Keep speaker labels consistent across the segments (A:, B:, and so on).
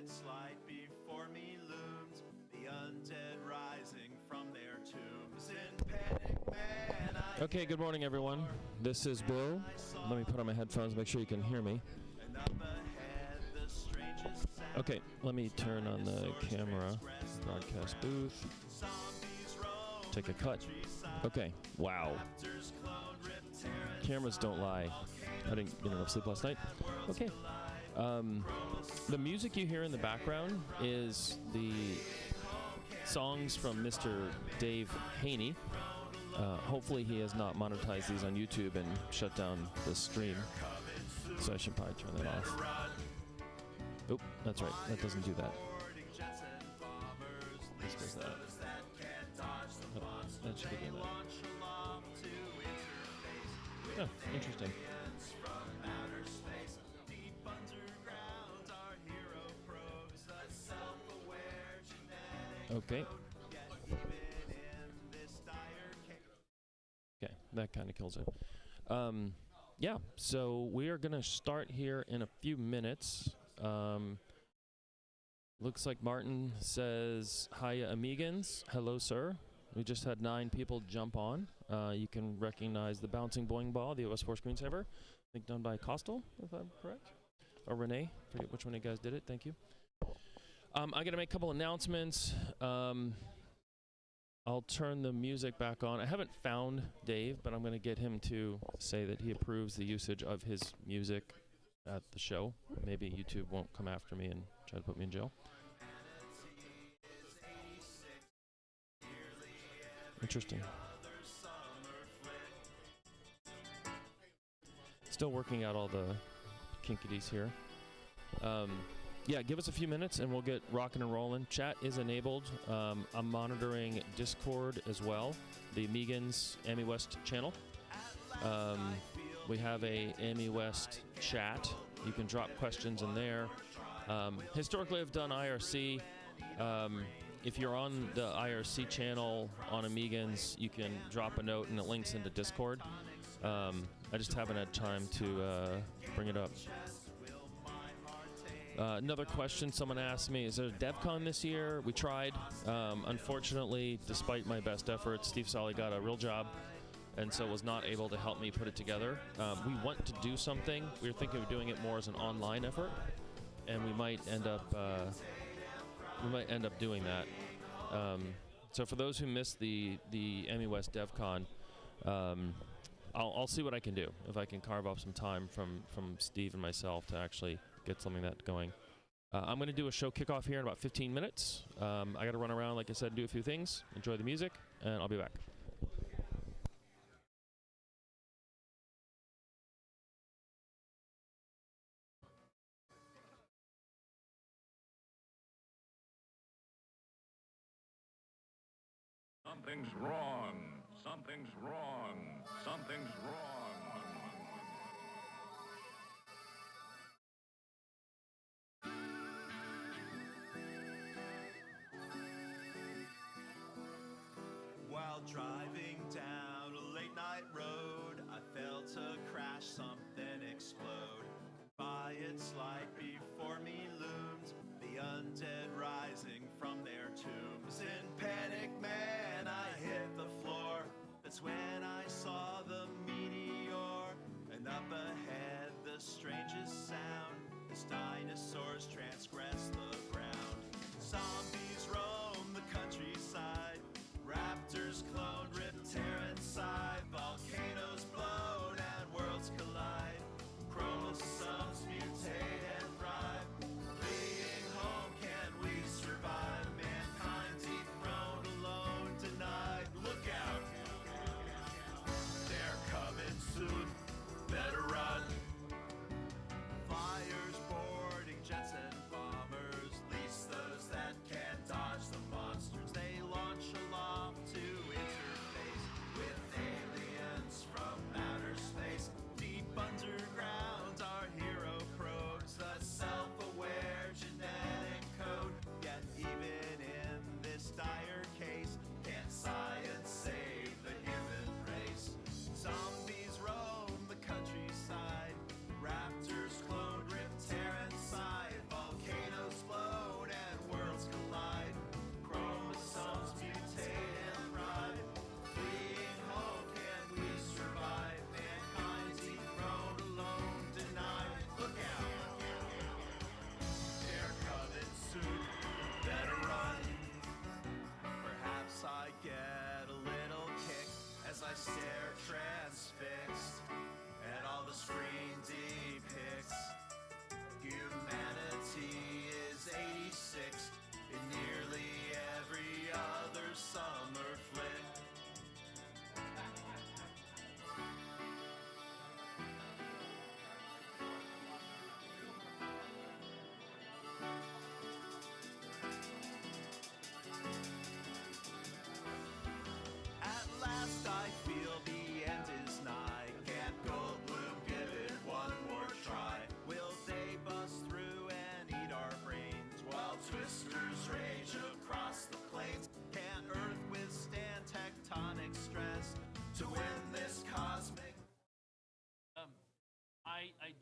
A: its light before me loomed, the undead rising from their tombs. In panic, man,
B: Okay, good morning, everyone. This is Bill. Let me put on my headphones, make sure you can hear me. Okay, let me turn on the camera, broadcast booth, take a cut. Okay, wow. Cameras don't lie. I didn't get enough sleep last night. Okay. The music you hear in the background is the songs from Mr. Dave Haynie. Hopefully he has not monetized these on YouTube and shut down the stream. So I should probably turn that off. Oh, that's right. That doesn't do that. This does that. Oh, that should be doing that. Oh, interesting. Okay. Okay, that kind of kills it. Yeah, so we are going to start here in a few minutes. Looks like Martin says, hiya, Amigans. Hello, sir. We just had 9 people jump on. You can recognize the bouncing boing ball, the OS4 screensaver. I think done by Costal, if I'm correct. Or Renee. Forget which one of you guys did it. Thank you. I'm going to make a couple announcements. I'll turn the music back on. I haven't found Dave, but I'm going to get him to say that he approves the usage of his music at the show. Maybe YouTube won't come after me and try to put me in jail. Interesting. Still working out all the kinkities here. Yeah, give us a few minutes and we'll get rocking and rolling. Chat is enabled. I'm monitoring Discord as well, the Amigans AmiWest channel. We have a AmiWest chat. You can drop questions in there. Historically, I've done IRC. If you're on the IRC channel on Amigans, you can drop a note and it links into Discord. I just haven't had time to bring it up. Another question someone asked me, is there a DevCon this year? We tried. Unfortunately, despite my best efforts, Steve Solly got a real job and so was not able to help me put it together. We want to do something. We were thinking of doing it more as an online effort, and we might end up doing that. So for those who missed the AmiWest DevCon, I'll see what I can do, if I can carve off some time from Steve and myself to actually get something that going. I'm going to do a show kickoff here in about 15 minutes. I got to run around, like I said, do a few things, enjoy the music, and I'll be back.
C: Something's wrong. Something's wrong. Something's wrong.
A: While driving down a late night road, I felt a crash, something explode. By its light before me loomed, the undead rising from their tombs. In panic, man, I hit the floor. That's when I saw the meteor. And up ahead, the strangest sound, as dinosaurs transgress the ground. Zombies roam the countryside, raptors cloned, ripped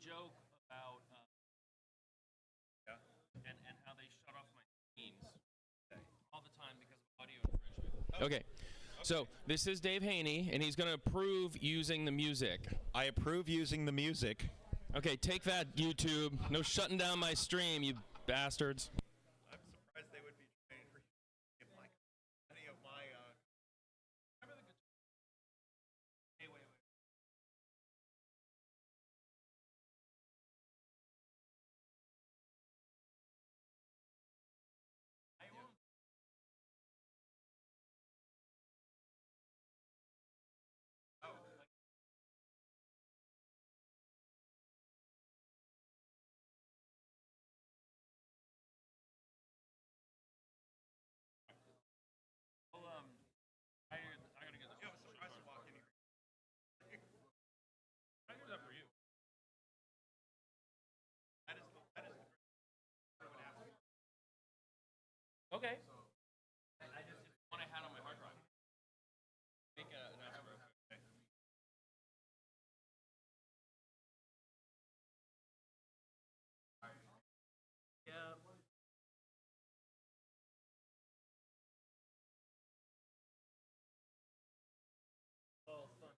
B: joke about and how they shut off my streams all the time because of audio infringement. Okay. So this is Dave Haynie, and he's going to approve using the music.
D: I approve using the music.
B: Okay, take that, YouTube. No shutting down my stream, you bastards.
D: I'm surprised they would be trained for any of my.
B: Hey, wait. I gotta get this.
D: I was surprised to walk in here.
B: I do that for you.
D: That is the
B: Okay. I just one I had on my hard drive. Make an announcement. Okay. Yeah. Oh, fun.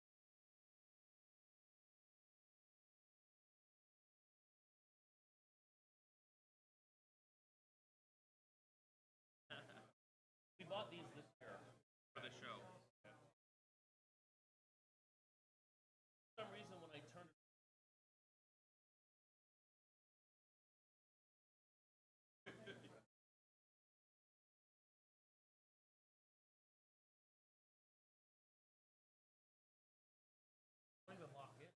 B: We bought these this year for the show. For some reason, when I turned don't even lock it.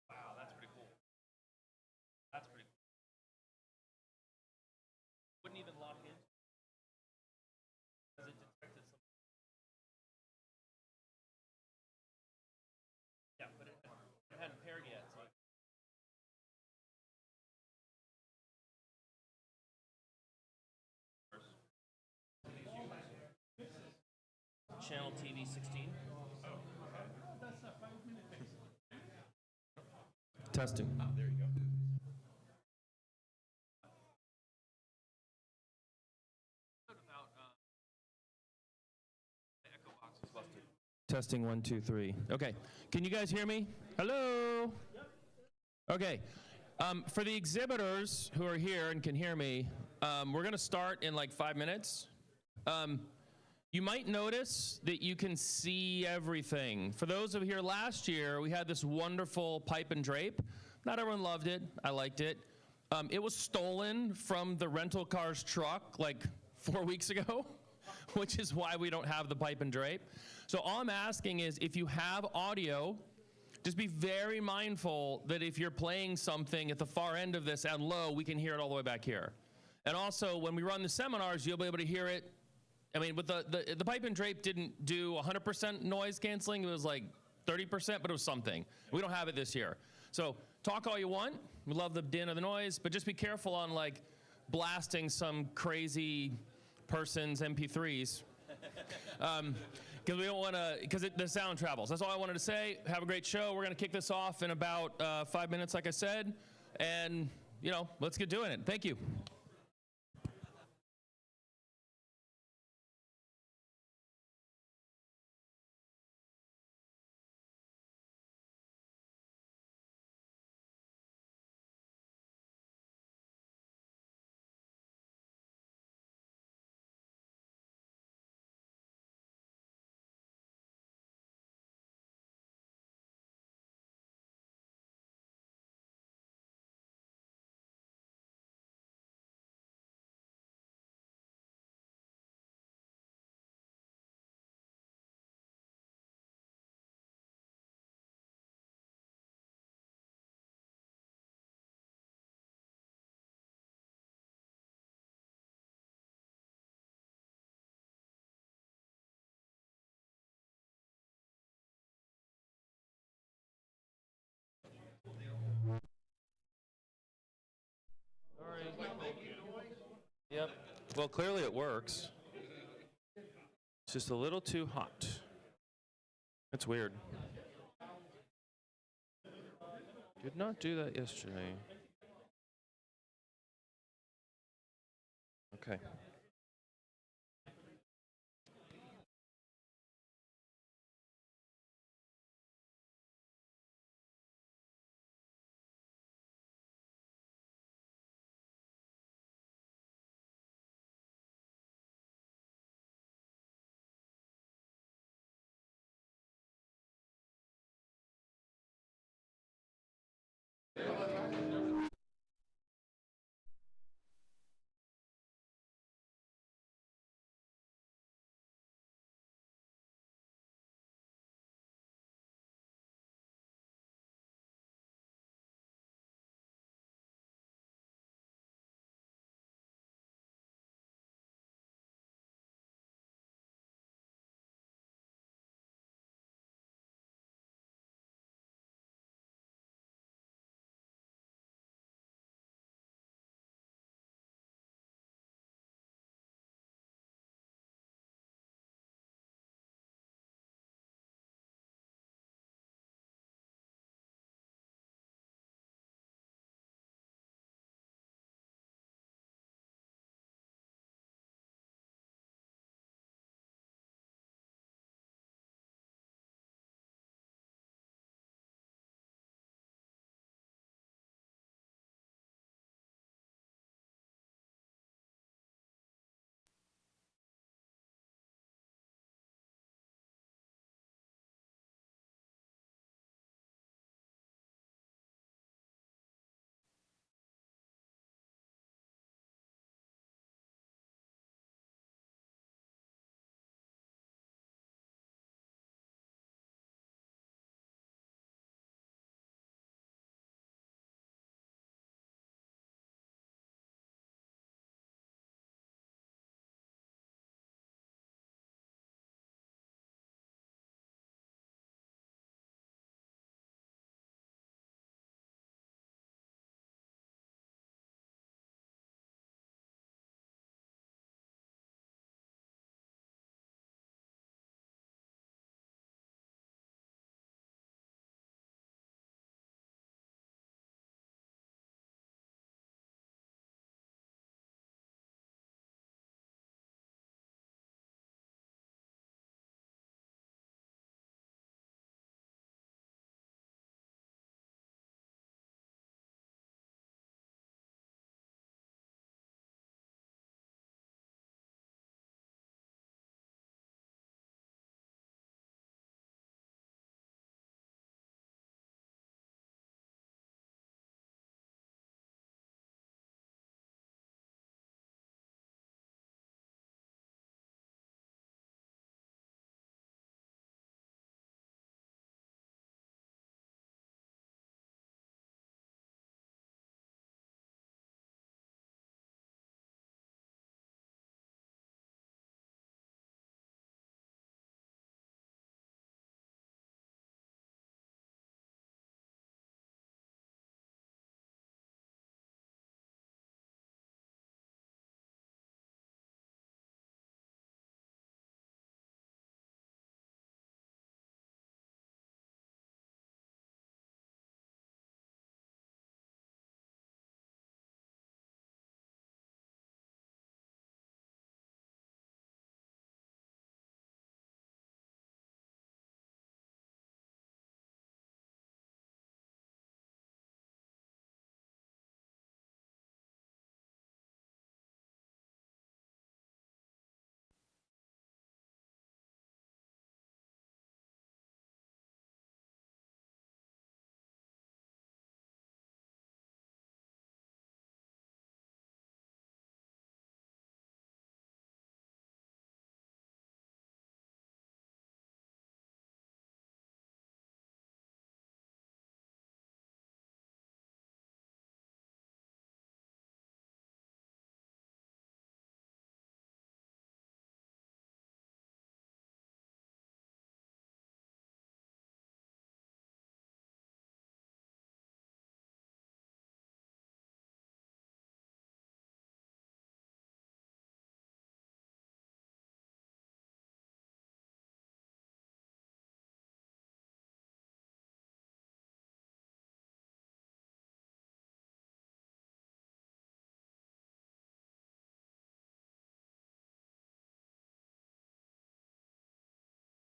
B: Wow, that's pretty cool. That's pretty cool. Wouldn't even lock in because it detected something. Yeah, but it hadn't paired yet, so. Channel TV 16. Testing.
D: Oh, there you go.
B: Testing 1, 2, 3. Okay. Can you guys hear me? Hello? Okay. For the exhibitors who are here and can hear me, we're going to start in like 5 minutes. You might notice that you can see everything. For those of you here last year, we had this wonderful pipe and drape. Not everyone loved it. I liked it. It was stolen from the rental car's truck like 4 weeks ago, which is why we don't have the pipe and drape. So all I'm asking is if you have audio, just be very mindful that if you're playing something at the far end of this and low, we can hear it all the way back here. And also, when we run the seminars, you'll be able to hear it. I mean, with the pipe and drape didn't do 100% noise canceling. It was like 30%, but it was something. We don't have it this year. So talk all you want. We love the din of the noise, but just be careful on like blasting some crazy person's MP3s. Because we don't want to, because the sound travels. That's all I wanted to say. Have a great show. We're going to kick this off in about 5 minutes, like I said. And, you know, let's get doing it. Thank you. Yep. Well, clearly it works. It's just a little too hot. That's weird. Did not do that yesterday. Okay.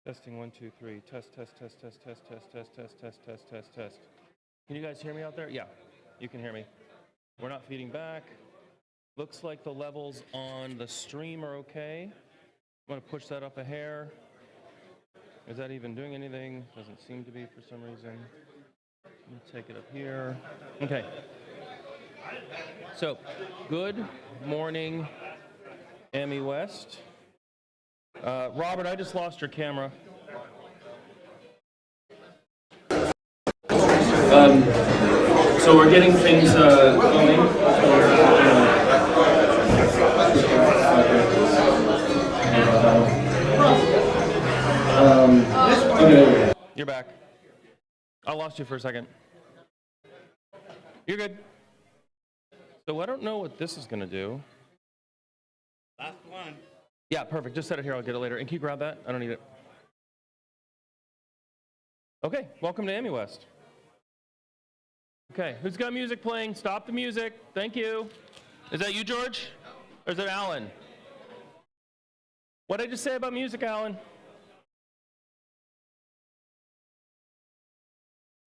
B: Testing 1, 2, 3. Test, test, test, test, test, test, test, test, test, test, test, test. Can you guys hear me out there? Yeah, you can hear me. We're not feeding back. Looks like the levels on the stream are okay. I'm going to push that up a hair. Is that even doing anything? Doesn't seem to be for some reason. Let me take it up here. Okay. So, good morning, AmiWest. Robert, I just lost your camera. So we're getting things going. Okay. You're back. I lost you for a second. You're good. So I don't know what this is going to do.
D: Last one.
B: Yeah, perfect. Just set it here. I'll get it later. And can you grab that? I don't need it. Okay, welcome to AmiWest. Okay, who's got music playing? Stop the music. Thank you. Is that you, George? Or is it Alan? What did I just say about music, Alan?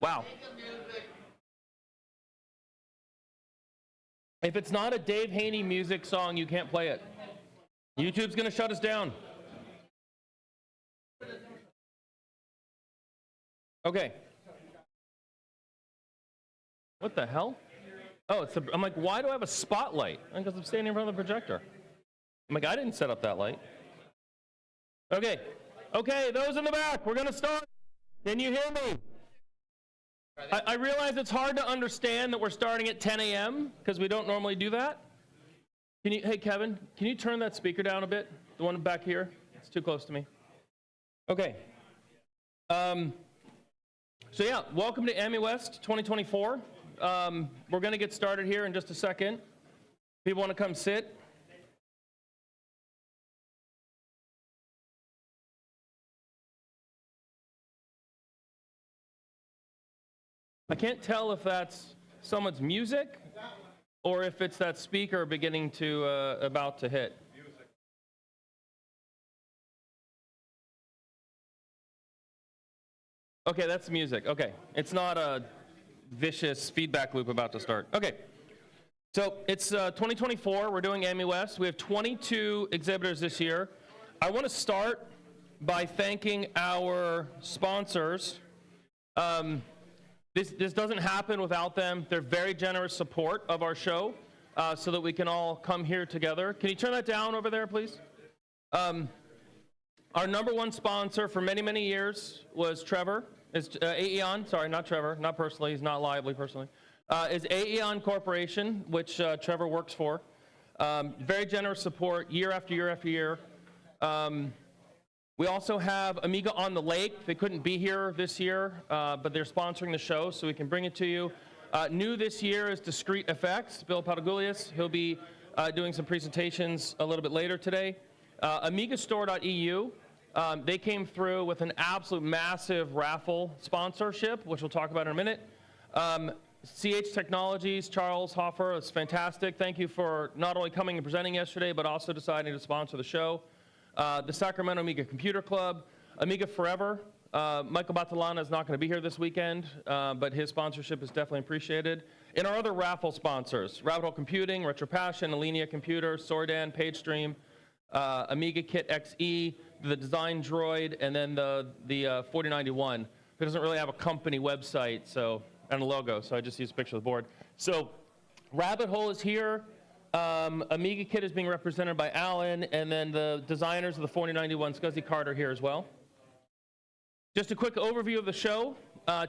B: Wow. If it's not a Dave Haynie music song, you can't play it. YouTube's going to shut us down. Okay. What the hell? Oh, I'm like, why do I have a spotlight? Because I'm standing in front of the projector. I'm like, I didn't set up that light. Okay. Okay, those in the back, we're going to start. Can you hear me? I realize it's hard to understand that we're starting at 10 a.m. because we don't normally do that. Hey, Kevin, can you turn that speaker down a bit? The one back here? It's too close to me. Okay. So yeah, welcome to AmiWest 2024. We're going to get started here in just a second. People want to come sit? I can't tell if that's someone's music or if it's that speaker beginning to, about to hit. Okay, that's music. Okay, it's not a vicious feedback loop about to start. Okay, so it's 2024. We're doing AmiWest. We have 22 exhibitors this year. I want to start by thanking our sponsors. This doesn't happen without them. They're very generous support of our show so that we can all come here together. Can you turn that down over there, please? Our number one sponsor for many, many years was Trevor. Is Aeon, sorry, not Trevor, not personally, he's not liably personally, is Aeon Corporation, which Trevor works for. Very generous support year after year after year. We also have Amiga on the Lake. They couldn't be here this year, but they're sponsoring the show, so we can bring it to you. New this year is Discrete Effects. Bill Patagulias, he'll be doing some presentations a little bit later today. AmigaStore.eu, they came through with an absolute massive raffle sponsorship, which we'll talk about in a minute. CH Technologies, Charles Hoffer, is fantastic. Thank you for not only coming and presenting yesterday, but also deciding to sponsor the show. The Sacramento Amiga Computer Club, Amiga Forever. Michael Batalana is not going to be here this weekend, but his sponsorship is definitely appreciated. And our other raffle sponsors, Rabbit Hole Computing, Retro Passion, Alinea Computer, Sordan, PageStream, Amiga Kit XE, the Design Droid, and then the 4091. It doesn't really have a company website and a logo, so I just use a picture of the board. So Rabbit Hole is here. Amiga Kit is being represented by Alan, and then the designers of the 4091, Scuzzy Carter, here as well. Just a quick overview of the show.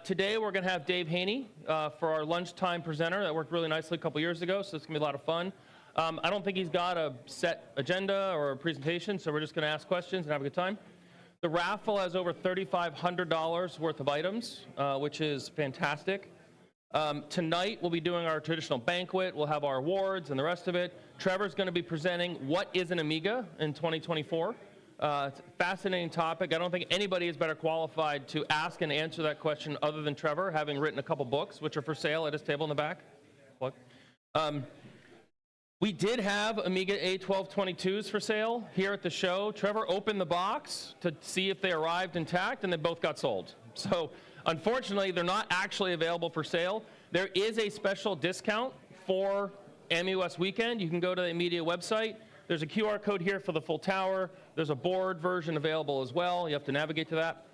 B: Today we're going to have Dave Haynie for our lunchtime presenter. That worked really nicely a couple years ago, so it's going to be a lot of fun. I don't think he's got a set agenda or a presentation, so we're just going to ask questions and have a good time. The raffle has over $3,500 worth of items, which is fantastic. Tonight we'll be doing our traditional banquet. We'll have our awards and the rest of it. Trevor's going to be presenting what is an Amiga in 2024. It's a fascinating topic. I don't think anybody is better qualified to ask and answer that question other than Trevor, having written a couple books, which are for sale at his table in the back. We did have Amiga A1222s for sale here at the show. Trevor opened the box to see if they arrived intact, and they both got sold. So unfortunately, they're not actually available for sale. There is a special discount for AmiWest weekend. You can go to the media website. There's a QR code here for the full tower. There's a board version available as well. You have to navigate to that.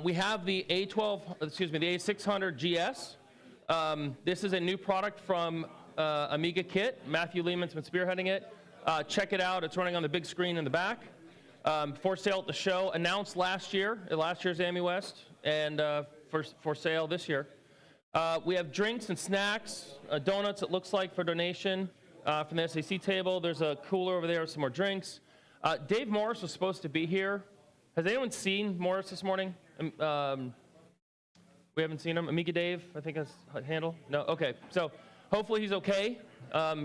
B: We have the A600 GS. This is a new product from Amiga Kit. Matthew Lehman's been spearheading it. Check it out. It's running on the big screen in the back. For sale at the show. Announced last year, at last year's AmiWest, and for sale this year. We have drinks and snacks, donuts it looks like for donation from the SAC table. There's a cooler over there with some more drinks. Dave Morris was supposed to be here. Has anyone seen Morris this morning? We haven't seen him. Amiga Dave, I think that's handle. No? Okay. So hopefully he's okay.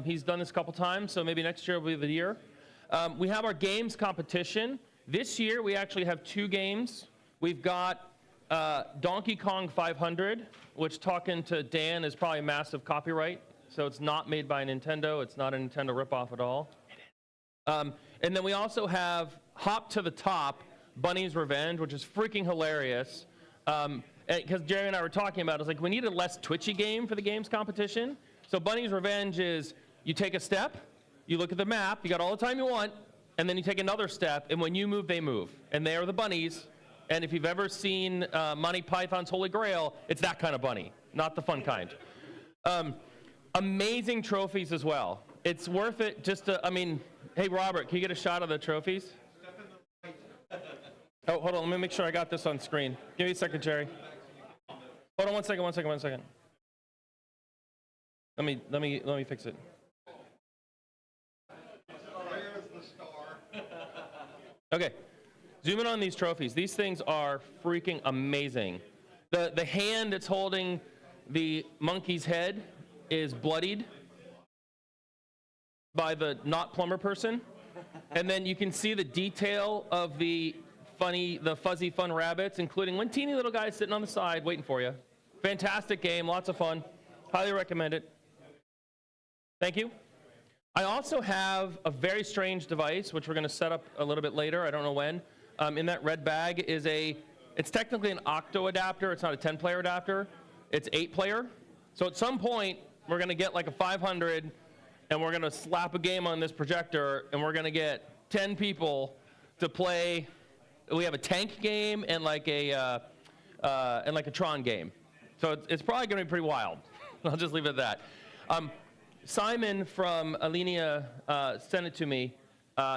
B: He's done this a couple times, so maybe next year will be the year. We have our games competition. This year we actually have 2 games. We've got Donkey Kong 500, which, talking to Dan, is probably a massive copyright. So it's not made by Nintendo. It's not a Nintendo ripoff at all. And then we also have Hop to the Top, Bunny's Revenge, which is freaking hilarious. Because Jerry and I were talking about it, it's like we need a less twitchy game for the games competition. So Bunny's Revenge is you take a step, you look at the map, you got all the time you want, and then you take another step, and when you move, they move. And they are the bunnies. And if you've ever seen Monty Python's Holy Grail, it's that kind of bunny, not the fun kind. Amazing trophies as well. It's worth it just to, I mean, hey, Robert, can you get a shot of the trophies? Oh, hold on, let me make sure I got this on screen. Give me a second, Jerry. Hold on one second. Let me fix it.
D: There's the star.
B: Okay, zoom in on these trophies. These things are freaking amazing. The hand that's holding the monkey's head is bloodied by the not plumber person. And then you can see the detail of the fuzzy fun rabbits, including one teeny little guy sitting on the side waiting for you. Fantastic game, lots of fun. Highly recommend it. Thank you. I also have a very strange device, which we're going to set up a little bit later. I don't know when. In that red bag is it's technically an octo adapter. It's not a 10-player adapter. It's 8-player. So at some point, we're going to get like a 500, and we're going to slap a game on this projector, and we're going to get 10 people to play. We have a tank game and like a Tron game. So it's probably going to be pretty wild. I'll just leave it at that. Simon from Alinea sent it to me.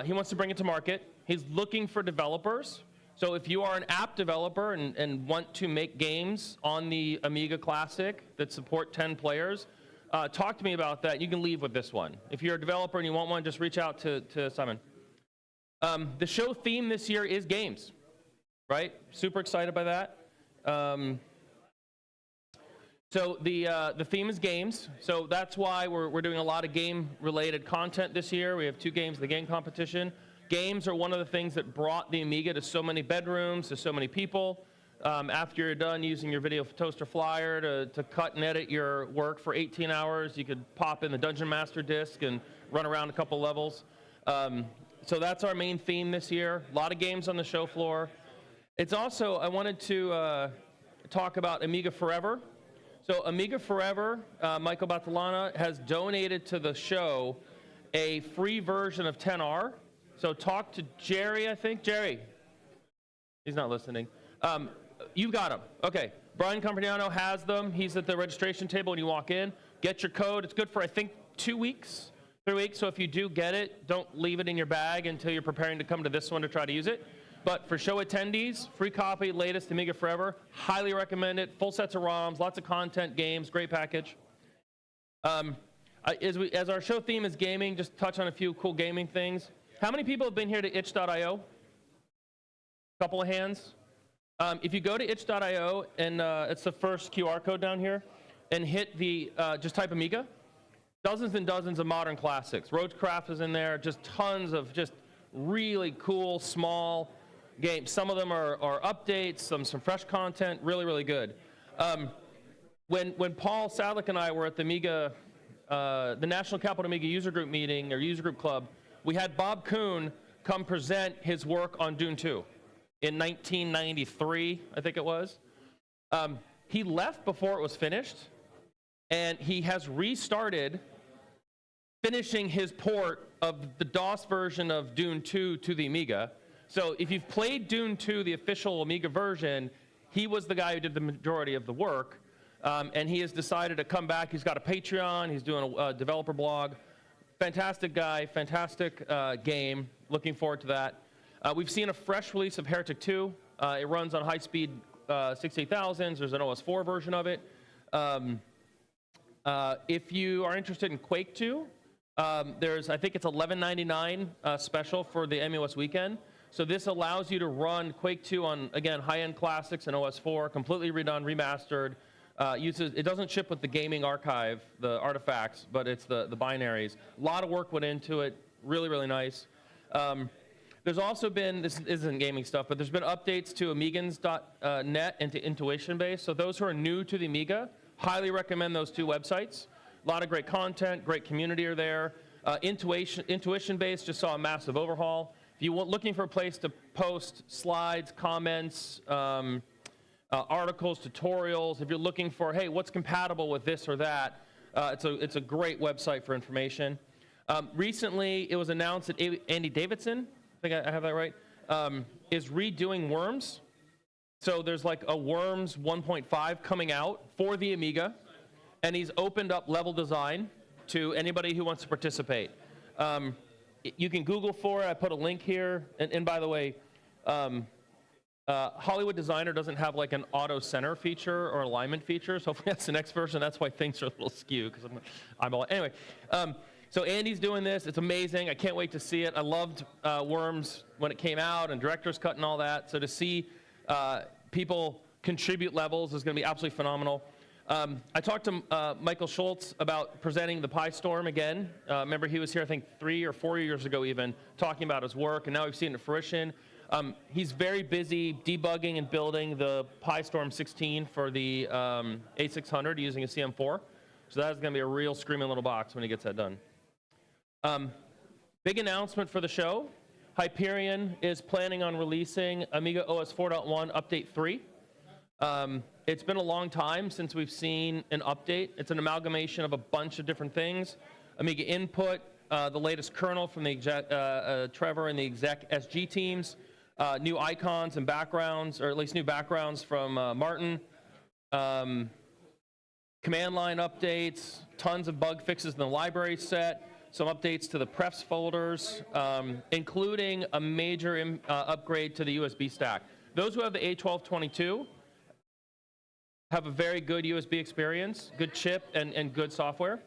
B: He wants to bring it to market. He's looking for developers. So if you are an app developer and want to make games on the Amiga Classic that support 10 players, talk to me about that. You can leave with this one. If you're a developer and you want one, just reach out to Simon. The show theme this year is games, right? Super excited by that. So the theme is games. So that's why we're doing a lot of game-related content this year. We have 2 games, the game competition. Games are one of the things that brought the Amiga to so many bedrooms, to so many people. After you're done using your video toaster flyer to cut and edit your work for 18 hours, you could pop in the Dungeon Master disc and run around a couple levels. So that's our main theme this year. A lot of games on the show floor. It's also, I wanted to talk about Amiga Forever. So Amiga Forever, Michael Battalana has donated to the show a free version of 10R. So talk to Jerry, I think. Jerry. He's not listening. You got him. Okay. Brian Compagnano has them. He's at the registration table when you walk in. Get your code. It's good for, I think, 2 weeks, 3 weeks. So if you do get it, don't leave it in your bag until you're preparing to come to this one to try to use it. But for show attendees, free copy, latest Amiga Forever. Highly recommend it. Full sets of ROMs, lots of content, games, great package. As our show theme is gaming, just touch on a few cool gaming things. How many people have been here to itch.io? Couple of hands. If you go to itch.io, and it's the first QR code down here, and hit just type Amiga, dozens and dozens of modern classics. Roadcraft is in there, just tons of just really cool, small games. Some of them are updates, some fresh content, really, really good. When Paul Sadlick and I were at the Amiga the National Capital Amiga User Group meeting, or User Group Club, we had Bob Kuhn come present his work on Dune 2 in 1993, I think it was. He left before it was finished, and he has restarted finishing his port of the DOS version of Dune 2 to the Amiga. So if you've played Dune 2, the official Amiga version, he was the guy who did the majority of the work. And he has decided to come back. He's got a Patreon. He's doing a developer blog. Fantastic guy, fantastic game. Looking forward to that. We've seen a fresh release of Heretic 2. It runs on high-speed 68000s. There's an OS4 version of it. If you are interested in Quake 2, there's, I think it's $11.99 special for the AmiWest weekend. So this allows you to run Quake 2 on, again, high-end classics and OS4, completely redone, remastered. It doesn't ship with the gaming archive, the artifacts, but it's the binaries. A lot of work went into it. Really, really nice. There's also been, this isn't gaming stuff, but there's been updates to Amigans.net and to Intuition Base. So those who are new to the Amiga, highly recommend those two websites. A lot of great content, great community are there. Intuition Base just saw a massive overhaul. If you're looking for a place to post slides, comments, articles, tutorials, if you're looking for, hey, what's compatible with this or that, it's a great website for information. Recently, it was announced that Andy Davidson, I think I have that right, is redoing Worms. So there's like a Worms 1.5 coming out for the Amiga, and he's opened up level design to anybody who wants to participate. You can Google for it. I put a link here. And by the way, Hollywood Designer doesn't have like an auto center feature or alignment feature, so hopefully that's the next version. That's why things are a little skewed, because anyway. So Andy's doing this. It's amazing. I can't wait to see it. I loved Worms when it came out and Director's Cut and all that. So to see people contribute levels is going to be absolutely phenomenal. I talked to Michael Schultz about presenting the PyStorm again. Remember, he was here, I think, 3 or 4 years ago even, talking about his work, and now we've seen it in fruition. He's very busy debugging and building the PyStorm 16 for the A600 using a CM4. So that's going to be a real screaming little box when he gets that done. Big announcement for the show. Hyperion is planning on releasing Amiga OS 4.1 Update 3. It's been a long time since we've seen an update. It's an amalgamation of a bunch of different things. Amiga Input, the latest kernel from the Trevor and the exec SG teams, new icons and backgrounds, or at least new backgrounds from Martin, command line updates, tons of bug fixes in the library set, some updates to the prefs folders, including a major upgrade to the USB stack. Those who have the A1222 have a very good USB experience, good chip, and good software.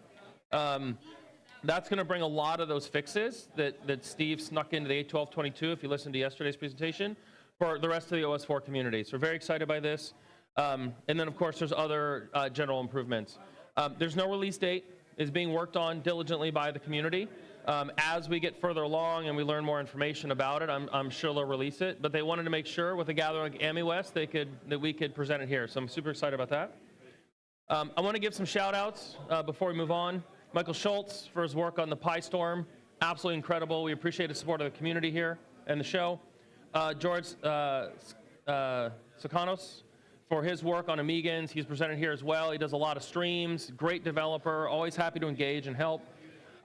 B: That's going to bring a lot of those fixes that Steve snuck into the A1222, if you listened to yesterday's presentation, for the rest of the OS4 community. So we're very excited by this. And then, of course, there's other general improvements. There's no release date. It's being worked on diligently by the community. As we get further along and we learn more information about it, I'm sure they'll release it. But they wanted to make sure with a gathering like AmiWest that we could present it here. So I'm super excited about that. I want to give some shout outs before we move on. Michael Schultz for his work on the PyStorm. Absolutely incredible. We appreciate the support of the community here and the show. George Sakanos for his work on Amigans. He's presented here as well. He does a lot of streams. Great developer. Always happy to engage and help.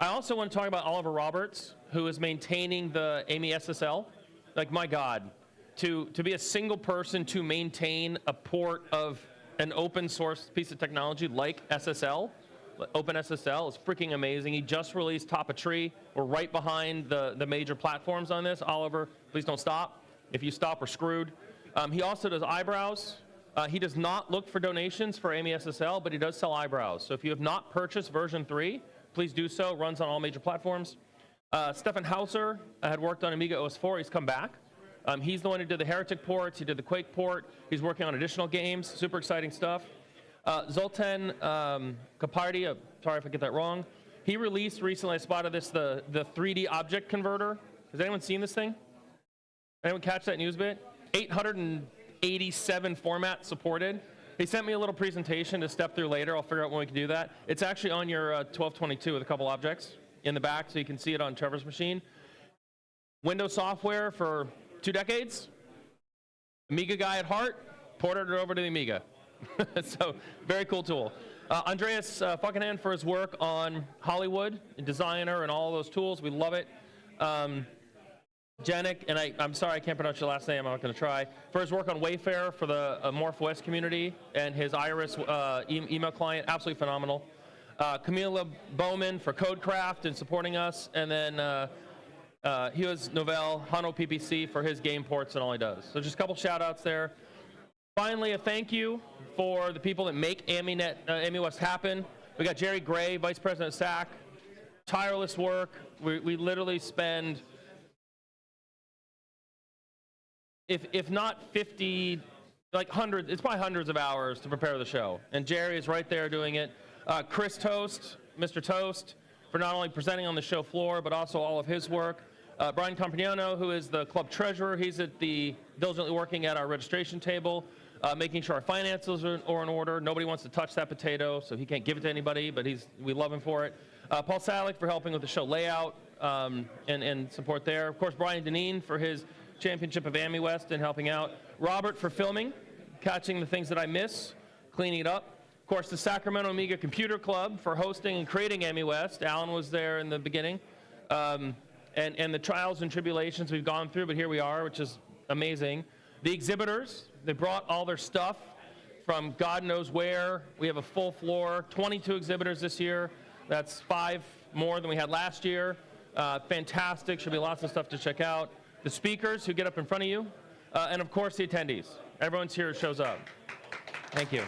B: I also want to talk about Oliver Roberts, who is maintaining the AmiSSL. Like, my God, to be a single person to maintain a port of an open source piece of technology like SSL, OpenSSL, is freaking amazing. He just released Top a Tree. We're right behind the major platforms on this. Oliver, please don't stop. If you stop, we're screwed. He also does eyebrows. He does not look for donations for AmiSSL, but he does sell eyebrows. So if you have not purchased version 3, please do so. Runs on all major platforms. Stefan Hauser had worked on Amiga OS 4. He's come back. He's the one who did the Heretic ports. He did the Quake port. He's working on additional games. Super exciting stuff. Zoltan Kapardi, sorry if I get that wrong. He released recently, I spotted this, the 3D object converter. Has anyone seen this thing? Anyone catch that news bit? 887 formats supported.
E: He sent me a little presentation to step through later. I'll figure out when we can do that. It's actually on your 1222 with a couple objects in the back, so you can see it on Trevor's machine. Windows software for 2 decades. Amiga guy at heart, ported it over to the Amiga. So, very cool tool. Andreas Fuckenhand for his work on Hollywood, designer, and all those tools. We love it. Janik, and I'm sorry I can't pronounce your last name, I'm not going to try, for his work on Wayfair for the MorphWest community and his Iris email client, absolutely phenomenal. Camila Bowman for Codecraft and supporting us, and then Hughes Novell, Hano PPC for his game ports and all he does. So just a couple shout outs there. Finally, a thank you for the people that make AmiWest happen. We got Jerry Gray, Vice President of SAC, tireless work. We literally spend, if not 50, like hundreds, it's probably hundreds of hours to prepare the show. And Jerry is right there doing it. Chris Toast, Mr. Toast, for not only presenting on the show floor, but also all of his work. Brian Compagnano, who is the club treasurer, he's diligently working at our registration table, making sure our finances are in order. Nobody wants to touch that potato, so he can't give it to anybody, but we love him for it. Paul Salick for helping with the show layout and support there. Of course, Brian Deneen for his championship of AmiWest and helping out. Robert for filming, catching the things that I miss, cleaning it up. Of course, the Sacramento Amiga Computer Club for hosting and creating AmiWest. Alan was there in the beginning. And the trials and tribulations we've gone through, but here we are, which is amazing. The exhibitors, they brought all their stuff from God knows where. We have a full floor, 22 exhibitors this year. That's 5 more than we had last year. Fantastic, should be lots of stuff to check out. The speakers who get up in front of you, and of course the attendees. Everyone's here who shows up. Thank you.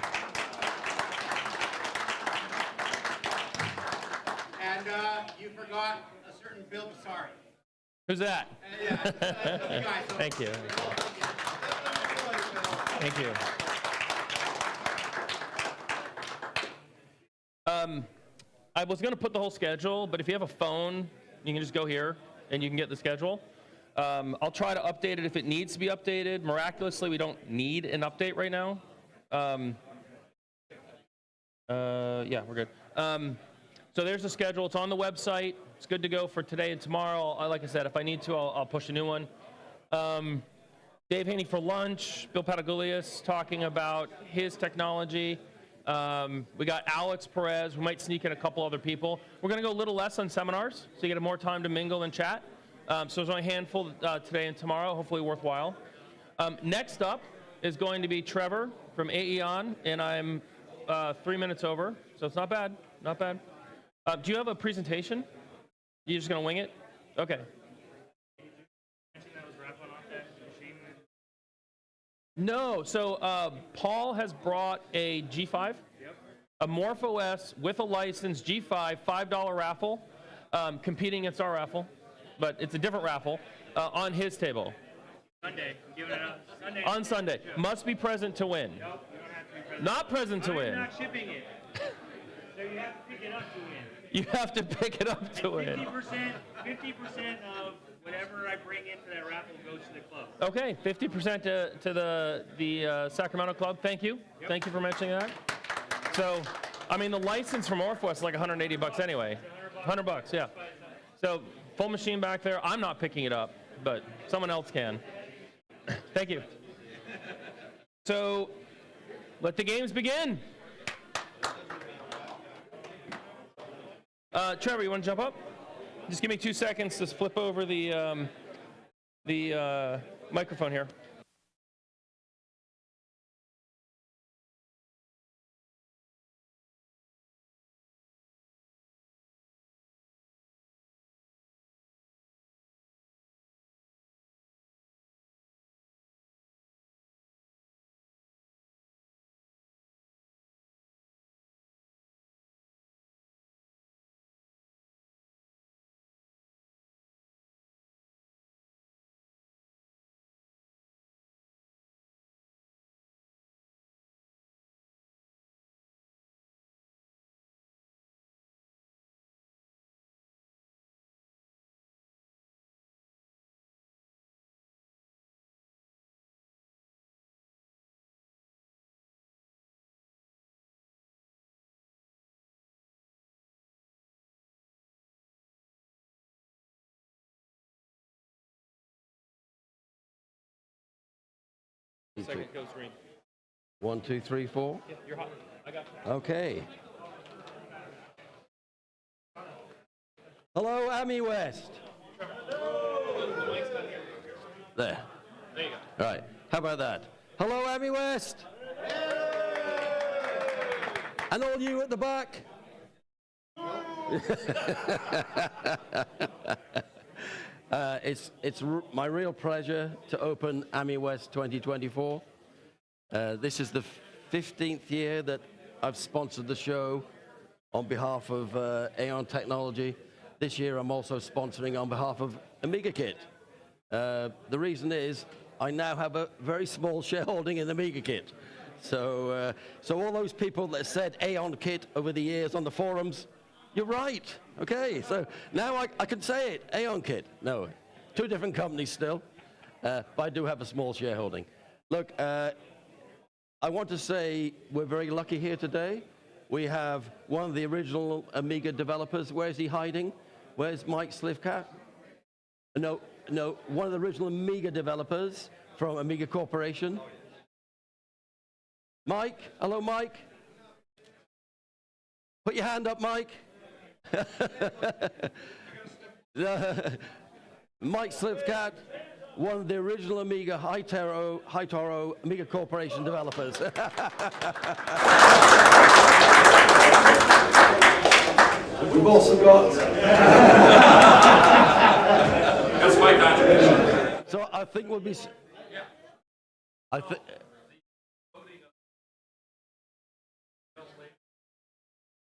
F: And you forgot a certain Bill Basari.
E: Who's that?
F: You guys.
E: Thank you. Thank you. I was going to put the whole schedule, but if you have a phone, you can just go here and you can get the schedule. I'll try to update it if it needs to be updated. Miraculously, we don't need an update right now. Yeah, we're good. So there's the schedule. It's on the website. It's good to go for today and tomorrow. Like I said, if I need to, I'll push a new one. Dave Haynie for lunch. Bill Patagoulias talking about his technology. We got Alex Perez. We might sneak in a couple other people. We're going to go a little less on seminars, so you get more time to mingle and chat. So there's only a handful today and tomorrow, hopefully worthwhile. Next up is going to be Trevor from AEON, and I'm 3 minutes over, so it's not bad, not bad. Do you have a presentation? You're just going to wing it? Okay. No, so Paul has brought a G5, a MorphOS with a license G5, $5 raffle, competing against our raffle, but it's a different raffle, on his table.
G: Sunday, giving it up. Sunday.
E: On Sunday. Must be present to win.
G: Nope, you don't have to be present.
E: Not present to win.
G: I'm not shipping it. So you have to pick it up to win.
E: You have to pick it up to win.
G: 50% of whatever I bring into that raffle goes to the club.
E: Okay, 50% to the Sacramento Club. Thank you. Yep. Thank you for mentioning that. So, I mean, the license from MorphOS is like $180 anyway. $100, yeah. So, full machine back there. I'm not picking it up, but someone else can. Thank you. So, let the games begin. Trevor, you want to jump up? Just give me 2 seconds to flip over the microphone here. Second goes green.
H: 1, 2, 3, 4.
E: Yeah, you're hot. I got you.
H: Okay. Hello, AmiWest. There.
E: There you go.
H: Right. How about that? Hello, AmiWest. And all you at the back. It's my real pleasure to open AmiWest 2024. This is the 15th year that I've sponsored the show on behalf of Aon Technology. This year I'm also sponsoring on behalf of AmigaKit. The reason is I now have a very small shareholding in AmigaKit. So all those people that said Aon Kit over the years on the forums, you're right. Okay, so now I can say it, Aon Kit. No, two different companies still, but I do have a small shareholding. Look, I want to say we're very lucky here today. We have one of the original Amiga developers. Where is he hiding? Where's Mike Slivkat? No, one of the original Amiga developers from Amiga Corporation. Mike, hello, Mike. Put your hand up, Mike. Mike Slivkat, one of the original Amiga High Toro Amiga Corporation developers. We've also got.
E: That's my contribution.
H: So I think we'll be. I think.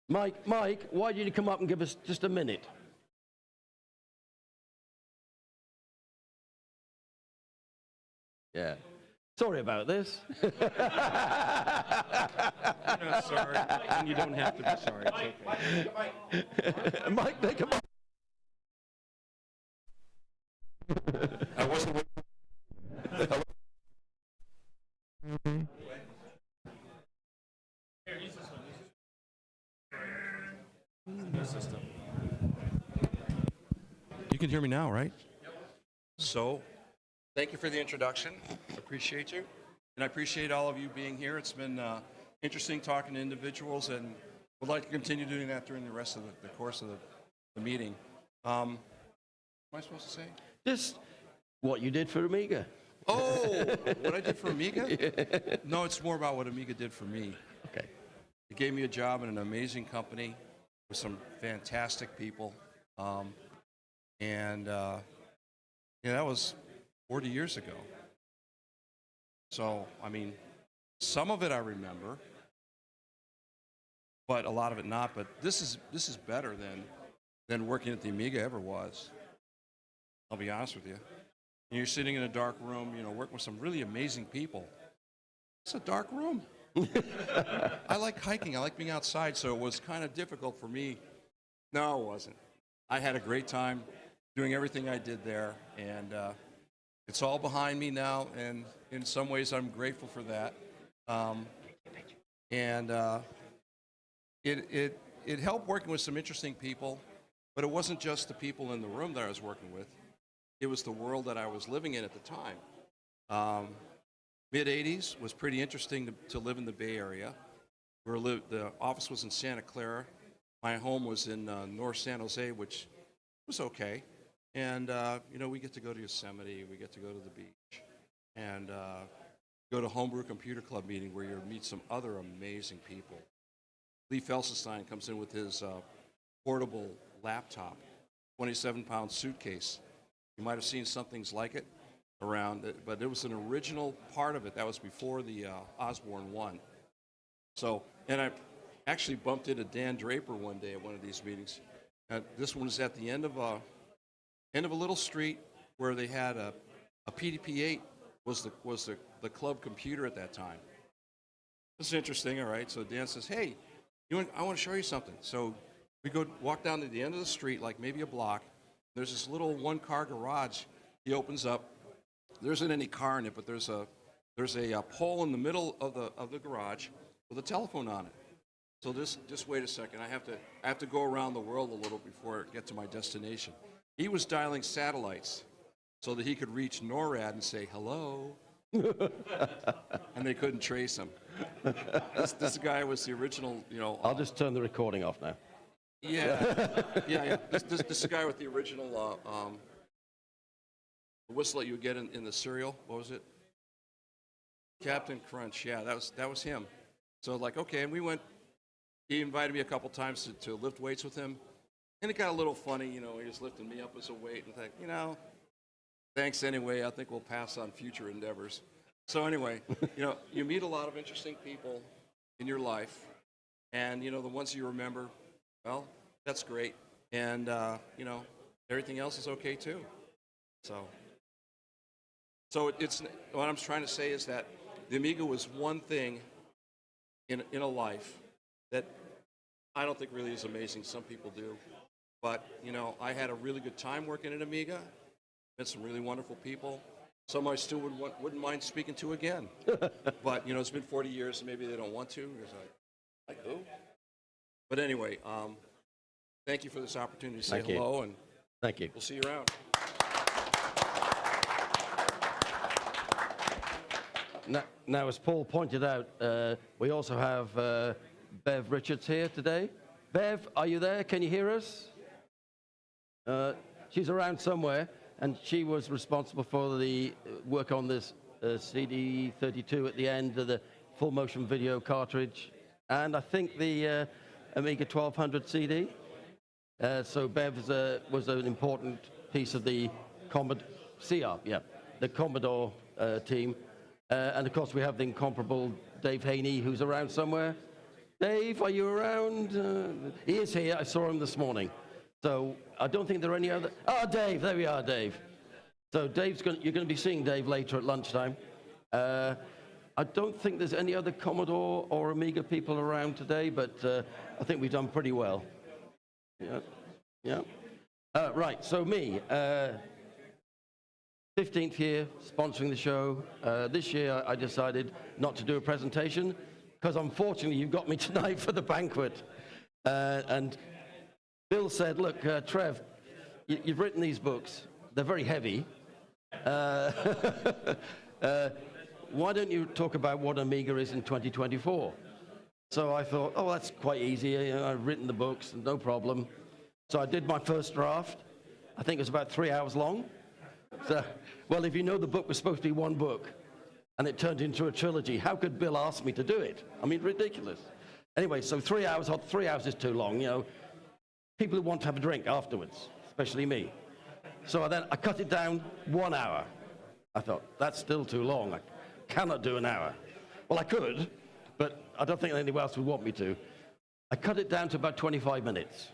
H: Mike, why did you come up and give us just a minute? Yeah. Sorry about this.
I: You're not sorry, and you don't have to be sorry. It's okay.
H: Mike, make a.
I: I wasn't. You can hear me now, right? Yep. So, thank you for the introduction. Appreciate you. And I appreciate all of you being here. It's been interesting talking to individuals, and would like to continue doing that during the rest of the course of the meeting. What am I supposed to say?
H: Just what you did for Amiga.
I: Oh, what I did for Amiga? No, it's more about what Amiga did for me.
H: Okay.
I: It gave me a job in an amazing company with some fantastic people. That was 40 years ago. So, I mean, some of it I remember, but a lot of it not. But this is better than working at the Amiga ever was. I'll be honest with you. And you're sitting in a dark room, working with some really amazing people. It's a dark room. I like hiking. I like being outside, so it was kind of difficult for me. No, it wasn't. I had a great time doing everything I did there, and it's all behind me now, and in some ways I'm grateful for that. It helped working with some interesting people, but it wasn't just the people in the room that I was working with. It was the world that I was living in at the time. Mid-'80s was pretty interesting to live in the Bay Area. The office was in Santa Clara. My home was in North San Jose, which was okay. And, we get to go to Yosemite, we get to go to the beach, and go to Homebrew Computer Club meeting where you meet some other amazing people. Lee Felsenstein comes in with his portable laptop, 27-pound suitcase. You might have seen some things like it around, but it was an original part of it. That was before the Osborne 1. So, and I actually bumped into Dan Draper one day at one of these meetings. This one was at the end of a little street where they had a PDP-8 was the club computer at that time. This is interesting, all right? So Dan says, hey, I want to show you something. So we walk down to the end of the street, like maybe a block. There's this little one-car garage. He opens up. There isn't any car in it, but there's a pole in the middle of the garage with a telephone on it. So just wait a second. I have to go around the world a little before I get to my destination. He was dialing satellites so that he could reach NORAD and say hello And they couldn't trace him. This guy was the original, you know.
H: I'll just turn the recording off now.
I: Yeah. This guy with the original whistle that you would get in the cereal. What was it? Captain Crunch. Yeah, that was him. So like, okay, and we went. He invited me a couple times to lift weights with him, and it got a little funny. You know, he was lifting me up as a weight, and think, you know, thanks anyway. I think we'll pass on future endeavors. So anyway, you know, you meet a lot of interesting people in your life, and you know, the ones you remember, well, that's great, and you know, everything else is okay too. So it's what I'm trying to say is that the Amiga was one thing in a life that I don't think really is amazing. Some people do, but you know, I had a really good time working at Amiga. Met some really wonderful people. Some I still wouldn't mind speaking to again. But you know, it's been 40 years, and maybe they don't want to. It's like who? But anyway, thank you for this opportunity to say hello, and
H: thank you.
I: We'll see you around.
H: Now, as Paul pointed out, we also have Bev Richards here today. Bev, are you there? Can you hear us? She's around somewhere, and she was responsible for the work on this CD32 at the end of the full motion video cartridge, and I think the Amiga 1200 CD. So Bev was an important piece of the the Commodore team. And of course, we have the incomparable Dave Haynie, who's around somewhere. Dave, are you around? He is here. I saw him this morning. So I don't think there are any other. Oh, Dave, there we are, Dave. So you're going to be seeing Dave later at lunchtime. I don't think there's any other Commodore or Amiga people around today, but I think we've done pretty well. Yeah. Right. So me. 15th year sponsoring the show. This year I decided not to do a presentation because unfortunately you've got me tonight for the banquet. And Bill said, look, Trev, you've written these books. They're very heavy. Why don't you talk about what Amiga is in 2024? So I thought, oh, that's quite easy. You know, I've written the books, no problem. So I did my first draft. I think it was about 3 hours long. So, well, if you know the book was supposed to be one book, and it turned into a trilogy, how could Bill ask me to do it? I mean, ridiculous. Anyway, so 3 hours is too long, you know. People who want to have a drink afterwards, especially me. So then I cut it down 1 hour. I thought, that's still too long. I cannot do an hour. Well, I could, but I don't think anyone else would want me to. I cut it down to about 25 minutes,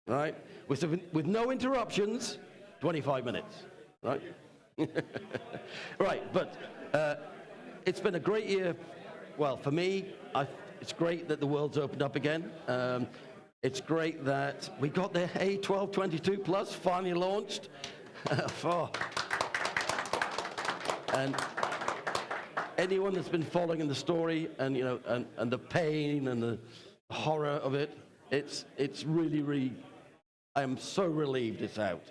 H: right? With no interruptions, 25 minutes. Right? Right, but it's been a great year. Well, for me, it's great that the world's opened up again. It's great that we got the A1222 Plus finally launched. And anyone that's been following the story and you know and the pain and the horror of it, it's really, really. I am so relieved it's out.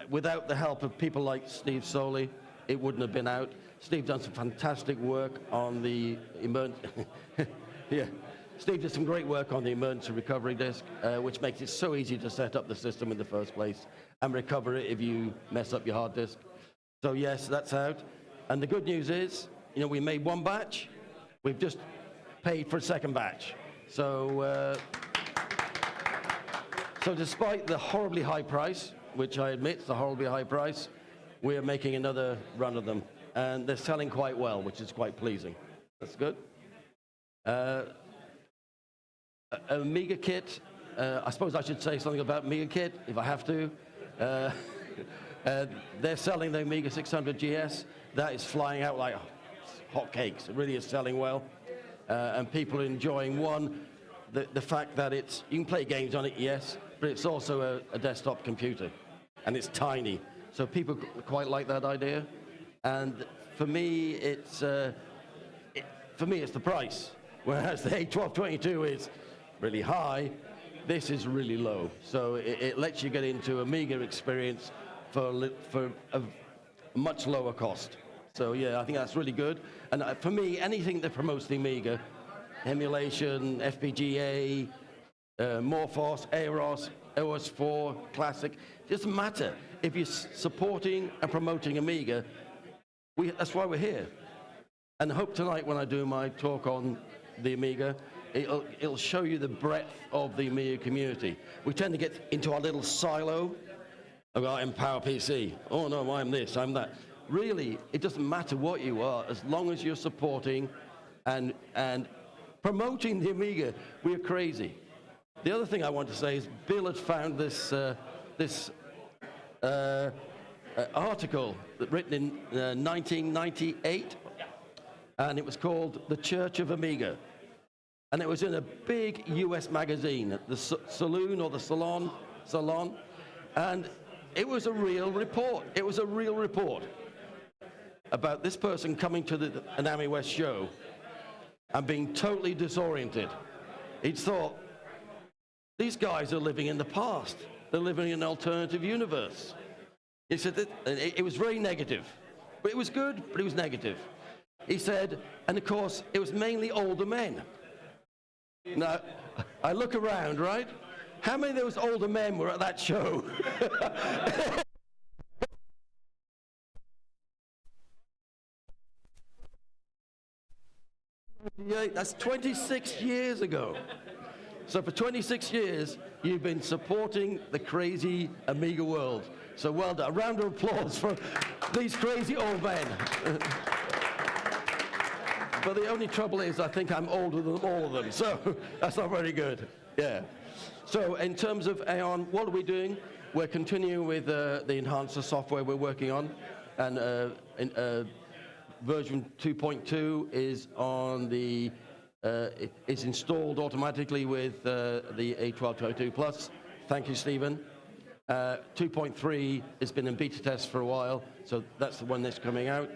H: Without the help of people like Steve Soley, it wouldn't have been out. Steve done some fantastic work on the Steve did some great work on the emergency recovery disk, which makes it so easy to set up the system in the first place and recover it if you mess up your hard disk. So yes, that's out. And the good news is, you know, we made one batch. We've just paid for a second batch. So despite the horribly high price, which I admit is a horribly high price, we are making another run of them. And they're selling quite well, which is quite pleasing. That's good. Amiga Kit, I suppose I should say something about Amiga Kit, if I have to. They're selling the Amiga 600 GS. That is flying out like hotcakes. It really is selling well. And people are enjoying, the fact that you can play games on it, yes, but it's also a desktop computer. And it's tiny. So people quite like that idea. And for me, it's the price. Whereas the A1222 is really high, this is really low. So it lets you get into Amiga experience for a much lower cost. So yeah, I think that's really good. And for me, anything that promotes the Amiga, emulation, FPGA, Morphos, Aeros, OS4, Classic, doesn't matter. If you're supporting and promoting Amiga, that's why we're here. And I hope tonight when I do my talk on the Amiga, it'll show you the breadth of the Amiga community. We tend to get into our little silo about Empower PC. Oh no, I'm this, I'm that. Really, it doesn't matter what you are, as long as you're supporting and promoting the Amiga. We're crazy. The other thing I want to say is Bill had found this article written in 1998, and it was called The Church of Amiga. And it was in a big US magazine, the Saloon or the Salon, and it was a real report. It was a real report about this person coming to an AmiWest show and being totally disoriented. He'd thought, these guys are living in the past. They're living in an alternative universe. He said that it was very negative, but it was good, but it was negative. He said, and of course, it was mainly older men. Now, I look around, right? How many of those older men were at that show? Yeah, that's 26 years ago. So for 26 years, you've been supporting the crazy Amiga world. So well done. A round of applause for these crazy old men. But the only trouble is, I think I'm older than all of them, so that's not very good. Yeah. So in terms of Aeon, what are we doing? We're continuing with the enhancer software we're working on, and version 2.2 is on the it's installed automatically with the A1222 Plus. Thank you, Stephen. 2.3 has been in beta test for a while, so that's the one that's coming out.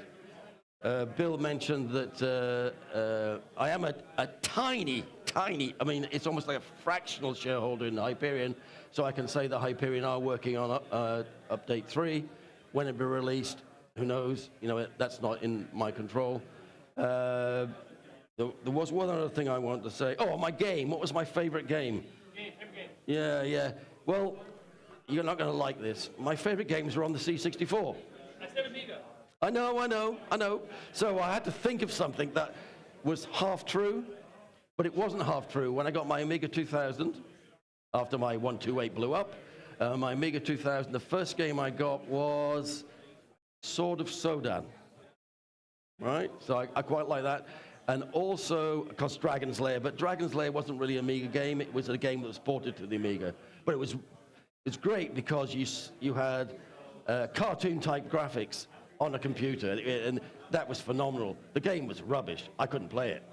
H: Bill mentioned that I am a tiny, I mean, it's almost like a fractional shareholder in Hyperion, so I can say that Hyperion are working on update 3. When it be released, who knows? You know, that's not in my control. There was one other thing I wanted to say. Oh, my game. What was my favorite game? Yeah. Well, you're not going to like this. My favorite games are on the C64.
E: I said Amiga.
H: I know. So I had to think of something that was half true, but it wasn't half true. When I got my Amiga 2000, after my 128 blew up, my Amiga 2000, the first game I got was Sword of Sodan, right? So I quite like that. And also, of course, Dragon's Lair, but Dragon's Lair wasn't really an Amiga game. It was a game that was ported to the Amiga. But it's great because you had cartoon-type graphics on a computer, and that was phenomenal. The game was rubbish. I couldn't play it.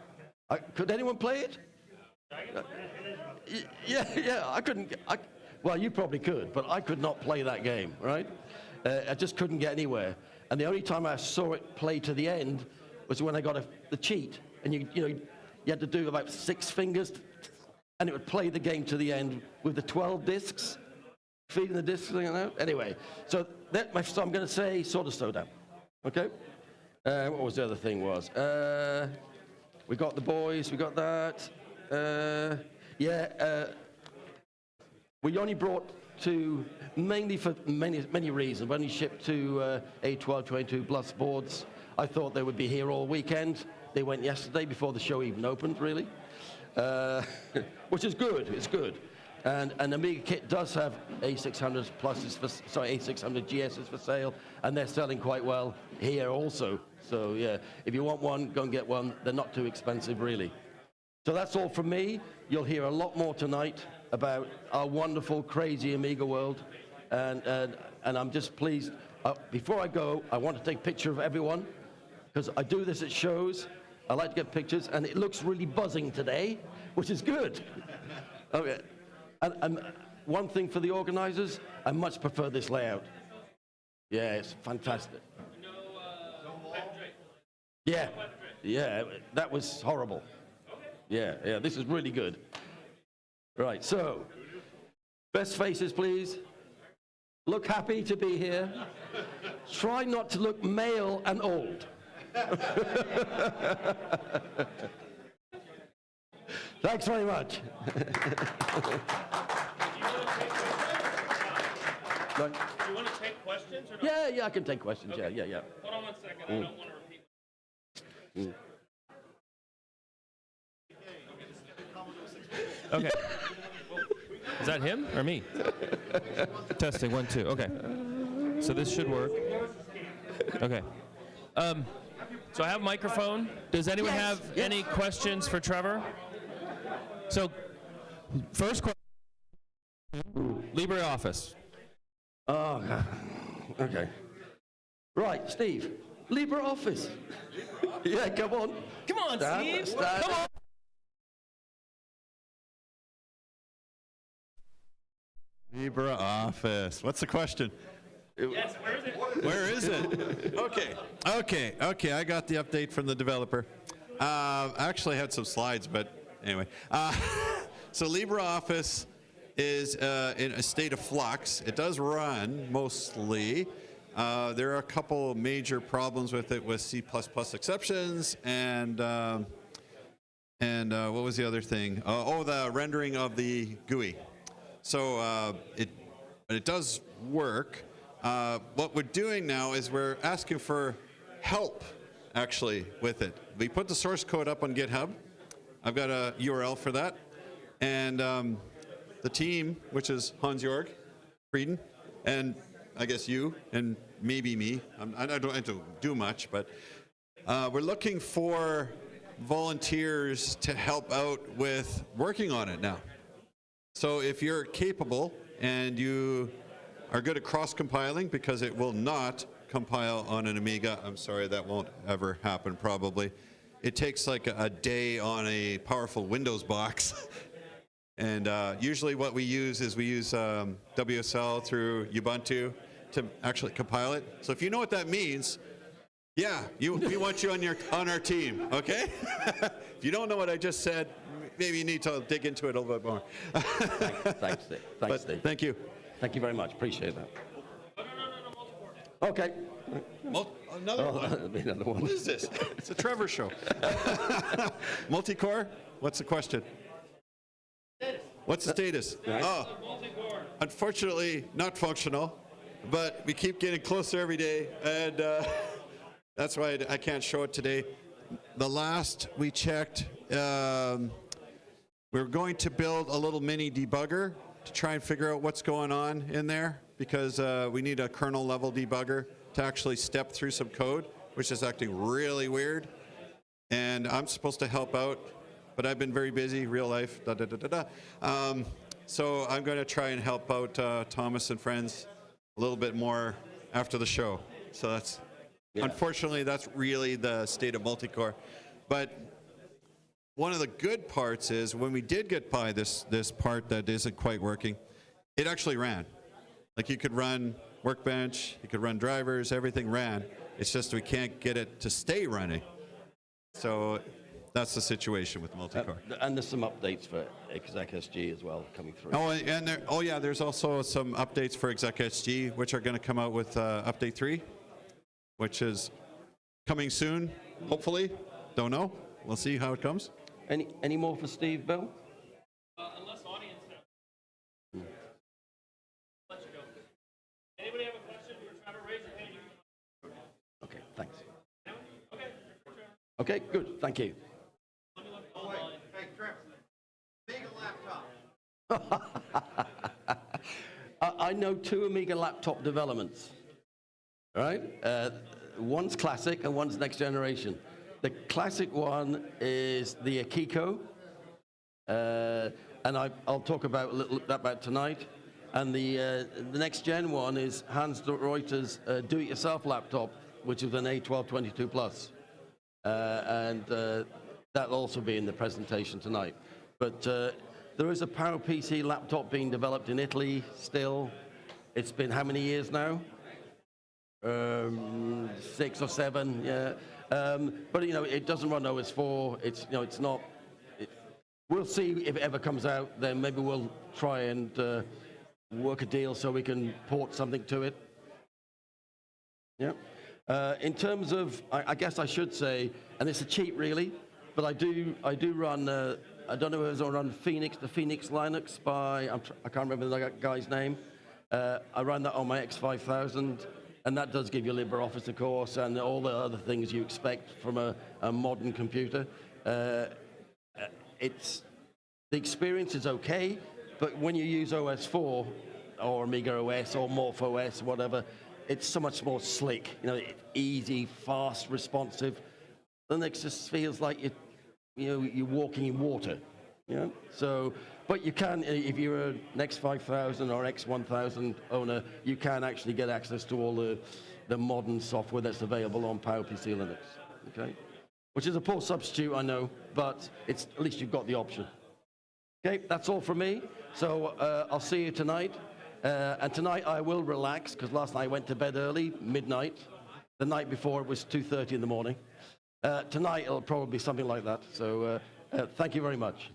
H: Could anyone play it? Yeah, I couldn't. Well, you probably could, but I could not play that game, right? I just couldn't get anywhere. And the only time I saw it play to the end was when I got the cheat, and you had to do about 6 fingers, and it would play the game to the end with the 12 discs, feeding the discs. Anyway, so I'm going to say Sword of Sodan. Okay. What was the other thing? We got the boys. We got that. We only brought to, mainly for many reasons. We only shipped to A1222 Plus boards. I thought they would be here all weekend. They went yesterday before the show even opened, really, which is good. It's good. And Amiga Kit does have A600 pluses, A600 GSs for sale, and they're selling quite well here also. So yeah, if you want one, go and get one. They're not too expensive, really. So that's all from me. You'll hear a lot more tonight about our wonderful, crazy Amiga world, and I'm just pleased. Before I go, I want to take a picture of everyone, because I do this at shows. I like to get pictures, and it looks really buzzing today, which is good. Okay. And one thing for the organizers, I much prefer this layout. Yeah, it's fantastic. Yeah, that was horrible. Yeah, this is really good. Right, so, best faces, please. Look happy to be here. Try not to look male and old. Thanks very much.
E: Do you want to take questions or not?
H: Yeah, I can take questions.
E: Okay.
H: Yeah.
E: Hold on one second. I don't want to repeat.
B: Okay. Is that him or me? Testing 1, 2. Okay. So this should work. Okay. So I have a microphone. Does anyone have any questions for Trevor? So, first question. LibreOffice.
H: Oh, okay. Right, Steve. LibreOffice. Yeah, come on.
B: Come on, Steve.
H: Stand.
B: Come on.
J: LibreOffice. What's the question?
G: Yes, where is it?
J: Where is it? Okay. I got the update from the developer. I actually had some slides, but anyway. So LibreOffice is in a state of flux. It does run mostly. There are a couple major problems with it with C++ exceptions and what was the other thing? The rendering of the GUI. So it does work. What we're doing now is we're asking for help, actually, with it. We put the source code up on GitHub. I've got a URL for that. And the team, which is Hans-Jörg Frieden, and I guess you, and maybe me. I don't do much, but we're looking for volunteers to help out with working on it now. So if you're capable and you are good at cross-compiling, because it will not compile on an Amiga. I'm sorry, that won't ever happen probably. It takes like a day on a powerful Windows box. And usually what we use is WSL through Ubuntu to actually compile it. So if you know what that means, yeah, we want you on our team, okay? If you don't know what I just said, maybe you need to dig into it a little bit more.
H: Thanks, Steve. Thanks, Steve.
J: Thank you.
H: Thank you very much. Appreciate that. Okay.
J: Another one.
H: Another one.
J: What is this? It's a Trevor show. Multi-core? What's the question? What's the status? Oh, unfortunately, not functional, but we keep getting closer every day, and that's why I can't show it today. The last we checked, we're going to build a little mini debugger to try and figure out what's going on in there, because we need a kernel level debugger to actually step through some code, which is acting really weird. And I'm supposed to help out, but I've been very busy, real life, so I'm going to try and help out Thomas and friends a little bit more after the show. So that's, unfortunately, that's really the state of multicore. But one of the good parts is when we did get by this part that isn't quite working, it actually ran. Like you could run Workbench, you could run drivers, everything ran. It's just we can't get it to stay running. So that's the situation with multicore.
H: And there's some updates for execSG as well coming through.
J: Oh, and there's also some updates for execSG, which are going to come out with update 3, which is coming soon, hopefully. Don't know. We'll see how it comes.
H: Any more for Steve, Bill?
G: Unless audience now. Let you go. Anybody have a question for Trevor? Raise your hand.
H: Okay, thanks.
G: Okay.
H: Okay, good. Thank you.
F: Hey, Trevor, Amiga laptop.
H: I know 2 Amiga laptop developments. All right? One's classic and one's next generation. The classic one is the Akiko, and I'll talk about a little about tonight. And the next gen one is Hans de Ruyter's do-it-yourself laptop, which is an A1222 Plus, and that'll also be in the presentation tonight. But there is a PowerPC laptop being developed in Italy still. It's been how many years now? 6 or 7, yeah. But it doesn't run OS4. It's not. We'll see if it ever comes out. Then maybe we'll try and work a deal so we can port something to it. Yeah. In terms of, I guess I should say, and it's a cheat really, but I do run. I don't know if it's on Phoenix, the Phoenix Linux by I can't remember the guy's name. I run that on my X5000, and that does give you LibreOffice, of course, and all the other things you expect from a modern computer. The experience is okay, but when you use OS4 or Amiga OS or Morph OS, whatever, it's so much more slick. You know, it's easy, fast, responsive. Then it just feels like you're walking in water. You know? So, but you can, if you're an X5000 or X1000 owner, you can actually get access to all the modern software that's available on PowerPC Linux. Okay, which is a poor substitute, I know, but it's at least you've got the option. Okay, that's all from me. So I'll see you tonight. And tonight I will relax, because last night I went to bed early, midnight. The night before it was 2:30 in the morning. Tonight it'll probably be something like that. So thank you very much.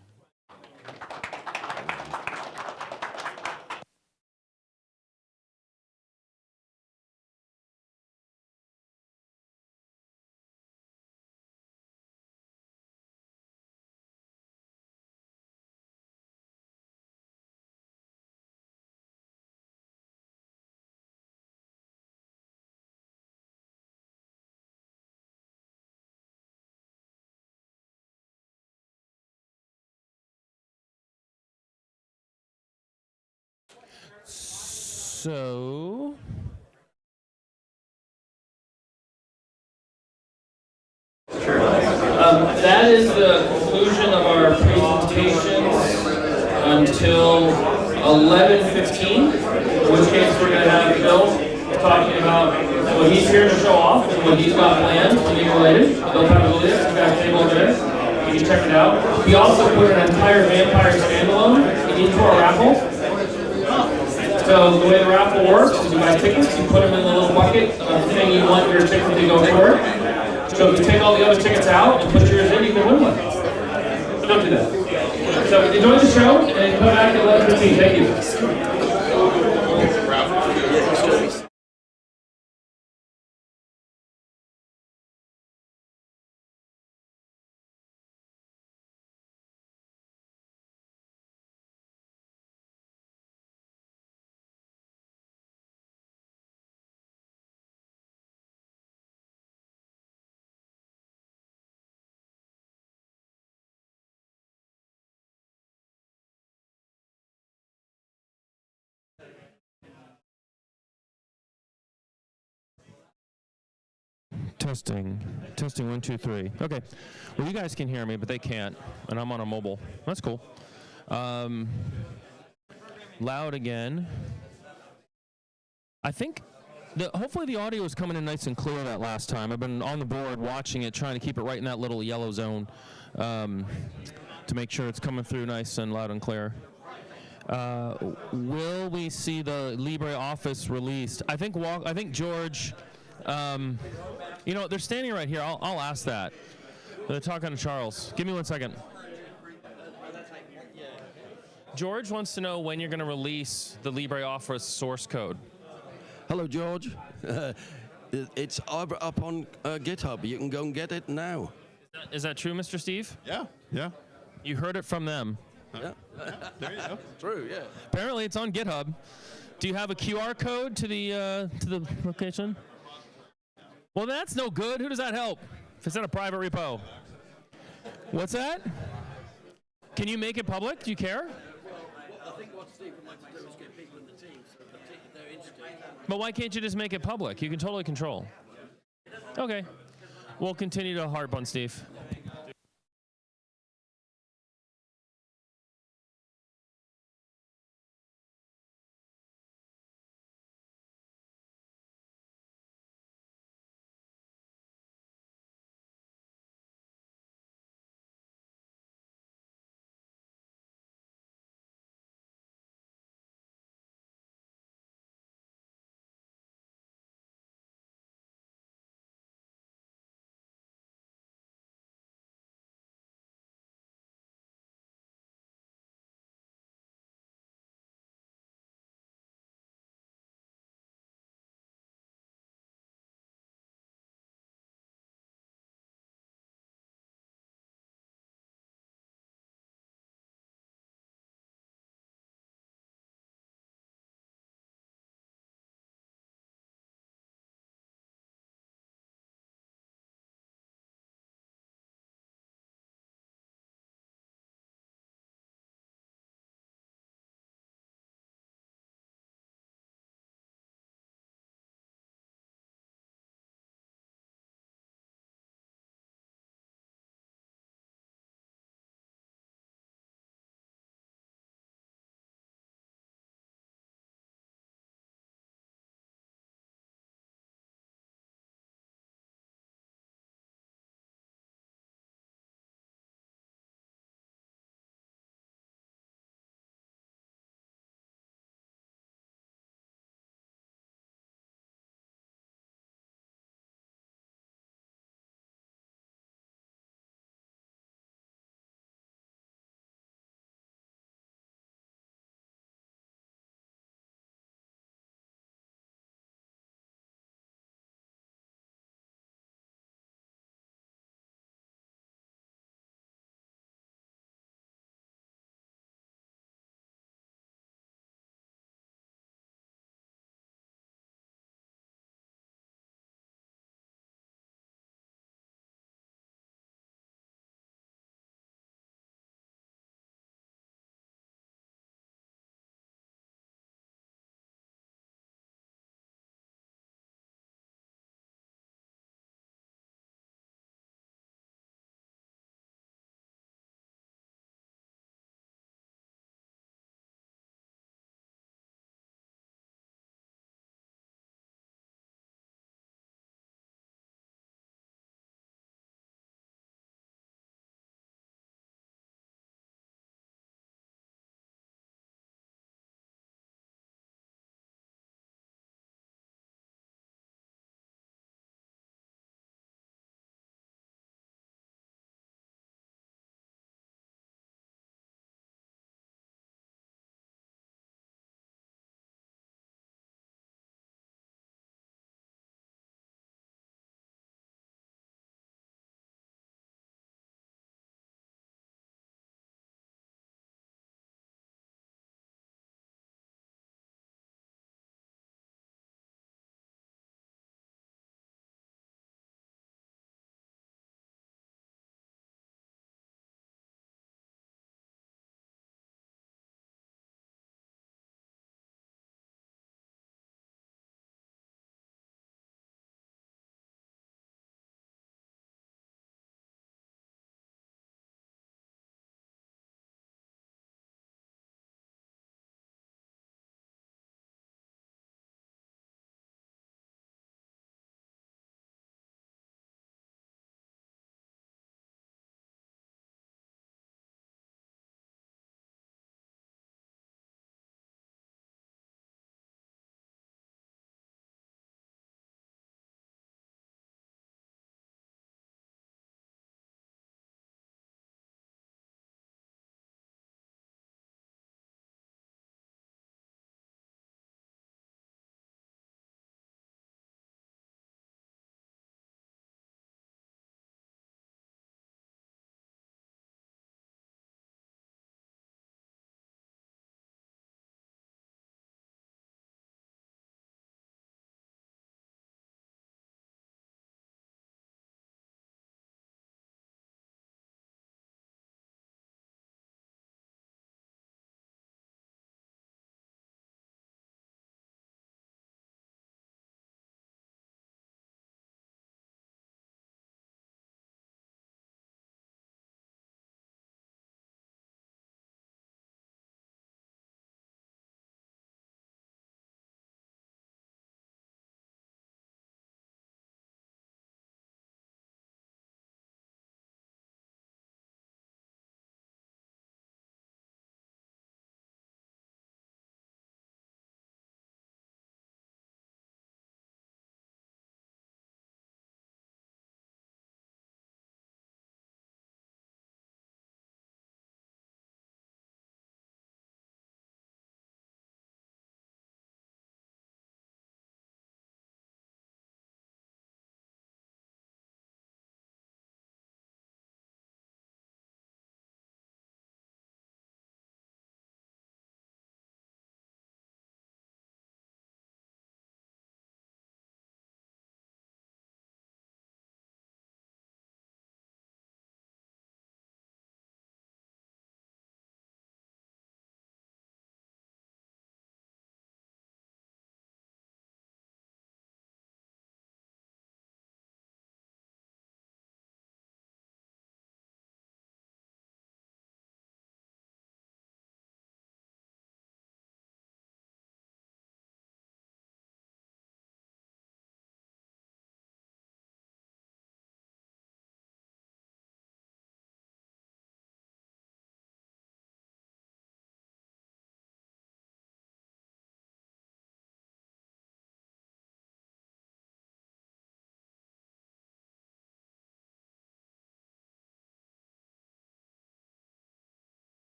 B: So,
G: that is the conclusion of our presentations until 11:15, in which case we're going to have Bill talking about what he's here to show off and what he's got planned to be related. Bill Pavlidis, we've got a table over there. You can check it out. We also put an entire Vampire standalone into our raffle. So the way the raffle works is you buy tickets, you put them in the little bucket of the thing you want your ticket to go for. So if you take all the other tickets out and put yours in, you can win one. So don't do that. So enjoy the show and come back at 11:15. Thank you.
B: testing 1 2 3. Okay, well you guys can hear me, but they can't, and I'm on a mobile. That's cool. Loud again. I think hopefully the audio is coming in nice and clear that last time. I've been on the board watching it, trying to keep it right in that little yellow zone to make sure it's coming through nice and loud and clear. Will we see the LibreOffice released? I think George, you know, they're standing right here. I'll ask that. They're talking to Charles. Give me 1 second. George wants to know when you're going to release the LibreOffice source code.
H: Hello, George. It's up on GitHub. You can go and get it now.
B: Is that true, Mr. Steve?
J: Yeah.
B: You heard it from them.
H: Yeah.
J: There you go.
H: True, yeah.
B: Apparently, it's on GitHub. Do you have a QR code to the location? Well, that's no good. Who does that help? If it's in a private repo. What's that? Can you make it public? Do you care?
H: I think what Steve would like to do is get people in the team, so if they're interested.
B: But why can't you just make it public? You can totally control. Okay. We'll continue to harp on Steve.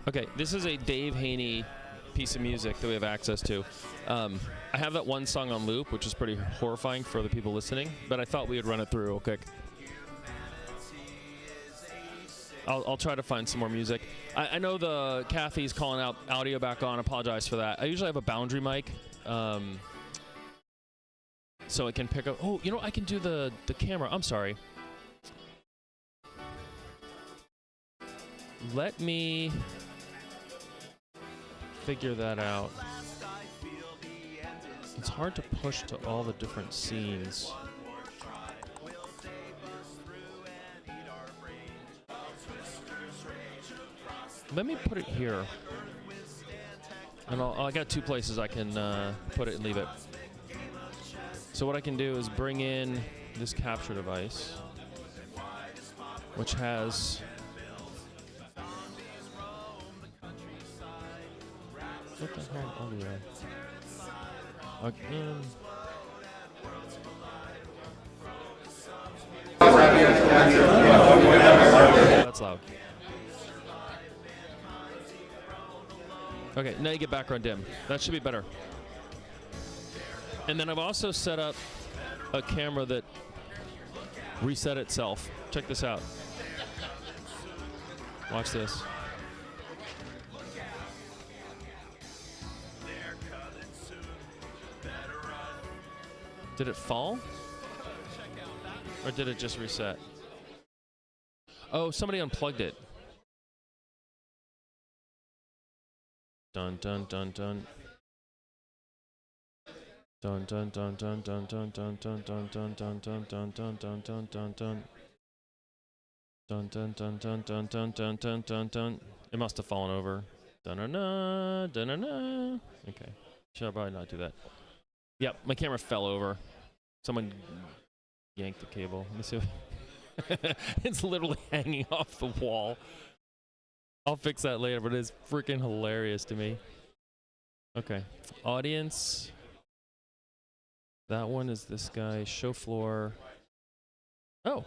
B: Okay, this is a Dave Haynie piece of music that we have access to. I have that one song on loop, which is pretty horrifying for the people listening, but I thought we would run it through real quick. I'll try to find some more music. I know the Kathy's calling out audio back on. Apologize for that. I usually have a boundary mic, so it can pick up. Oh, you know, I can do the camera. I'm sorry. Let me figure that out. It's hard to push to all the different scenes. Let me put it here. And I got two places I can put it and leave it. So what I can do is bring in this capture device, which has what the hell audio? That's loud. Okay, now you get background dim. That should be better. And then I've also set up a camera that reset itself. Check this out. Watch this. Did it fall? Or did it just reset? Oh, somebody unplugged it. Dun dun dun dun. Dun dun dun dun dun dun dun dun dun dun dun dun dun dun dun dun dun dun. Dun dun dun dun dun dun dun dun dun dun. It must have fallen over. Dun dun dun dun dun dun. Okay. Should I probably not do that? Yep, my camera fell over. Someone yanked the cable. Let me see. It's literally hanging off the wall. I'll fix that later, but it's freaking hilarious to me. Okay. Audience. That one is this guy. Show floor. Oh.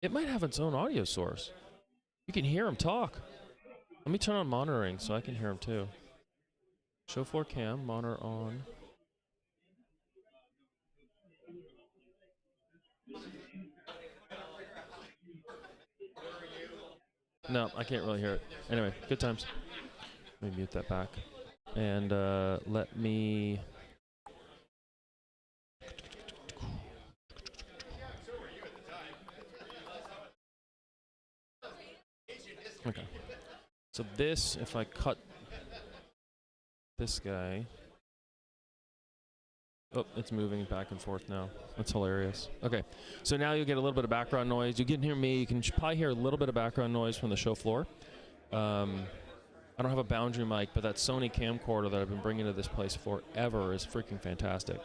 B: It might have its own audio source. You can hear him talk. Let me turn on monitoring so I can hear him too. Show floor cam, monitor on. No, I can't really hear it. Anyway, good times. Let me mute that back. And let me... Okay. So this, if I cut this guy... Oh, it's moving back and forth now. That's hilarious. Okay, so now you get a little bit of background noise. You can hear me. You can probably hear a little bit of background noise from the show floor. I don't have a boundary mic, but that Sony camcorder that I've been bringing to this place forever is freaking fantastic.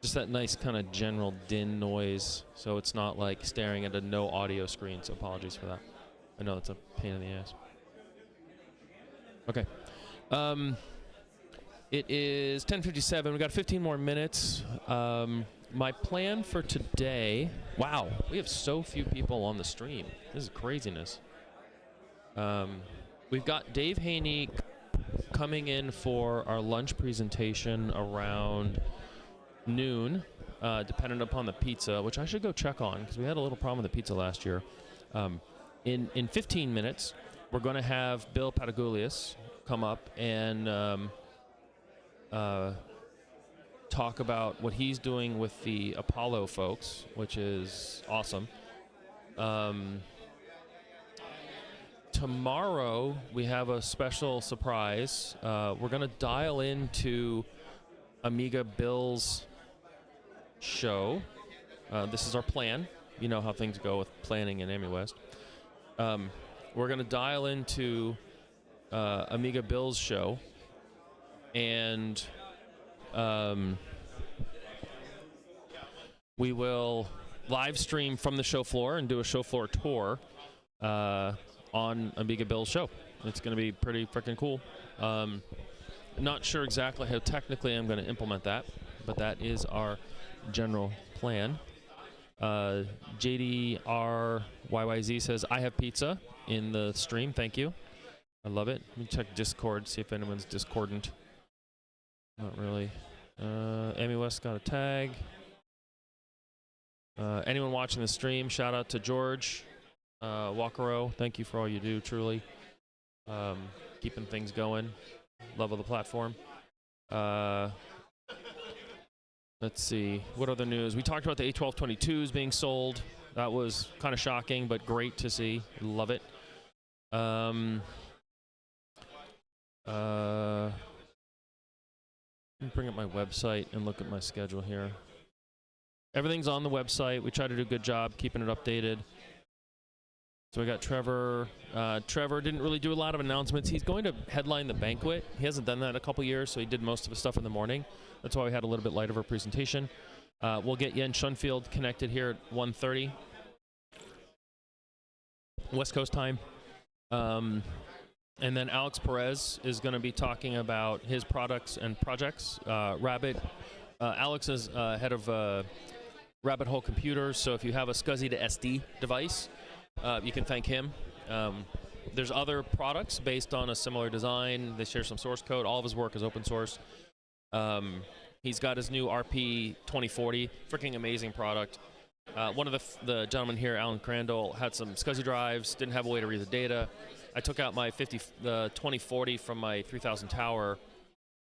B: Just that nice kind of general din noise, so it's not like staring at a no audio screen, so apologies for that. I know it's a pain in the ass. Okay. It is 10:57. We got 15 more minutes. My plan for today... Wow, we have so few people on the stream. This is craziness. We've got Dave Haynie coming in for our lunch presentation around noon, dependent upon the pizza, which I should go check on because we had a little problem with the pizza last year. In 15 minutes, we're going to have Bill Patagoulias come up and talk about what he's doing with the Apollo folks, which is awesome. Tomorrow, we have a special surprise. We're going to dial into Amiga Bill's show. This is our plan. You know how things go with planning in AmiWest. We're going to dial into Amiga Bill's show, and we will live stream from the show floor and do a show floor tour on Amiga Bill's show. It's going to be pretty freaking cool. Not sure exactly how technically I'm going to implement that, but that is our general plan. JDRYYZ says, I have pizza in the stream. Thank you. I love it. Let me check Discord, see if anyone's discordant. Not really. AmiWest got a tag. Anyone watching the stream, shout out to George Walkero. Thank you for all you do, truly. Keeping things going. Love of the platform. Let's see. What other news? We talked about the A1222s being sold. That was kind of shocking, but great to see. Love it. Let me bring up my website and look at my schedule here. Everything's on the website. We try to do a good job keeping it updated. So we got Trevor. Trevor didn't really do a lot of announcements. He's going to headline the banquet. He hasn't done that in a couple years, so he did most of his stuff in the morning. That's why we had a little bit lighter of a presentation. We'll get Jens Schoenfeld connected here at 1:30 West Coast time. And then Alex Perez is going to be talking about his products and projects. Alex is head of Rabbit Hole Computers, so if you have a SCSI to SD device, you can thank him. There's other products based on a similar design. They share some source code. All of his work is open source. He's got his new RP 2040, freaking amazing product. One of the gentlemen here, Alan Crandall, had some SCSI drives, didn't have a way to read the data. I took out my 2040 from my 3000 tower,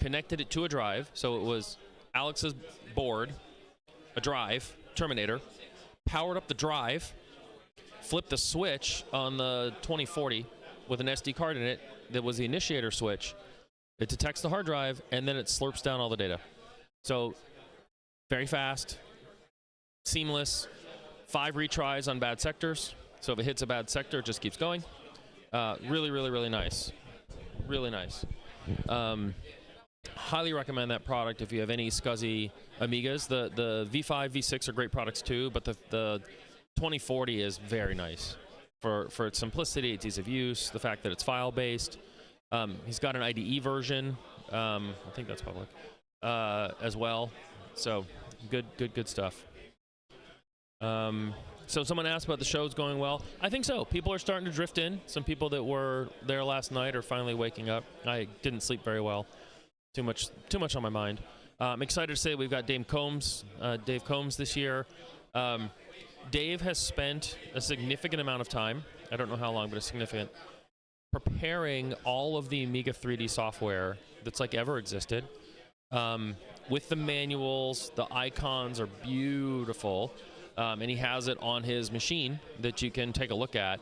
B: connected it to a drive, so it was Alex's board, a drive, Terminator, powered up the drive, flipped the switch on the 2040 with an SD card in it that was the initiator switch. It detects the hard drive, and then it slurps down all the data. So very fast, seamless, 5 retries on bad sectors. So if it hits a bad sector, it just keeps going. Really, really, really nice. Really nice. Highly recommend that product if you have any SCSI Amigas. The V5, V6 are great products too, but the 2040 is very nice for its simplicity, its ease of use, the fact that it's file-based. He's got an IDE version. I think that's public as well. So good stuff. So someone asked about the shows going well. I think so. People are starting to drift in. Some people that were there last night are finally waking up. I didn't sleep very well. Too much on my mind. I'm excited to say we've got Dave Combs this year. Dave has spent a significant amount of time, I don't know how long, but it's significant, preparing all of the Amiga 3D software that's like ever existed. With the manuals, the icons are beautiful, and he has it on his machine that you can take a look at.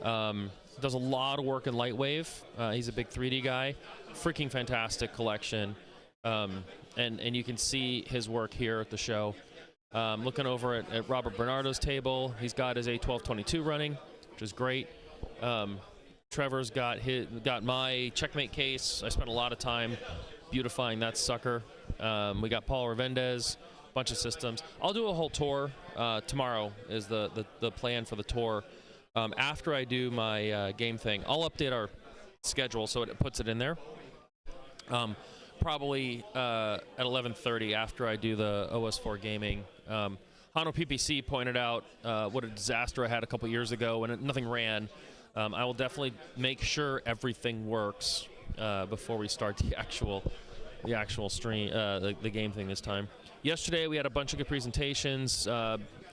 B: Does a lot of work in Lightwave. He's a big 3D guy. Freaking fantastic collection. And you can see his work here at the show. Looking over at Robert Bernardo's table, he's got his A1222 running, which is great. Trevor's got my Checkmate case. I spent a lot of time beautifying that sucker. We got Paul Revendez, a bunch of systems. I'll do a whole tour tomorrow is the plan for the tour. After I do my game thing, I'll update our schedule so it puts it in there. Probably at 11:30 after I do the OS4 gaming. Hano PPC pointed out what a disaster I had a couple years ago when nothing ran. I will definitely make sure everything works before we start the actual stream, the game thing this time. Yesterday we had a bunch of good presentations.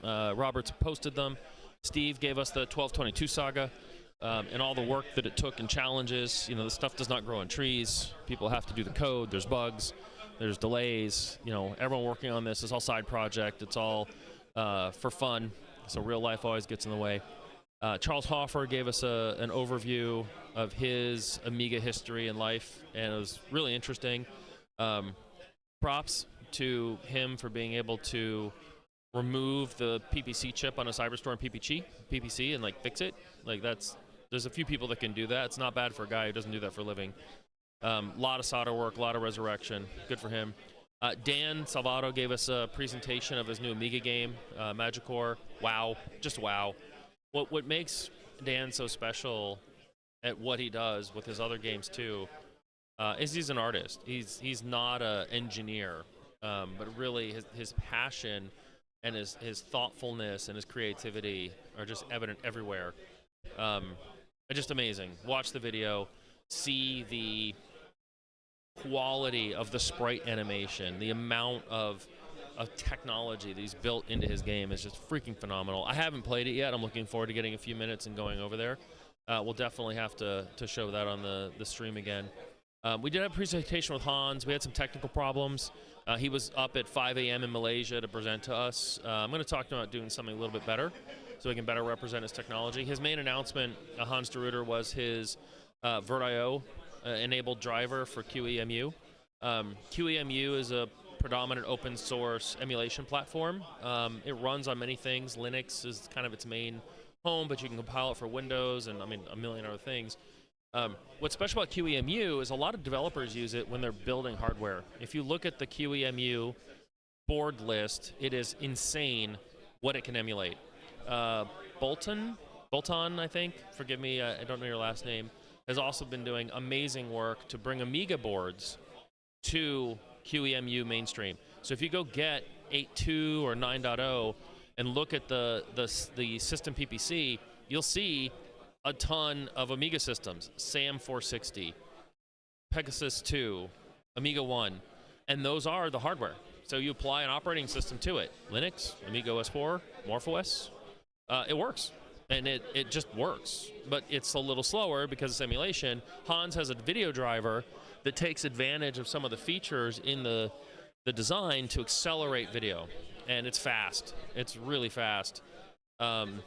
B: Robert's posted them. Steve gave us the 1222 saga and all the work that it took and challenges. You know, the stuff does not grow on trees. People have to do the code. There's bugs. There's delays. You know, everyone working on this is all side project. It's all for fun. So real life always gets in the way. Charles Hoffer gave us an overview of his Amiga history and life, and it was really interesting. Props to him for being able to remove the PPC chip on a CyberStorm PPC and like fix it. Like there's a few people that can do that. It's not bad for a guy who doesn't do that for a living. Lot of solder work, a lot of resurrection. Good for him. Dan Salvato gave us a presentation of his new Amiga game, Magicore. Wow, just wow. What makes Dan so special at what he does with his other games too is he's an artist. He's not an engineer, but really his passion and his thoughtfulness and his creativity are just evident everywhere. Just amazing. Watch the video, see the quality of the sprite animation, the amount of technology that he's built into his game is just freaking phenomenal. I haven't played it yet. I'm looking forward to getting a few minutes and going over there. We'll definitely have to show that on the stream again. We did have a presentation with Hans. We had some technical problems. He was up at 5 a.m. in Malaysia to present to us. I'm going to talk to him about doing something a little bit better so he can better represent his technology. His main announcement, Hans de Ruyter, was his VertIO enabled driver for QEMU. QEMU is a predominant open source emulation platform. It runs on many things. Linux is kind of its main home, but you can compile it for Windows and a million other things. What's special about QEMU is a lot of developers use it when they're building hardware. If you look at the QEMU board list, it is insane what it can emulate. Bolton, I think, forgive me, I don't know your last name, has also been doing amazing work to bring Amiga boards to QEMU mainstream. So if you go get 8.2 or 9.0 and look at the system PPC, you'll see a ton of Amiga systems, SAM 460, Pegasus 2, Amiga 1, and those are the hardware. So you apply an operating system to it, Linux, Amiga OS 4, MorphOS, it works. And it just works, but it's a little slower because it's emulation. Hans has a video driver that takes advantage of some of the features in the design to accelerate video, and it's fast. It's really fast. And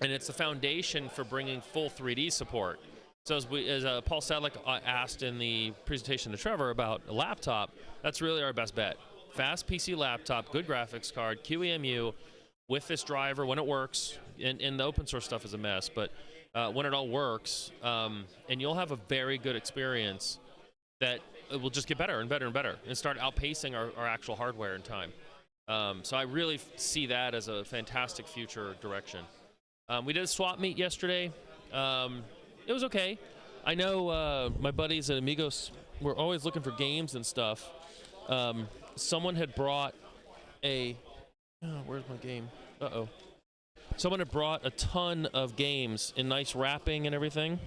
B: it's the foundation for bringing full 3D support. So as Paul Sadlick asked in the presentation to Trevor about a laptop, that's really our best bet. Fast PC laptop, good graphics card, QEMU, with this driver when it works, and the open source stuff is a mess, but when it all works, and you'll have a very good experience that it will just get better and better and better and start outpacing our actual hardware in time. So I really see that as a fantastic future direction. We did a swap meet yesterday. It was okay. I know my buddies at Amigos were always looking for games and stuff. Someone had brought where's my game? Uh-oh. Someone had brought a ton of games in nice wrapping and everything.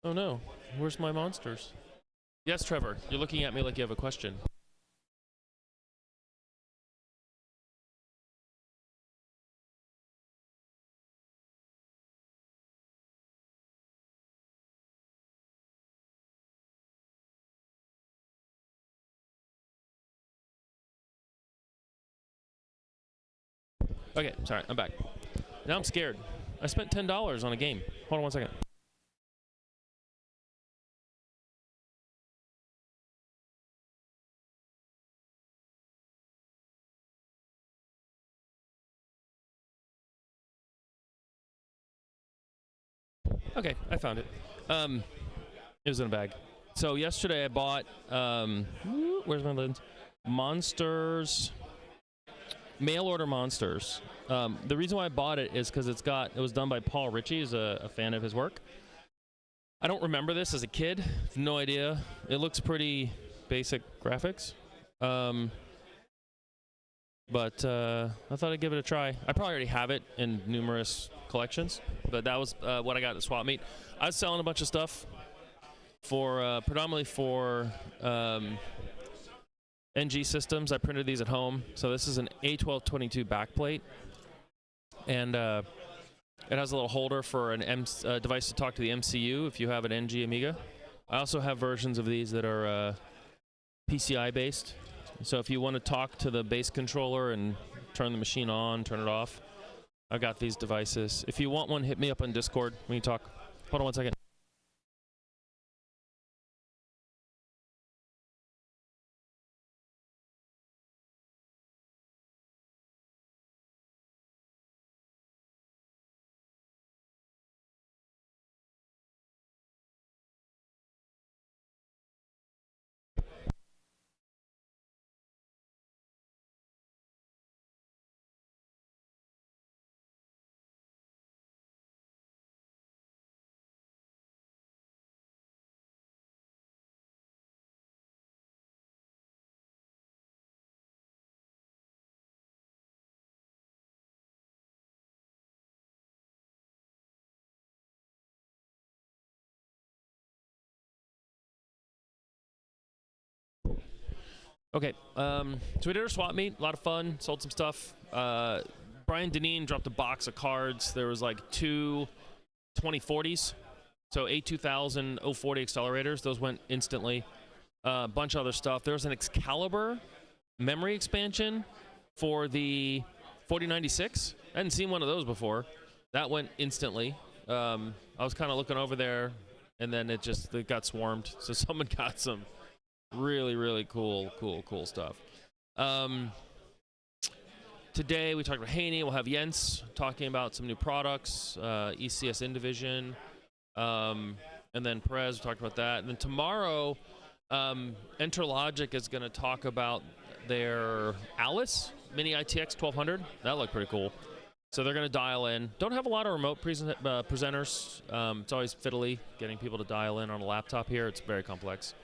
B: Oh no, where's my monsters? Yes, Trevor, you're looking at me like you have a question. Okay, sorry, I'm back. Now I'm scared. I spent $10 on a game. Hold on one second. Okay, I found it. It was in a bag. So yesterday I bought, where's my lens? Monsters. Mail order Monsters. The reason why I bought it is because it was done by Paul Ritchie, who's a fan of his work. I don't remember this as a kid. I have no idea. It looks pretty basic graphics. But I thought I'd give it a try. I probably already have it in numerous collections, but that was what I got at the swap meet. I was selling a bunch of stuff for predominantly for NG systems. I printed these at home. So this is an A1222 backplate, and it has a little holder for an device to talk to the MCU if you have an NG Amiga. I also have versions of these that are PCI based. So if you want to talk to the base controller and turn the machine on, turn it off, I've got these devices. If you want one, hit me up on Discord. We can talk. Hold on one second. Okay, so we did our swap meet, a lot of fun, sold some stuff. Brian Deneen dropped a box of cards. There was like two 2040s, so A2000 040 accelerators. Those went instantly. A bunch of other stuff. There was an Excalibur memory expansion for the 4096. I hadn't seen one of those before. That went instantly. I was kind of looking over there, and then it got swarmed. So someone got some really cool stuff. Today we talked about Haynie. We'll have Jens talking about some new products, ECS Indivision, and then Perez, we talked about that. And then tomorrow, Enterlogic is going to talk about their Alice Mini ITX 1200. That looked pretty cool. So they're going to dial in. Don't have a lot of remote presenters. It's always fiddly getting people to dial in on a laptop here. It's very complex.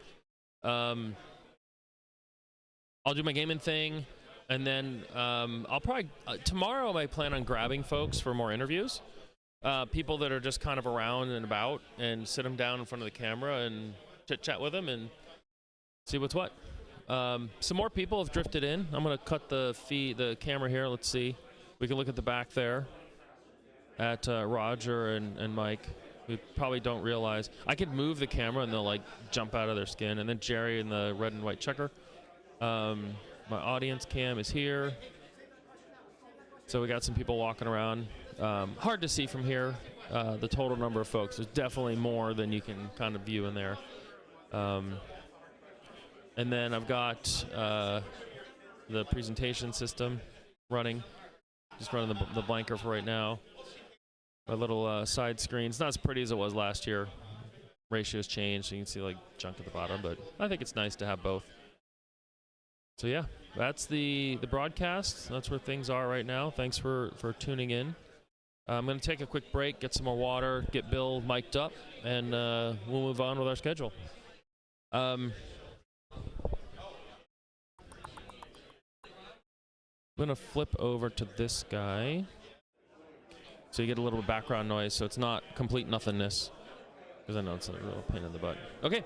B: I'll do my gaming thing. And then I'll probably, tomorrow I plan on grabbing folks for more interviews. People that are just kind of around and about, and sit them down in front of the camera and chit-chat with them and see what's what. Some more people have drifted in. I'm going to cut the camera here. Let's see. We can look at the back there at Roger and Mike. We probably don't realize. I could move the camera and they'll like jump out of their skin. And then Jerry in the red and white checker. My audience cam is here. So we got some people walking around. Hard to see from here, the total number of folks. There's definitely more than you can kind of view in there. And then I've got the presentation system running. Just running the blanker for right now. A little side screen. It's not as pretty as it was last year. Ratios changed, so you can see like junk at the bottom, but I think it's nice to have both. So yeah, that's the broadcast. That's where things are right now. Thanks for tuning in. I'm going to take a quick break, get some more water, get Bill mic'd up, and we'll move on with our schedule. I'm going to flip over to this guy so you get a little background noise, so it's not complete nothingness, because I know it's a real pain in the butt. Okay.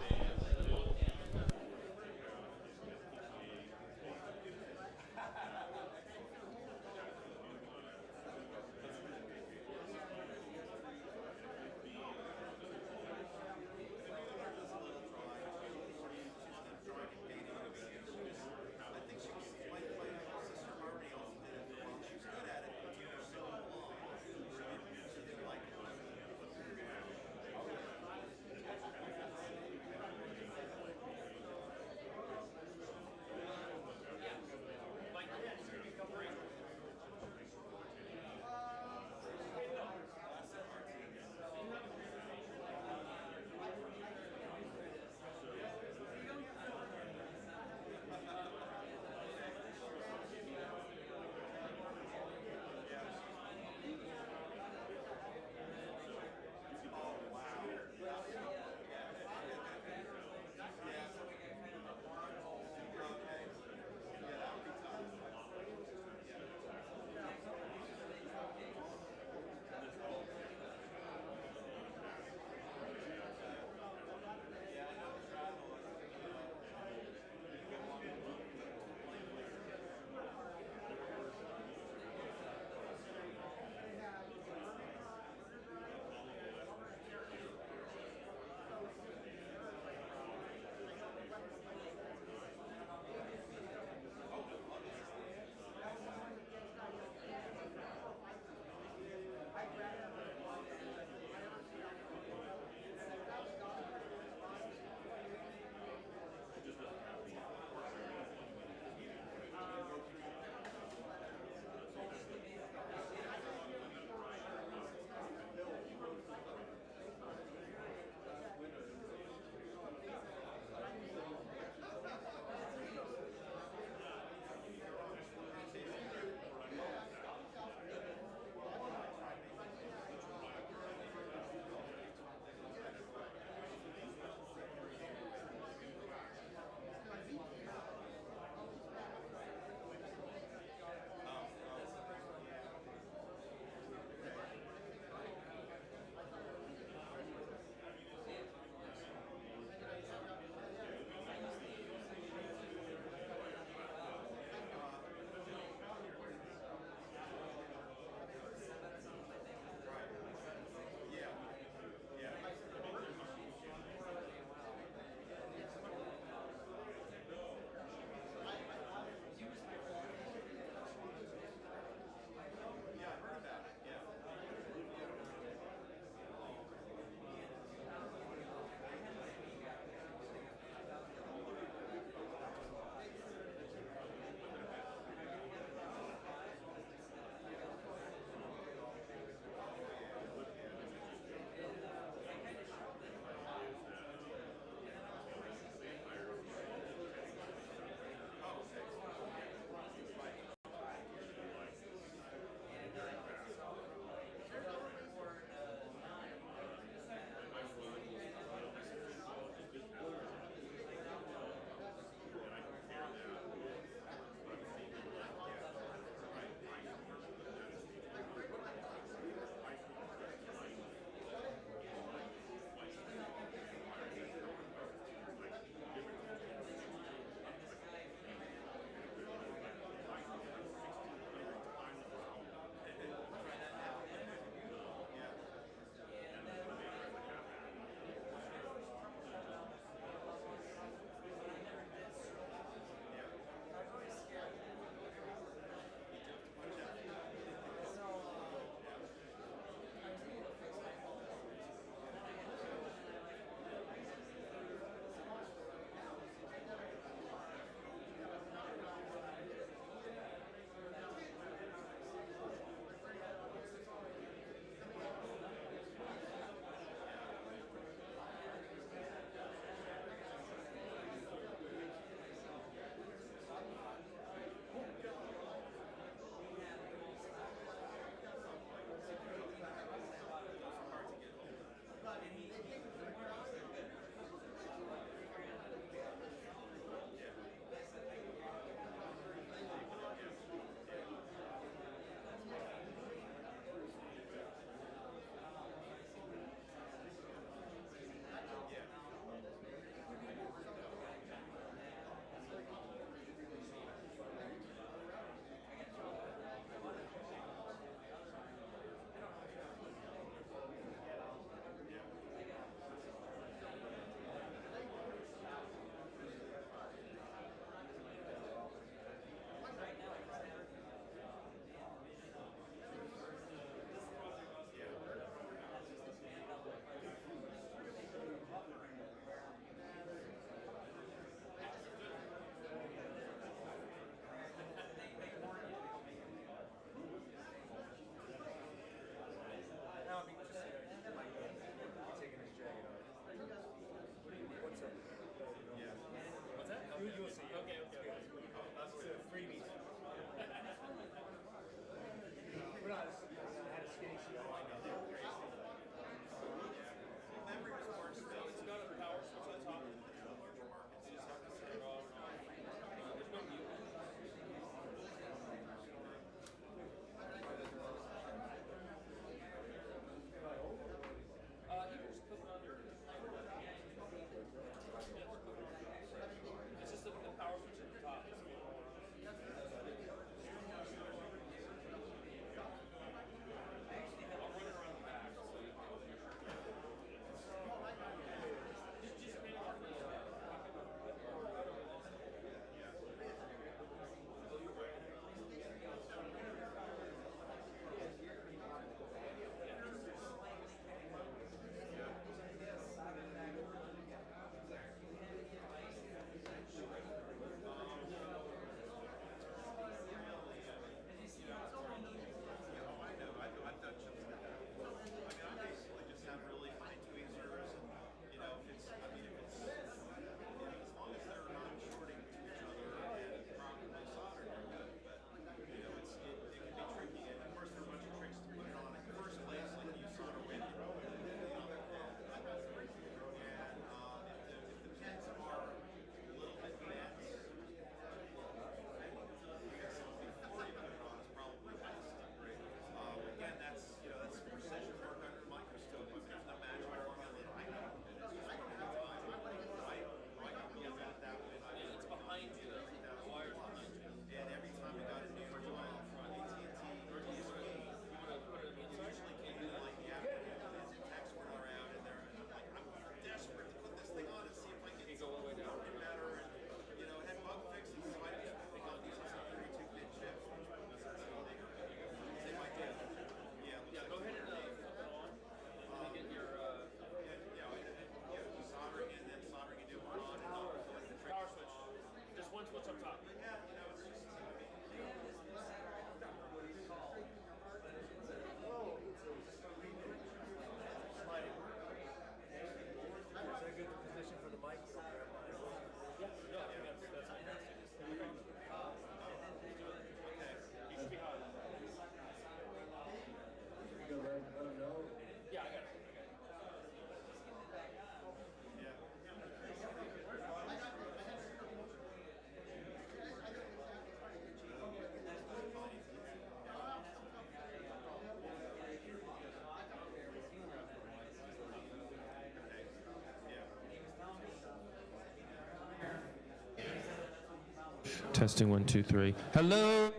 E: Testing 1, 2, 3. Hello.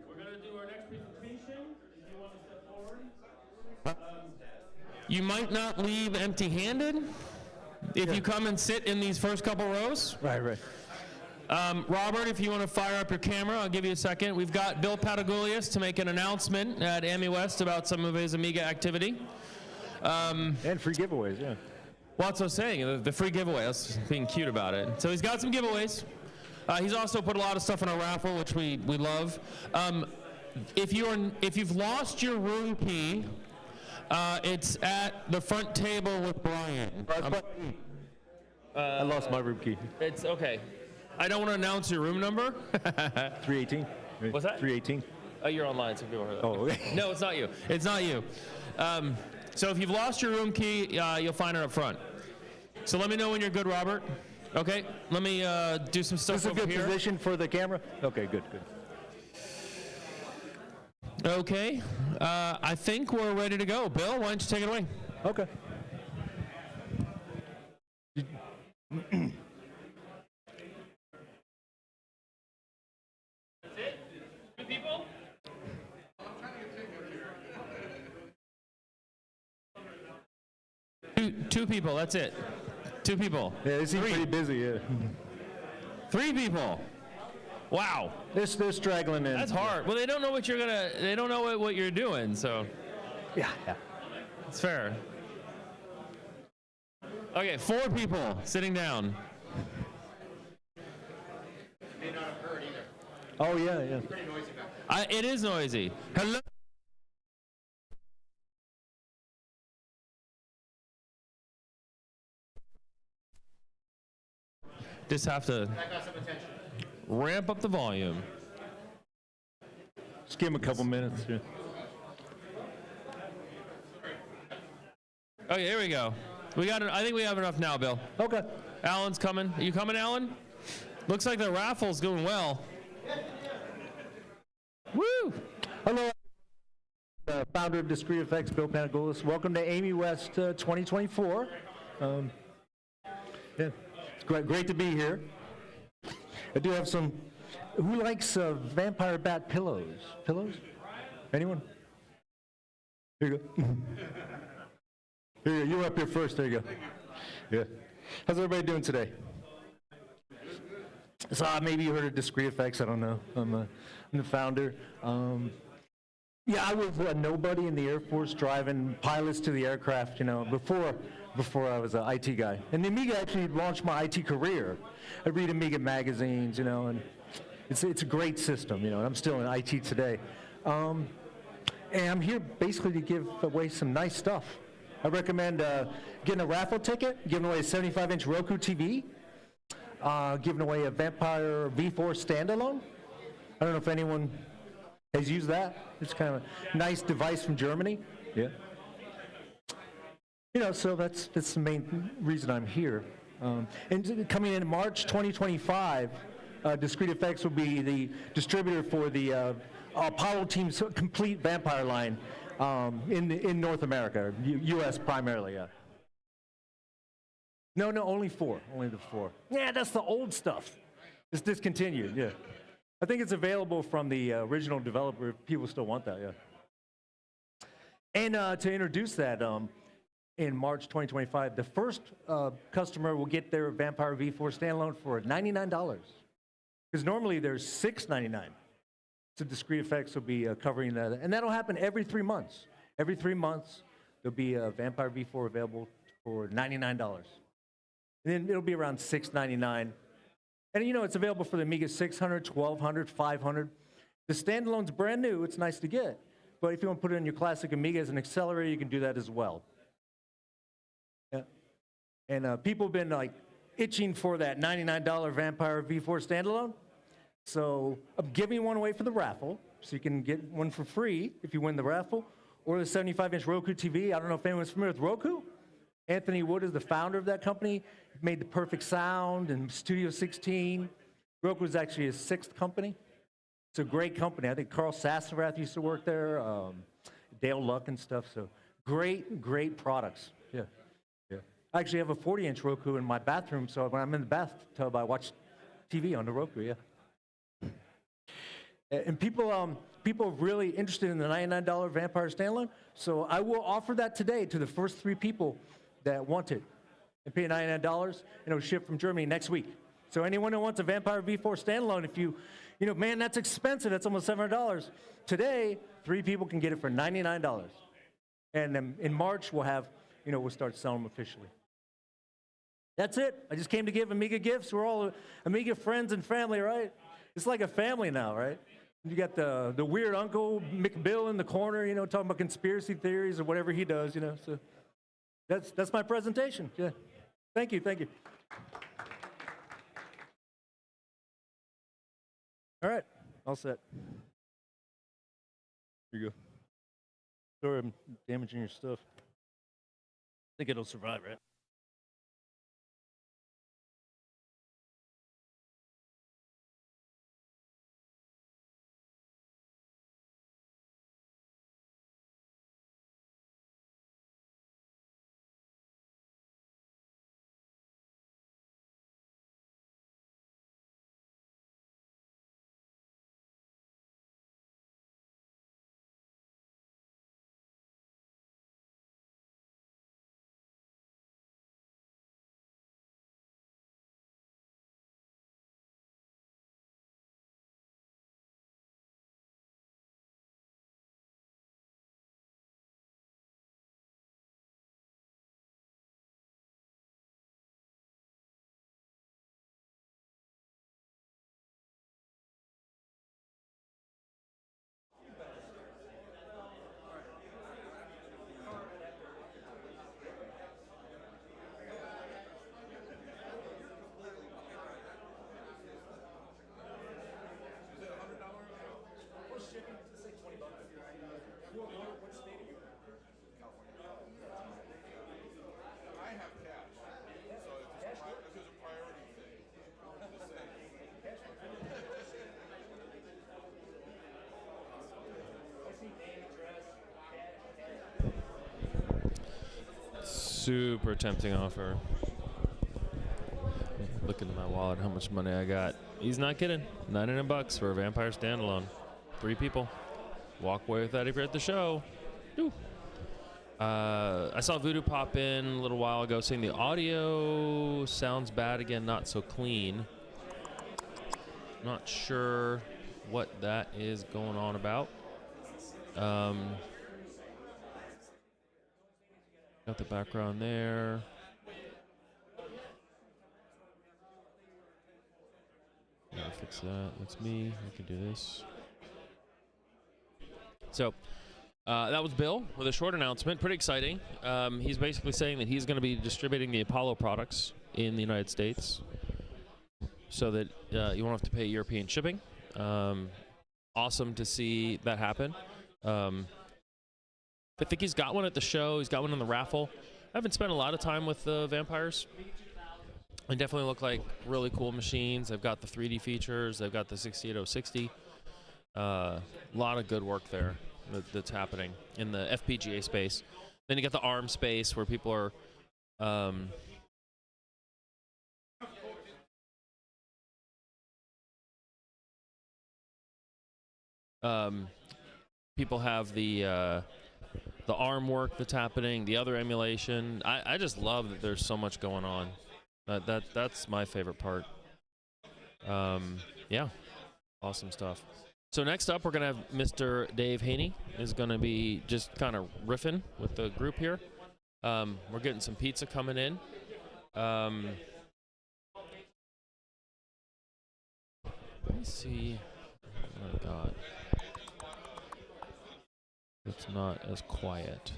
E: We're going to do our next presentation. If you want to step forward. You might not leave empty-handed if you come and sit in these first couple rows.
K: Right.
E: Robert, if you want to fire up your camera, I'll give you a second. We've got Bill Patagoulias to make an announcement at AmiWest about some of his Amiga activity.
K: And free giveaways, yeah.
E: Well, that's what I was saying, the free giveaway. That's being cute about it. So he's got some giveaways. He's also put a lot of stuff in a raffle, which we love. If you've lost your room key, it's at the front table with Brian.
K: I lost my room key.
E: It's okay. I don't want to announce your room number.
K: 318.
E: What's that?
K: 318.
E: Oh, you're online, so people heard that.
K: Oh, okay.
E: No, it's not you. It's not you. So if you've lost your room key, you'll find it up front. So let me know when you're good, Robert. Okay, let me do some stuff over here.
K: Is this a good position for the camera? Okay, good.
E: Okay, I think we're ready to go. Bill, why don't you take it away?
K: Okay.
E: That's it? 2 people? Two people, that's it. 2 people.
K: Yeah, they seem
E: 3.
K: pretty busy, yeah.
E: 3 people. Wow.
K: They're straggling in.
E: That's hard. Well, they don't know what you're they don't know what you're doing, so.
K: Yeah.
E: It's fair. Okay, 4 people sitting down.
F: May not have heard either.
K: Oh, yeah.
F: It's pretty noisy back there.
E: It is noisy. Hello. Just have to
F: That got some attention.
E: ramp up the volume.
K: Just give them a couple minutes. Yeah.
E: Okay, here we go. I think we have enough now, Bill.
K: Okay.
E: Alan's coming. Are you coming, Alan? Looks like the raffle's going well. Woo!
K: Hello. Founder of Discrete Effects, Bill Patagoulias. Welcome to AmiWest 2024. Yeah, it's great to be here. I do have some. Who likes vampire bat pillows? Pillows? Anyone? Here you go. Here you go. You were up here first. There you go. Yeah. How's everybody doing today? So maybe you heard of Discrete Effects. I don't know. I'm the founder. Yeah, I was a nobody in the Air Force driving pilots to the aircraft, before I was an IT guy. And the Amiga actually launched my IT career. I read Amiga magazines, and it's a great system, and I'm still in IT today. And I'm here basically to give away some nice stuff. I recommend getting a raffle ticket, giving away a 75-inch Roku TV, giving away a Vampire V4 standalone. I don't know if anyone has used that. It's kind of a nice device from Germany. Yeah. So that's the main reason I'm here. And coming in March 2025, Discrete Effects will be the distributor for the Apollo Team's complete Vampire line in North America, U.S. primarily. Yeah. No, only 4. Only the 4. Yeah, that's the old stuff. It's discontinued. Yeah. I think it's available from the original developer if people still want that, yeah. And to introduce that, in March 2025, the first customer will get their Vampire V4 standalone for $99. Because normally there's $6.99. So Discrete Effects will be covering that. And that'll happen every 3 months. Every 3 months, there'll be a Vampire V4 available for $99. And then it'll be around $6.99. And it's available for the Amiga 600, 1200, 500. The standalone's brand new, it's nice to get. But if you want to put it in your classic Amiga as an accelerator, you can do that as well. Yeah. And people have been itching for that $99 Vampire V4 standalone. So I'm giving one away for the raffle, so you can get one for free if you win the raffle, or the 75-inch Roku TV. I don't know if anyone's familiar with Roku. Anthony Wood is the founder of that company. He made the perfect sound and Studio 16. Roku is actually his 6th company. It's a great company. I think Carl Sassenrath used to work there, Dale Luck and stuff. So great products. Yeah. I actually have a 40-inch Roku in my bathroom, so when I'm in the bathtub, I watch TV on the Roku, yeah. And people are really interested in the $99 Vampire standalone. So I will offer that today to the first 3 people that want it and pay $99, and it'll ship from Germany next week. So anyone who wants a Vampire V4 standalone, if you know, man, that's expensive. That's almost $700. Today, 3 people can get it for $99. And then in March, we'll start selling them officially. That's it. I just came to give Amiga gifts. We're all Amiga friends and family, right? It's like a family now, right? You got the weird Uncle McBill in the corner, talking about conspiracy theories or whatever he does, So that's my presentation. Yeah. Thank you. All right. All set. Here you go. Sorry, I'm damaging your stuff. I think it'll survive, right?
B: Super tempting offer. Looking at my wallet, how much money I got. He's not kidding. $99 for a Vampire standalone. 3 people. Walk away with that if you're at the show. Woo. I saw Voodoo pop in a little while ago saying the audio sounds bad again, not so clean. Not sure what that is going on about. Got the background there. Gotta fix that. That's me. I can do this. So, that was Bill with a short announcement. Pretty exciting. He's basically saying that he's going to be distributing the Apollo products in the United States so that you won't have to pay European shipping. Awesome to see that happen. I think he's got one at the show. He's got one in the raffle. I haven't spent a lot of time with the Vampires. They definitely look like really cool machines. They've got the 3D features. They've got the 68060. A lot of good work there that's happening in the FPGA space. Then you got the ARM space where people are people have the ARM work that's happening, the other emulation. I just love that there's so much going on. That's my favorite part. Yeah, awesome stuff. So next up, we're going to have Mr. Dave Haynie is going to be just kind of riffing with the group here. We're getting some pizza coming in. Let me see what I got. It's not as quiet.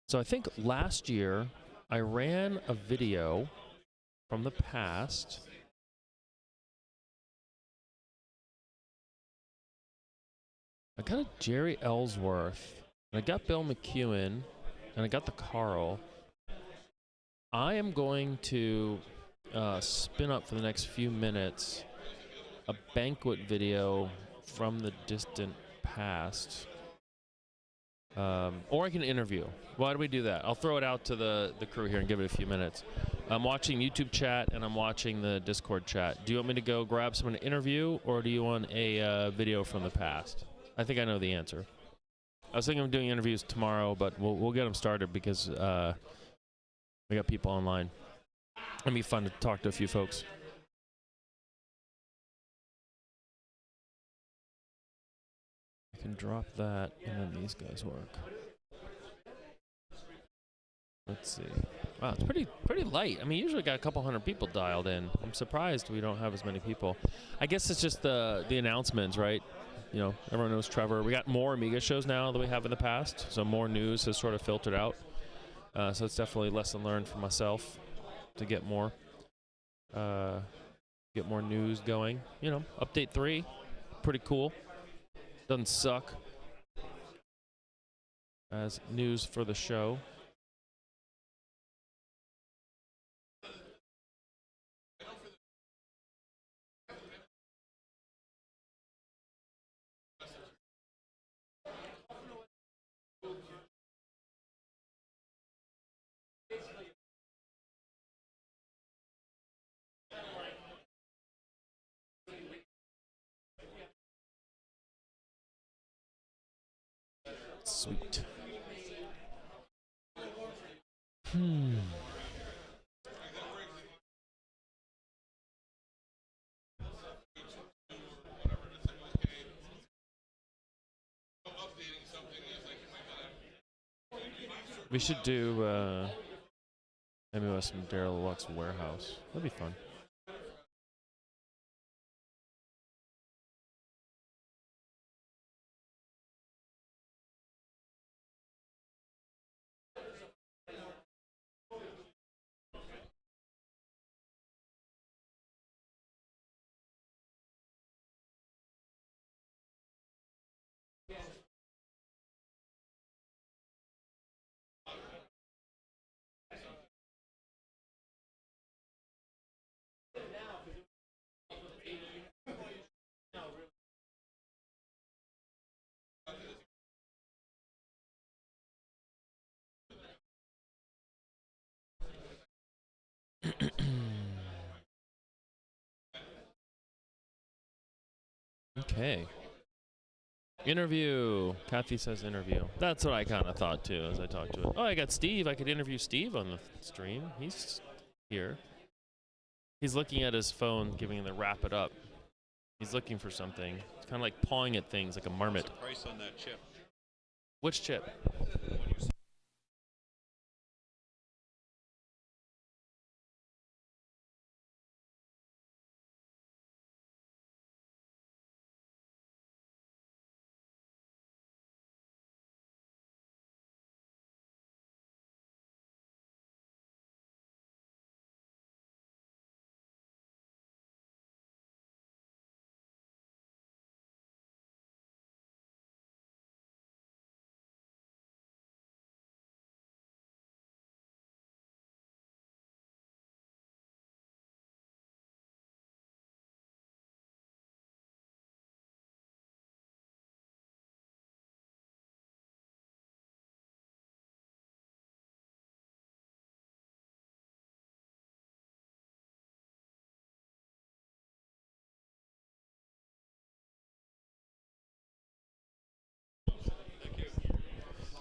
B: So I think last year I ran a video from the past. I got a Jerry Ellsworth, and I got Bill McEwen, and I got the Carl. I am going to spin up for the next few minutes a banquet video from the distant past. Or I can interview. Why do we do that? I'll throw it out to the crew here and give it a few minutes. I'm watching YouTube chat and I'm watching the Discord chat. Do you want me to go grab someone to interview, or do you want a video from the past? I think I know the answer. I was thinking of doing interviews tomorrow, but we'll get them started because we got people online. It'll be fun to talk to a few folks. I can drop that, and then these guys work. Let's see. Wow, it's pretty light. I mean, usually got a couple hundred people dialed in. I'm surprised we don't have as many people. I guess it's just the announcements, right? You know, everyone knows Trevor. We got more Amiga shows now than we have in the past, so more news has sort of filtered out. So it's definitely a lesson learned for myself to get more news going. You know, update 3, pretty cool. Doesn't suck as news for the show. Sweet. We should do AmiWest and Daryl Luck's warehouse. That'd be fun. Okay. Interview. Kathy says interview. That's what I kind of thought too as I talked to it. Oh, I got Steve. I could interview Steve on the stream. He's here. He's looking at his phone, giving the wrap it up. He's looking for something. It's kind of like pawing at things like a marmot.
J: What's the price on that chip?
B: Which chip?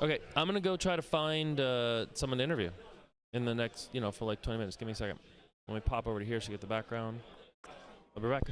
B: Okay, I'm gonna go try to find someone to interview in the next, for like 20 minutes. Give me a second. Let me pop over to here so you get the background. I'll be back.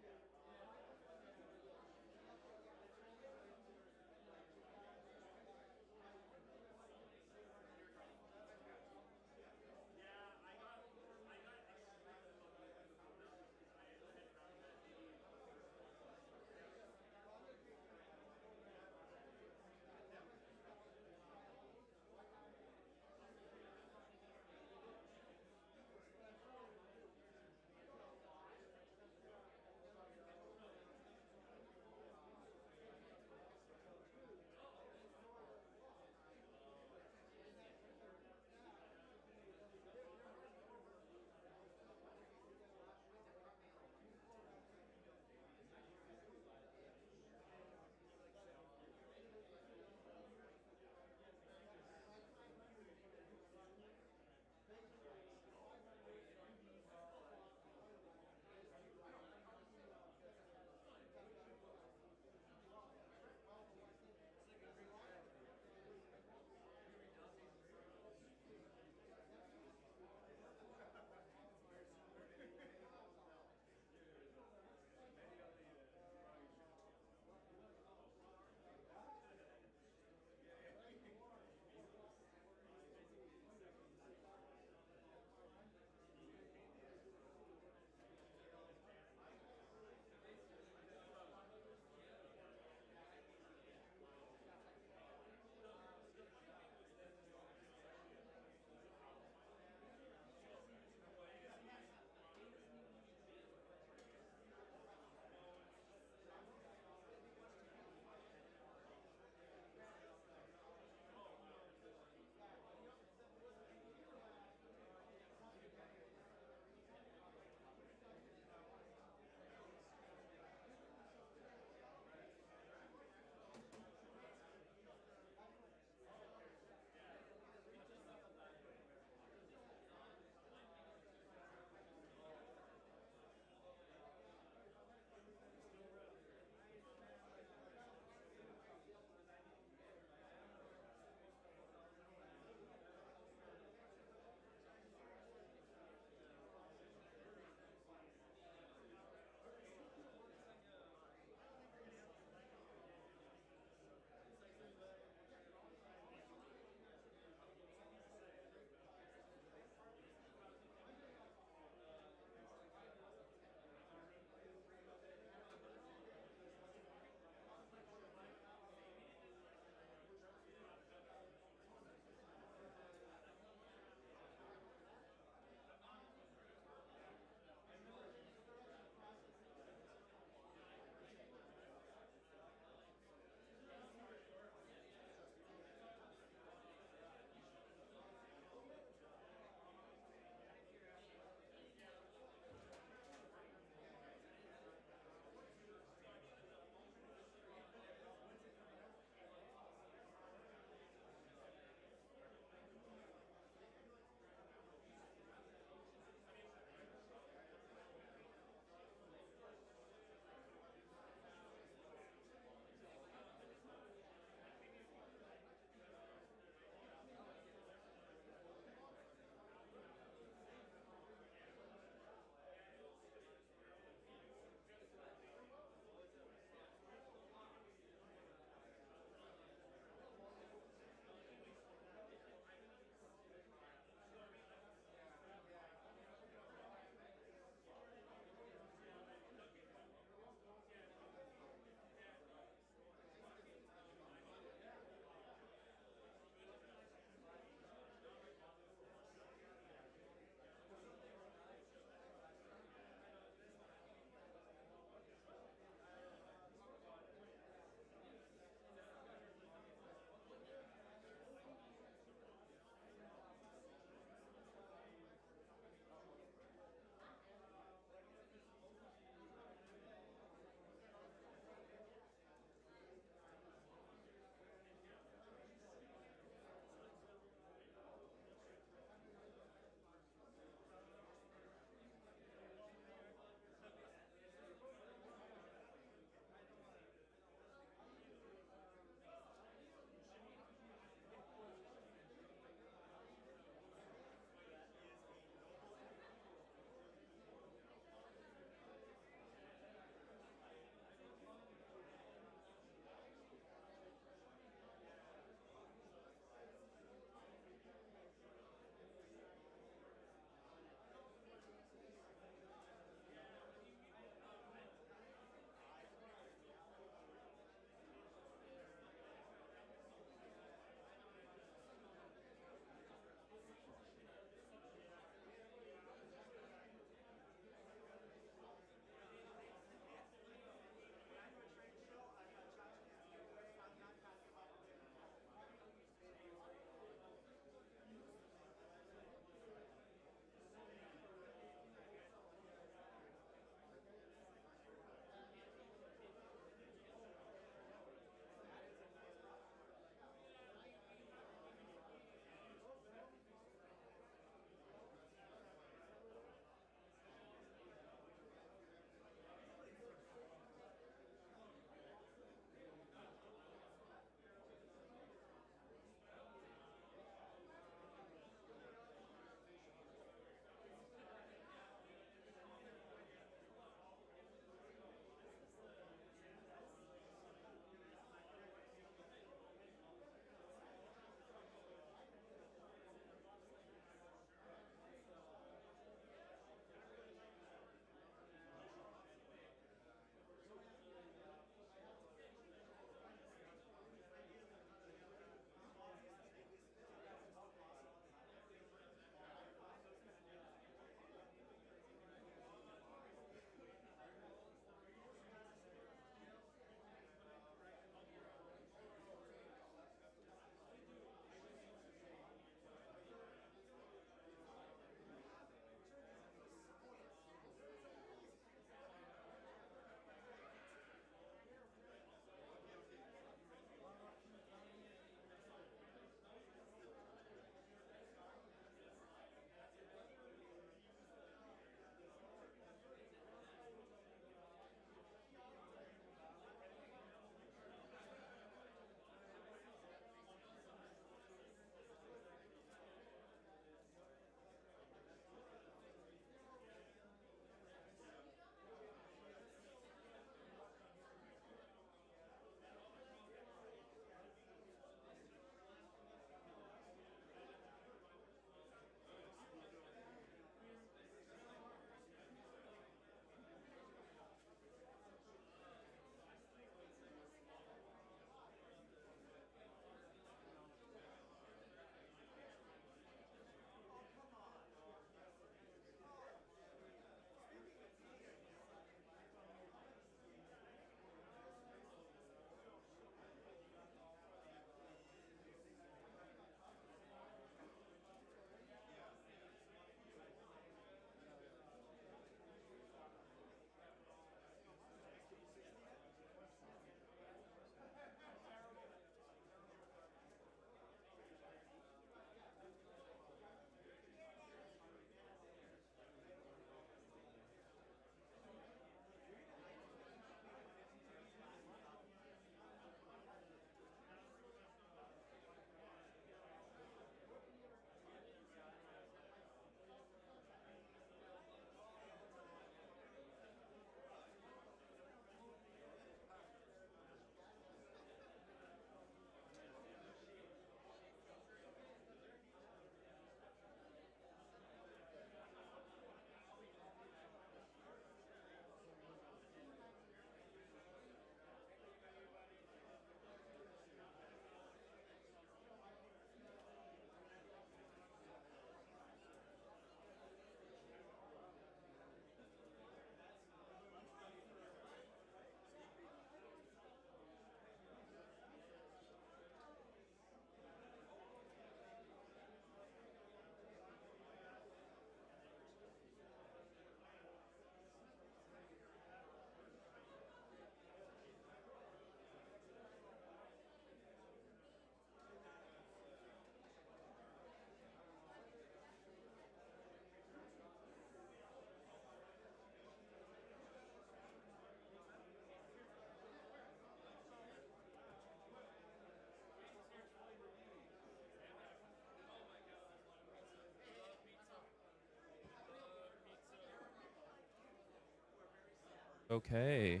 B: Okay.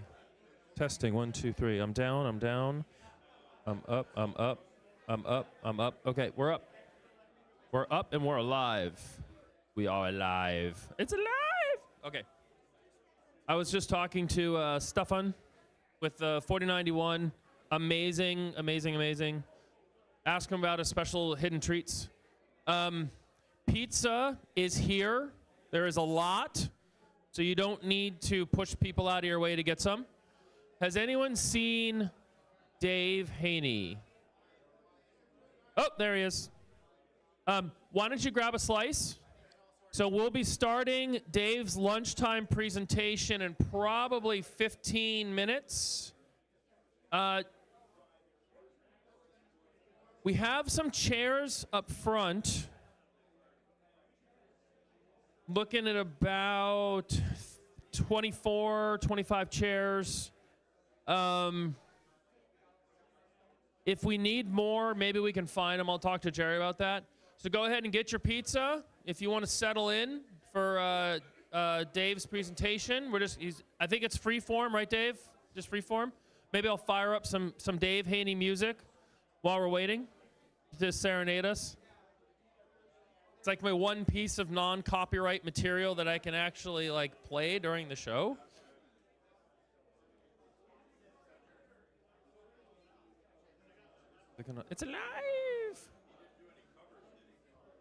B: Testing, 1, 2, 3. I'm down, I'm down. I'm up, I'm up. I'm up, I'm up. Okay, we're up. We're up and we're alive. We are alive. It's alive! Okay. I was just talking to Stefan with the 4091. Amazing, amazing, amazing. Ask him about his special hidden treats. Pizza is here. There is a lot, so you don't need to push people out of your way to get some. Has anyone seen Dave Haynie? Oh, there he is. Why don't you grab a slice? So we'll be starting Dave's lunchtime presentation in probably 15 minutes. We have some chairs up front. Looking at about 24, 25 chairs. If we need more, maybe we can find them. I'll talk to Jerry about that. So go ahead and get your pizza. If you want to settle in for Dave's presentation, I think it's free form, right, Dave? Just free form. Maybe I'll fire up some Dave Haynie music while we're waiting to serenade us. It's like my one piece of non-copyright material that I can actually like play during the show. It's alive.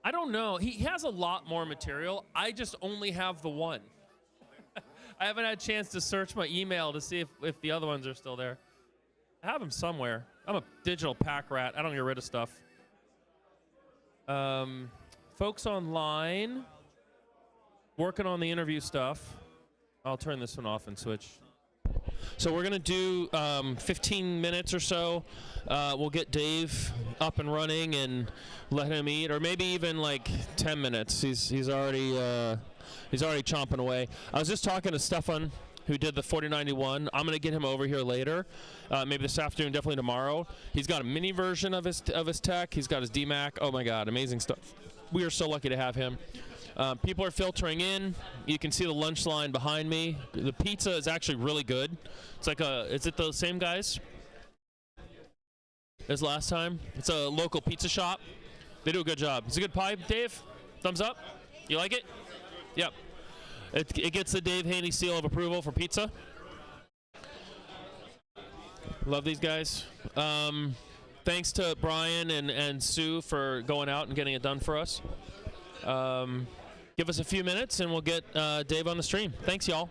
B: I don't know. He has a lot more material. I just only have the one. I haven't had a chance to search my email to see if the other ones are still there. I have them somewhere. I'm a digital pack rat. I don't get rid of stuff. Folks online working on the interview stuff. I'll turn this one off and switch. So we're going to do 15 minutes or so. We'll get Dave up and running and let him eat, or maybe even like 10 minutes. He's already chomping away. I was just talking to Stefan, who did the 4091. I'm going to get him over here later, maybe this afternoon, definitely tomorrow. He's got a mini version of his tech. He's got his DMAC. Oh my God, amazing stuff. We are so lucky to have him. People are filtering in. You can see the lunch line behind me. The pizza is actually really good. It's like is it the same guys as last time? It's a local pizza shop. They do a good job. It's a good pie, Dave? Thumbs up? You like it? Yep. It gets the Dave Haynie seal of approval for pizza. Love these guys. Thanks to Brian and Sue for going out and getting it done for us. Give us a few minutes and we'll get Dave on the stream. Thanks, y'all.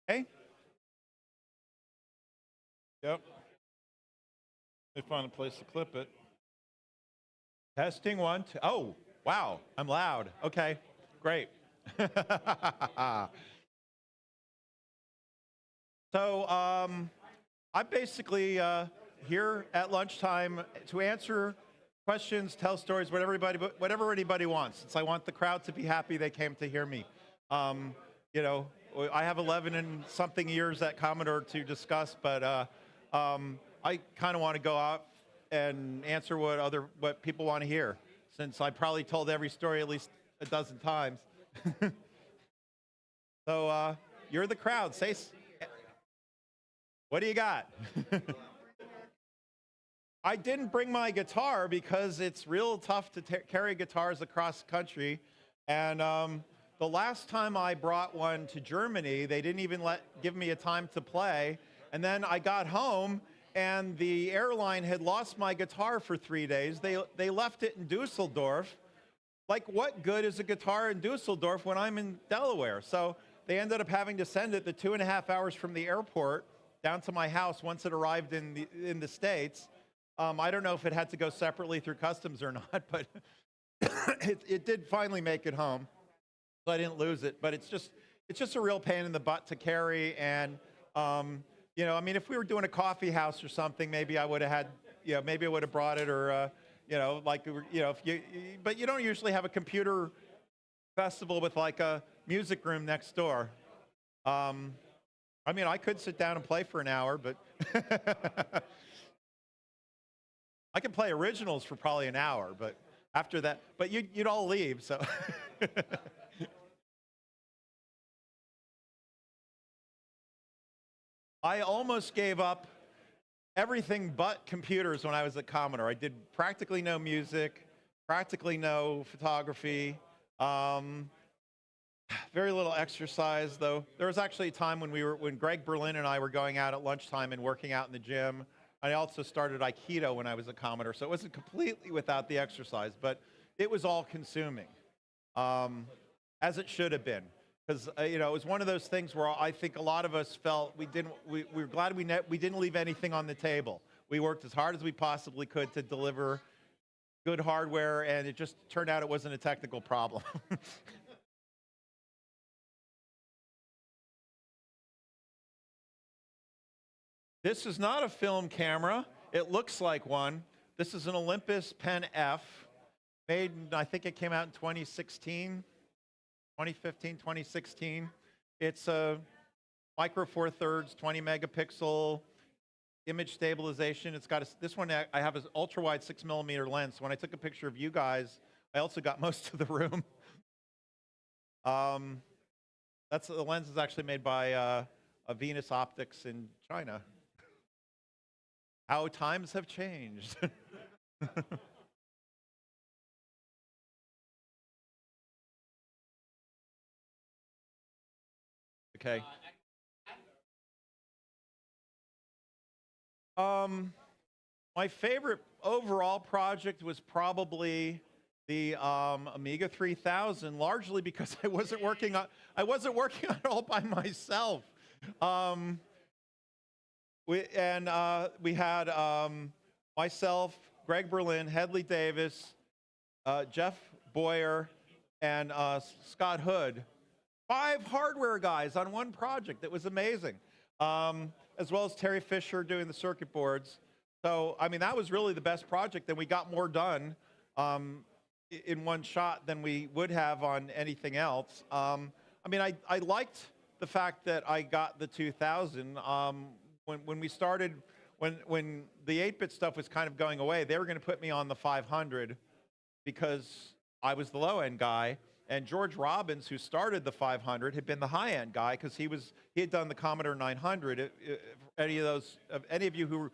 D: Okay. Yep. They find a place to clip it. Testing 1, 2. Oh, wow, I'm loud. Okay, great. So I'm basically here at lunchtime to answer questions, tell stories, whatever anybody wants. Since I want the crowd to be happy they came to hear me. You know, I have 11 and something years at Commodore to discuss, but I kind of want to go out and answer what people want to hear, since I probably told every story at least a dozen times. So you're the crowd. What do you got? I didn't bring my guitar because it's real tough to carry guitars across the country. And the last time I brought one to Germany, they didn't even give me a time to play. And then I got home, and the airline had lost my guitar for 3 days. They left it in Dusseldorf. Like, what good is a guitar in Dusseldorf when I'm in Delaware? So they ended up having to send it the 2.5 hours from the airport down to my house once it arrived in the States. I don't know if it had to go separately through customs or not, but it did finally make it home. So I didn't lose it, but it's just a real pain in the butt to carry. And you know, I mean, if we were doing a coffee house or something, maybe I would have had, you know, maybe I would have brought it, or you know, like, you know, but you don't usually have a computer festival with like a music room next door. I mean, I could sit down and play for an hour, but I could play originals for probably an hour, but after that, but you'd all leave, so. I almost gave up everything but computers when I was at Commodore. I did practically no music, practically no photography, very little exercise, though. There was actually a time when Greg Berlin and I were going out at lunchtime and working out in the gym. I also started Aikido when I was at Commodore, so it wasn't completely without the exercise, but it was all consuming, as it should have been. Because you know, it was one of those things where I think a lot of us felt we were glad we didn't leave anything on the table. We worked as hard as we possibly could to deliver good hardware, and it just turned out it wasn't a technical problem. This is not a film camera. It looks like one. This is an Olympus Pen F, made, I think it came out in 2016, 2015, 2016. It's a micro four thirds, 20 megapixel image stabilization. It's got this one, I have an ultra wide 6mm lens. So when I took a picture of you guys, I also got most of the room. The lens is actually made by a Venus Optics in China. How times have changed. Okay. My favorite overall project was probably the Amiga 3000, largely because I wasn't working on it all by myself. We had myself, Greg Berlin, Hedley Davis, Jeff Boyer, and Scott Hood. 5 hardware guys on one project. That was amazing. As well as Terry Fisher doing the circuit boards. So, I mean, that was really the best project, and we got more done in one shot than we would have on anything else. I mean, I liked the fact that I got the 2000. When we started, when the 8-bit stuff was kind of going away, they were going to put me on the 500 because I was the low-end guy, and George Robbins, who started the 500, had been the high-end guy because he had done the Commodore 900. Any of you who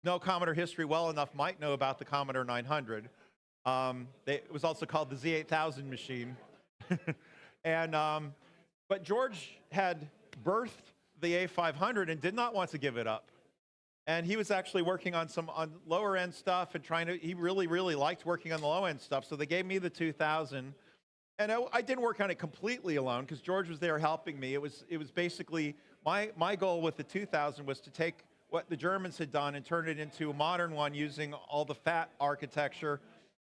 D: know Commodore history well enough might know about the Commodore 900. It was also called the Z8000 machine, but George had birthed the A500 and did not want to give it up. And he was actually working on lower end stuff and he really, really liked working on the low end stuff. So they gave me the 2000. And I didn't work on it completely alone because George was there helping me. It was basically, my goal with the 2000 was to take what the Germans had done and turn it into a modern one using all the FAT architecture.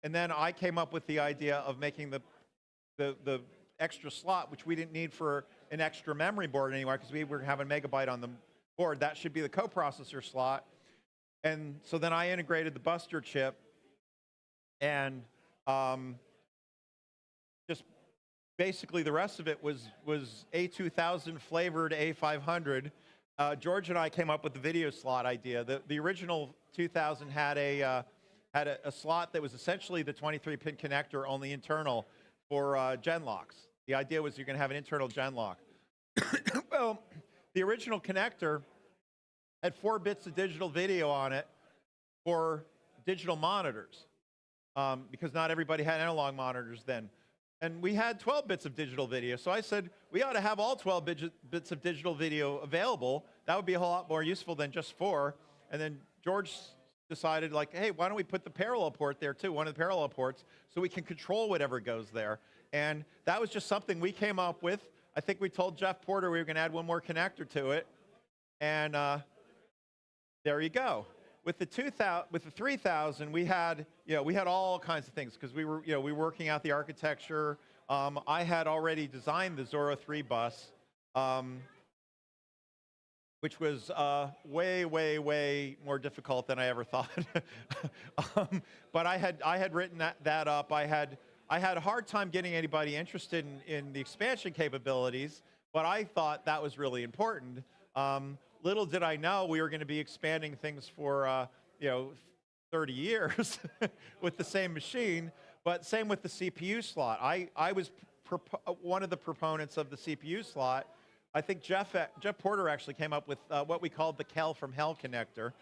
D: And then I came up with the idea of making the extra slot, which we didn't need for an extra memory board anymore because we were having megabyte on the board. That should be the coprocessor slot. And so then I integrated the Buster chip and just basically the rest of it was A2000 flavored A500. George and I came up with the video slot idea. The original 2000 had a slot that was essentially the 23-pin connector, only internal, for gen locks. The idea was you're going to have an internal gen lock. Well, the original connector had 4 bits of digital video on it for digital monitors, because not everybody had analog monitors then. And we had 12 bits of digital video. So I said, we ought to have all 12 bits of digital video available. That would be a whole lot more useful than just 4. And then George decided, like, hey, why don't we put the parallel port there too, one of the parallel ports, so we can control whatever goes there. And that was just something we came up with. I think we told Jeff Porter we were going to add one more connector to it. And there you go. With the 3000, we had all kinds of things because we were working out the architecture. I had already designed the Zorro 3 bus, which was way, way, way more difficult than I ever thought. But I had written that up. I had a hard time getting anybody interested in the expansion capabilities, but I thought that was really important. Little did I know we were going to be expanding things for 30 years with the same machine. But same with the CPU slot. I was one of the proponents of the CPU slot. I think Jeff Porter actually came up with what we called the Kel from Hell connector,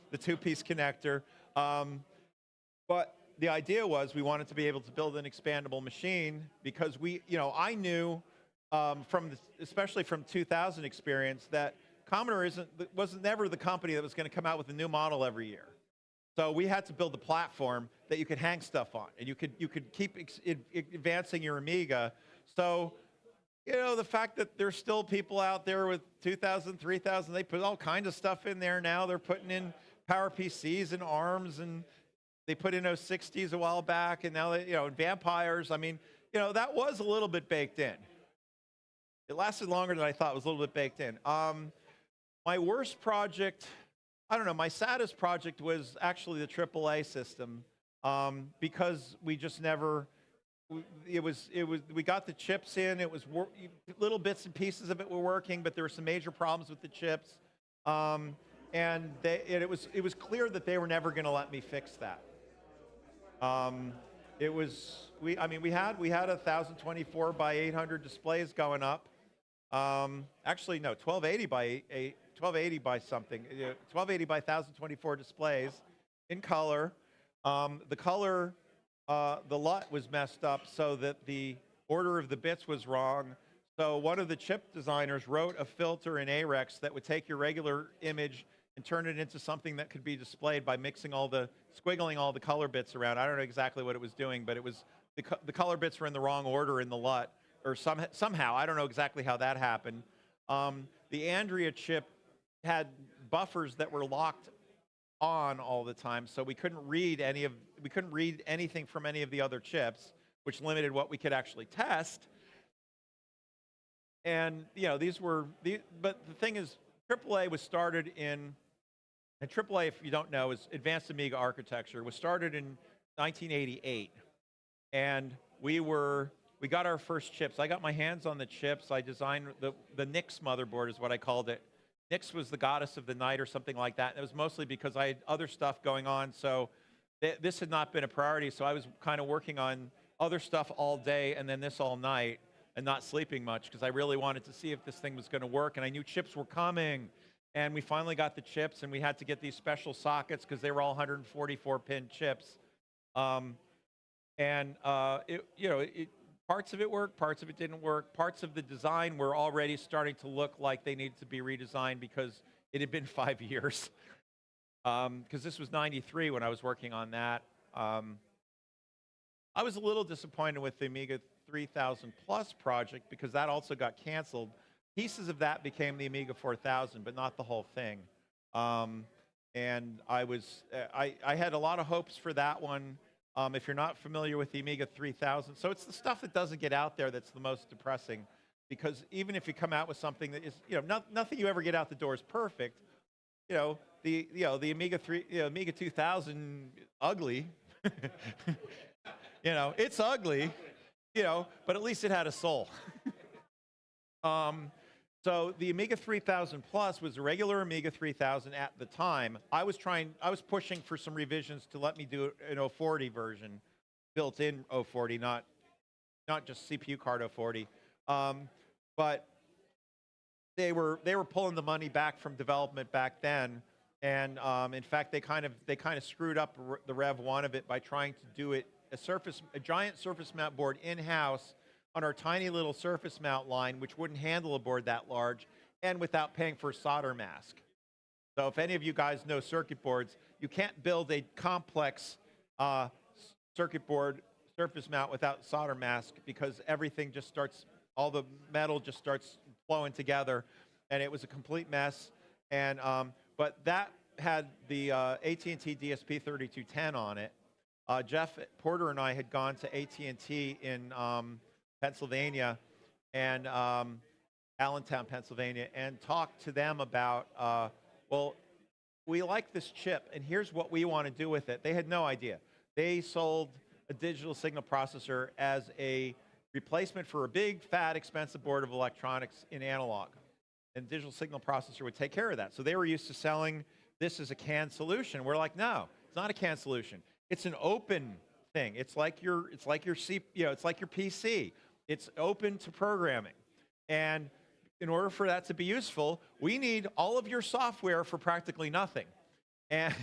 D: the 2-piece connector. But the idea was we wanted to be able to build an expandable machine because I knew especially from 2000 experience that Commodore wasn't never the company that was going to come out with a new model every year. So we had to build a platform that you could hang stuff on, and you could keep advancing your Amiga. So, the fact that there's still people out there with 2000, 3000, they put all kinds of stuff in there now. They're putting in PowerPCs and ARMs, and they put in 060s a while back, and now Vampires. I mean, that was a little bit baked in. It lasted longer than I thought. It was a little bit baked in. My worst project, I don't know, my saddest project was actually the AAA system, because we just never, we got the chips in, little bits and pieces of it were working, but there were some major problems with the chips. And it was clear that they were never going to let me fix that. We had 1024 by 800 displays going up. Actually, no, 1280 by something. 1280 by 1024 displays in color. The color, the LUT was messed up so that the order of the bits was wrong. So one of the chip designers wrote a filter in AREX that would take your regular image and turn it into something that could be displayed by squiggling all the color bits around. I don't know exactly what it was doing, but it was the color bits were in the wrong order in the LUT, or somehow. I don't know exactly how that happened. The Andrea chip had buffers that were locked on all the time, so we couldn't read anything from any of the other chips, which limited what we could actually test. And but the thing is, AAA was started and AAA, if you don't know, is Advanced Amiga Architecture, was started in 1988, and we got our first chips. I got my hands on the chips. I designed the Nix motherboard is what I called it. Nix was the goddess of the night or something like that. And it was mostly because I had other stuff going on. So this had not been a priority. So I was kind of working on other stuff all day and then this all night and not sleeping much because I really wanted to see if this thing was going to work. And I knew chips were coming. And we finally got the chips, and we had to get these special sockets because they were all 144-pin chips. Parts of it worked, parts of it didn't work. Parts of the design were already starting to look like they needed to be redesigned because it had been 5 years. Because this was 93 when I was working on that. I was a little disappointed with the Amiga 3000 Plus project because that also got canceled. pieces of that became the Amiga 4000, but not the whole thing. And I had a lot of hopes for that one. If you're not familiar with the Amiga 3000, so it's the stuff that doesn't get out there that's the most depressing, because even if you come out with something that is, nothing you ever get out the door is perfect. The Amiga Amiga 2000, ugly. It's ugly. But at least it had a soul. So the Amiga 3000 Plus was a regular Amiga 3000 at the time. I was pushing for some revisions to let me do an 040 version, built-in 040, not just CPU card 040. But they were pulling the money back from development back then, and in fact they kind of screwed up the Rev 1 of it by trying to do it a giant surface mount board in-house on our tiny little surface mount line, which wouldn't handle a board that large, and without paying for a solder mask. So if any of you guys know circuit boards, you can't build a complex circuit board surface mount without solder mask, because everything just starts, all the metal just starts flowing together, and it was a complete mess. And but that had the AT&T DSP 3210 on it. Jeff Porter and I had gone to AT&T in Pennsylvania, and Allentown, Pennsylvania, and talked to them about, well, we like this chip, and here's what we want to do with it. They had no idea. They sold a digital signal processor as a replacement for a big, fat, expensive board of electronics in analog. And digital signal processor would take care of that. So they were used to selling this as a canned solution. We're like, no, it's not a canned solution. It's an open thing. It's like your it's like your PC. It's open to programming. And in order for that to be useful, we need all of your software for practically nothing. And,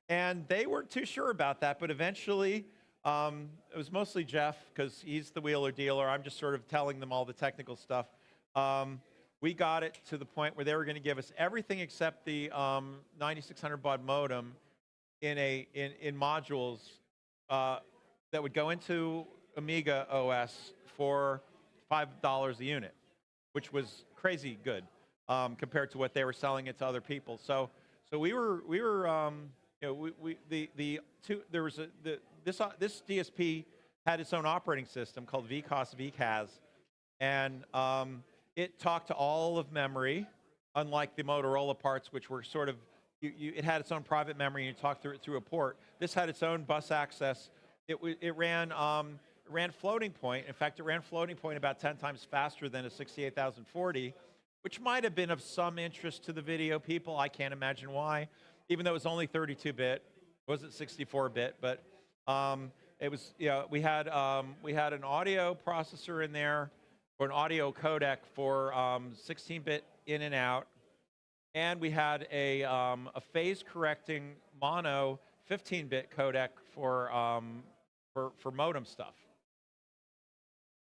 D: and they weren't too sure about that, but eventually, it was mostly Jeff, because he's the wheeler dealer. I'm just sort of telling them all the technical stuff. We got it to the point where they were going to give us everything except the 9600 baud modem in modules that would go into Amiga OS for $5 a unit, which was crazy good compared to what they were selling it to other people. So this DSP had its own operating system called VCOS VCAS, and it talked to all of memory, unlike the Motorola parts, which were sort of it had its own private memory, and you talked through it through a port. This had its own bus access. It ran floating point. In fact, it ran floating point about 10 times faster than a 68040, which might have been of some interest to the video people. I can't imagine why, even though it was only 32-bit. It wasn't 64-bit, but it was. We had an audio processor in there, or an audio codec for 16-bit in and out, and we had a phase correcting mono 15-bit codec for modem stuff.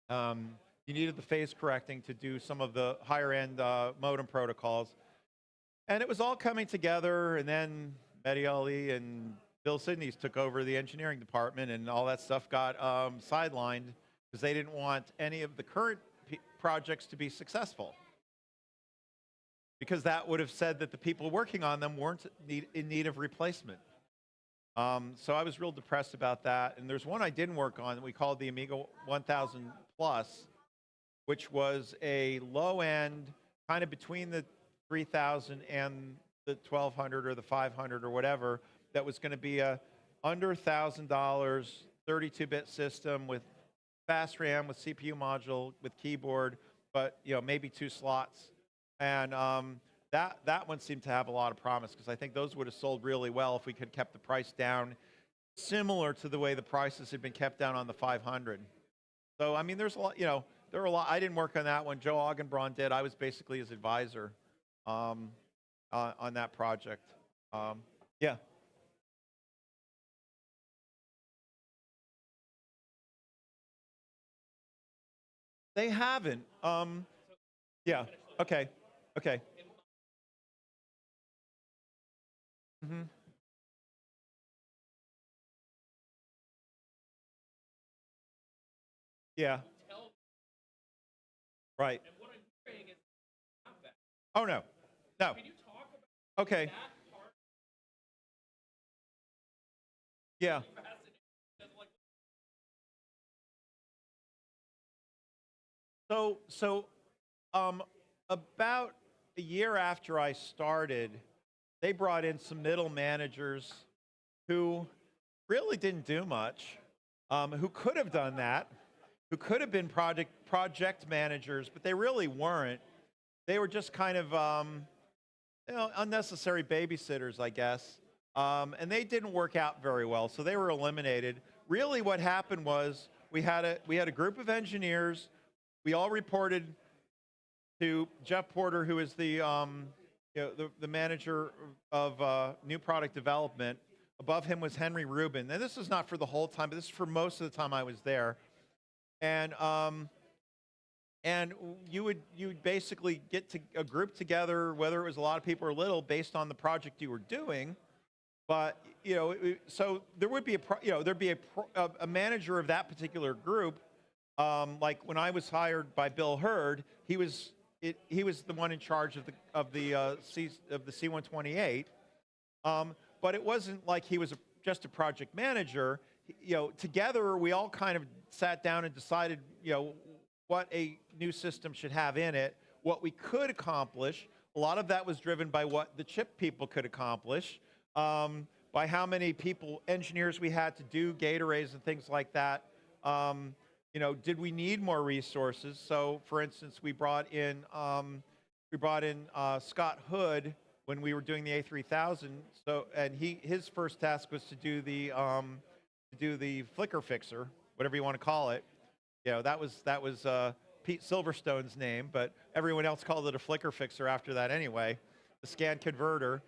D: You needed the phase correcting to do some of the higher end modem protocols. And it was all coming together, and then Mehdi Ali and Bill Sidney's took over the engineering department, and all that stuff got sidelined because they didn't want any of the current projects to be successful. Because that would have said that the people working on them weren't in need of replacement. So I was real depressed about that. And there's one I didn't work on that we called the Amiga 1000 Plus, which was a low-end, kind of between the 3000 and the 1200 or the 500 or whatever, that was going to be a under $1,000 32-bit system with fast RAM, with CPU module, with keyboard, but maybe 2 slots. And that one seemed to have a lot of promise, because I think those would have sold really well if we could kept the price down, similar to the way the prices had been kept down on the 500. So I mean, there's a lot. There were a lot. I didn't work on that one. Joe Augenbraun did. I was basically his advisor on that project. Yeah. They haven't. Yeah. Okay. Okay. Mm-hmm. Yeah. Right. Oh, no. No. Okay. Yeah. So about a year after I started, they brought in some middle managers who really didn't do much, who could have done that, who could have been project managers, but they really weren't. They were just kind of unnecessary babysitters, I guess. And they didn't work out very well, so they were eliminated. Really, what happened was we had a group of engineers. We all reported to Jeff Porter, who is the manager of new product development. Above him was Henry Rubin. And this is not for the whole time, but this is for most of the time I was there. And you would basically get to a group together, whether it was a lot of people or little, based on the project you were doing. But so there would be there'd be a manager of that particular group. Like when I was hired by Bill Hurd, he was the one in charge of the C-128. But it wasn't like he was just a project manager. Together we all kind of sat down and decided, what a new system should have in it, what we could accomplish. A lot of that was driven by what the chip people could accomplish, by how many engineers we had to do gate arrays and things like that. Did we need more resources? So, for instance, we brought in Scott Hood when we were doing the A3000. So, and his first task was to do the flicker fixer, whatever you want to call it. That was Pete Silverstone's name, but everyone else called it a flicker fixer after that anyway. The scan converter,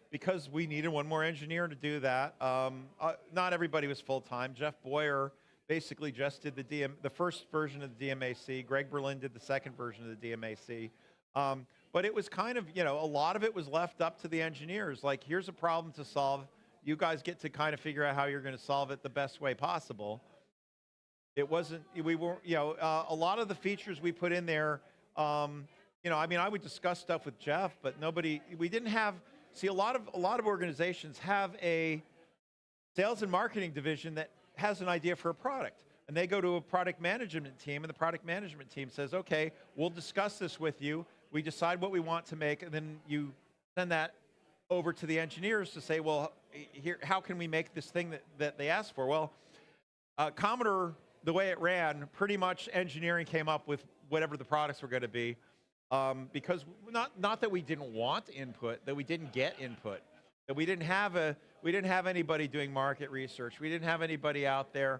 D: because we needed one more engineer to do that. Not everybody was full time. Jeff Boyer basically just did the first version of the DMAC. Greg Berlin did the second version of the DMAC. But it was kind of, a lot of it was left up to the engineers. Like, here's a problem to solve. You guys get to kind of figure out how you're going to solve it the best way possible. It wasn't, we were, a lot of the features we put in there, I would discuss stuff with Jeff, but we didn't have, see, a lot of organizations have a sales and marketing division that has an idea for a product. And they go to a product management team, and the product management team says, okay, we'll discuss this with you. We decide what we want to make, and then you send that over to the engineers to say, well, here, how can we make this thing that they asked for? Well, Commodore, the way it ran, pretty much engineering came up with whatever the products were going to be, because not that we didn't want input, that we didn't get input, that we didn't have anybody doing market research, we didn't have anybody out there.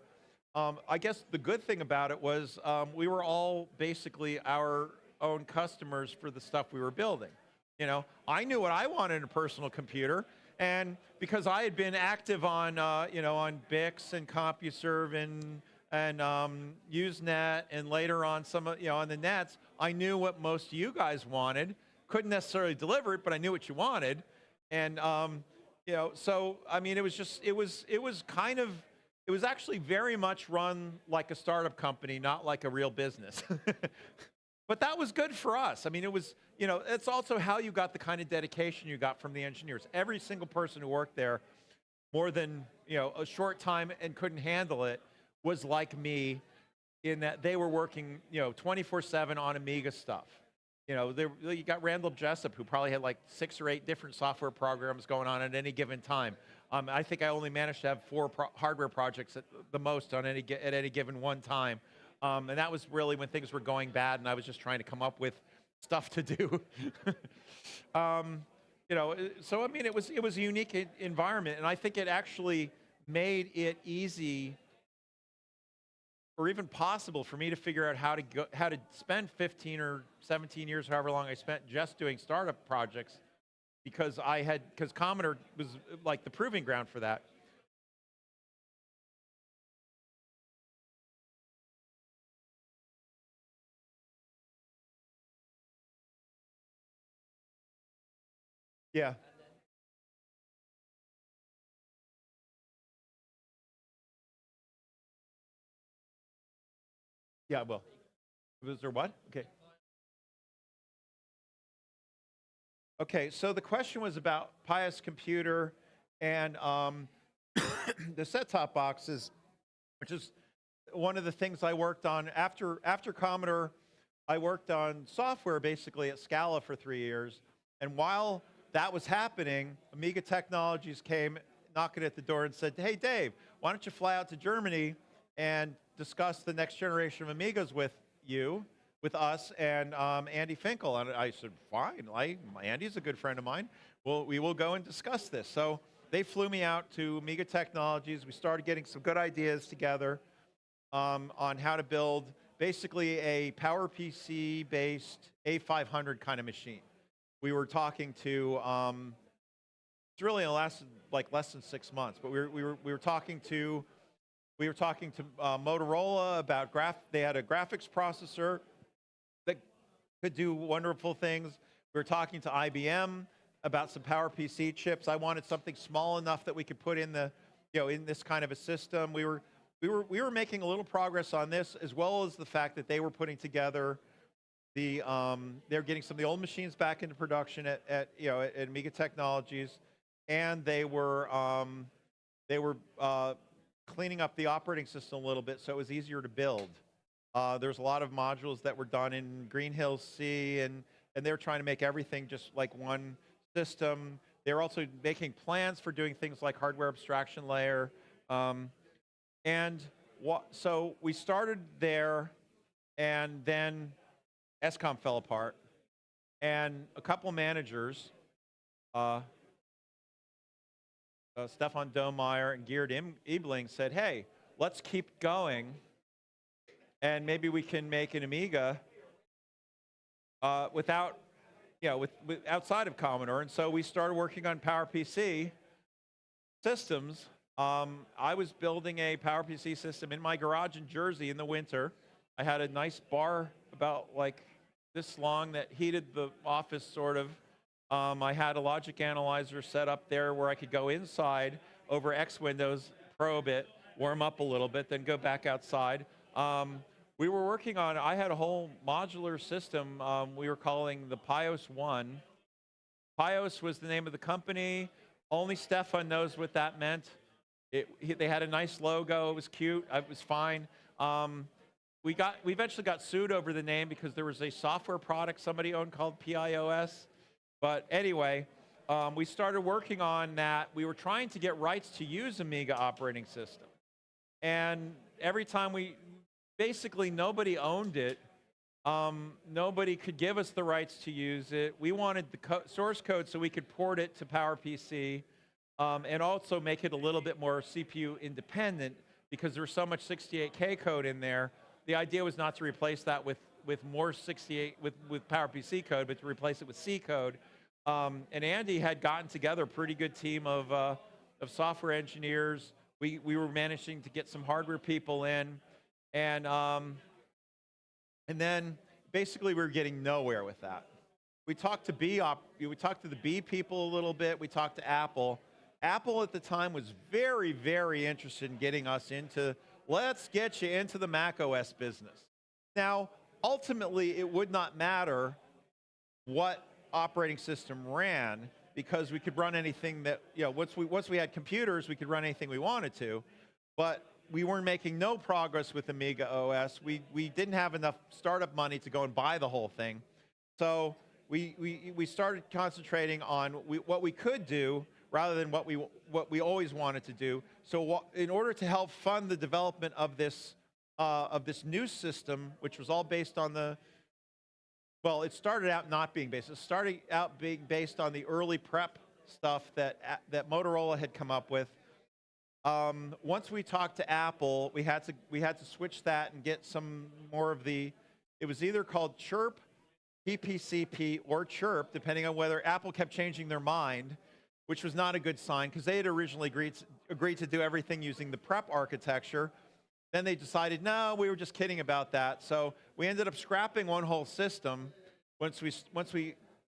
D: I guess the good thing about it was we were all basically our own customers for the stuff we were building. I knew what I wanted in a personal computer, and because I had been active on on Bix and CompuServe and Usenet, and later on on the nets, I knew what most of you guys wanted. Couldn't necessarily deliver it, but I knew what you wanted, and so I mean, it was actually very much run like a startup company, not like a real business. But that was good for us. I mean, it was, it's also how you got the kind of dedication you got from the engineers. Every single person who worked there more than, a short time and couldn't handle it was like me, in that they were working, 24/7 on Amiga stuff. You got Randall Jessup, who probably had like 6 or 8 different software programs going on at any given time. I think I only managed to have 4 hardware projects at the most at any given one time. And that was really when things were going bad, and I was just trying to come up with stuff to do. So I mean, it was a unique environment, and I think it actually made it easy, or even possible, for me to figure out how to spend 15 or 17 years, however long I spent, just doing startup projects, because Commodore was like the proving ground for that. Yeah. Yeah, well, was there what? Okay. Okay, so the question was about Pius Computer and the set-top boxes, which is one of the things I worked on. After Commodore, I worked on software basically at Scala for 3 years. And while that was happening, Amiga Technologies came knocking at the door and said, hey, Dave, why don't you fly out to Germany and discuss the next generation of Amigas with us, and Andy Finkel. And I said, fine, Andy's a good friend of mine. Well, we will go and discuss this. So they flew me out to Amiga Technologies. We started getting some good ideas together on how to build basically a PowerPC-based A500 kind of machine. We were talking to, it's really lasted like less than 6 months, but we were talking to Motorola about they had a graphics processor that could do wonderful things. We were talking to IBM about some PowerPC chips. I wanted something small enough that we could put in in this kind of a system. We were making a little progress on this, as well as the fact that they were putting together they were getting some of the old machines back into production at Amiga Technologies, and they were cleaning up the operating system a little bit so it was easier to build. There's a lot of modules that were done in Green Hills C, and they were trying to make everything just like one system. They were also making plans for doing things like hardware abstraction layer. So we started there, and then ESCOM fell apart, and a couple managers, Stefan Domeyer and Geert Ebling, said, hey, let's keep going, and maybe we can make an Amiga outside of Commodore. And so we started working on PowerPC systems. I was building a PowerPC system in my garage in Jersey in the winter. I had a nice bar about like this long that heated the office, sort of. I had a logic analyzer set up there where I could go inside over X windows, probe it, warm up a little bit, then go back outside. We were working on, I had a whole modular system we were calling the Pios 1. Pios was the name of the company. Only Stefan knows what that meant. They had a nice logo. It was cute. It was fine. We eventually got sued over the name because there was a software product somebody owned called PIOS. But anyway, we started working on that. We were trying to get rights to use Amiga operating system. And every time basically nobody owned it. Nobody could give us the rights to use it. We wanted the source code so we could port it to PowerPC and also make it a little bit more CPU independent because there's so much 68K code in there. The idea was not to replace that with more 68 with PowerPC code, but to replace it with C code. And Andy had gotten together a pretty good team of software engineers. We were managing to get some hardware people in, and then basically we were getting nowhere with that. We talked to the B people a little bit. We talked to Apple. Apple at the time was very, very interested in getting us into, let's get you into the Mac OS business. Now, ultimately, it would not matter what operating system ran because we could run anything that, once we had computers, we could run anything we wanted to, but we weren't making no progress with Amiga OS. We didn't have enough startup money to go and buy the whole thing. So we started concentrating on what we could do rather than what we always wanted to do. So in order to help fund the development of this new system, which was all based on it started out not being based. It started out being based on the early prep stuff that Motorola had come up with. Once we talked to Apple, we had to switch that and get some more of it was either called Chirp, PPCP, or Chirp, depending on whether Apple kept changing their mind, which was not a good sign because they had originally agreed to do everything using the prep architecture. Then they decided, no, we were just kidding about that. So we ended up scrapping one whole system once we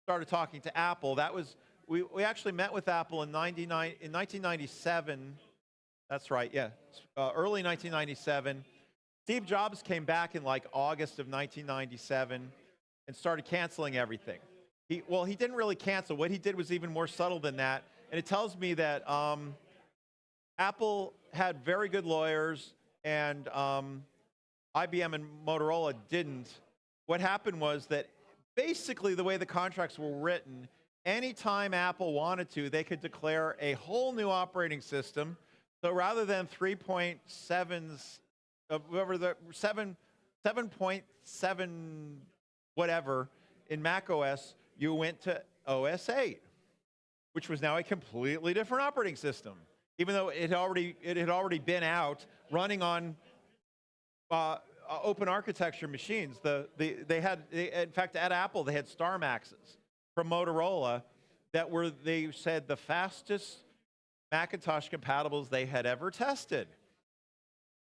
D: started talking to Apple. That was, we actually met with Apple in 1997. That's right, yeah, early 1997. Steve Jobs came back in like August of 1997 and started canceling everything. he didn't really cancel. What he did was even more subtle than that. And it tells me that Apple had very good lawyers, and IBM and Motorola didn't. What happened was that basically the way the contracts were written, anytime Apple wanted to, they could declare a whole new operating system. So rather than 3.7s, whatever the 7.7 whatever in Mac OS, you went to OS 8, which was now a completely different operating system, even though it had already been out running on open architecture machines. In fact, at Apple, they had Star Maxes from Motorola that were, they said, the fastest Macintosh compatibles they had ever tested.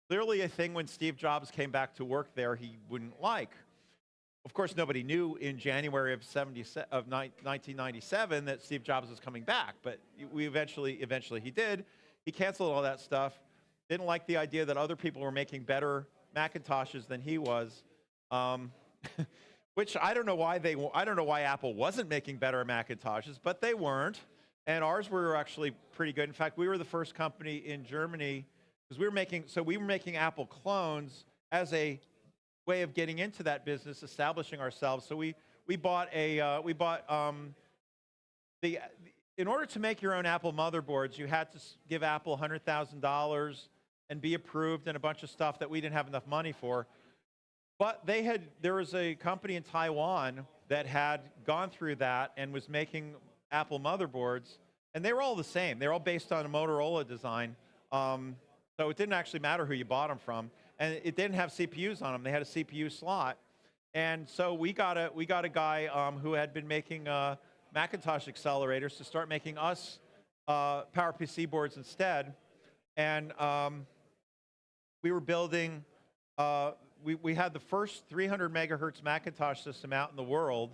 D: Clearly a thing when Steve Jobs came back to work there he wouldn't like. Of course, nobody knew in January of 1997 that Steve Jobs was coming back, but eventually he did. He canceled all that stuff. Didn't like the idea that other people were making better Macintoshes than he was, which I don't know why Apple wasn't making better Macintoshes, but they weren't, and ours were actually pretty good. In fact, we were the first company in Germany because we were making Apple clones as a way of getting into that business, establishing ourselves. So we bought in order to make your own Apple motherboards, you had to give Apple $100,000 and be approved and a bunch of stuff that we didn't have enough money for. But there was a company in Taiwan that had gone through that and was making Apple motherboards, and they were all the same. They're all based on a Motorola design. So it didn't actually matter who you bought them from, and it didn't have CPUs on them. They had a CPU slot, and so we got a guy who had been making Macintosh accelerators to start making us PowerPC boards instead, and we were building. We had the first 300 megahertz Macintosh system out in the world,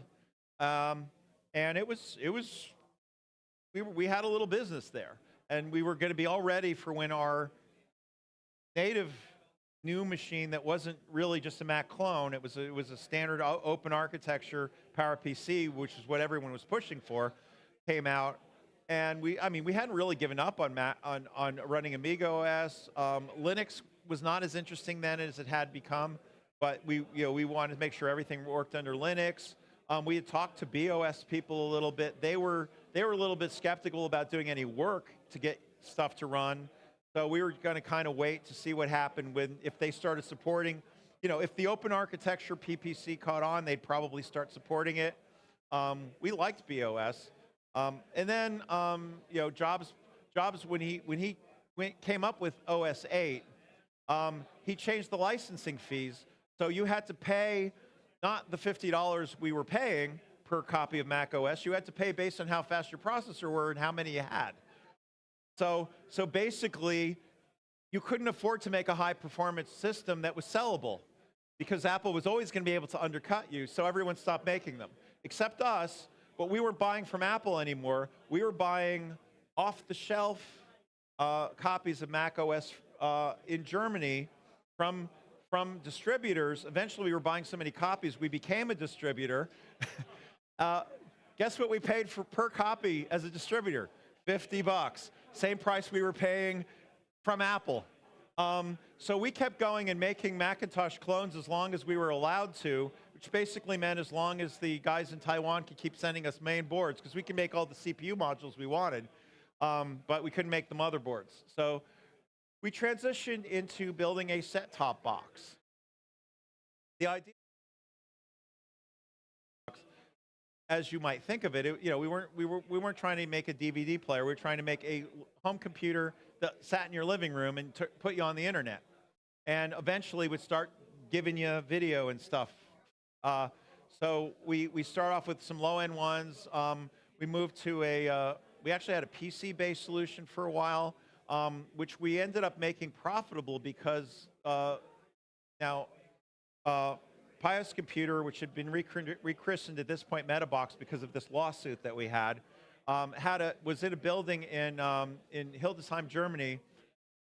D: and we had a little business there, and we were going to be all ready for when our native new machine that wasn't really just a Mac clone. It was a standard open architecture PowerPC, which is what everyone was pushing for, came out, and we hadn't really given up on running Amiga OS. Linux was not as interesting then as it had become, but we wanted to make sure everything worked under Linux. We had talked to BOS people a little bit. They were a little bit skeptical about doing any work to get stuff to run. So we were going to kind of wait to see what happened if they started supporting, if the open architecture PPC caught on, they'd probably start supporting it. We liked BOS. And then, Jobs when he came up with OS 8, he changed the licensing fees. So you had to pay not the $50 we were paying per copy of Mac OS. You had to pay based on how fast your processor were and how many you had. So basically, you couldn't afford to make a high-performance system that was sellable because Apple was always going to be able to undercut you, so everyone stopped making them, except us. But we weren't buying from Apple anymore. We were buying off-the-shelf copies of Mac OS in Germany from distributors. Eventually, we were buying so many copies, we became a distributor. Guess what we paid per copy as a distributor? $50. Same price we were paying from Apple. So we kept going and making Macintosh clones as long as we were allowed to, which basically meant as long as the guys in Taiwan could keep sending us main boards, because we could make all the CPU modules we wanted, but we couldn't make the motherboards. So we transitioned into building a set-top box. The idea, as you might think of it, we weren't trying to make a DVD player. We were trying to make a home computer that sat in your living room and put you on the internet, and eventually would start giving you video and stuff. So we start off with some low-end ones. We moved to we actually had a PC-based solution for a while, which we ended up making profitable because now. Pius Computer, which had been rechristened at this point Metabox because of this lawsuit that we had, was in a building in Hildesheim, Germany,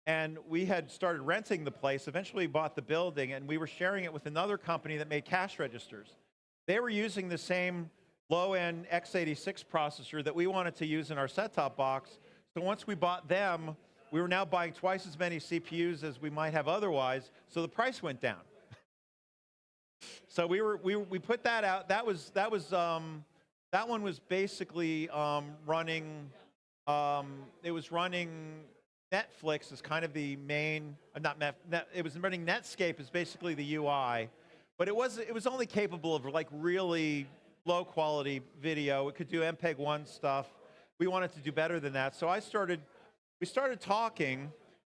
D: and we had started renting the place. Eventually, we bought the building, and we were sharing it with another company that made cash registers. They were using the same low-end x86 processor that we wanted to use in our set-top box. So once we bought them, we were now buying twice as many CPUs as we might have otherwise, so the price went down. So we put that out. That one was basically running. It was running Netflix as kind of the main. It was running Netscape as basically the UI, but it was only capable of like really low quality video. It could do MPEG-1 stuff. We wanted to do better than that, so we started talking,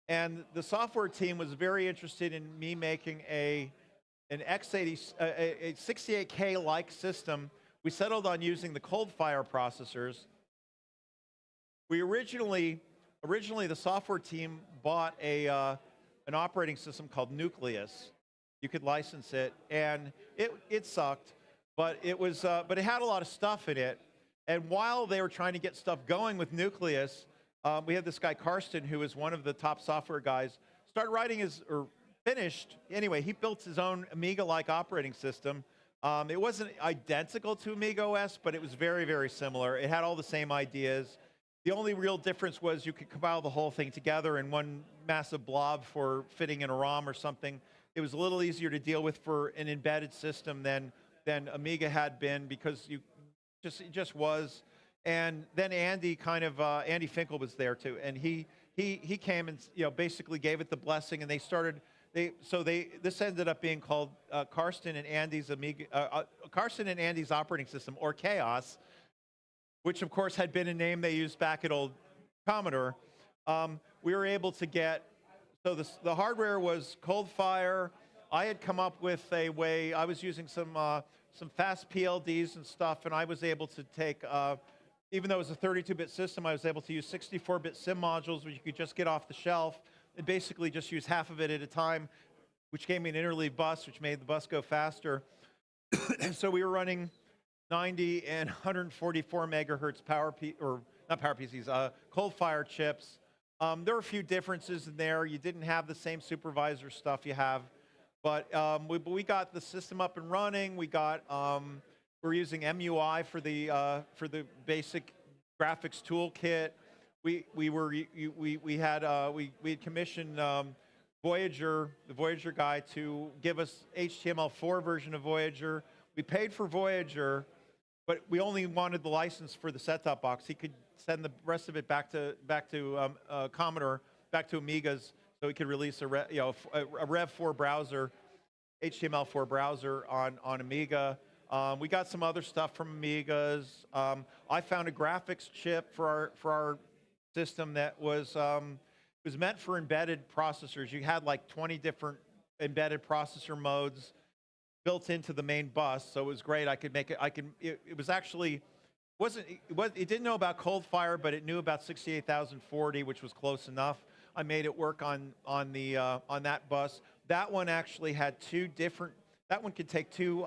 D: and the software team was very interested in me making an x80, a 68K-like system. We settled on using the ColdFire processors. We originally the software team bought an operating system called Nucleus. You could license it, and it sucked, but it had a lot of stuff in it. And while they were trying to get stuff going with Nucleus, we had this guy Karsten, who was one of the top software guys, started writing finished. Anyway, he built his own Amiga-like operating system. It wasn't identical to Amiga OS, but it was very, very similar. It had all the same ideas. The only real difference was you could compile the whole thing together in one massive blob for fitting in a ROM or something. It was a little easier to deal with for an embedded system than Amiga had been, because it just was. And then Andy Finkel was there too, and he came and basically gave it the blessing, and this ended up being called Karsten and Andy's operating system, or Chaos, which of course had been a name they used back at old Commodore. We were able to get, so the hardware was ColdFire. I had come up with a way. I was using some fast PLDs and stuff, and I was able to take. Even though it was a 32-bit system, I was able to use 64-bit SIM modules, which you could just get off the shelf, and basically just use half of it at a time, which gave me an interleave bus, which made the bus go faster. So we were running 90 and 144 megahertz ColdFire chips. There were a few differences in there. You didn't have the same supervisor stuff you have, but we got the system up and running. We're using MUI for the basic graphics toolkit. We had commissioned Voyager, the Voyager guy, to give us HTML4 version of Voyager. We paid for Voyager, but we only wanted the license for the set-top box. He could send the rest of it back to Commodore, back to Amigas, so he could release a Rev4 browser, HTML4 browser on Amiga. We got some other stuff from Amigas. I found a graphics chip for our system that was meant for embedded processors. You had like 20 different embedded processor modes built into the main bus, so it was great. I could make it. It was actually it didn't know about ColdFire, but it knew about 68040, which was close enough. I made it work on that bus. That one actually had two different. That one could take two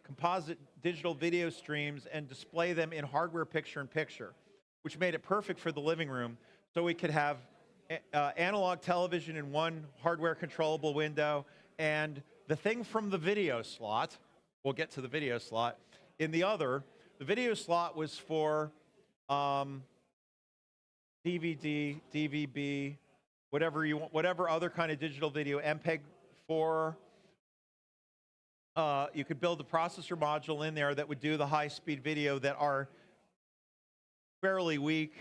D: composite digital video streams and display them in hardware picture-in-picture, which made it perfect for the living room. So we could have analog television in one hardware controllable window, and the thing from the video slot, we'll get to the video slot, in the other. The video slot was for DVD, DVB, whatever you want, whatever other kind of digital video, MPEG-4. You could build a processor module in there that would do the high-speed video that are fairly weak,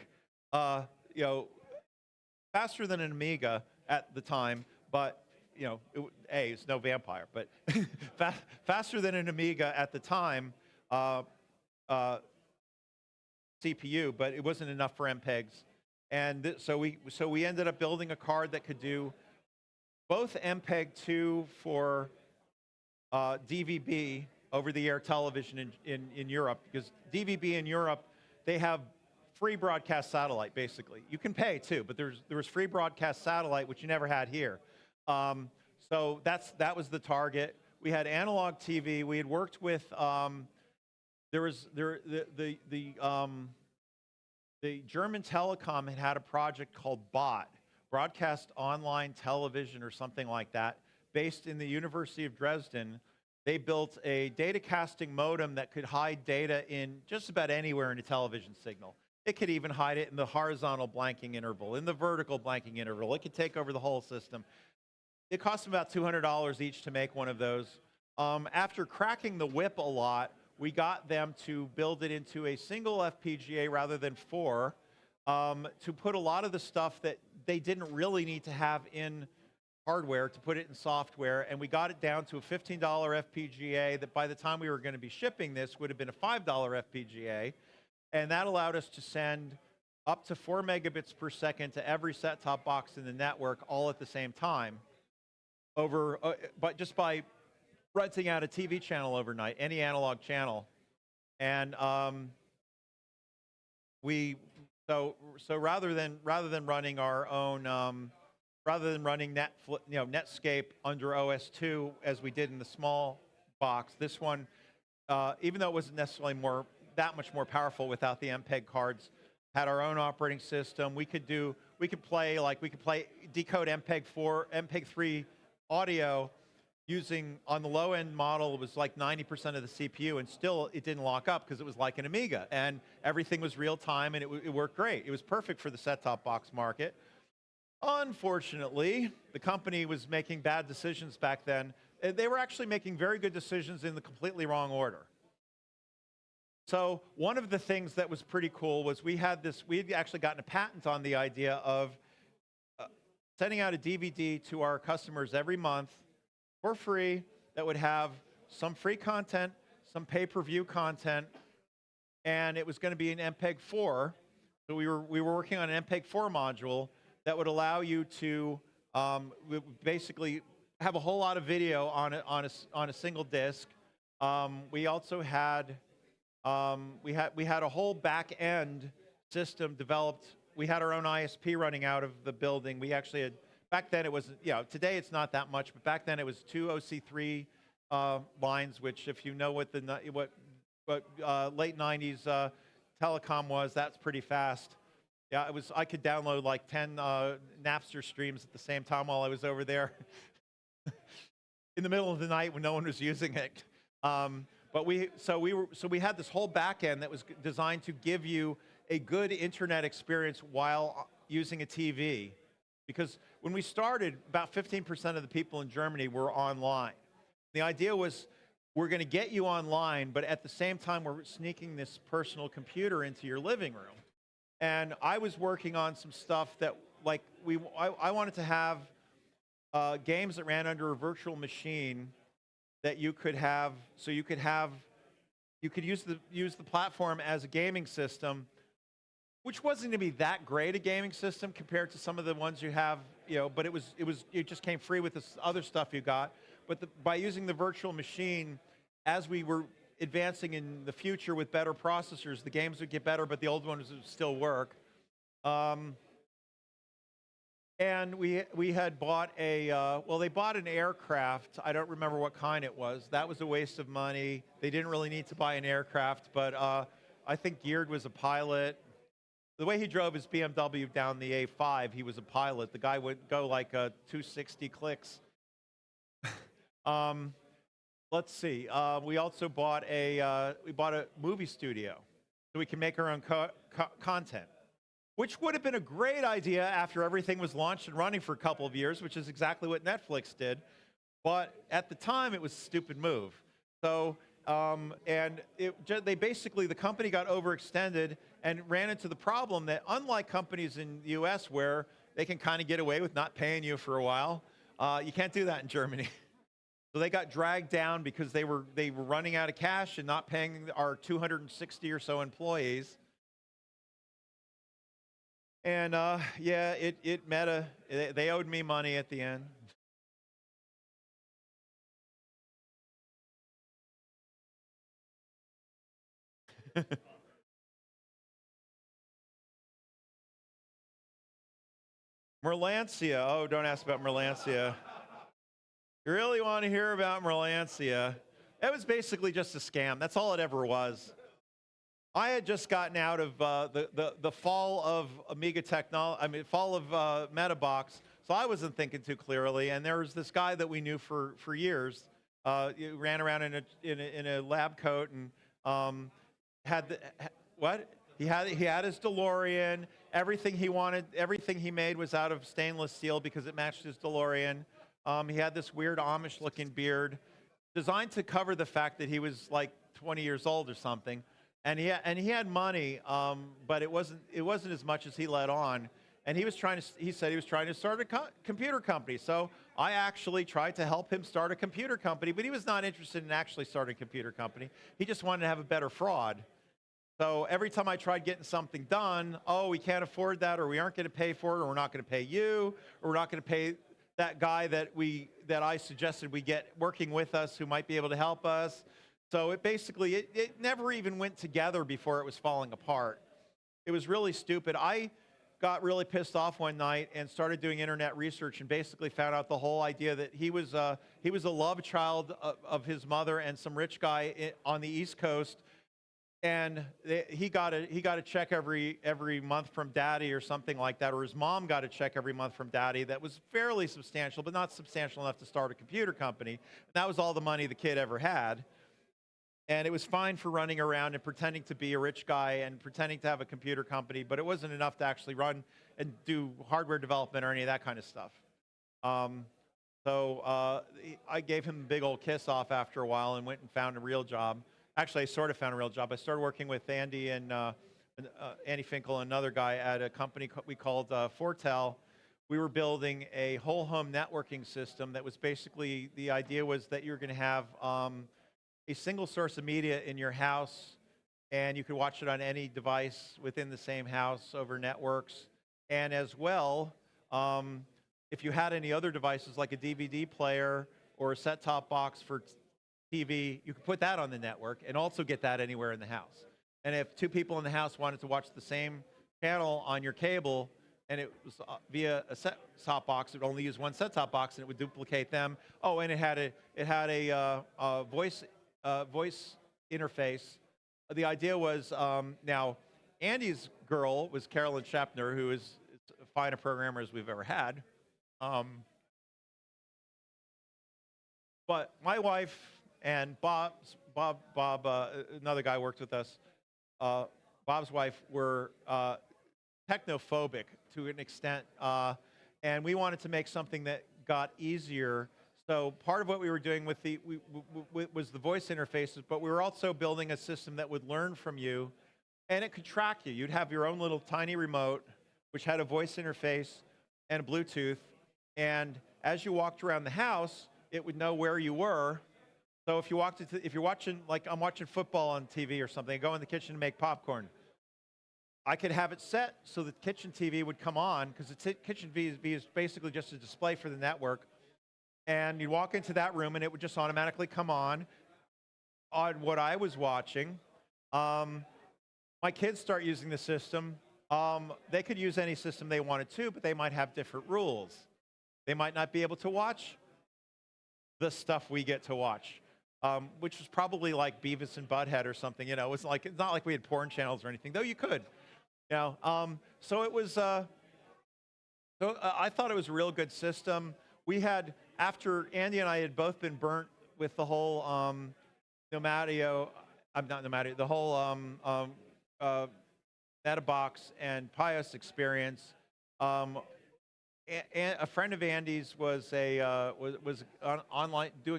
D: faster than an Amiga at the time, but it's no vampire, but faster than an Amiga at the time CPU, but it wasn't enough for MPEGs, and so we ended up building a card that could do both MPEG-2 for DVB, over-the-air television in Europe, because DVB in Europe, they have free broadcast satellite, basically. You can pay too, but there was free broadcast satellite, which you never had here. So that was the target. We had analog TV. We had worked with the German Telecom had a project called BOT, Broadcast Online Television or something like that, based in the University of Dresden, They built a data casting modem that could hide data in just about anywhere in a television signal. It could even hide it in the horizontal blanking interval, in the vertical blanking interval. It could take over the whole system. It cost them about $200 each to make one of those. After cracking the whip a lot, we got them to build it into a single FPGA rather than 4, to put a lot of the stuff that they didn't really need to have in hardware, to put it in software, and we got it down to a $15 FPGA that by the time we were going to be shipping this would have been a $5 FPGA, and that allowed us to send up to 4 megabits per second to every set-top box in the network all at the same time, but just by renting out a TV channel overnight, any analog channel. And so rather than running our own, rather than running Netscape under OS/2 as we did in the small box, this one, even though it wasn't necessarily that much more powerful without the MPEG cards, had our own operating system. We could play decode MPEG 3 audio using, on the low end model, it was like 90% of the CPU, and still it didn't lock up because it was like an Amiga, and everything was real time, and it worked great. It was perfect for the set-top box market. Unfortunately, the company was making bad decisions back then. They were actually making very good decisions in the completely wrong order. So one of the things that was pretty cool was we had actually gotten a patent on the idea of sending out a DVD to our customers every month for free that would have some free content, some pay-per-view content, and it was going to be an MPEG-4. So we were working on an MPEG-4 module that would allow you to basically have a whole lot of video on a single disc. We also had we had a whole back end system developed. We had our own ISP running out of the building. We actually had, back then it was, today it's not that much, but back then it was 2 OC3 lines, which if you know what late 90s telecom was, that's pretty fast. Yeah, I could download like 10 Napster streams at the same time while I was over there in the middle of the night when no one was using it. But we had this whole back end that was designed to give you a good internet experience while using a TV. Because when we started, about 15% of the people in Germany were online. The idea was, we're going to get you online, but at the same time, we're sneaking this personal computer into your living room. And I was working on some stuff that, like, I wanted to have games that ran under a virtual machine that you could have, so you could use the platform as a gaming system, which wasn't going to be that great a gaming system compared to some of the ones you have, but it just came free with this other stuff you got. But by using the virtual machine, as we were advancing in the future with better processors, the games would get better, but the old ones would still work. And we had bought they bought an aircraft. I don't remember what kind it was. That was a waste of money. They didn't really need to buy an aircraft, but I think Geared was a pilot. The way he drove his BMW down the A5, he was a pilot. The guy would go like 260 clicks. Let's see. We also bought a movie studio so we can make our own content, which would have been a great idea after everything was launched and running for a couple of years, which is exactly what Netflix did. But at the time, it was a stupid move. So, the company got overextended and ran into the problem that, unlike companies in the US where they can kind of get away with not paying you for a while, you can't do that in Germany. So they got dragged down because they were running out of cash and not paying our 260 or so employees. And they owed me money at the end. Merlancia. Oh, don't ask about Merlancia. You really want to hear about Merlancia? It was basically just a scam. That's all it ever was. I had just gotten out of the fall of Amiga technology, fall of MetaBox, so I wasn't thinking too clearly. And there was this guy that we knew for years He ran around in a lab coat and had the what? He had his DeLorean. Everything he wanted, everything he made was out of stainless steel because it matched his DeLorean. He had this weird Amish-looking beard, designed to cover the fact that he was like 20 years old or something. And he had money, but it wasn't as much as he let on. And he said he was trying to start a computer company. So I actually tried to help him start a computer company, but he was not interested in actually starting a computer company. He just wanted to have a better fraud. So every time I tried getting something done, oh, we can't afford that, or we aren't going to pay for it, or we're not going to pay you, or we're not going to pay that guy that I suggested we get working with us who might be able to help us. So it never even went together before it was falling apart. It was really stupid. I got really pissed off one night and started doing internet research and basically found out the whole idea that he was a love child of his mother and some rich guy on the East Coast. And he got a check every month from daddy or something like that, or his mom got a check every month from daddy that was fairly substantial, but not substantial enough to start a computer company. And that was all the money the kid ever had. And it was fine for running around and pretending to be a rich guy and pretending to have a computer company, but it wasn't enough to actually run and do hardware development or any of that kind of stuff. So I gave him a big old kiss off after a while and went and found a real job. Actually, I sort of found a real job. I started working with Andy and Andy Finkel and another guy at a company we called Fortel. We were building a whole home networking system that was basically, the idea was that you're going to have a single source of media in your house, and you could watch it on any device within the same house over networks. And as well, if you had any other devices like a DVD player or a set-top box for TV, you could put that on the network and also get that anywhere in the house. And if two people in the house wanted to watch the same channel on your cable and it was via a set-top box, it would only use one set-top box and it would duplicate them. Oh, and it had a voice interface. The idea was, now Andy's girl was Carolyn Shepner, who is as fine a programmer as we've ever had. But my wife and Bob, another guy worked with us, Bob's wife, were technophobic to an extent, and we wanted to make something that got easier. So part of what we were doing with was the voice interfaces, but we were also building a system that would learn from you, and it could track you. You'd have your own little tiny remote, which had a voice interface and Bluetooth, and as you walked around the house, it would know where you were. So if you're watching, like I'm watching football on TV or something, I go in the kitchen to make popcorn. I could have it set so the kitchen TV would come on, because the kitchen TV is basically just a display for the network. And you'd walk into that room and it would just automatically come on what I was watching. My kids start using the system. They could use any system they wanted to, but they might have different rules. They might not be able to watch the stuff we get to watch. Which was probably like Beavis and Butthead or something, you know. It's not like we had porn channels or anything, though you could, you know. So it was. I thought it was a real good system. We had, after Andy and I had both been burnt with the whole the whole Metabox and Pios experience. A friend of Andy's was doing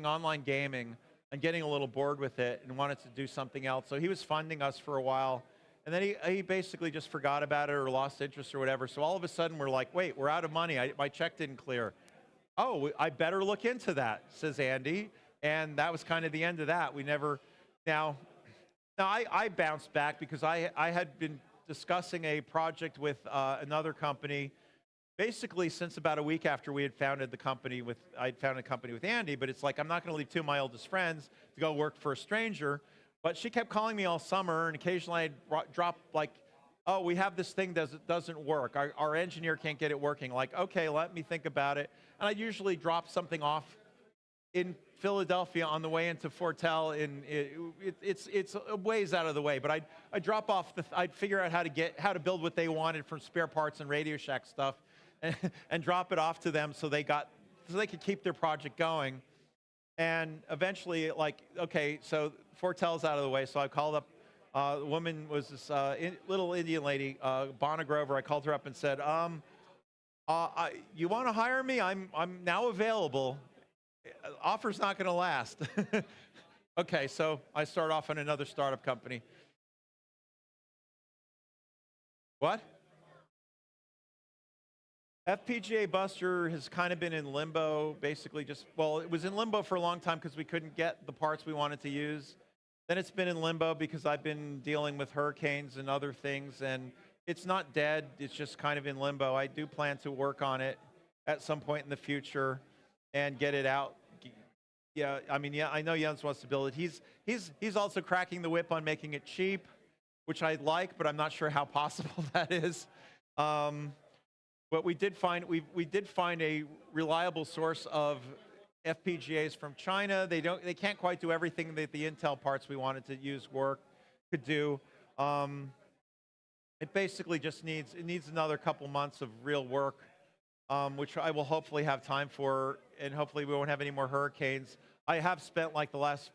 D: online gaming and getting a little bored with it and wanted to do something else. So he was funding us for a while, and then he basically just forgot about it or lost interest or whatever. So all of a sudden we're like, wait, we're out of money. My check didn't clear. Oh, I better look into that, says Andy. And that was kind of the end of that. We never, now I bounced back because I had been discussing a project with another company basically since about a week after we had founded the company I'd founded a company with Andy, but it's like, I'm not going to leave two of my oldest friends to go work for a stranger. But she kept calling me all summer, and occasionally I'd drop like, oh, we have this thing that doesn't work. Our engineer can't get it working. Like, okay, let me think about it. And I'd usually drop something off in Philadelphia on the way into Fortel. It's a ways out of the way, but I'd drop off, I'd figure out how to build what they wanted from spare parts and Radio Shack stuff, and drop it off to them so they could keep their project going. And eventually, like, okay, so Fortel's out of the way, so I called up, the woman was this little Indian lady, Bonna Grover. I called her up and said, you want to hire me? I'm now available. Offer's not going to last. Okay, so I start off on another startup company. What? FPGA Buster has kind of been in limbo, basically just, well, it was in limbo for a long time because we couldn't get the parts we wanted to use. Then it's been in limbo because I've been dealing with hurricanes and other things, and it's not dead, it's just kind of in limbo. I do plan to work on it at some point in the future and get it out. Yeah, I mean, yeah, I know Jens wants to build it. He's also cracking the whip on making it cheap, which I like, but I'm not sure how possible that is. But we did find a reliable source of FPGAs from China. They can't quite do everything that the Intel parts we wanted to use could do. It basically just needs another couple months of real work, which I will hopefully have time for, and hopefully we won't have any more hurricanes. I have spent like the last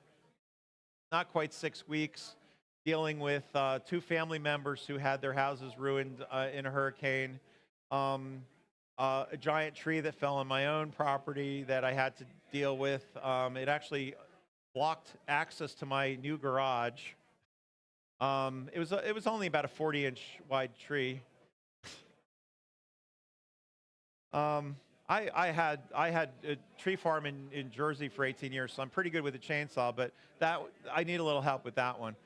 D: not quite 6 weeks dealing with 2 family members who had their houses ruined in a hurricane. A giant tree that fell on my own property that I had to deal with. It actually blocked access to my new garage. It was only about a 40-inch wide tree. I had a tree farm in Jersey for 18 years, so I'm pretty good with a chainsaw, but I need a little help with that one.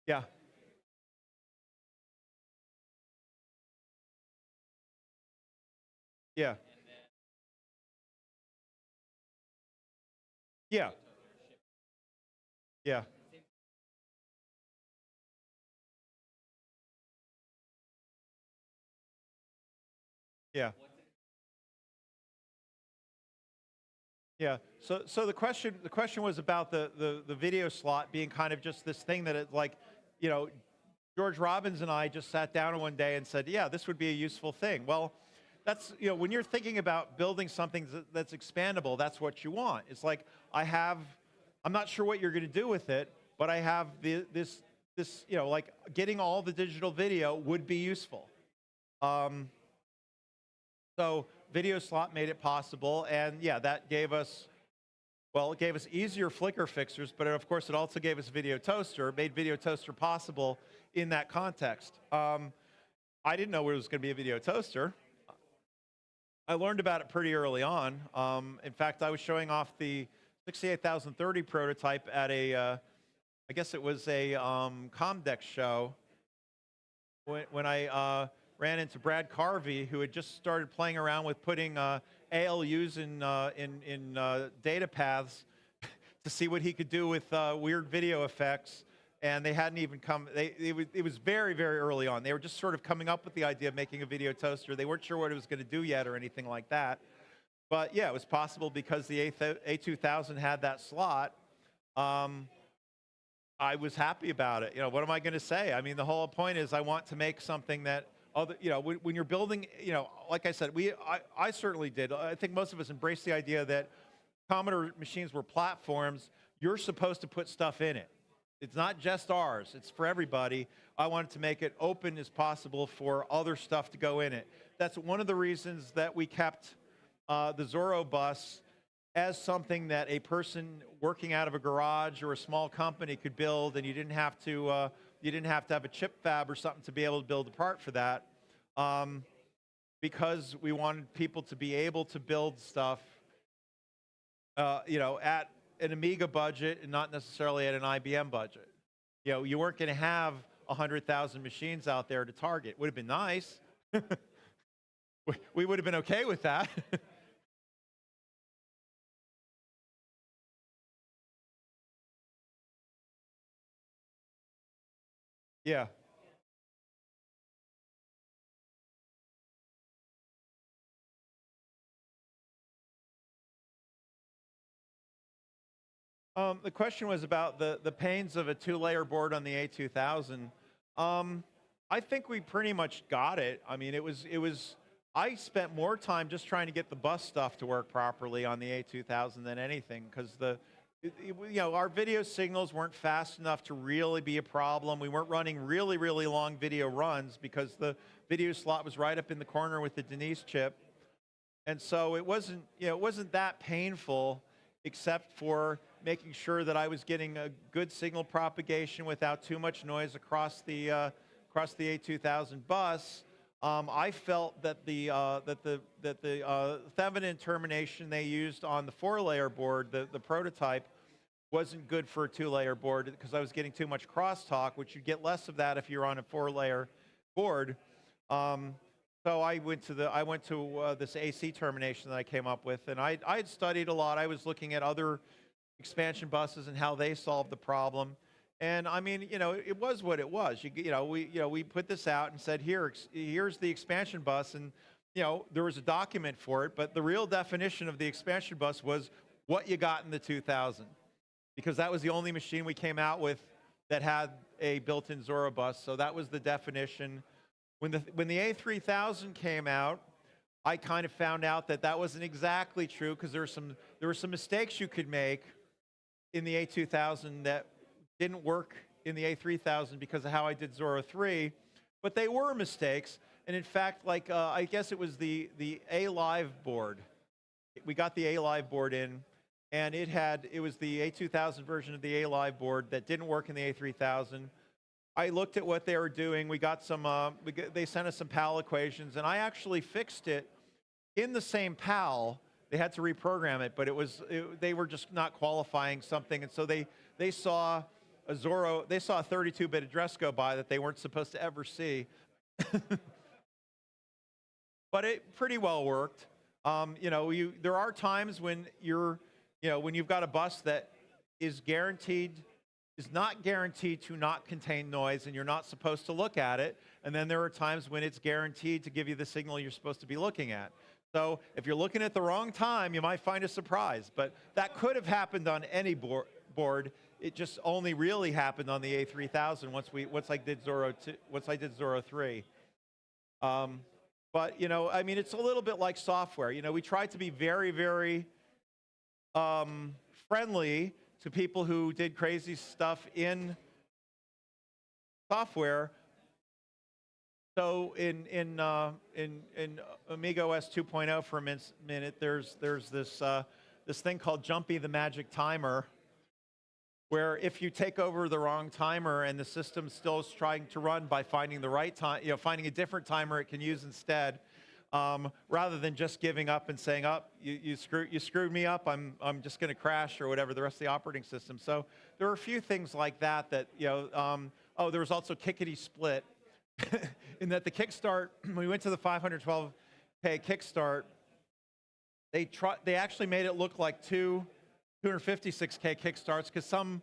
D: Yeah. Yeah. Yeah. Yeah. Yeah. Yeah. So the question was about the video slot being kind of just this thing that it, like, you know, George Robbins and I just sat down one day and said, yeah, this would be a useful thing. Well, that's, you know, when you're thinking about building something that's expandable, that's what you want. It's like, I'm not sure what you're going to do with it, but I have this, you know, like getting all the digital video would be useful. So video slot made it possible, and yeah, that gave us, well, it gave us easier flicker fixers, but of course it also gave us video toaster, made video toaster possible in that context. I didn't know it was going to be a video toaster. I learned about it pretty early on. In fact, I was showing off the 68030 prototype at a, I guess it was a Comdex show when I ran into Brad Carvey, who had just started playing around with putting ALUs in data paths to see what he could do with weird video effects. And they hadn't even come, it was very, very early on. They were just sort of coming up with the idea of making a video toaster. They weren't sure what it was going to do yet or anything like that. But yeah, it was possible because the A2000 had that slot. I was happy about it. You know, what am I going to say? I mean, the whole point is I want to make something that, you know, when you're building, you know, like I said, I certainly did. I think most of us embraced the idea that Commodore machines were platforms. You're supposed to put stuff in it. It's not just ours. It's for everybody. I wanted to make it open as possible for other stuff to go in it. That's one of the reasons that we kept the Zorro bus as something that a person working out of a garage or a small company could build, and you didn't have to have a chip fab or something to be able to build a part for that, because we wanted people to be able to build stuff, you know, at an Amiga budget and not necessarily at an IBM budget. You know, you weren't going to have 100,000 machines out there to target. Would have been nice. We would have been okay with that. Yeah. The question was about the pains of a 2-layer board on the A2000. I think we pretty much got it. I mean, it was I spent more time just trying to get the bus stuff to work properly on the A2000 than anything, because our video signals weren't fast enough to really be a problem. We weren't running really, really long video runs because the video slot was right up in the corner with the Denise chip. And so it wasn't, it wasn't that painful, except for making sure that I was getting a good signal propagation without too much noise across the A2000 bus. I felt that the Thevenin termination they used on the 4-layer board, the prototype, wasn't good for a 2-layer board because I was getting too much crosstalk, which you get less of that if you're on a 4-layer board. So I went to this AC termination that I came up with, and I had studied a lot. I was looking at other expansion buses and how they solved the problem. And I mean, it was what it was. We put this out and said, here's the expansion bus, and there was a document for it. But the real definition of the expansion bus was what you got in the 2000, because that was the only machine we came out with that had a built-in Zorro bus. So that was the definition. When the A3000 came out, I kind of found out that that wasn't exactly true, because there were some mistakes you could make in the A2000 that didn't work in the A3000 because of how I did Zorro 3, but they were mistakes. And in fact, like I guess it was the A-Live board. We got the A-Live board in, and it was the A2000 version of the A-Live board that didn't work in the A3000. I looked at what they were doing. We got some. They sent us some PAL equations, and I actually fixed it in the same PAL. They had to reprogram it, but they were just not qualifying something, and so they saw a Zorro. They saw a 32-bit address go by that they weren't supposed to ever see. But it pretty well worked. There are times when when you've got a bus that is not guaranteed to not contain noise, and you're not supposed to look at it. And then there are times when it's guaranteed to give you the signal you're supposed to be looking at. So if you're looking at the wrong time, you might find a surprise. But that could have happened on any board. It just only really happened on the A3000 once I did Zorro 3. But I mean, it's a little bit like software. We try to be very, very friendly to people who did crazy stuff in software. So in AmiWest 2.0 for a minute, there's this thing called Jumpy the Magic Timer, where if you take over the wrong timer and the system still is trying to run by finding the right time, finding a different timer it can use instead, rather than just giving up and saying, "Oh, you screwed me up. I'm just going to crash," or whatever, the rest of the operating system. So there are a few things like that. There was also Kickity Split, in that the Kickstart, when we went to the 512K Kickstart, they actually made it look like 256K Kickstarts, because some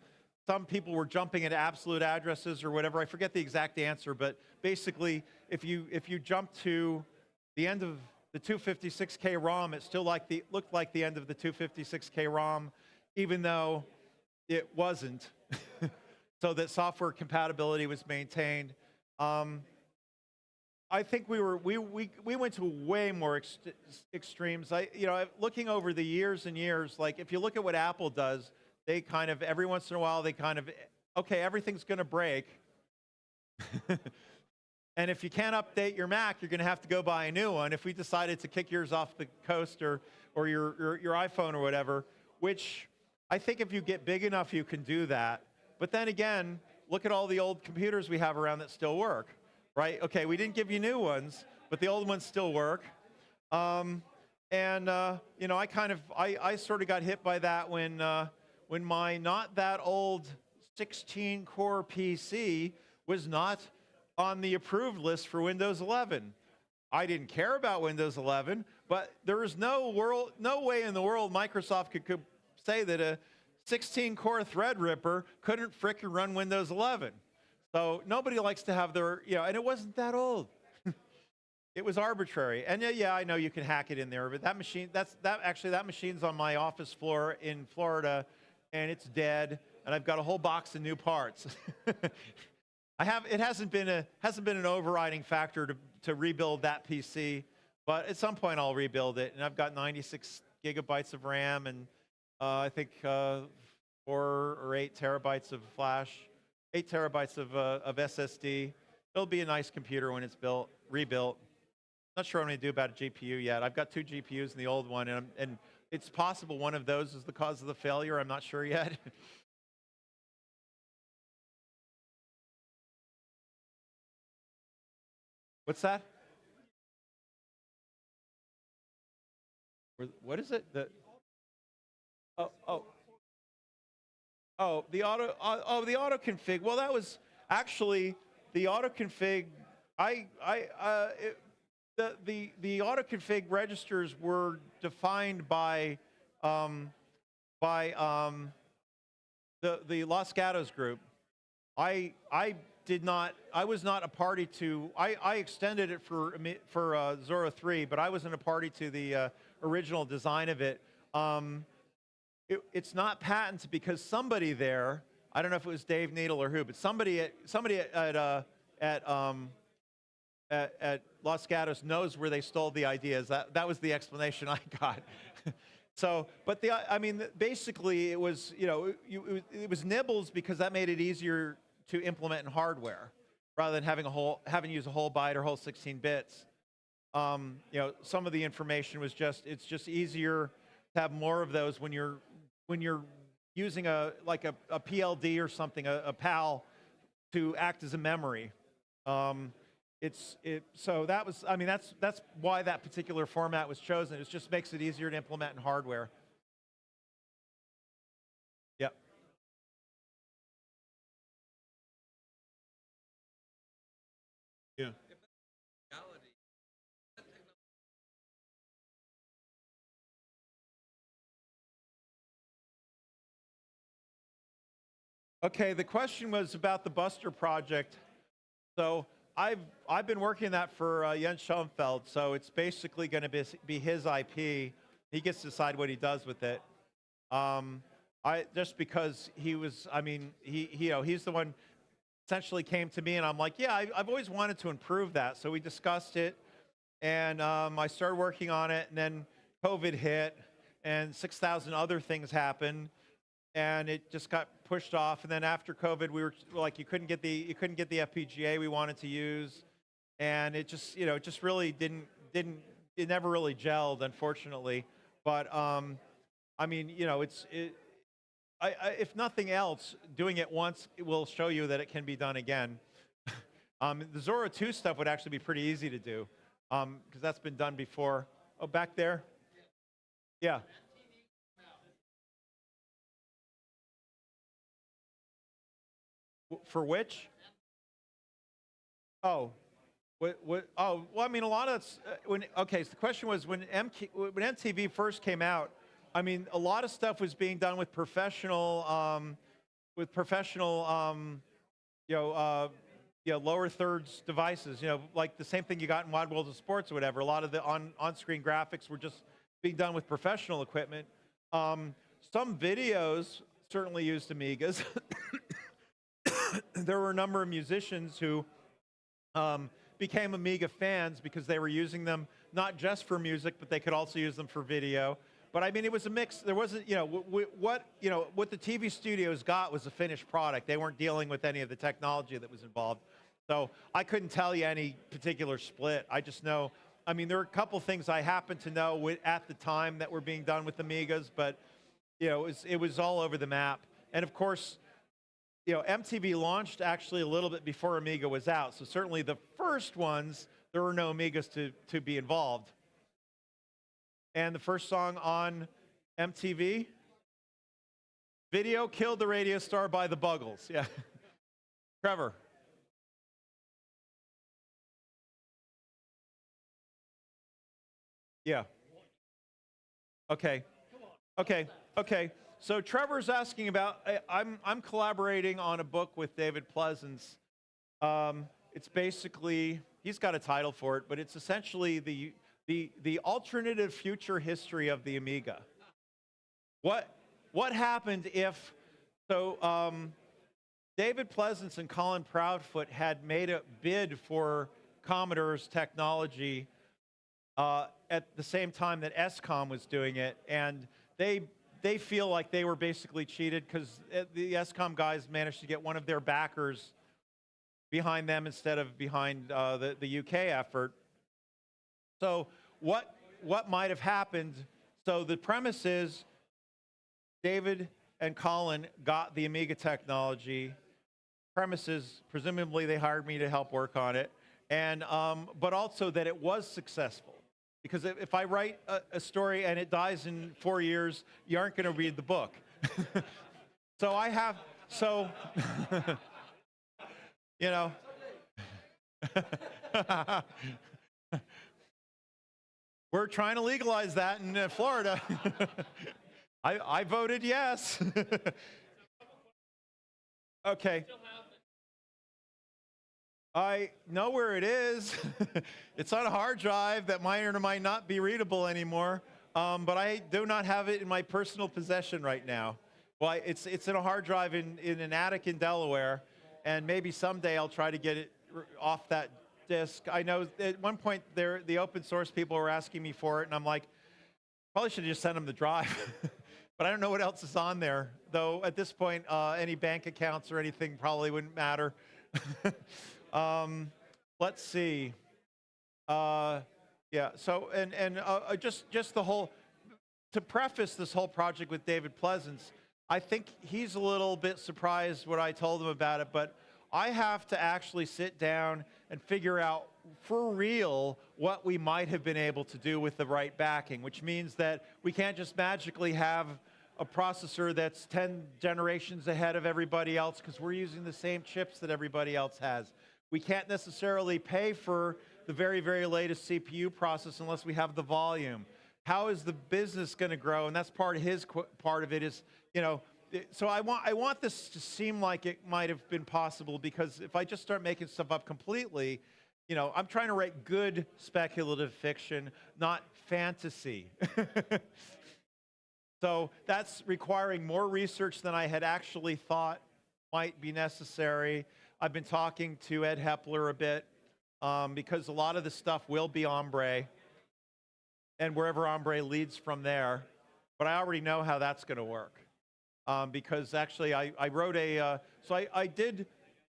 D: people were jumping at absolute addresses or whatever. I forget the exact answer, but basically, if you jump to the end of the 256K ROM, it still looked like the end of the 256K ROM, even though it wasn't. So that software compatibility was maintained. I think we went to way more extremes. Looking over the years and years, like if you look at what Apple does, they kind of, every once in a while, okay, everything's going to break. And if you can't update your Mac, you're going to have to go buy a new one. If we decided to kick yours off the coast or your iPhone or whatever, which I think if you get big enough, you can do that. But then again, look at all the old computers we have around that still work, right? Okay, we didn't give you new ones, but the old ones still work. I sort of got hit by that when my not that old 16-core PC was not on the approved list for Windows 11. I didn't care about Windows 11, but there was no way in the world Microsoft could say that a 16-core Threadripper couldn't frickin' run Windows 11. So nobody likes to have their, and it wasn't that old. It was arbitrary. And yeah, I know you can hack it in there, but that machine's on my office floor in Florida, and it's dead, and I've got a whole box of new parts. It hasn't been an overriding factor to rebuild that PC, But at some point I'll rebuild it, and I've got 96 gigabytes of RAM and I think 4 or 8 terabytes of flash, 8 terabytes of SSD. It'll be a nice computer when it's rebuilt. Not sure what I'm going to do about a GPU yet. I've got 2 GPUs in the old one, and it's possible one of those is the cause of the failure. I'm not sure yet. What's that? What is it? The the auto config. Well, that was actually the auto config. The auto config registers were defined by the Los Gatos group. I was not a party to. I extended it for Zora 3, but I wasn't a party to the original design of it. It's not patented because somebody there, I don't know if it was Dave Needle or who, but somebody at Los Gatos knows where they stole the ideas. That was the explanation I got. So, but basically it was, it was nibbles because that made it easier to implement in hardware rather than having to use a whole byte or whole 16 bits. Some of the information was it's just easier to have more of those when you're using a PLD or something, a PAL, to act as a memory. So that was, that's why that particular format was chosen. It just makes it easier to implement in hardware. Yep. Yeah. Okay, the question was about the Buster project. So I've been working on that for Jens Schoenfeld, so it's basically going to be his IP. He gets to decide what he does with it. Just because he was, he's the one essentially came to me, and I'm like, yeah, I've always wanted to improve that. So we discussed it, and I started working on it, and then COVID hit, and 6,000 other things happened. And it just got pushed off. And then after COVID, we were like, you couldn't get the FPGA we wanted to use, and it just really it never really gelled, unfortunately. But if nothing else, doing it once will show you that it can be done again. The Zora 2 stuff would actually be pretty easy to do because that's been done before. Oh, back there, yeah. For which? Oh, what? Oh, well, a lot of it's okay. So the question was when MTV first came out. A lot of stuff was being done with professional, lower thirds devices. Like the same thing you got in Wide World of Sports or whatever. A lot of the on-screen graphics were just being done with professional equipment. Some videos certainly used Amigas. There were a number of musicians who became Amiga fans because they were using them not just for music, but they could also use them for video. But it was a mix. There wasn't, what the TV studios got was a finished product. They weren't dealing with any of the technology that was involved. So I couldn't tell you any particular split. I just know, there are a couple things I happen to know at the time that were being done with Amigas, but it was all over the map. And of course, MTV launched actually a little bit before Amiga was out. So certainly the first ones, there were no Amigas to be involved. And the first song on MTV, Video Killed the Radio Star by the Buggles. Yeah. Trevor. Yeah. Okay. So Trevor's asking about, I'm collaborating on a book with David Pleasance. It's basically, he's got a title for it, but it's essentially the alternative future history of the Amiga. What happened if, David Pleasance and Colin Proudfoot had made a bid for Commodore's technology at the same time that SCOM was doing it, and they feel like they were basically cheated because the SCOM guys managed to get one of their backers behind them instead of behind the UK effort. So what might have happened? So the premise is David and Colin got the Amiga technology. Premise is presumably they hired me to help work on it, and but also that it was successful. Because if I write a story and it dies in 4 years, you aren't going to read the book. So I have, so, you know. We're trying to legalize that in Florida. I voted yes. Okay. I know where it is. It's on a hard drive that might or might not be readable anymore, but I do not have it in my personal possession right now. Well, it's in a hard drive in an attic in Delaware, and maybe someday I'll try to get it off that disk. I know at one point the open source people were asking me for it, and I'm like, probably should have just sent them the drive. But I don't know what else is on there, though at this point, any bank accounts or anything probably wouldn't matter. Let's see. Yeah, so, and just the whole, to preface this whole project with David Pleasance, I think he's a little bit surprised what I told him about it, but I have to actually sit down and figure out for real what we might have been able to do with the right backing, which means that we can't just magically have a processor that's 10 generations ahead of everybody else because we're using the same chips that everybody else has. We can't necessarily pay for the very, very latest CPU process unless we have the volume. How is the business going to grow? And that's part of his part of it is, you know, so I want this to seem like it might have been possible, because if I just start making stuff up completely, you know, I'm trying to write good speculative fiction, not fantasy. So that's requiring more research than I had actually thought might be necessary. I've been talking to Ed Hepler a bit because a lot of the stuff will be Ombre, and wherever Ombre leads from there. But I already know how that's going to work because actually I wrote a, so I did,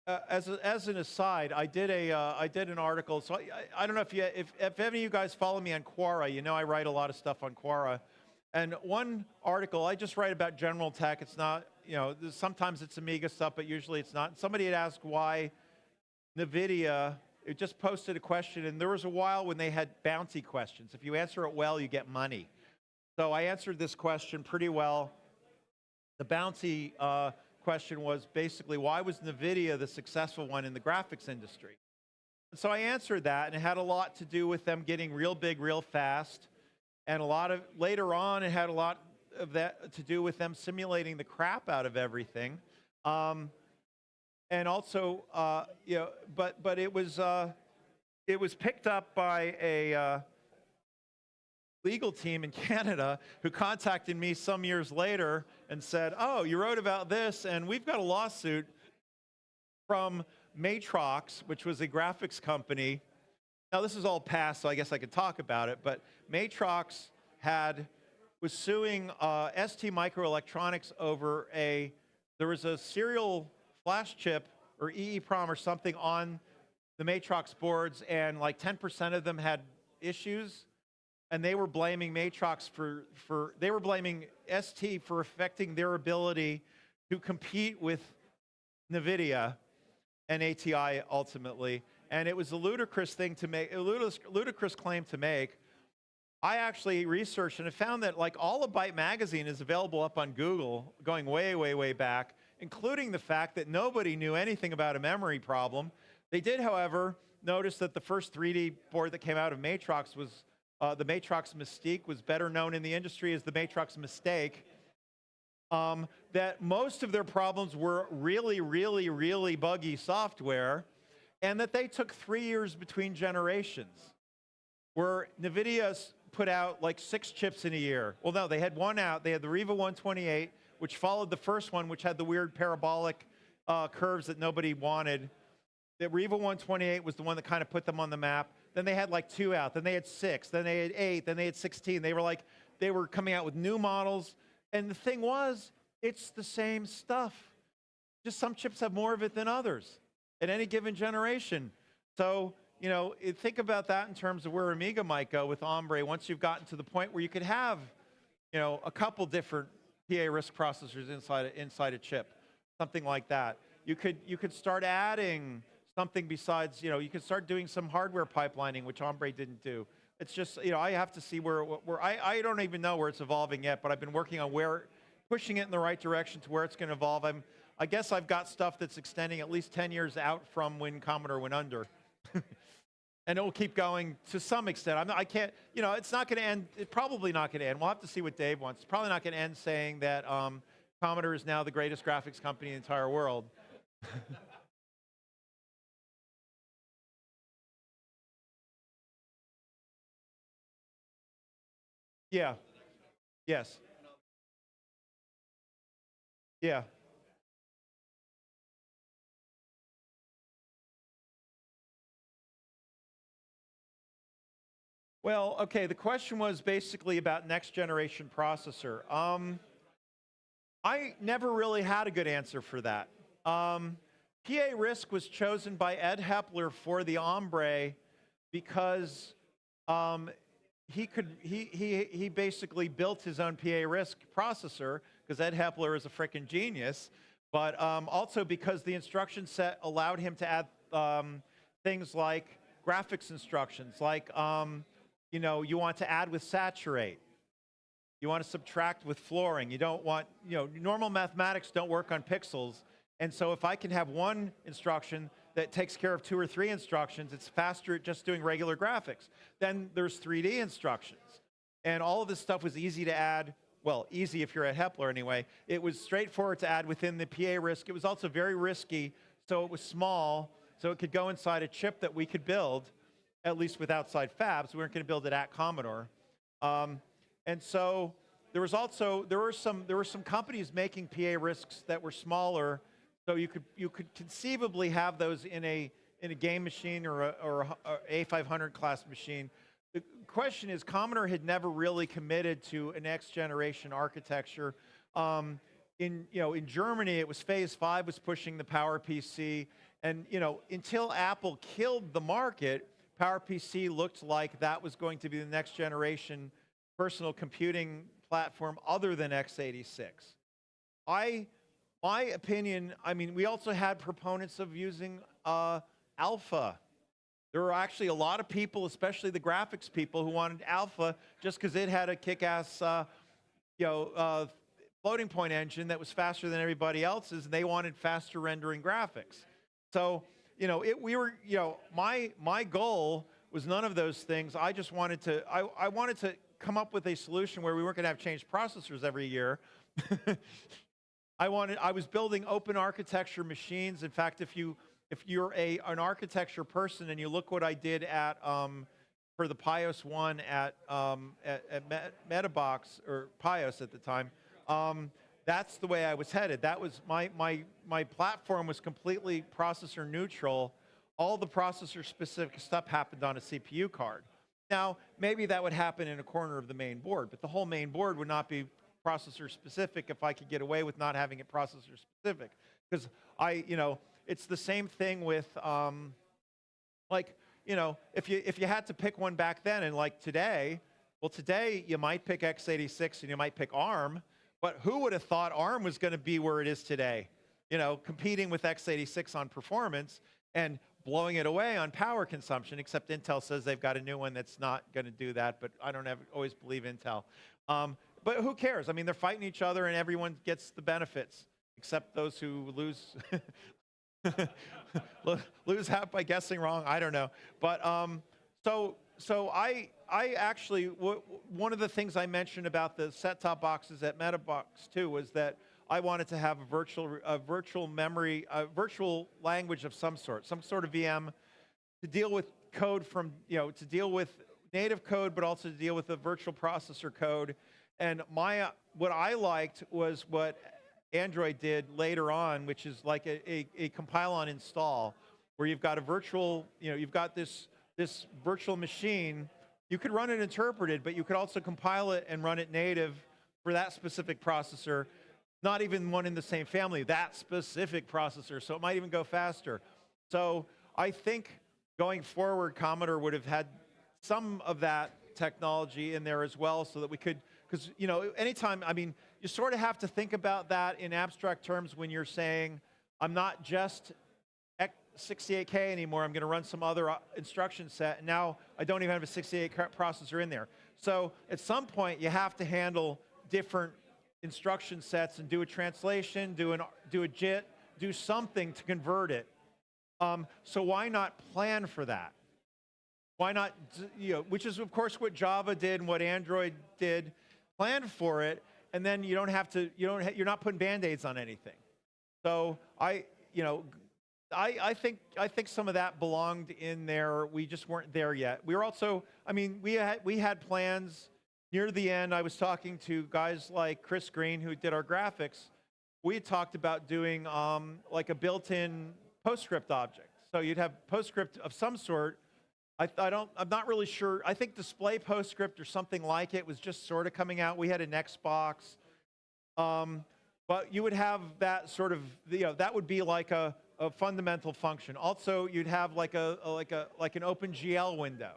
D: as an aside, I did an article. So I don't know if any of you guys follow me on Quora, you know I write a lot of stuff on Quora. And one article, I just write about general tech. It's not, you know, sometimes it's Amiga stuff, but usually it's not. Somebody had asked why NVIDIA, it just posted a question, and there was a while when they had bounty questions. If you answer it well, you get money. So I answered this question pretty well. The bounty question was basically, why was NVIDIA the successful one in the graphics industry? And so I answered that, and it had a lot to do with them getting real big real fast. And a lot of, later on, it had a lot of that to do with them simulating the crap out of everything. And also, you know, but it was picked up by a legal team in Canada who contacted me some years later and said, oh, you wrote about this, and we've got a lawsuit from Matrox, which was a graphics company. Now, this is all past, so I guess I could talk about it, but Matrox was suing ST Microelectronics over there was a serial flash chip or EEPROM or something on the Matrox boards, and like 10% of them had issues, and they were blaming Matrox they were blaming ST for affecting their ability to compete with NVIDIA and ATI ultimately. And it was a ludicrous thing to make, a ludicrous claim to make. I actually researched and I found that like all of Byte Magazine is available up on Google, going way, way, way back, including the fact that nobody knew anything about a memory problem. They did, however, notice that the first 3D board that came out of Matrox was the Matrox Mystique, was better known in the industry as the Matrox Mistake. That most of their problems were really, really, really buggy software, and that they took 3 years between generations, where NVIDIA put out like 6 chips in a year. Well, no, they had one out. They had the Riva 128, which followed the first one, which had the weird parabolic curves that nobody wanted. The Riva 128 was the one that kind of put them on the map. Then they had like 2 out. Then they had 6. Then they had 8. Then they had 16. They were coming out with new models. And the thing was, it's the same stuff. Just some chips have more of it than others at any given generation. So, you know, think about that in terms of where Amiga might go with Ombre once you've gotten to the point where you could have, you know, a couple different PA RISC processors inside a chip, something like that. You could start adding something besides, you know, you could start doing some hardware pipelining, which Ombre didn't do. It's just, you know, I have to see where I don't even know where it's evolving yet, but I've been working on pushing it in the right direction to where it's going to evolve. I guess I've got stuff that's extending at least 10 years out from when Commodore went under. And it will keep going to some extent. I can't, you know, it's not going to end, it's probably not going to end. We'll have to see what Dave wants. It's probably not going to end saying that Commodore is now the greatest graphics company in the entire world. Yeah. Yes. Yeah. Well, okay, the question was basically about next generation processor. I never really had a good answer for that. PA RISC was chosen by Ed Hepler for the Ombre because he basically built his own PA RISC processor because Ed Hepler is a frickin' genius, but also because the instruction set allowed him to add things like graphics instructions, like you know, you want to add with saturate. You want to subtract with flooring. You don't want, you know, normal mathematics don't work on pixels. And so if I can have one instruction that takes care of 2 or 3 instructions, it's faster at just doing regular graphics. Then there's 3D instructions. And all of this stuff was easy to add. Well, easy if you're at Hepler anyway. It was straightforward to add within the PA RISC. It was also very risky, so it was small, so it could go inside a chip that we could build, at least with outside fabs. We weren't going to build it at Commodore. And so there were some companies making PA RISCs that were smaller, so you could conceivably have those in a game machine or a A500 class machine. The question is, Commodore had never really committed to a next generation architecture. In Germany, it was Phase 5 was pushing the PowerPC, and you know, until Apple killed the market, PowerPC looked like that was going to be the next generation personal computing platform other than x86. My opinion, I mean, we also had proponents of using Alpha. There were actually a lot of people, especially the graphics people, who wanted Alpha just because it had a kick-ass, floating point engine that was faster than everybody else's, and they wanted faster rendering graphics. So, you know, my goal was none of those things. I just wanted to, I wanted to come up with a solution where we weren't going to have changed processors every year. I was building open architecture machines. In fact, if you're an architecture person and you look what I did at for the Pios 1 at Metabox, or Pios at the time, that's the way I was headed. That was my platform was completely processor neutral. All the processor specific stuff happened on a CPU card. Now, maybe that would happen in a corner of the main board, but the whole main board would not be processor specific if I could get away with not having it processor specific. Because it's the same thing with if you had to pick one back then and like today, well, today you might pick x86 and you might pick ARM, but who would have thought ARM was going to be where it is today? You know, competing with x86 on performance and blowing it away on power consumption, except Intel says they've got a new one that's not going to do that, but I don't always believe Intel. But who cares? I mean, they're fighting each other and everyone gets the benefits, except those who lose lose half by guessing wrong. I don't know. But so I actually, one of the things I mentioned about the set-top boxes at Metabox too was that I wanted to have a virtual memory, a virtual language of some sort of VM to deal with code from, to deal with native code, but also to deal with the virtual processor code. And what I liked was what Android did later on, which is like a compile on install, where you've got a virtual, you've got this this virtual machine, you could run it interpreted, but you could also compile it and run it native for that specific processor, not even one in the same family, that specific processor, so it might even go faster. So I think going forward, Commodore would have had some of that technology in there as well, so that we could, because anytime, I mean, you sort of have to think about that in abstract terms when you're saying, I'm not just 68K anymore, I'm going to run some other instruction set, and now I don't even have a 68K processor in there. So at some point, you have to handle different instruction sets and do a translation, do a JIT, do something to convert it. So why not plan for that? Why not, which is of course what Java did and what Android did, plan for it, and then you don't have to, you're not putting Band-Aids on anything. So I think some of that belonged in there. We just weren't there yet. We were also, I mean, we had plans near the end. I was talking to guys like Chris Green, who did our graphics. We had talked about doing like a built-in PostScript object. So you'd have PostScript of some sort. I'm not really sure. I think Display PostScript or something like it was just sort of coming out. We had an Xbox. But you would have that sort of, that would be like a fundamental function. Also, you'd have like an OpenGL window.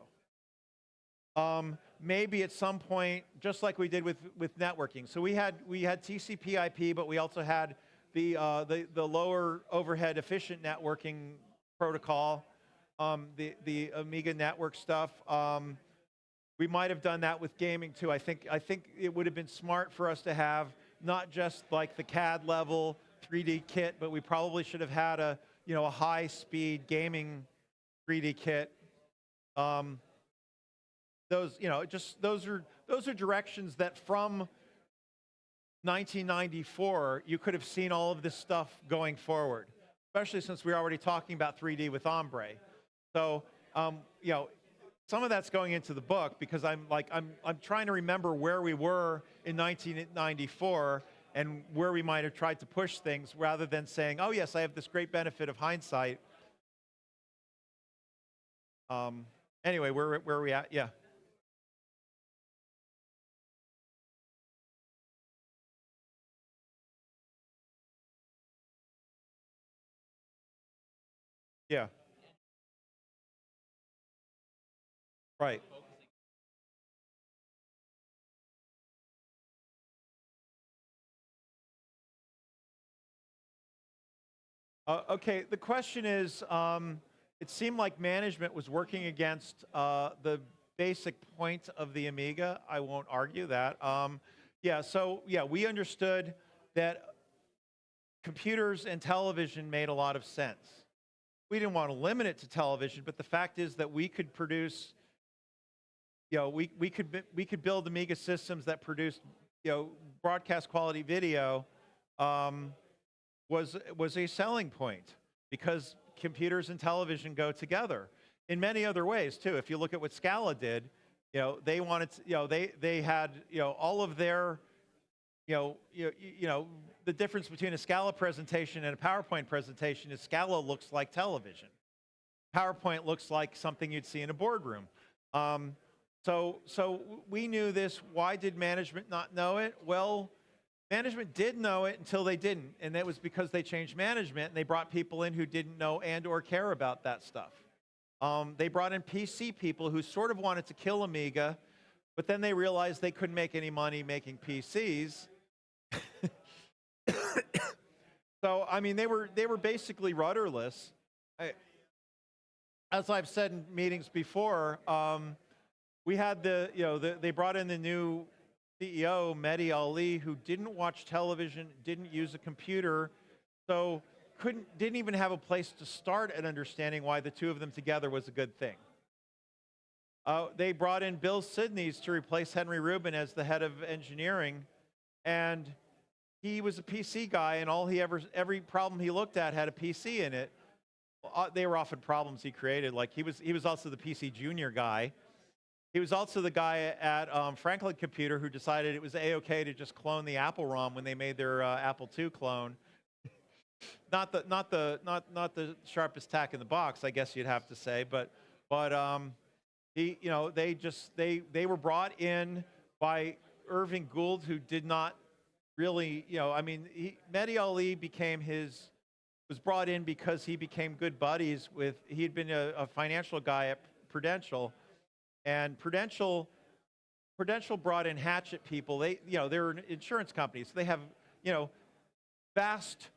D: Maybe at some point, just like we did with networking. So we had TCP/IP, but we also had the lower overhead efficient networking protocol, the Amiga network stuff. We might have done that with gaming too. I think it would have been smart for us to have not just like the CAD level 3D kit, but we probably should have had a high-speed gaming 3D kit. Those are directions that from 1994 you could have seen all of this stuff going forward, especially since we're already talking about 3D with Ombre. So some of that's going into the book because I'm trying to remember where we were in 1994 and where we might have tried to push things rather than saying, oh yes, I have this great benefit of hindsight. Anyway, where are we at? Yeah. Yeah. Right. Okay, the question is, it seemed like management was working against the basic point of the Amiga. I won't argue that. We understood that computers and television made a lot of sense. We didn't want to limit it to television, but the fact is that we could produce, we could build Amiga systems that produced, broadcast quality video. Was a selling point because computers and television go together in many other ways too. If you look at what Scala did, they wanted to, they had all of their the difference between a Scala presentation and a PowerPoint presentation is Scala looks like television. PowerPoint looks like something you'd see in a boardroom. So we knew this. Why did management not know it? Well, management did know it until they didn't, and that was because they changed management and they brought people in who didn't know and or care about that stuff. They brought in PC people who sort of wanted to kill Amiga, but then they realized they couldn't make any money making PCs. So I mean, they were basically rudderless. As I've said in meetings before, we had they brought in the new CEO, Mehdi Ali, who didn't watch television, didn't use a computer, so didn't even have a place to start at understanding why the two of them together was a good thing. They brought in Bill Sidneys to replace Henry Rubin as the head of engineering, and he was a PC guy, and every problem he looked at had a PC in it. They were often problems he created. Like he was also the PC junior guy. He was also the guy at Franklin Computer who decided it was A-OK to just clone the Apple ROM when they made their Apple II clone. Not the sharpest tack in the box, I guess you'd have to say, but But they were brought in by Irving Gould, who did not really, Mehdi Ali was brought in because he became good buddies with, he had been a financial guy at Prudential, and Prudential brought in Hatchet people. They're an insurance company, so they have, vast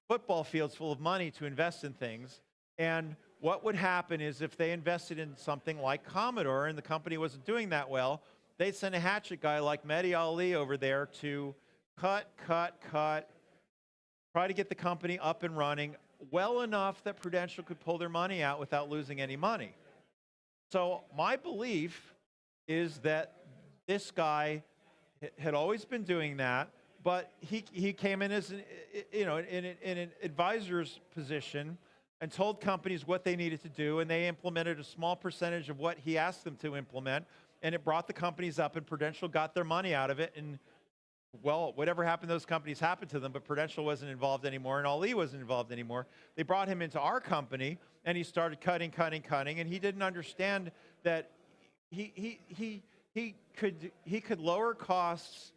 D: football fields full of money to invest in things. And what would happen is if they invested in something like Commodore and the company wasn't doing that well, they'd send a Hatchet guy like Mehdi Ali over there to cut, try to get the company up and running well enough that Prudential could pull their money out without losing any money. So my belief is that this guy had always been doing that, but he came in as in an advisor's position and told companies what they needed to do, and they implemented a small percentage of what he asked them to implement, and it brought the companies up, and Prudential got their money out of it, and well, whatever happened to those companies happened to them, but Prudential wasn't involved anymore, and Ali wasn't involved anymore. They brought him into our company, and he started cutting, and he didn't understand that he could lower costs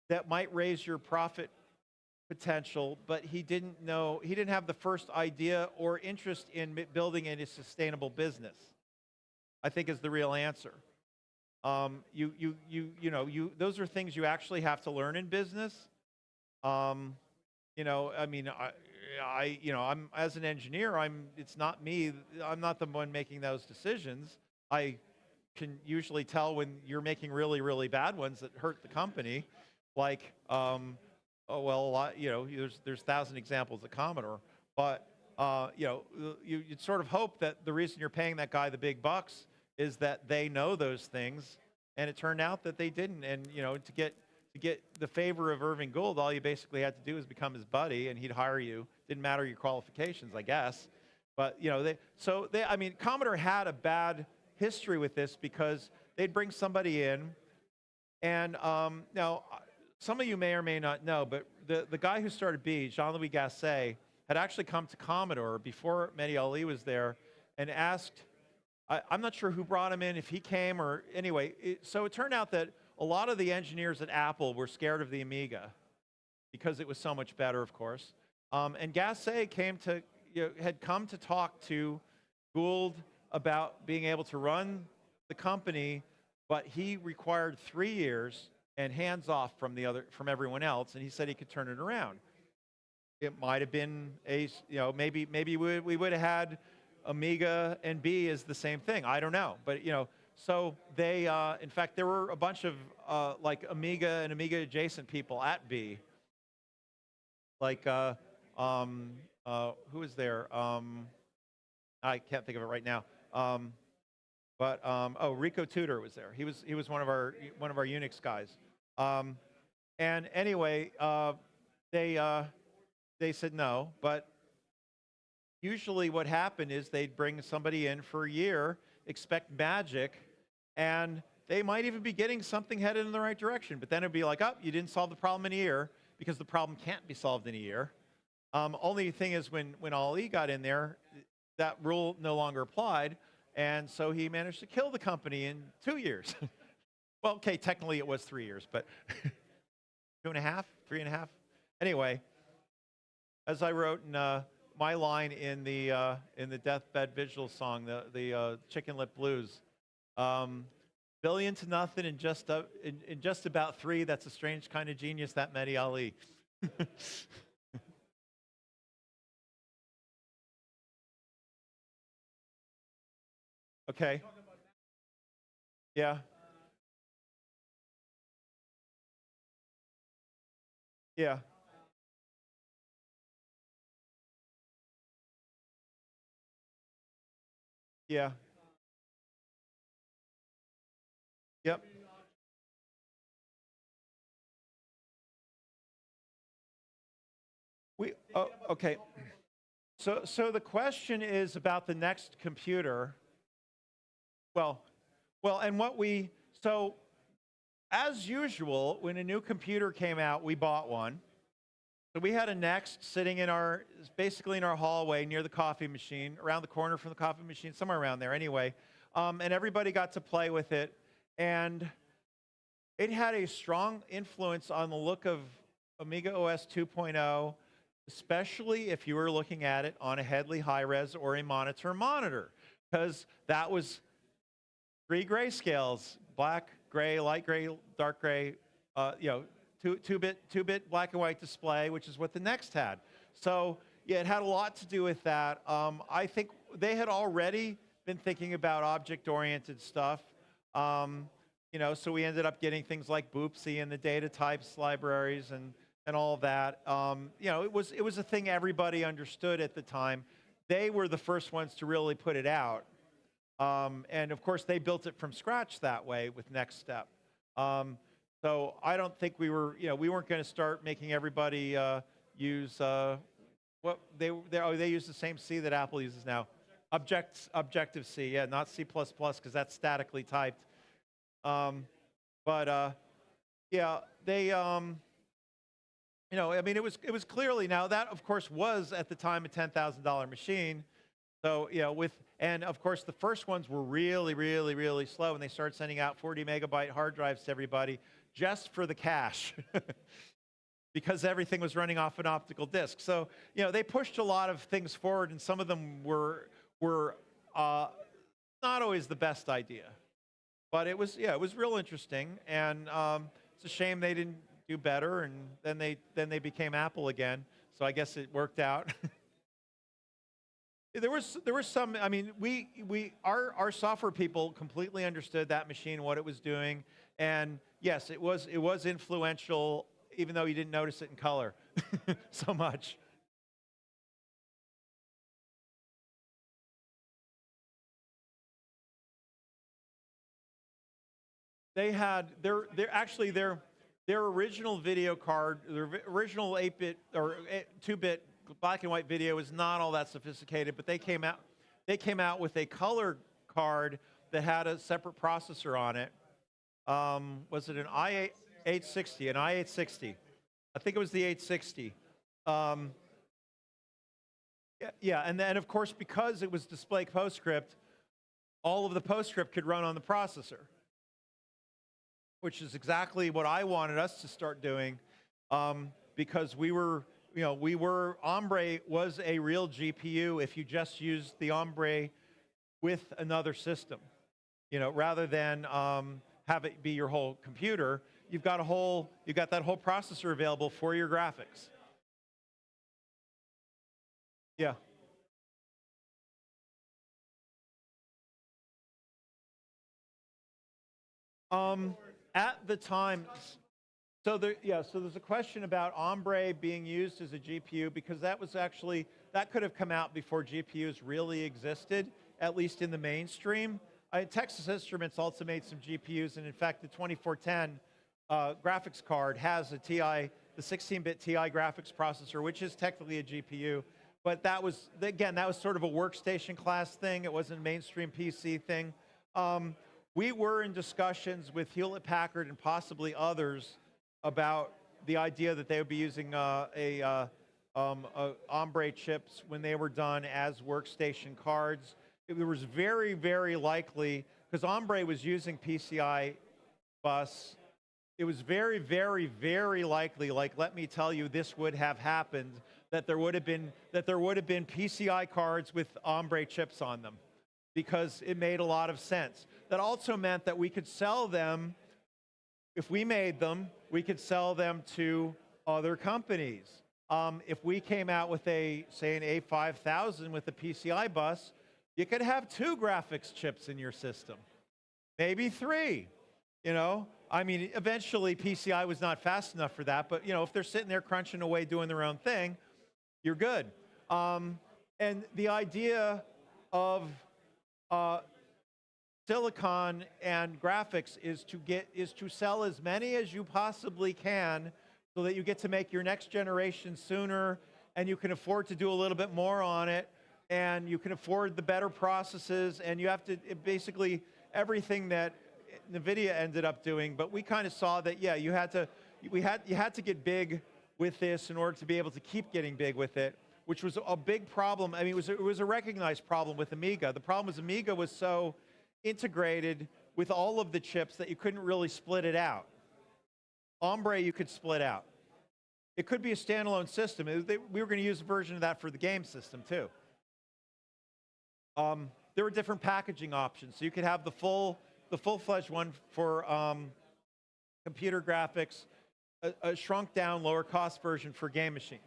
D: that might raise your profit potential, but he didn't have the first idea or interest in building a sustainable business, I think is the real answer. Those are things you actually have to learn in business. I'm as an engineer, it's not me. I'm not the one making those decisions. I can usually tell when you're making really, really bad ones that hurt the company. Like, there's 1,000 examples of Commodore, but you'd sort of hope that the reason you're paying that guy the big bucks is that they know those things, and it turned out that they didn't. And to get the favor of Irving Gould, all you basically had to do was become his buddy, and he'd hire you. Didn't matter your qualifications, I guess. But Commodore had a bad history with this because they'd bring somebody in, and now some of you may or may not know, but the guy who started B, Jean-Louis Gasset, had actually come to Commodore before Mehdi Ali was there and asked. I'm not sure who brought him in, if he came or anyway. So it turned out that a lot of the engineers at Apple were scared of the Amiga because it was so much better, of course. And Gasset had come to talk to Gould about being able to run the company, but he required 3 years and hands off from everyone else, and he said he could turn it around. It might have been maybe we would have had Amiga and B is the same thing. I don't know, but so they in fact there were a bunch of like Amiga and Amiga adjacent people at B. Like who is there? I can't think of it right now. Rico Tudor was there. He was one of our Unix guys. And anyway, they said no, but usually what happened is they'd bring somebody in for a year, expect magic, and they might even be getting something headed in the right direction. But then it'd be like, oh, you didn't solve the problem in a year, because the problem can't be solved in a year. Only thing is when Ali got in there, that rule no longer applied, and so he managed to kill the company in 2 years. Well, okay, technically it was 3 years, but 2.5, 3.5. Anyway, as I wrote in my line in the Deathbed Vigil song, the Chicken Lip Blues, billion to nothing in just about 3. That's a strange kind of genius, that Mehdi Ali. Okay. Yeah. Yeah. Yeah. Yep. Okay. So the question is about the next computer. Well, and so as usual, when a new computer came out, we bought one. So we had a Next sitting in basically in our hallway near the coffee machine, around the corner from the coffee machine, somewhere around there anyway. And everybody got to play with it. And it had a strong influence on the look of Amiga OS 2.0, especially if you were looking at it on a Headley high-res or a monitor, because that was 3 grayscales: black, gray, light gray, dark gray, two-bit black and white display, which is what the Next had. So yeah, it had a lot to do with that. I think they had already been thinking about object-oriented stuff. So we ended up getting things like Boopsy and the data types libraries and all of that. It was a thing everybody understood at the time. They were the first ones to really put it out. And of course, they built it from scratch that way with Next Step. So I don't think we weren't going to start making everybody use what they use the same C that Apple uses now, Objective-C, yeah, not C++, because that's statically typed. Yeah, they, it was clearly, now that of course was at the time a $10,000 machine. So, and of course the first ones were really, really, really slow, and they started sending out 40 megabyte hard drives to everybody just for the cache because everything was running off an optical disc. So, they pushed a lot of things forward, and some of them were not always the best idea. But it was real interesting, and it's a shame they didn't do better, and then they became Apple again. So I guess it worked out. There was some. I mean, our software people completely understood that machine, what it was doing, and yes, it was influential, even though you didn't notice it in color so much. They had their original video card, their original 8-bit or 2-bit black and white video is not all that sophisticated, but they came out with a color card that had a separate processor on it. Was it an i860? An i860. I think it was the 860. Yeah, and then of course, because it was display PostScript, all of the PostScript could run on the processor, which is exactly what I wanted us to start doing, because Ombre was a real GPU if you just used the Ombre with another system, rather than have it be your whole computer. You've got that whole processor available for your graphics. Yeah. At the time, so there's a question about Ombre being used as a GPU, because that could have come out before GPUs really existed, at least in the mainstream. Texas Instruments also made some GPUs, and in fact, the 2410 graphics card has the 16-bit TI graphics processor, which is technically a GPU. But that was sort of a workstation class thing. It wasn't a mainstream PC thing. We were in discussions with Hewlett-Packard and possibly others about the idea that they would be using Ombre chips when they were done as workstation cards. It was very, very likely, because Ombre was using PCI bus, it was very, very, very likely, let me tell you, this would have happened, that there would have been PCI cards with Ombre chips on them, because it made a lot of sense. That also meant that we could sell them, if we made them, we could sell them to other companies. If we came out with say an A5000 with a PCI bus, you could have 2 graphics chips in your system, maybe 3, I mean, eventually PCI was not fast enough for that, but if they're sitting there crunching away doing their own thing, you're good. And the idea of silicon and graphics is to sell as many as you possibly can, so that you get to make your next generation sooner, and you can afford to do a little bit more on it, and you can afford the better processes, and you have to basically everything that NVIDIA ended up doing. But we kind of saw that, yeah, you had to get big with this in order to be able to keep getting big with it, which was a big problem. I mean, it was a recognized problem with Amiga. The problem was Amiga was so integrated with all of the chips that you couldn't really split it out. Ombre you could split out. It could be a standalone system. We were going to use a version of that for the game system too. There were different packaging options. So you could have the full-fledged one for computer graphics, a shrunk down, lower cost version for game machine.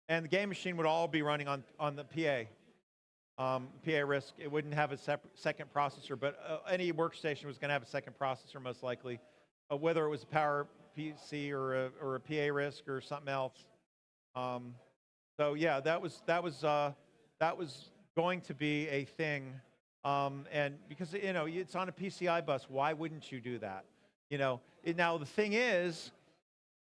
D: And the game machine would all be running on the PA RISC. It wouldn't have a second processor, but any workstation was going to have a second processor most likely, whether it was a Power PC or a PA RISC or something else. So yeah, that was going to be a thing, and because it's on a PCI bus, why wouldn't you do that? Now the thing is,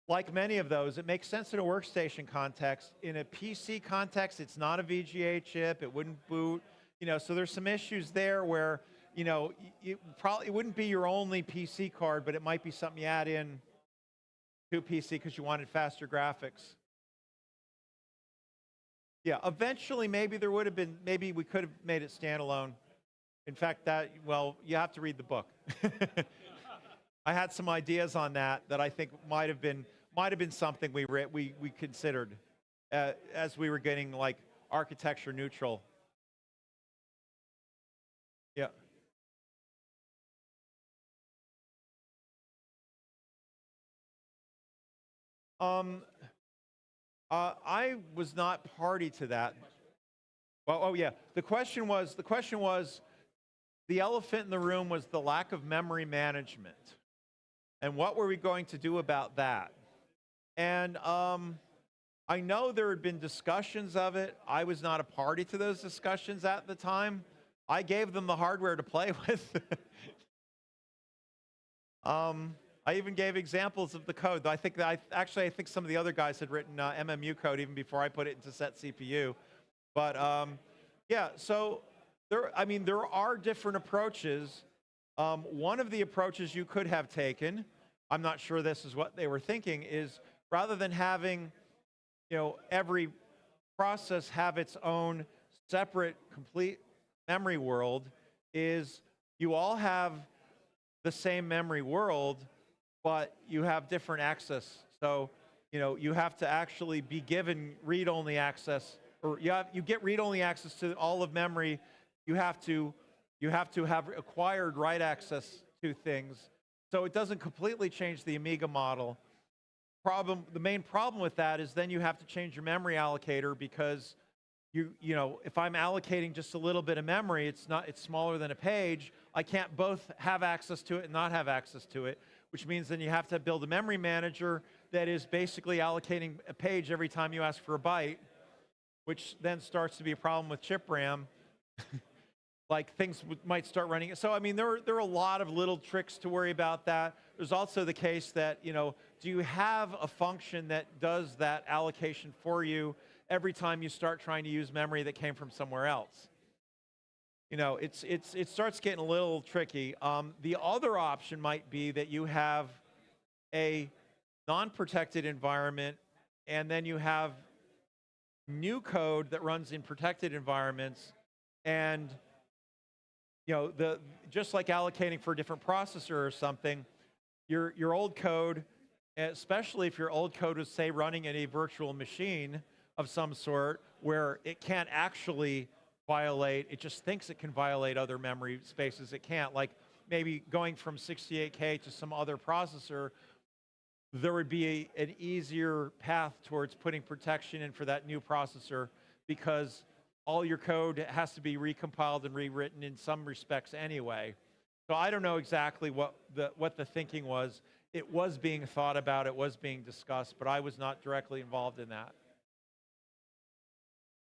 D: like many of those, it makes sense in a workstation context. In a PC context, it's not a VGA chip. It wouldn't boot. So there's some issues there where it wouldn't be your only PC card, but it might be something you add in to a PC because you wanted faster graphics. Yeah, eventually maybe we could have made it standalone. In fact, you have to read the book. I had some ideas on that I think might have been something we considered as we were getting like architecture neutral. Yeah. I was not party to that. Well, oh yeah. The question was the elephant in the room was the lack of memory management. And what were we going to do about that? And I know there had been discussions of it. I was not a party to those discussions at the time. I gave them the hardware to play with. I even gave examples of the code. I think some of the other guys had written MMU code even before I put it into set CPU. But yeah, so there are different approaches. One of the approaches you could have taken, I'm not sure this is what they were thinking, is rather than having every process have its own separate complete memory world, is you all have the same memory world, but you have different access. So you have to actually be given read-only access, or you get read-only access to all of memory. You have to have acquired write access to things. So it doesn't completely change the Amiga model. The main problem with that is then you have to change your memory allocator, because if I'm allocating just a little bit of memory, it's smaller than a page. I can't both have access to it and not have access to it, which means then you have to build a memory manager that is basically allocating a page every time you ask for a byte, which then starts to be a problem with chip RAM. Like things might start running. So there are a lot of little tricks to worry about that. There's also the case that do you have a function that does that allocation for you every time you start trying to use memory that came from somewhere else? It starts getting a little tricky. The other option might be that you have a non-protected environment, and then you have new code that runs in protected environments, and just like allocating for a different processor or something, your old code, especially if your old code was, say, running in a virtual machine of some sort where it can't actually violate, it just thinks it can violate other memory spaces. It can't. Like maybe going from 68K to some other processor, there would be an easier path towards putting protection in for that new processor, because all your code has to be recompiled and rewritten in some respects anyway. So I don't know exactly what the thinking was. It was being thought about, it was being discussed, but I was not directly involved in that.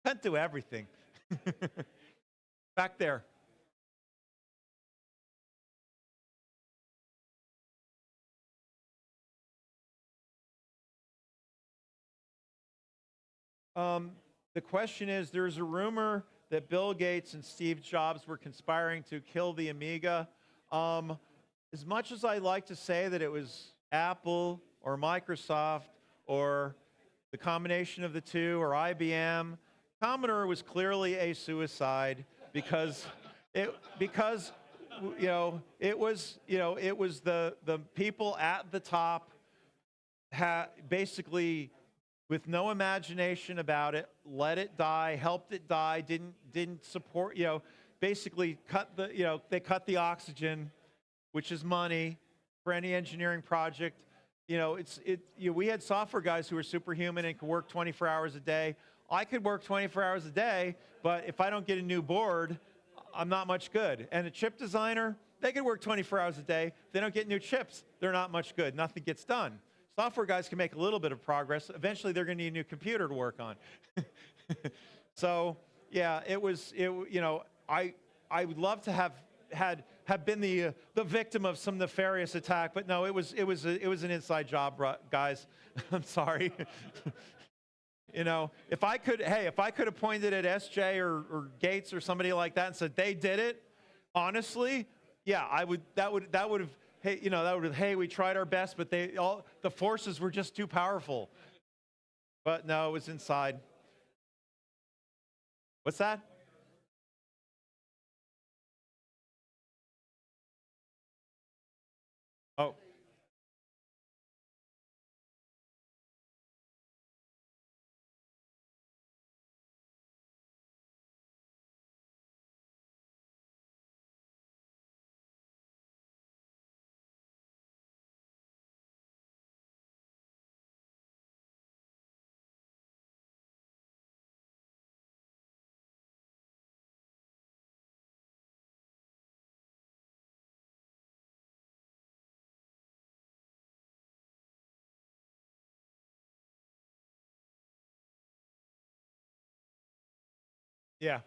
D: Can't do everything. Back there. The question is, there's a rumor that Bill Gates and Steve Jobs were conspiring to kill the Amiga. As much as I like to say that it was Apple or Microsoft or the combination of the two, or IBM. Commodore was clearly a suicide because it was the people at the top basically, with no imagination about it, let it die, helped it die, didn't support, basically they cut the oxygen, which is money for any engineering project. We had software guys who were superhuman and could work 24 hours a day. I could work 24 hours a day, but if I don't get a new board, I'm not much good. And a chip designer, they could work 24 hours a day. If they don't get new chips, they're not much good. Nothing gets done. Software guys can make a little bit of progress. Eventually, they're going to need a new computer to work on. So, yeah, I would love to have been the victim of some nefarious attack, but no, it was an inside job, guys. I'm sorry. If I could have pointed at SJ or Gates or somebody like that and said they did it, honestly, yeah, that would have. Hey, we tried our best, but the forces were just too powerful. But no, it was inside. What's that? Oh. Yeah.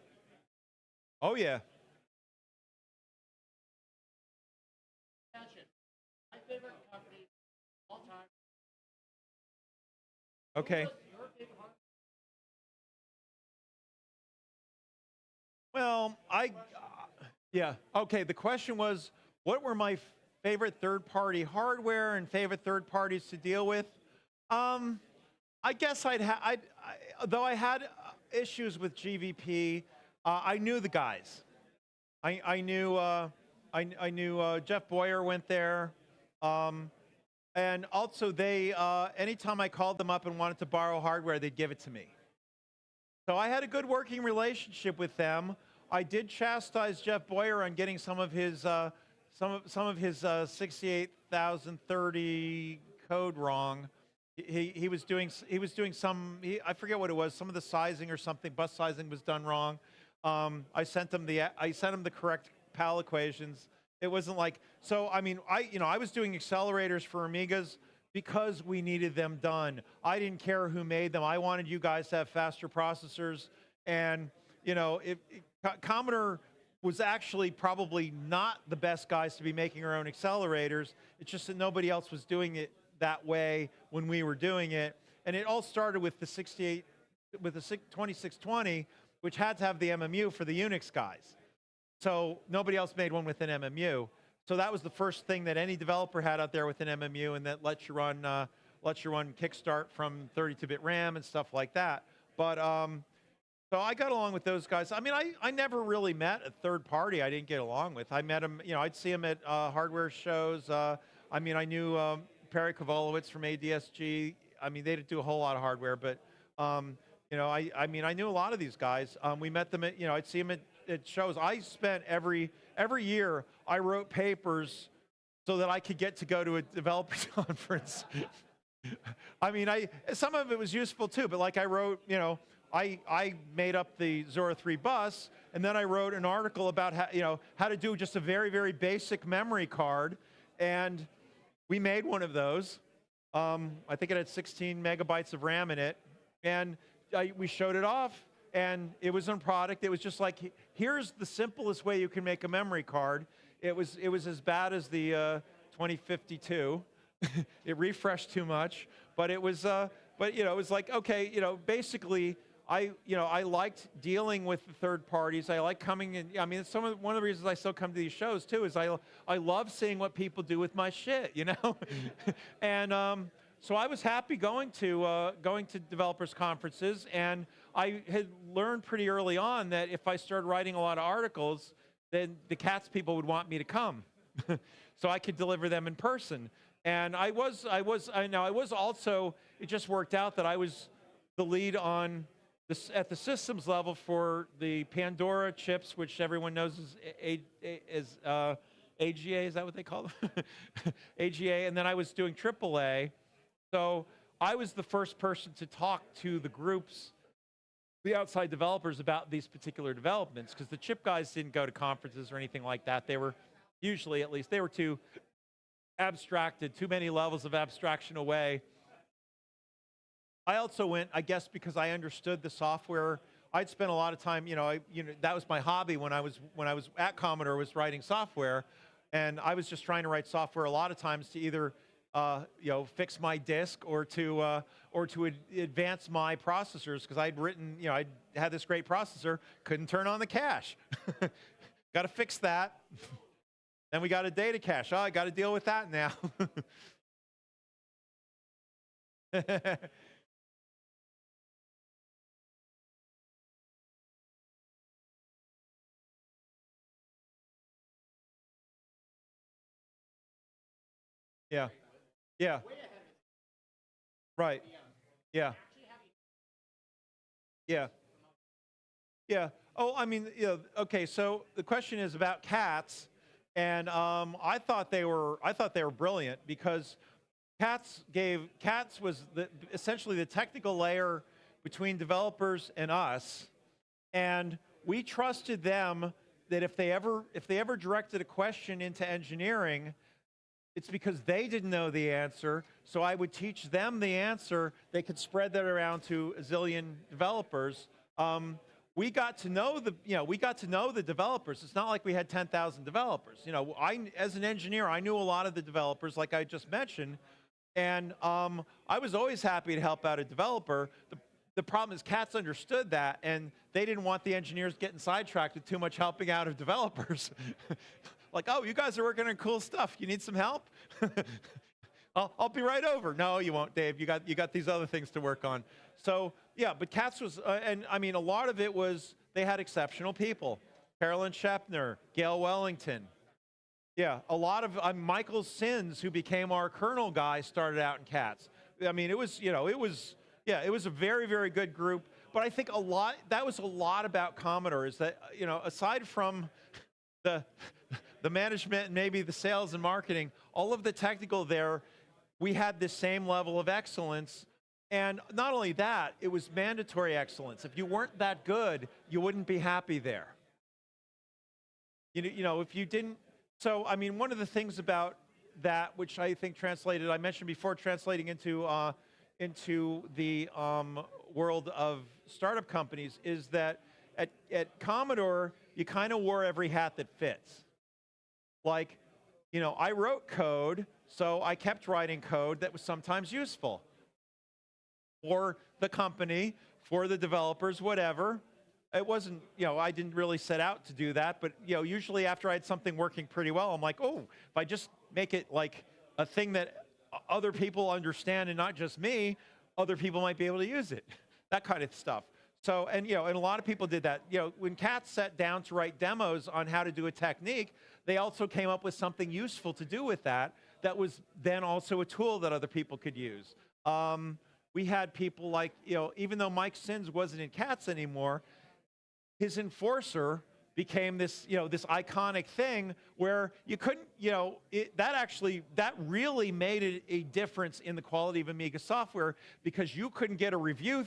D: Oh, yeah.
F: My favorite company all time.
D: Okay. Well, yeah. Okay, the question was, what were my favorite third-party hardware and favorite third parties to deal with? I guess though I had issues with GVP, I knew the guys. I knew Jeff Boyer went there, and also they anytime I called them up and wanted to borrow hardware, they'd give it to me. So I had a good working relationship with them. I did chastise Jeff Boyer on getting some of his 68030 code wrong. He was doing some, I forget what it was, some of the sizing or something, bus sizing was done wrong. I sent him the correct PAL equations. It wasn't like, so I mean, I was doing accelerators for Amigas because we needed them done. I didn't care who made them. I wanted you guys to have faster processors. And Commodore was actually probably not the best guys to be making our own accelerators. It's just that nobody else was doing it that way when we were doing it. And it all started with the 2620, which had to have the MMU for the Unix guys. So nobody else made one with an MMU. So that was the first thing that any developer had out there with an MMU, and that lets you run Kickstart from 32-bit RAM and stuff like that. But so I got along with those guys. I mean, I never really met a third party I didn't get along with. I met them, I'd see them at hardware shows. I mean, I knew Perry Kovalowitz from ADSG. I mean, they didn't do a whole lot of hardware, but I mean, I knew a lot of these guys. We met them at, I'd see them at shows. I spent every year I wrote papers so that I could get to go to a developer conference. I mean, some of it was useful too, but like I wrote, I made up the Zora 3 bus, and then I wrote an article about how to do just a very, very basic memory card, and we made one of those. I think it had 16 megabytes of RAM in it, and we showed it off, and it was in product. It was just like, here's the simplest way you can make a memory card. It was as bad as the 2052. It refreshed too much, but it was it was like, okay, basically I liked dealing with the third parties. I like coming in. I mean, one of the reasons I still come to these shows too is I love seeing what people do with my shit, and so I was happy going to developers conferences, and I had learned pretty early on that if I started writing a lot of articles, then the CATS people would want me to come, so I could deliver them in person. And I was also, it just worked out that I was the lead on this at the systems level for the Pandora chips, which everyone knows is AGA, is that what they call them? AGA, and then I was doing AAA. So I was the first person to talk to the groups, the outside developers, about these particular developments, because the chip guys didn't go to conferences or anything like that. They were, usually at least, they were too abstracted, too many levels of abstraction away. I also went, I guess, because I understood the software. I'd spent a lot of time, that was my hobby when I was at Commodore, was writing software, and I was just trying to write software a lot of times to either fix my disk or to advance my processors, because I'd written, I had this great processor, couldn't turn on the cache. Got to fix that. Then we got a data cache. Oh, I got to deal with that now. Yeah. Yeah. Right. Yeah. Yeah. Yeah. Oh, I mean, okay. So the question is about CATS, and I thought they were brilliant, because CATS was essentially the technical layer between developers and us, and we trusted them that if they ever directed a question into engineering, it's because they didn't know the answer, so I would teach them the answer. They could spread that around to a zillion developers. We got to know the developers. It's not like we had 10,000 developers. As an engineer, I knew a lot of the developers, like I just mentioned, and I was always happy to help out a developer. The problem is CATS understood that, and they didn't want the engineers getting sidetracked with too much helping out of developers. Like, oh, you guys are working on cool stuff. You need some help? I'll be right over. No, you won't, Dave. You got these other things to work on. So yeah, but CATS was, and I mean, a lot of it was they had exceptional people. Carolyn Shepner, Gail Wellington. Yeah, a lot of Michael Sins, who became our kernel guy, started out in CATS. I mean, it was a very, very good group. But I think that was a lot about Commodore, is that, aside from the management and maybe the sales and marketing, all of the technical there, we had the same level of excellence. And not only that, it was mandatory excellence. If you weren't that good, you wouldn't be happy there. If you didn't. So, I mean, one of the things about that, which I think I mentioned before, translating into the world of startup companies, is that at Commodore, you kind of wore every hat that fits. Like, I wrote code, so I kept writing code that was sometimes useful for the company, for the developers, whatever. It wasn't, I didn't really set out to do that, but, usually after I had something working pretty well, I'm like, oh, if I just make it like a thing that other people understand and not just me, other people might be able to use it, that kind of stuff. So, and a lot of people did that. When CATS sat down to write demos on how to do a technique, they also came up with something useful to do with that was then also a tool that other people could use. We had people like, even though Mike Sins wasn't in CATS anymore, his enforcer became this, this iconic thing where you couldn't, that really made it a difference in the quality of Amiga software, because you couldn't get a review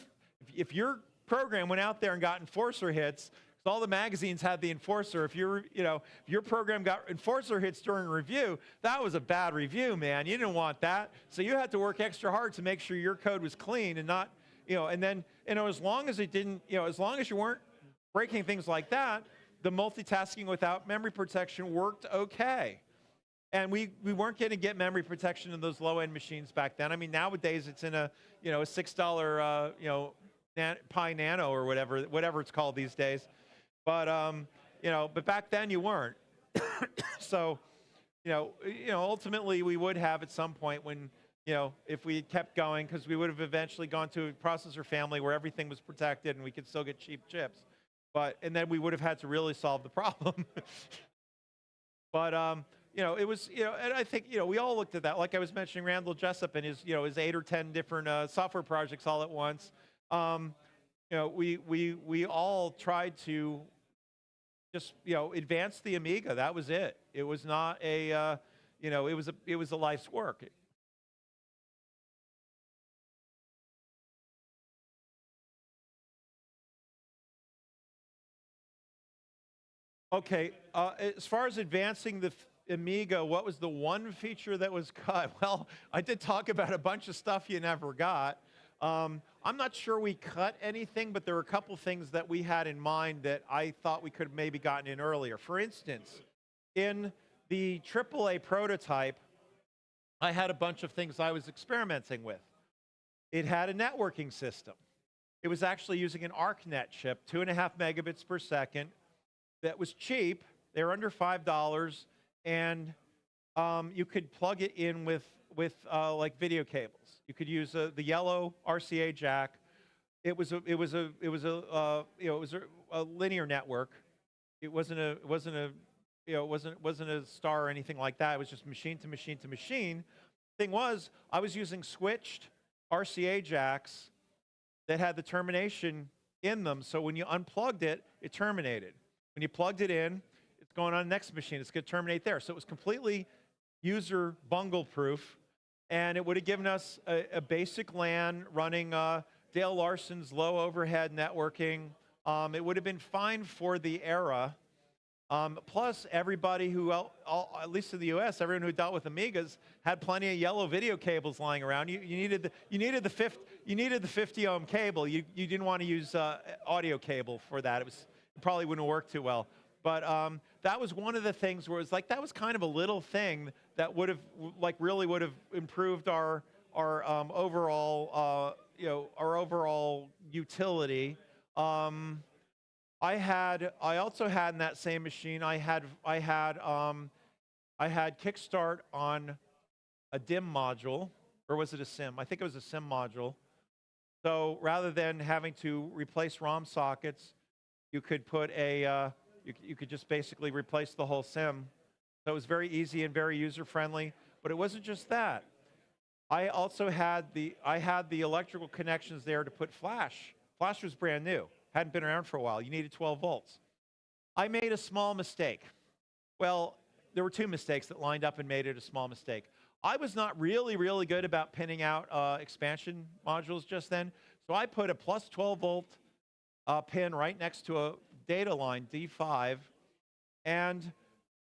D: if your program went out there and got enforcer hits. So all the magazines had the enforcer. If your program got enforcer hits during a review, that was a bad review, man. You didn't want that. So you had to work extra hard to make sure your code was clean and not, and then, as long as it didn't, as long as you weren't breaking things like that, the multitasking without memory protection worked okay. And we weren't going to get memory protection in those low-end machines back then. I mean, nowadays it's in a, a $6, Pi Nano or whatever it's called these days. But, but back then you weren't. So, ultimately we would have at some point when, if we had kept going, because we would have eventually gone to a processor family where everything was protected and we could still get cheap chips. And then we would have had to really solve the problem. But it was, and I think, we all looked at that. Like I was mentioning, Randall Jessup and his 8 or 10 different software projects all at once. We all tried to just, advance the Amiga. That was it. It was not a, it was a life's work. Okay, as far as advancing the Amiga, what was the one feature that was cut? Well, I did talk about a bunch of stuff you never got. I'm not sure we cut anything, but there were a couple things that we had in mind that I thought we could have maybe gotten in earlier. For instance, in the AAA prototype, I had a bunch of things I was experimenting with. It had a networking system. It was actually using an ArcNet chip, 2.5 megabits per second. That was cheap. They were under $5, and you could plug it in with like video cables. You could use the yellow RCA jack. It was a linear network. It wasn't a star or anything like that. It was just machine to machine to machine. Thing was, I was using switched RCA jacks that had the termination in them. So when you unplugged it, it terminated. When you plugged it in, it's going on the next machine. It's going to terminate there. So it was completely user bungle proof. And it would have given us a basic LAN running Dale Larson's low overhead networking. It would have been fine for the era. Plus, everybody who, at least in the US, everyone who dealt with Amigas had plenty of yellow video cables lying around. You needed the 50 ohm cable. You didn't want to use audio cable for that. It probably wouldn't work too well. But that was one of the things where it was like, that was kind of a little thing that would have, like, really would have improved our overall, our overall utility. I also had in that same machine, I had Kickstart on a DIMM module, or was it a SIM? I think it was a SIM module. So rather than having to replace ROM sockets, you could put a, you could just basically replace the whole SIM. So it was very easy and very user-friendly. But it wasn't just that. I also had the electrical connections there to put flash. Flash was brand new. Hadn't been around for a while. You needed 12 volts. I made a small mistake. Well, there were two mistakes that lined up and made it a small mistake. I was not really, really good about pinning out expansion modules just then. So I put a plus 12 volt pin right next to a data line, D5. And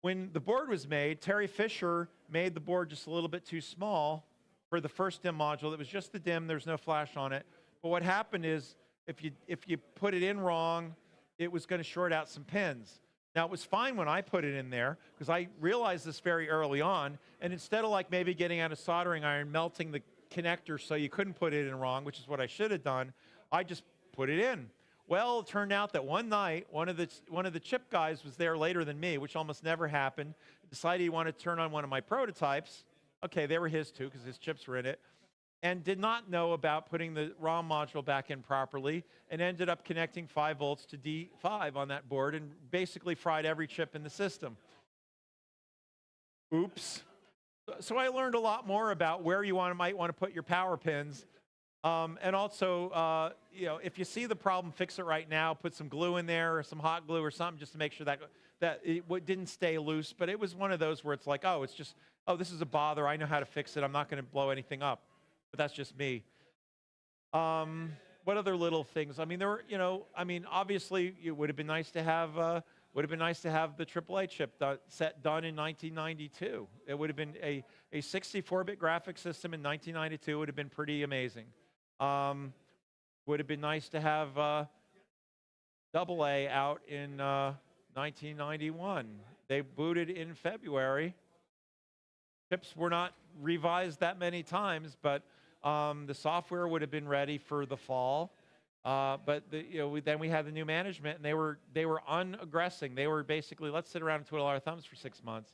D: when the board was made, Terry Fisher made the board just a little bit too small for the first DIMM module. It was just the DIMM. There's no flash on it. But what happened is, if you put it in wrong, it was going to short out some pins. Now, it was fine when I put it in there, because I realized this very early on, and instead of like maybe getting out a soldering iron, melting the connector so you couldn't put it in wrong, which is what I should have done, I just put it in. Well, it turned out that one night, one of the chip guys was there later than me, which almost never happened, decided he wanted to turn on one of my prototypes. Okay, they were his too, because his chips were in it. And did not know about putting the ROM module back in properly, and ended up connecting 5 volts to D5 on that board, and basically fried every chip in the system. Oops. So I learned a lot more about where you might want to put your power pins. And also, if you see the problem, fix it right now. Put some glue in there, or some hot glue or something, just to make sure that it didn't stay loose. But it was one of those where it's like, oh, this is a bother. I know how to fix it. I'm not going to blow anything up. But that's just me. What other little things? I mean, there were, obviously, it would have been nice to have the AAA chip set done in 1992. It would have been a 64-bit graphics system in 1992. Would have been pretty amazing. Would have been nice to have AA out in 1991. They booted in February. Chips were not revised that many times, but the software would have been ready for the fall. But then we had the new management, and they were unaggressing. They were basically, let's sit around and twiddle our thumbs for 6 months.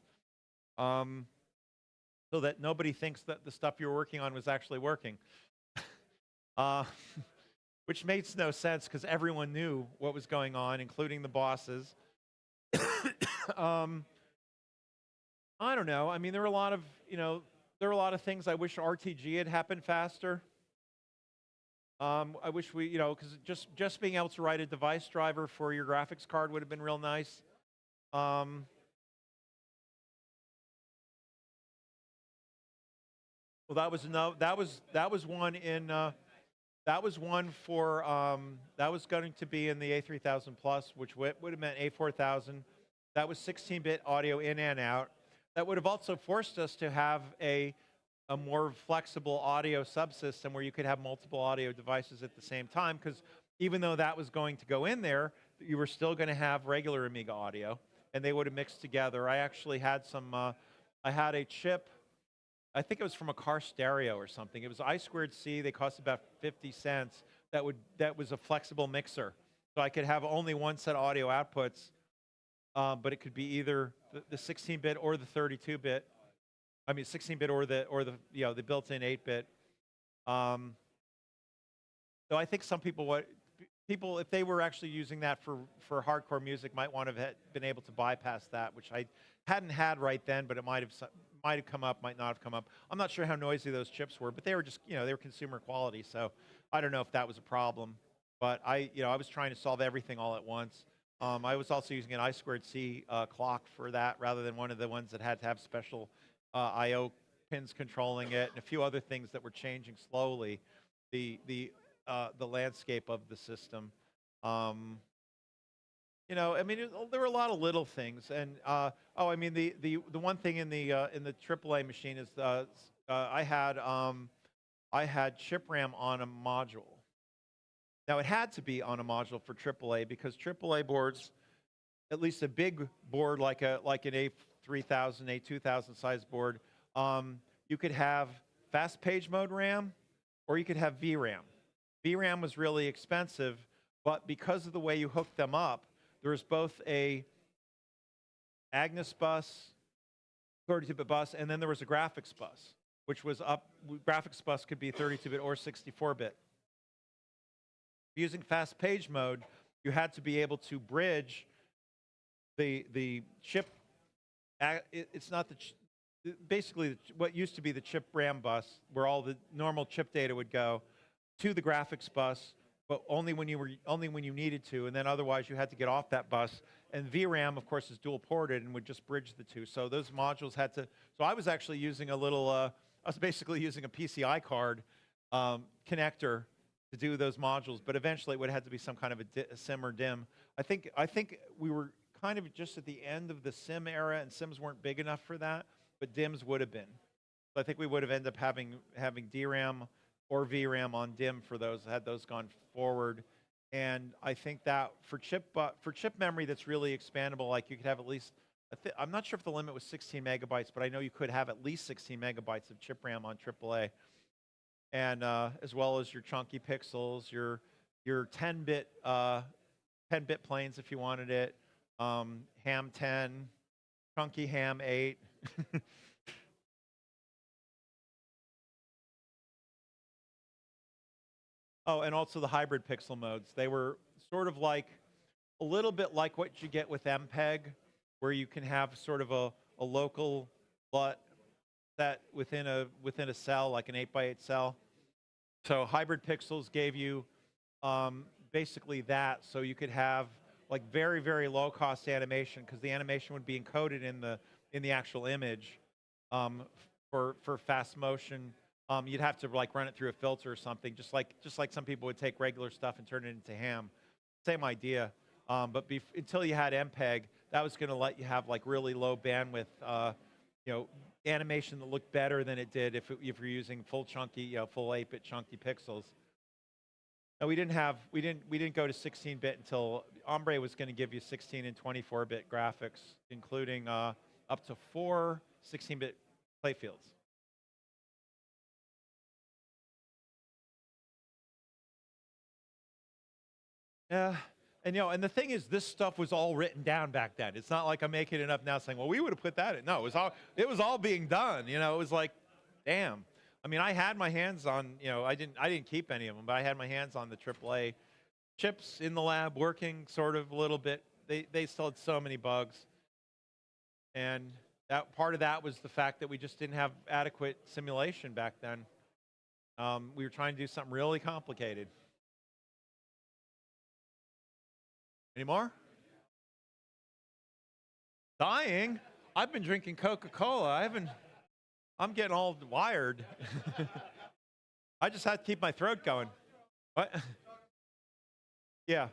D: So so that nobody thinks that the stuff you were working on was actually working. Which makes no sense because everyone knew what was going on, including the bosses. I don't know. I mean, there were a lot of, there were a lot of things I wish RTG had happened faster. I wish we, because just being able to write a device driver for your graphics card would have been real nice. Well, that was one in that was one for that was going to be in the A3000 Plus, which would have meant A4000. That was 16-bit audio in and out. That would have also forced us to have a more flexible audio subsystem where you could have multiple audio devices at the same time, because even though that was going to go in there, you were still going to have regular Amiga audio, and they would have mixed together. I actually had some, I had a chip, I think it was from a car stereo or something. It was I2C, they cost about 50 cents. That was a flexible mixer. So I could have only one set of audio outputs, but it could be either the 16-bit or the 32-bit. I mean, 16-bit or the the built-in 8-bit. So I think some people if they were actually using that for hardcore music, might want to have been able to bypass that, which I hadn't had right then, but it might have come up, might not have come up. I'm not sure how noisy those chips were, but they were just they were consumer quality, so I don't know if that was a problem. But I was trying to solve everything all at once. I was also using an I2C clock for that, rather than one of the ones that had to have special I/O pins controlling it, and a few other things that were changing slowly the landscape of the system. I mean, there were a lot of little things, and I mean, the one thing in the AAA machine is I had chip RAM on a module. Now it had to be on a module for AAA because AAA boards, at least a big board like an A3000, A2000 size board, you could have fast page mode RAM or you could have VRAM. VRAM was really expensive, but because of the way you hooked them up, there's both a Agnes bus, 32-bit bus, and then there was a graphics bus, which was graphics bus could be 32-bit or 64-bit. Using fast page mode, you had to be able to bridge the chip. It's not basically what used to be the chip RAM bus, where all the normal chip data would go, to the graphics bus, but only when you needed to, and then otherwise you had to get off that bus. And VRAM, of course, is dual ported and would just bridge the two. So those modules had to. So I was actually using a little. I was basically using a PCI card connector to do those modules, but eventually it would have had to be some kind of a SIM or DIM. I think we were kind of just at the end of the SIM era, and SIMs weren't big enough for that, but DIMs would have been. So I think we would have ended up having DRAM or VRAM on DIM for those, had those gone forward. And I think that for chip memory that's really expandable, like you could have at least, I'm not sure if the limit was 16 megabytes, but I know you could have at least 16 megabytes of chip RAM on AAA. And as well as your chunky pixels, your 10-bit planes if you wanted it, ham 10, chunky ham 8. Oh, and also the hybrid pixel modes. They were sort of like a little bit like what you get with MPEG, where you can have sort of a local LUT set within a cell, like an 8x8 cell. So hybrid pixels gave you basically that, so you could have like very, very low cost animation, because the animation would be encoded in the actual image for fast motion. You'd have to like run it through a filter or something, just like some people would take regular stuff and turn it into ham. Same idea, but until you had MPEG, that was going to let you have like really low bandwidth, animation that looked better than it did if you're using full chunky, full 8-bit chunky pixels. Now we didn't go to 16-bit until Ombre was going to give you 16 and 24-bit graphics, including up to 4 16-bit playfields. Yeah, And, and the thing is, this stuff was all written down back then. It's not like I'm making it up now saying, well, we would have put that in. No, it was all being done. It was like, damn. I mean, I had my hands on, I didn't keep any of them, but I had my hands on the AAA chips in the lab working sort of a little bit. They still had so many bugs. And that part of that was the fact that we just didn't have adequate simulation back then. We were trying to do something really complicated. Any more? Dying? I've been drinking Coca-Cola. I'm getting all wired. I just had to keep my throat going. What? Yeah.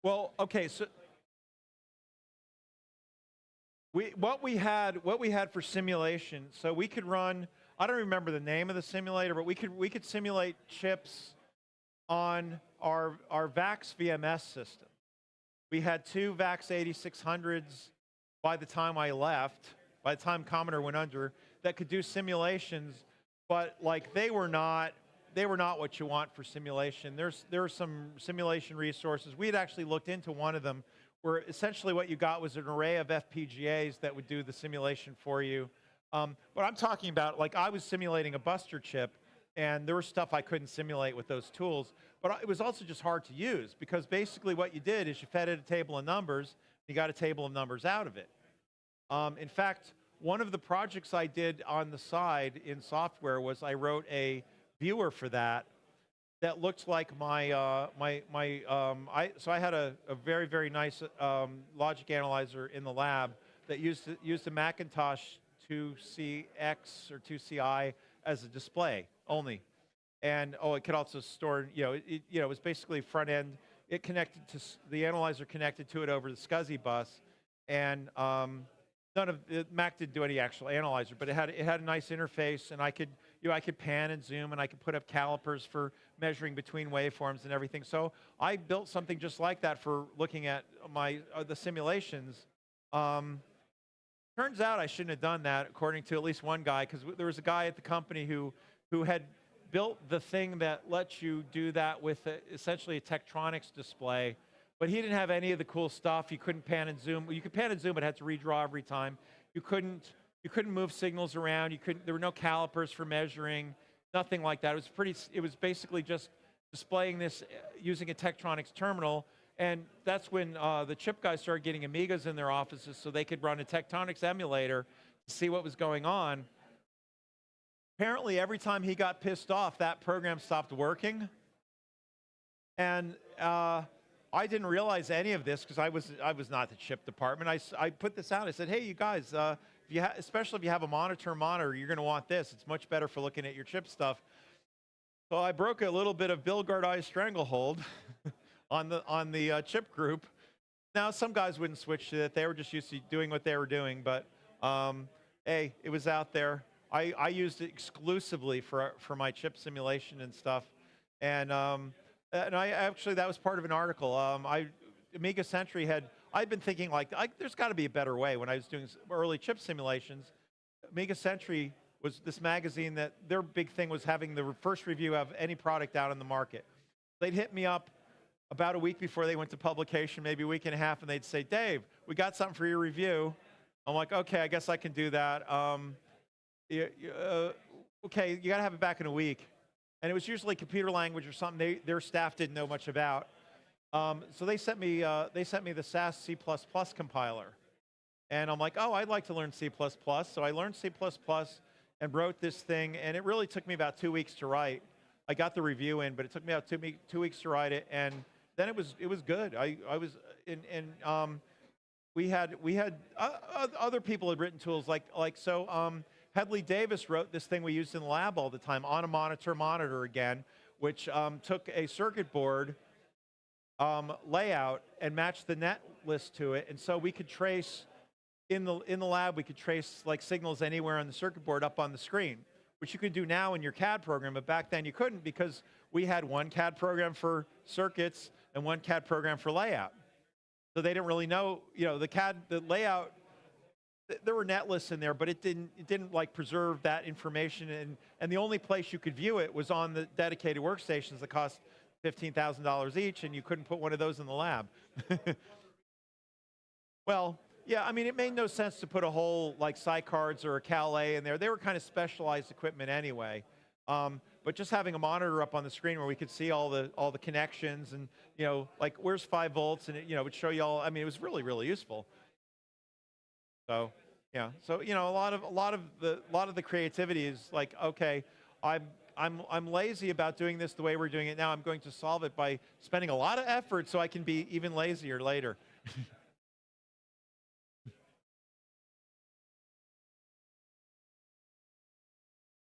D: Well, okay, so what we had for simulation, so we could run, I don't remember the name of the simulator, but we could simulate chips on our VAX VMS system. We had 2 VAX 8600s by the time I left, by the time Commodore went under, that could do simulations, but like they were not what you want for simulation. There are some simulation resources. We had actually looked into one of them where essentially what you got was an array of FPGAs that would do the simulation for you. But I'm talking about, like, I was simulating a Buster chip, and there was stuff I couldn't simulate with those tools. But it was also just hard to use, because basically what you did is you fed it a table of numbers, you got a table of numbers out of it. In fact, one of the projects I did on the side in software was I wrote a viewer for that looked like so I had a very, very nice logic analyzer in the lab that used the Macintosh 2CX or 2CI as a display only. And it could also store, it was basically front end. It connected to, the analyzer connected to it over the SCSI bus, and Mac didn't do any actual analyzer, but it had a nice interface, and I could pan and zoom, and I could put up calipers for measuring between waveforms and everything. So I built something just like that for looking at the simulations. Turns out I shouldn't have done that, according to at least one guy, because there was a guy at the company who had built the thing that lets you do that with essentially a Tektronix display. But he didn't have any of the cool stuff. You couldn't pan and zoom. You could pan and zoom, but it had to redraw every time. You couldn't move signals around. There were no calipers for measuring, nothing like that. It was basically just displaying this using a Tektronix terminal. And that's when the chip guys started getting Amigas in their offices so they could run a Tektronix emulator to see what was going on. Apparently, every time he got pissed off, that program stopped working. And I didn't realize any of this because I was not the chip department. I put this out. I said, hey, you guys, especially if you have a monitor, you're going to want this. It's much better for looking at your chip stuff. So I broke a little bit of Bill Gardai's stranglehold on the chip group. Now, some guys wouldn't switch to it. They were just used to doing what they were doing. But, hey, it was out there. I used it exclusively for my chip simulation and stuff. And I actually, that was part of an article. Amiga Century I'd been thinking, there's got to be a better way when I was doing early chip simulations. Amiga Century was this magazine that their big thing was having the first review of any product out in the market. They'd hit me up about a week before they went to publication, maybe a week and a half, and they'd say, Dave, we got something for your review. I'm like, okay, I guess I can do that. Okay, you got to have it back in a week. And it was usually computer language or something their staff didn't know much about. So they sent me the SAS C++ compiler. And I'm like, oh, I'd like to learn C++. So I learned C++ and wrote this thing. And it really took me about 2 weeks to write. I got the review in, but it took me about 2 weeks to write it. And then it was good. We had other people had written tools Headley Davis wrote this thing we used in the lab all the time, on a monitor again, which took a circuit board layout and matched the net list to it. And so we could trace, in the lab, we could trace signals anywhere on the circuit board up on the screen, which you could do now in your CAD program, but back then you couldn't because we had one CAD program for circuits and one CAD program for layout. So they didn't really know, the layout, there were net lists in there, but it didn't like preserve that information, and the only place you could view it was on the dedicated workstations that cost $15,000 each, and you couldn't put one of those in the lab. Well, yeah, I mean, it made no sense to put a whole like SciCards or a Cal-A in there. They were kind of specialized equipment anyway. But just having a monitor up on the screen where we could see all the connections and, you know, like where's 5 volts, and it, you know, would show you all. I mean, it was really, really useful. So yeah, so you know, a lot of the creativity is like, okay, I'm lazy about doing this the way we're doing it now. I'm going to solve it by spending a lot of effort so I can be even lazier later.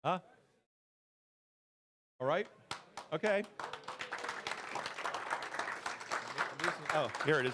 D: Huh? All right. Okay. Oh, here it is.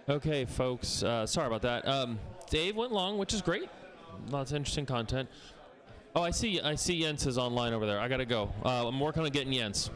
B: Okay, folks, sorry about that. Dave went long, which is great. Lots of interesting content. Oh, I see Jens is online over there. I gotta go. I'm working on getting Jens.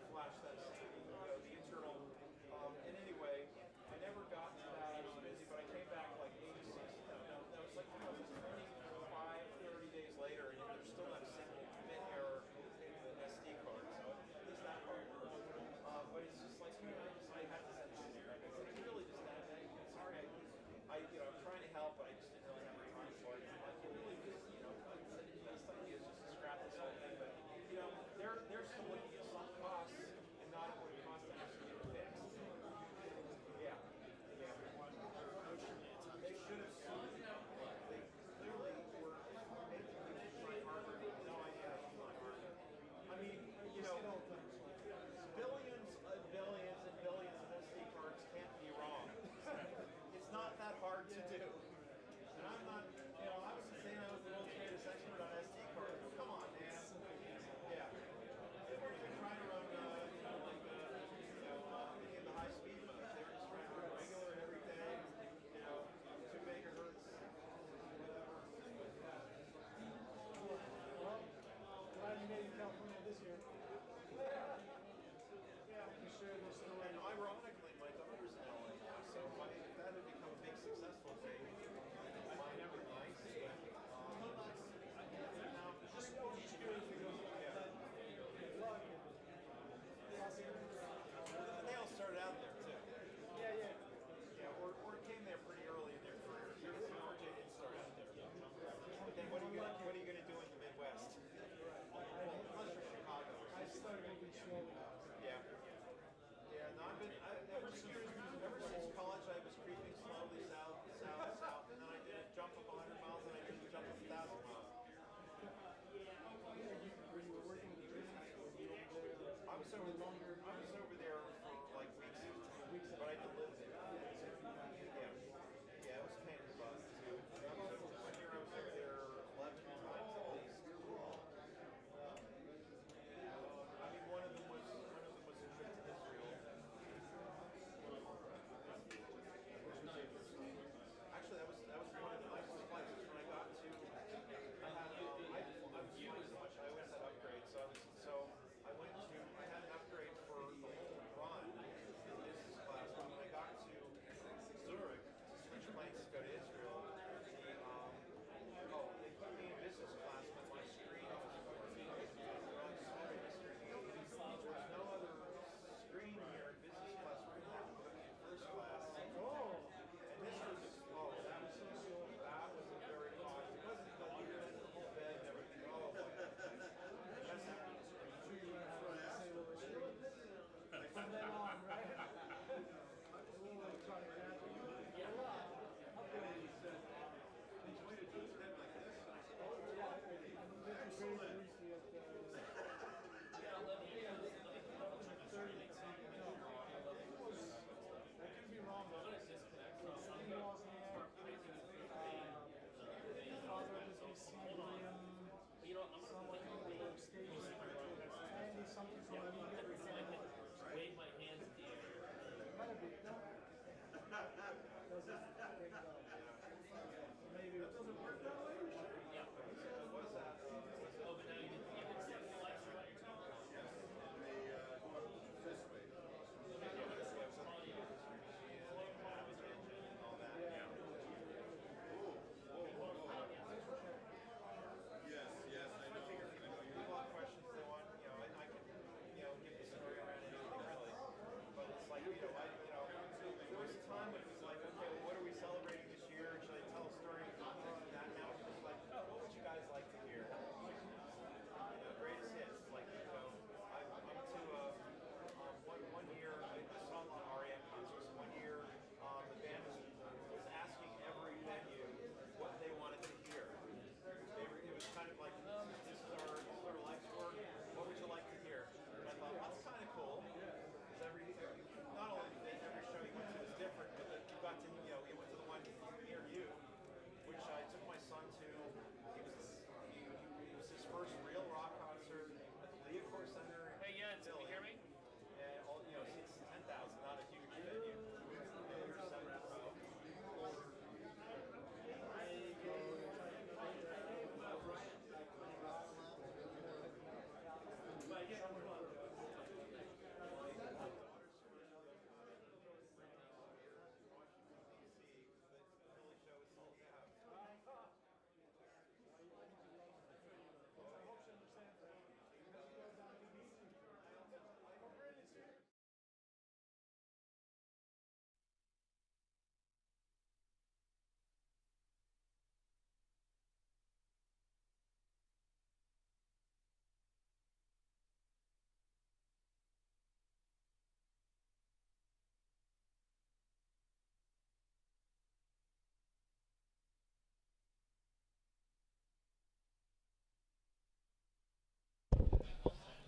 D: Flash that, the internal, and anyway, I never got to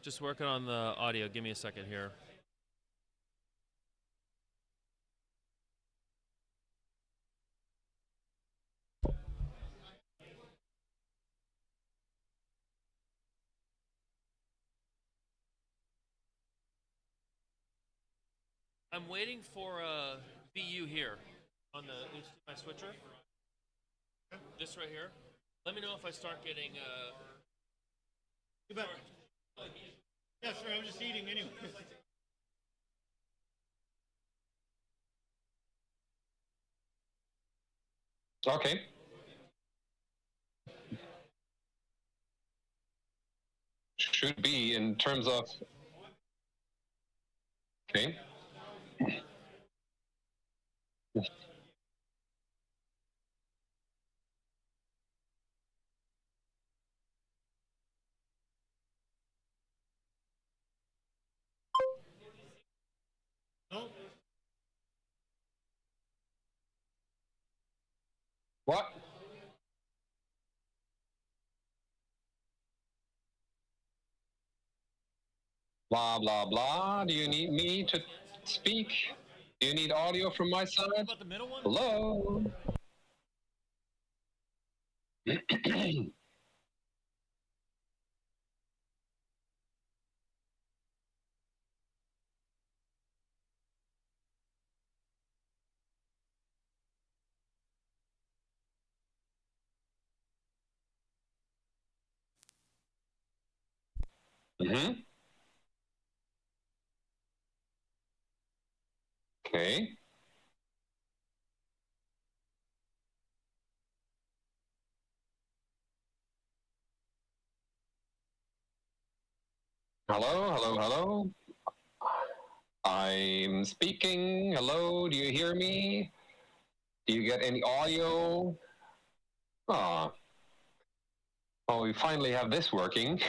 B: Just working on the audio. Give me a second here. I'm waiting for a VU here on the HDMI switcher. This right here. Let me know if I start getting.
F: You bet. Yeah, sure. I was just eating anyway.
L: Okay. Should be in terms of. Okay.
F: No.
L: What? Blah, blah, blah. Do you need me to speak? Do you need audio from my side?
F: About the middle one?
L: Hello? Mm-hmm. Okay. Hello, hello, hello. I'm speaking. Hello, do you hear me? Do you get any audio? Ah. Oh, we finally have this working.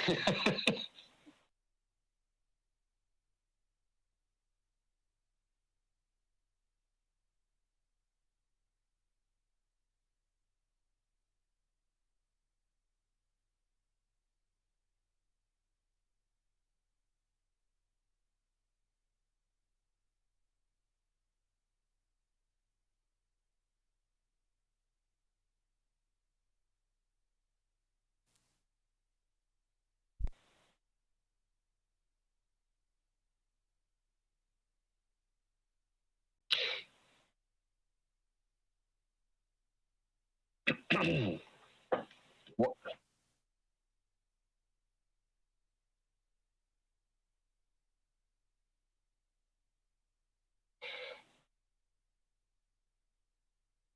L: What?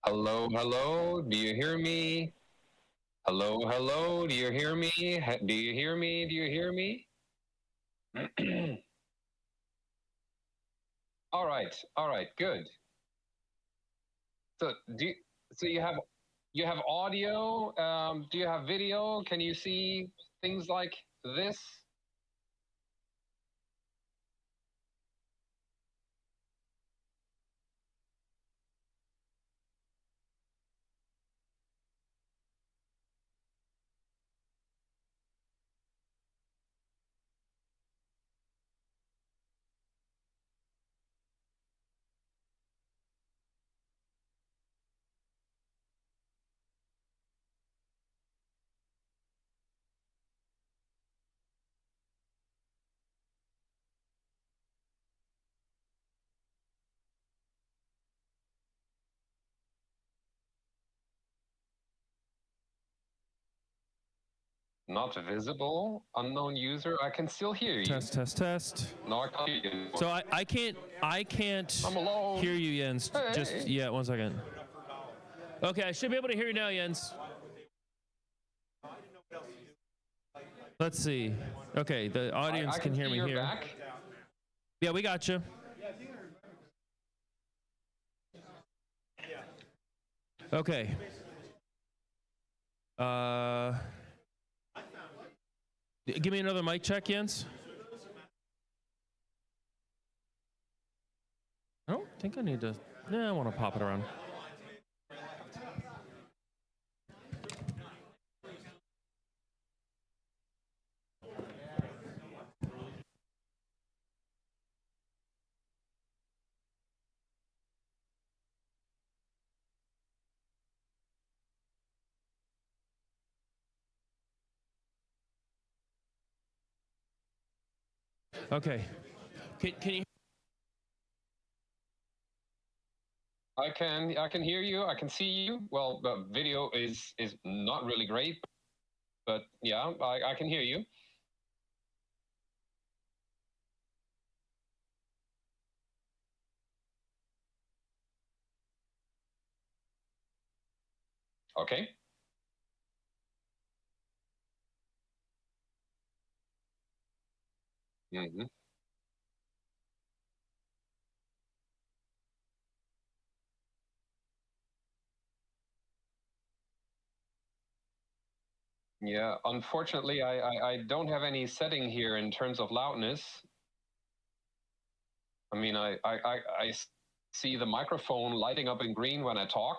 L: Hello, hello, do you hear me? Hello, hello, do you hear me? Do you hear me? Do you hear me? All right, good. So so you have audio? Do you have video? Can you see things like this? Not visible, unknown user. I can still hear you.
B: Test, test, test.
L: No, I can't hear you.
B: So I can't
L: I'm alone.
B: hear you, Jens.
L: Hey.
B: Just, yeah, 1 second. Okay, I should be able to hear you now, Jens. Let's see. Okay, the audience
L: I
B: can hear me
L: you're
B: here.
L: Back.
B: Yeah, we got you. Okay. Give me another mic check, Jens. I don't think I need to. Yeah, I want to pop it around. Okay. Can you?
L: I can hear you. I can see you. Well, the video is not really great, but yeah, I can hear you. Okay. Mm-hmm. Yeah, unfortunately, I don't have any setting here in terms of loudness. I mean, I see the microphone lighting up in green when I talk.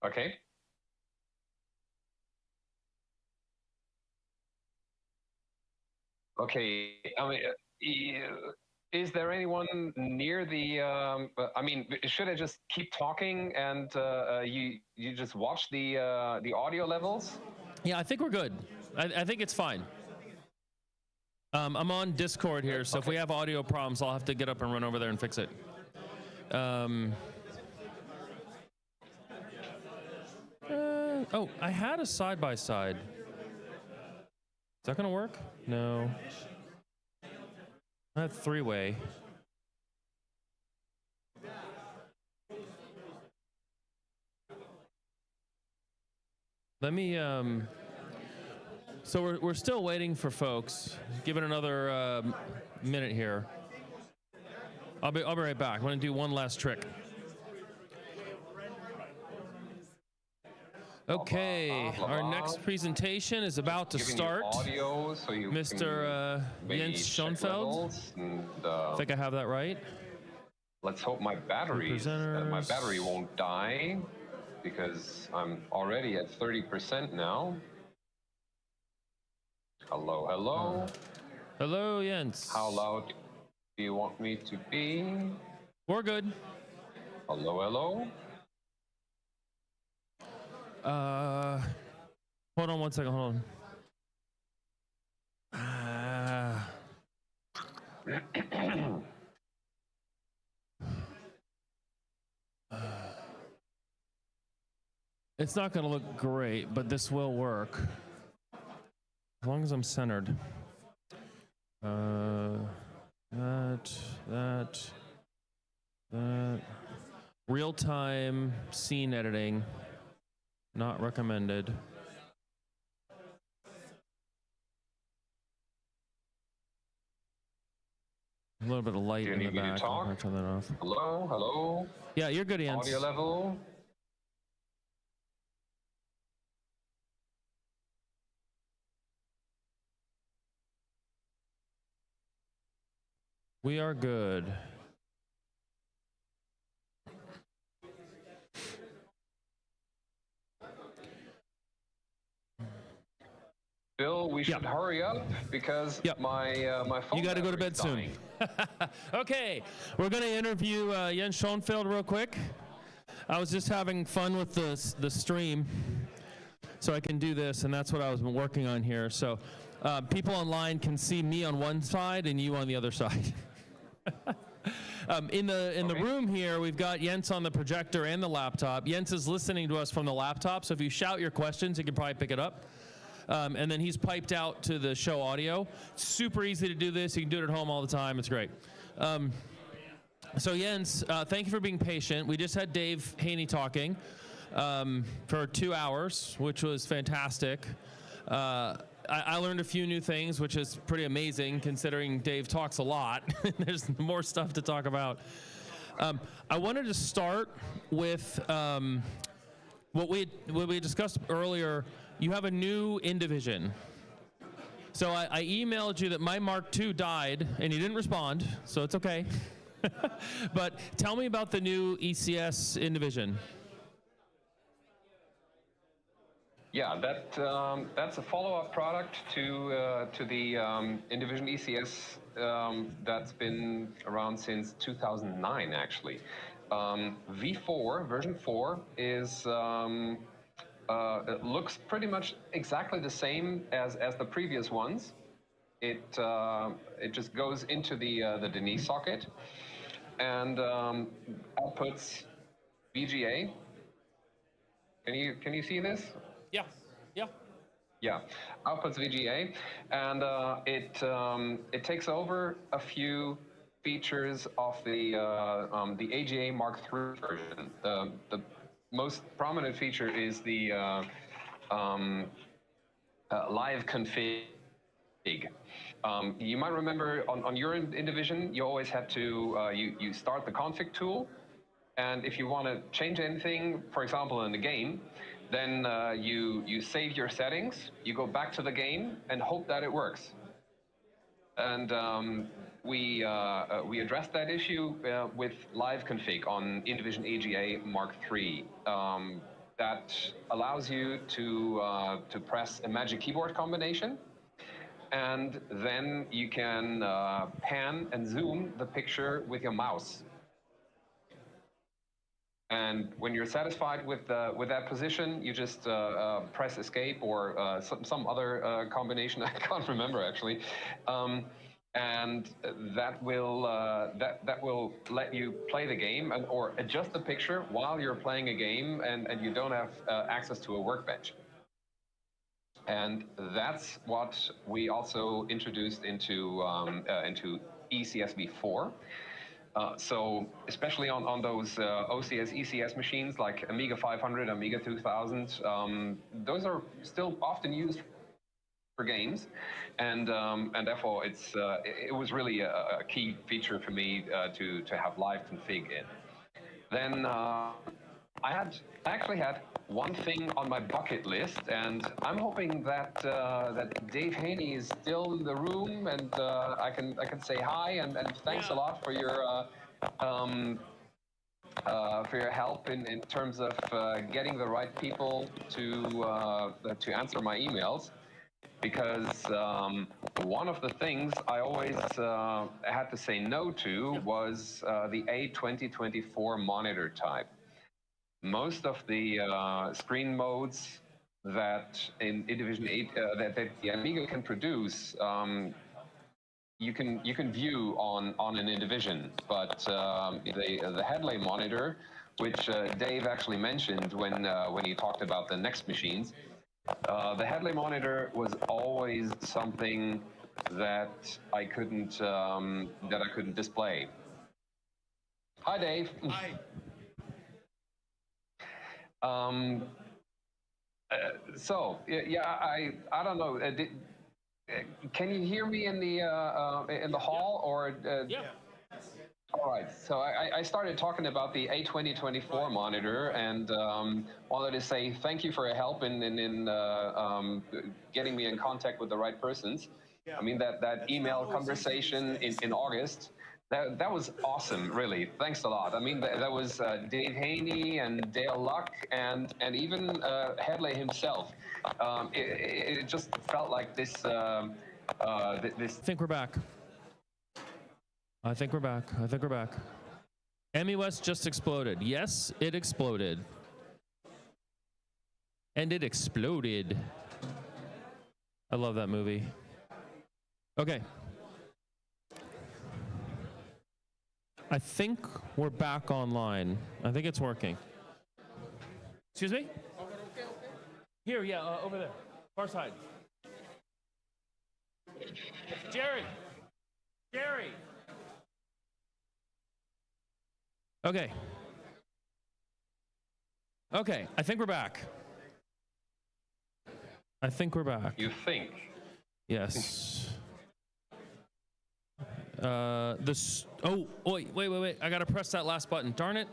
L: Okay. Okay. I mean, is there anyone near the? I mean, should I just keep talking and you just watch the audio levels?
B: Yeah, I think we're good. I think it's fine. I'm on Discord here, so if we have audio problems, I'll have to get up and run over there and fix it. Oh, I had a side-by-side. Is that gonna work? No. I have three-way. Let me, so we're still waiting for folks. Give it another minute here. I'll be right back. I'm gonna do one last trick. Okay, our next presentation is about to start.
L: Audio, so you
B: Mr. Jens Schoenfeld. I think I have that right.
L: Let's hope my battery won't die, because I'm already at 30% now. Hello, hello.
B: Hello, Jens.
L: How loud do you want me to be?
B: We're good.
L: Hello, hello.
B: Hold on one second, hold on. It's not going to look great, but this will work. As long as I'm centered. That. Real-time scene editing. Not recommended. A little bit of light in the back. I'm gonna turn that off.
L: Hello, hello.
B: Yeah, you're good, Jens.
L: Audio level.
B: We are good.
L: Bill, we should hurry up because my phone.
E: You got to go to bed
L: battery's dying.
E: soon. Okay, we're going to interview Jens Schoenfeld real quick. I was just having fun with the stream, so I can do this, and that's what I was been working on here. So people online can see me on one side and you on the other side. In the room here, we've got Jens on the projector and the laptop. Jens is listening to us from the laptop, so if you shout your questions, he can probably pick it up. And then he's piped out to the show audio. Super easy to do this. You can do it at home all the time. It's great. So Jens, thank you for being patient. We just had Dave Haynie talking for 2 hours, which was fantastic. I learned a few new things, which is pretty amazing considering Dave talks a lot. There's more stuff to talk about. I wanted to start with what we discussed earlier. You have a new Indivision. So I emailed you that my Mark II died, and you didn't respond, so it's okay. But tell me about the new ECS Indivision.
L: Yeah, that's a follow-up product to the Indivision ECS that's been around since 2009, actually. V4, version 4, is it looks pretty much exactly the same as the previous ones. It just goes into the Denise socket and outputs VGA. Can you see this?
E: Yeah.
L: Yeah, outputs VGA, and it takes over a few features of the AGA Mark III version. The most prominent feature is the live config. You might remember on your Indivision, you always had to you start the config tool, and if you want to change anything, for example in the game, then you save your settings, you go back to the game, and hope that it works. And we addressed that issue with live config on Indivision AGA Mark III. That allows you to press a magic keyboard combination, and then you can pan and zoom the picture with your mouse. And when you're satisfied with that position, you just press escape or some other combination I can't remember actually, and that will let you play the game or adjust the picture while you're playing a game and you don't have access to a workbench. And that's what we also introduced into ECS V4. So especially on those OCS, ECS machines like Amiga 500, Amiga 2000, those are still often used for games, and therefore it was really a key feature for me to have live config in. Then I actually had one thing on my bucket list, and I'm hoping that that Dave Haynie is still in the room, and I can say hi and thanks a lot for your help in terms of getting the right people to answer my emails, because one of the things I always had to say no to was the A2024 monitor type. Most of the screen modes that in Indivision 8 that the Amiga can produce, you can view on an Indivision, but the headlay monitor, which Dave actually mentioned when he talked about the next machines, the headlay monitor was always something that I couldn't display. Hi, Dave.
F: Hi.
L: So yeah, I don't know. Can you hear me in the hall or?
E: Yeah.
L: All right. So I started talking about the A2024 monitor and wanted to say thank you for your help in getting me in contact with the right persons.
F: Yeah.
L: I mean that email conversation in August. That was awesome, really. Thanks a lot. I mean, that was Dave Haynie and Dale Luck and even Headley himself. It just felt like this. This.
B: I think we're back. I think we're back. I think we're back. AmiWest just exploded. Yes, it exploded. And it exploded. I love that movie. Okay. I think we're back online. I think it's working. Excuse me? Here, yeah, over there. Far side. Jerry! Jerry! Okay. Okay, I think we're back. I think we're back.
L: You think?
B: Yes. Oh, wait. I gotta press that last button. Darn it.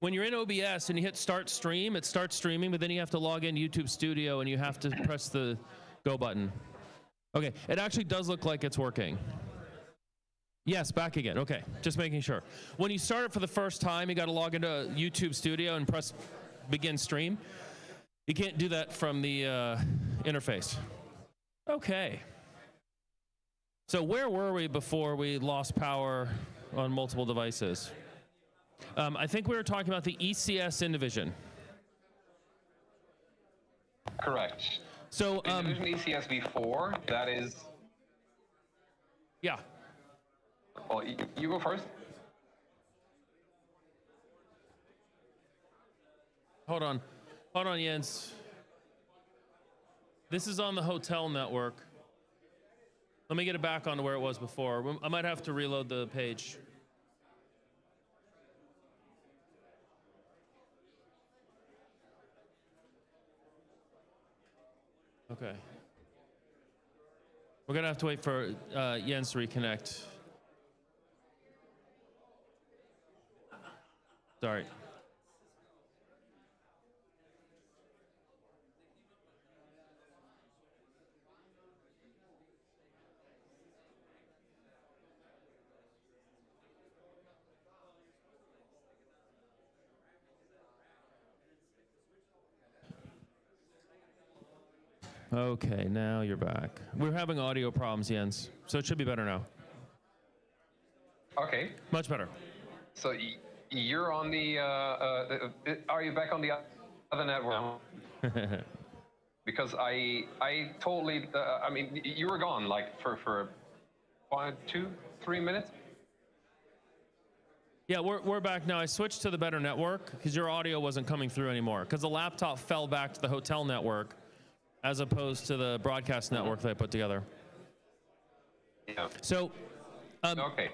B: When you're in OBS and you hit start stream, it starts streaming, but then you have to log in YouTube Studio and you have to press the go button. Okay, it actually does look like it's working. Yes, back again. Okay, just making sure. When you start it for the first time, you gotta log into YouTube Studio and press begin stream. You can't do that from the interface. Okay. So where were we before we lost power on multiple devices? I think we were talking about the ECS Indivision.
L: Correct.
B: So
L: Indivision ECS v4, that is...
B: Yeah.
L: Well, you go first.
B: Hold on, Jens. This is on the hotel network. Let me get it back onto where it was before. I might have to reload the page. Okay. We're gonna have to wait for Jens to reconnect. Sorry. Okay, now you're back. We're having audio problems, Jens, so it should be better now.
L: Okay.
B: Much better.
L: So you're on the, are you back on the other network? Because I totally, I mean, you were gone like for 2-3 minutes.
B: Yeah, we're back now. I switched to the better network because your audio wasn't coming through anymore because the laptop fell back to the hotel network as opposed to the broadcast network that I put together.
L: Yeah.
B: So,
L: okay.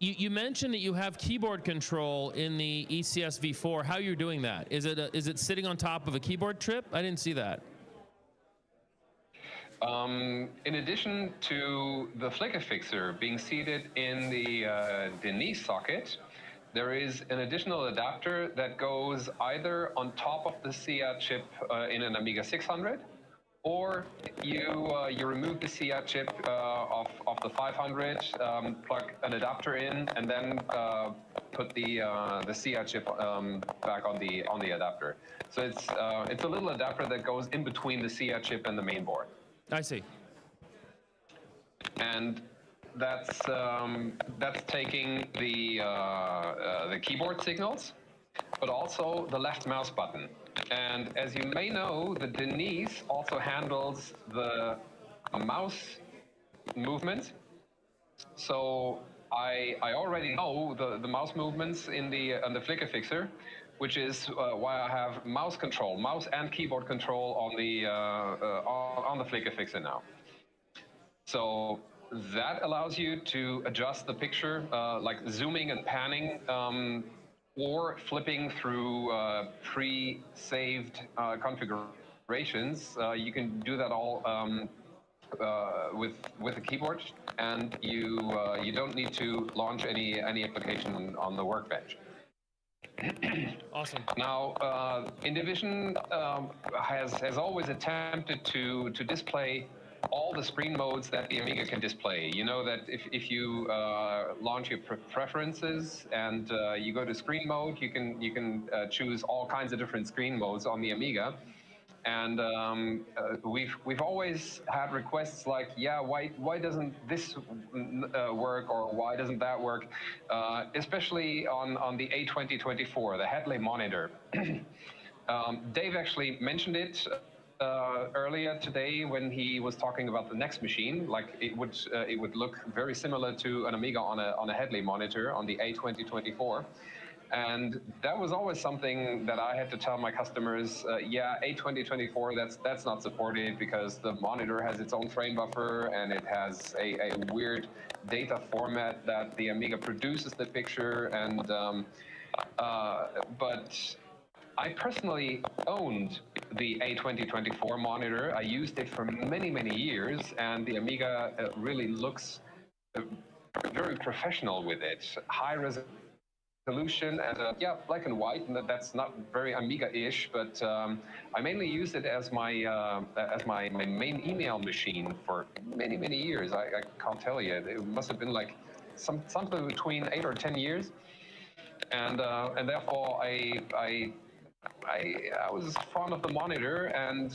B: You mentioned that you have keyboard control in the ECS v4. How are you doing that? Is it sitting on top of a keyboard trip? I didn't see that.
L: In addition to the flicker fixer being seated in the Denise socket, there is an additional adapter that goes either on top of the SIA chip in an Amiga 600, or you remove the SIA chip of the 500, plug an adapter in, and then put the SIA chip back on the adapter. So it's a little adapter that goes in between the SIA chip and the main board.
B: I see.
L: And that's taking the keyboard signals, but also the left mouse button. And as you may know, the Denise also handles the mouse movement. So I already know the mouse movements on the flicker fixer, which is why I have mouse control, mouse and keyboard control on the flicker fixer now. So that allows you to adjust the picture, like zooming and panning, or flipping through pre-saved configurations. You can do that all with a keyboard, and you don't need to launch any application on the workbench.
B: Awesome.
L: Now, Indivision has always attempted to display all the screen modes that the Amiga can display. You know that if you launch your preferences and you go to screen mode, you can choose all kinds of different screen modes on the Amiga. And we've always had requests like, yeah, why doesn't this work, or why doesn't that work? Especially on the A2024, the Hadley monitor. Dave actually mentioned it earlier today when he was talking about the next machine. Like it would look very similar to an Amiga on a Hadley monitor on the A2024. And that was always something that I had to tell my customers, yeah, A2024, that's not supported because the monitor has its own frame buffer and it has a weird data format that the Amiga produces the picture. And but I personally owned the A2024 monitor. I used it for many, many years, and the Amiga really looks very professional with it. High resolution and yeah, black and white, and that's not very Amiga-ish, but I mainly used it as my main email machine for many, many years. I can't tell you. It must have been like something between 8 or 10 years, and therefore I was fond of the monitor, and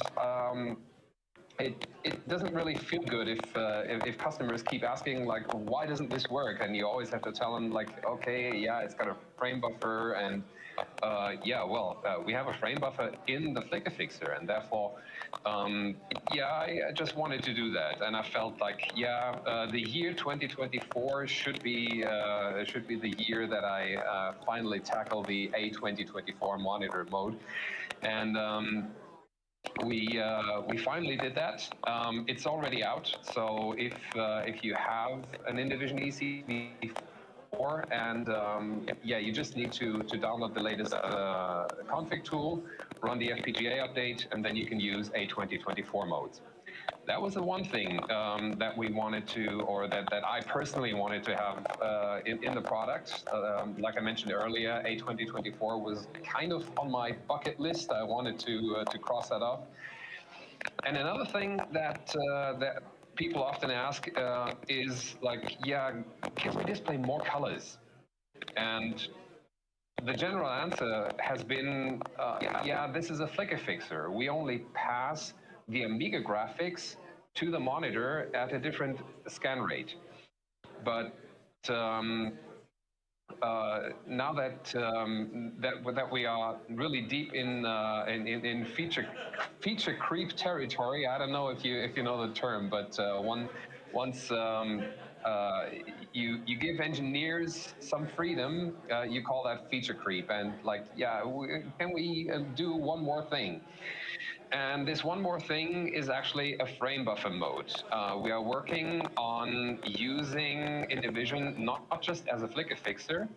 L: it doesn't really feel good if customers keep asking like, why doesn't this work? And you always have to tell them like, okay, yeah, it's got a frame buffer, and yeah, well, we have a frame buffer in the flicker fixer, and therefore, yeah, I just wanted to do that, and I felt like, yeah, the year 2024 should be the year that I finally tackle the A2024 monitor mode, and we finally did that. It's already out, so if you have an Indivision EC4, and yeah, you just need to download the latest config tool, run the FPGA update, and then you can use A2024 modes. That was the one thing that we wanted to, or that I personally wanted to have in the product. Like I mentioned earlier, A2024 was kind of on my bucket list. I wanted to cross that off. And another thing that people often ask is like, yeah, can we display more colors? And the general answer has been, yeah, this is a flicker fixer. We only pass the Amiga graphics to the monitor at a different scan rate. But now that we are really deep in feature creep territory, I don't know if you know the term, but once you give engineers some freedom, you call that feature creep. And like, yeah, can we do one more thing? And this one more thing is actually a frame buffer mode. We are working on using Indivision not just as a flicker fixer,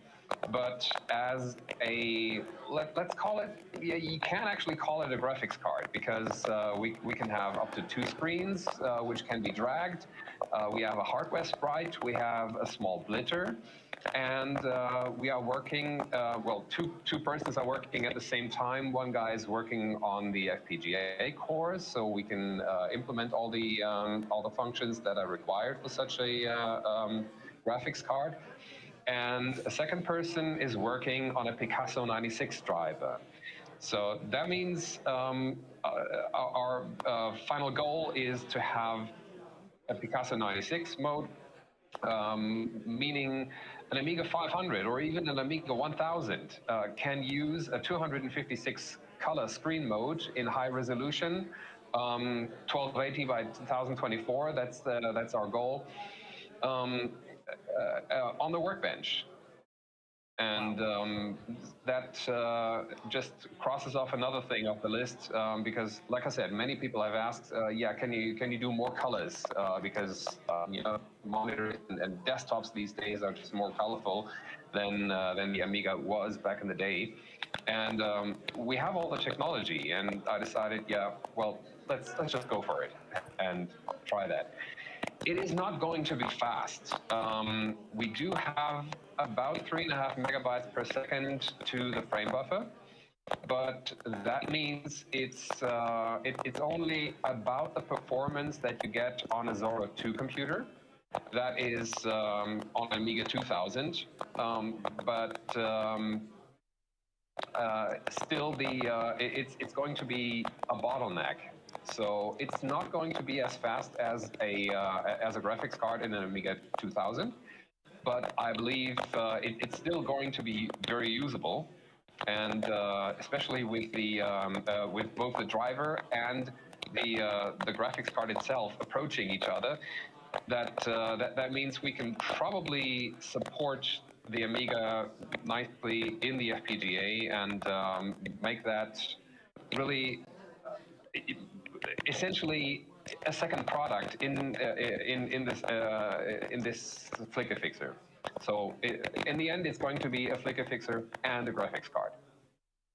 L: but as a, let's call it, yeah, you can actually call it a graphics card, because we can have up to 2 screens, which can be dragged. We have a hardware sprite, we have a small blitter, and we are working, well, two persons are working at the same time. One guy is working on the FPGA cores, so we can implement all the functions that are required for such a graphics card. And a second person is working on a Picasso 96 driver. So that means our final goal is to have a Picasso 96 mode, meaning an Amiga 500 or even an Amiga 1000 can use a 256 color screen mode in high resolution, 1280 by 1024. That's our goal, on the workbench. And that just crosses off another thing off the list, because, like I said, many people have asked, yeah, can you do more colors? Because you know, monitors and desktops these days are just more colorful than the Amiga was back in the day. And we have all the technology, and I decided, yeah, well, let's just go for it and try that. It is not going to be fast. We do have about 3.5 megabytes per second to the frame buffer. but that means it's only about the performance that you get on a Zorro 2 computer. That is on Amiga 2000, still it's going to be a bottleneck. So it's not going to be as fast as a graphics card in an Amiga 2000, but I believe it's still going to be very usable, and especially with the with both the driver and the graphics card itself approaching each other. That means we can probably support the Amiga nicely in the FPGA and make that really essentially a second product in this flicker fixer. So in the end, it's going to be a flicker fixer and a graphics card.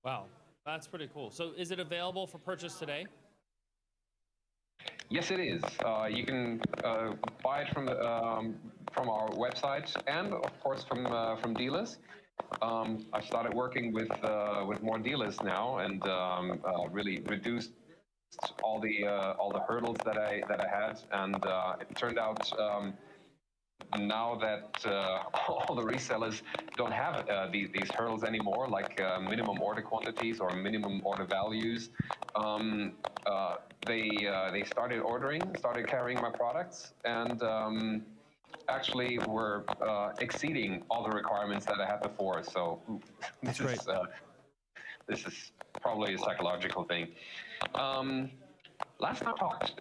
E: Wow, that's pretty cool. So is it available for purchase today?
L: Yes, it is. You can buy it from our website and, of course, from dealers. I've started working with more dealers now and really reduced all the hurdles that I had, and it turned out now that all the resellers don't have these hurdles anymore, like minimum order quantities or minimum order values. They started carrying my products, and actually were exceeding all the requirements that I had before. So this is probably a psychological thing. Last time I talked,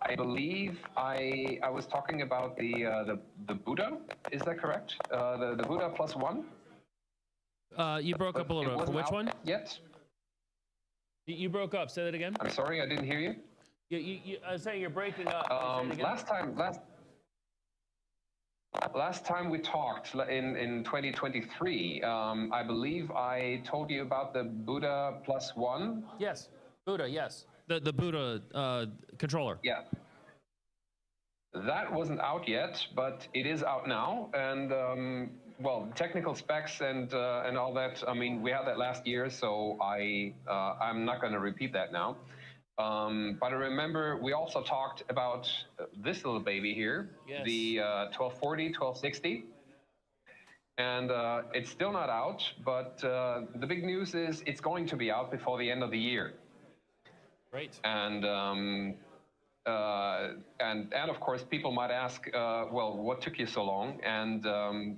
L: I believe I was talking about the Buddha. Is that correct? The Buddha plus one.
E: You broke up a little bit. Which one?
L: Yet.
E: You broke up. Say that again.
L: I'm sorry, I didn't hear you.
E: I was saying you're breaking up.
L: Last time we talked in 2023, I believe I told you about the Buddha plus one.
E: Yes, Buddha. Yes, the Buddha controller.
L: Yeah. That wasn't out yet, but it is out now, and well, technical specs and all that. I mean, we had that last year, so I'm not going to repeat that now. But I remember we also talked about this little baby here, yes. The 1240, 1260. And it's still not out, but the big news is it's going to be out before the end of the year.
E: Great.
L: And of course, people might ask, well, what took you so long? And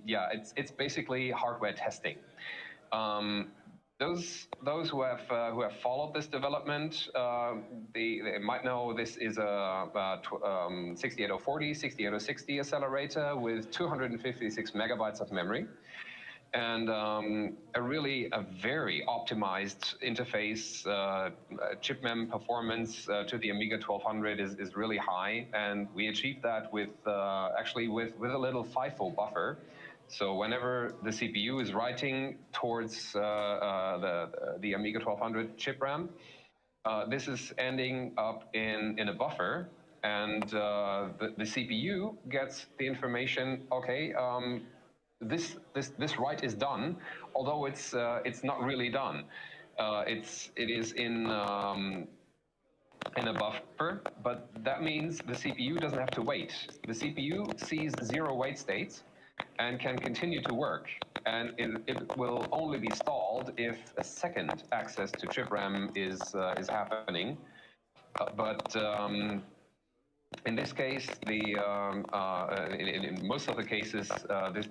L: yeah, it's basically hardware testing. Those who have followed this development, they might know this is a 68040, 68060 accelerator with 256 megabytes of memory, and a very optimized interface. Chip mem performance to the Amiga 1200 is really high, and we achieved that with actually with a little FIFO buffer. So whenever the CPU is writing towards the Amiga 1200 chip RAM, this is ending up in a buffer, and the CPU gets the information. Okay, this write is done, although it's not really done. It is in a buffer, but that means the CPU doesn't have to wait. The CPU sees 0 wait states and can continue to work, and it will only be stalled if a second access to chip RAM is happening. But in this case, in most of the cases,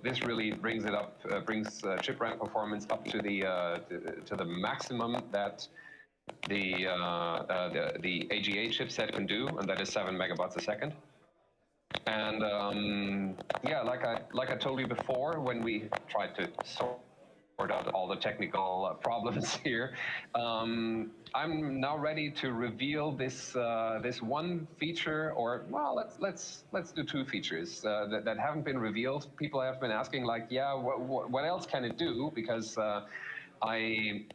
L: this really brings it up, brings chip RAM performance up to the maximum that the AGA chipset can do, and that is 7 megabytes a second. And yeah, like I told you before, when we tried to sort out all the technical problems here, I'm now ready to reveal this one feature, or well, let's do 2 features that haven't been revealed. People have been asking, like, yeah, what else can it do? Because I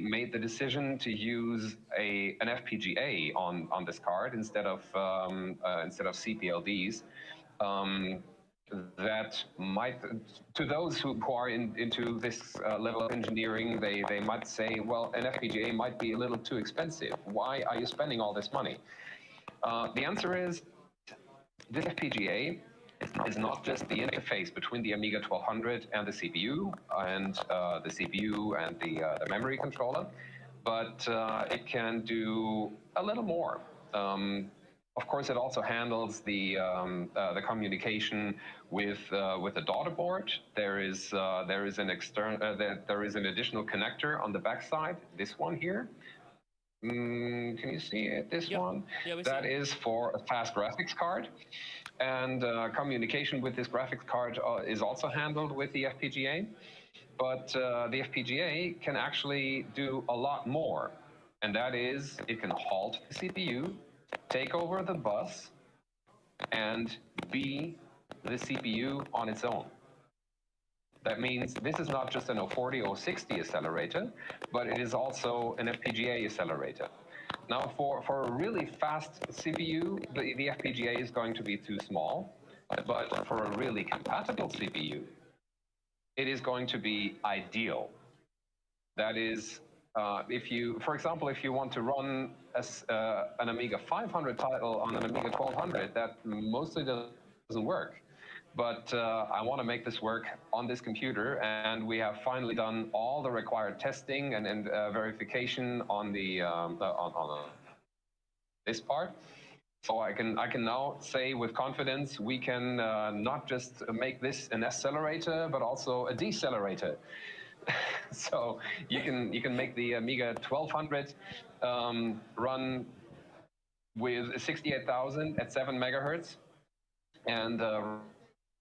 L: made the decision to use an FPGA on this card instead of CPLDs. that might, to those who are into this level of engineering, they might say, well, an FPGA might be a little too expensive. Why are you spending all this money? The answer is, this FPGA is not just the interface between the Amiga 1200 and the CPU, and the memory controller, but it can do a little more. Of course, it also handles the communication with the daughter board. There is an additional connector on the backside. This one here. Can you see it? This one?
B: Yeah,
L: that is for a fast graphics card, and communication with this graphics card is also handled with the FPGA. But the FPGA can actually do a lot more, and that is it can halt the CPU, take over the bus, and be the CPU on its own. That means this is not just an 040 or 060 accelerator, but it is also an FPGA accelerator. Now, for a really fast CPU, the FPGA is going to be too small, but for a really compatible CPU, it is going to be ideal. That is, for example, if you want to run an Amiga 500 title on an Amiga 1200, that mostly doesn't work. But I want to make this work on this computer, and we have finally done all the required testing and verification on this part. So I can now say with confidence we can not just make this an accelerator, but also a decelerator. So you can make the Amiga 1200 run with 68,000 at 7 megahertz, and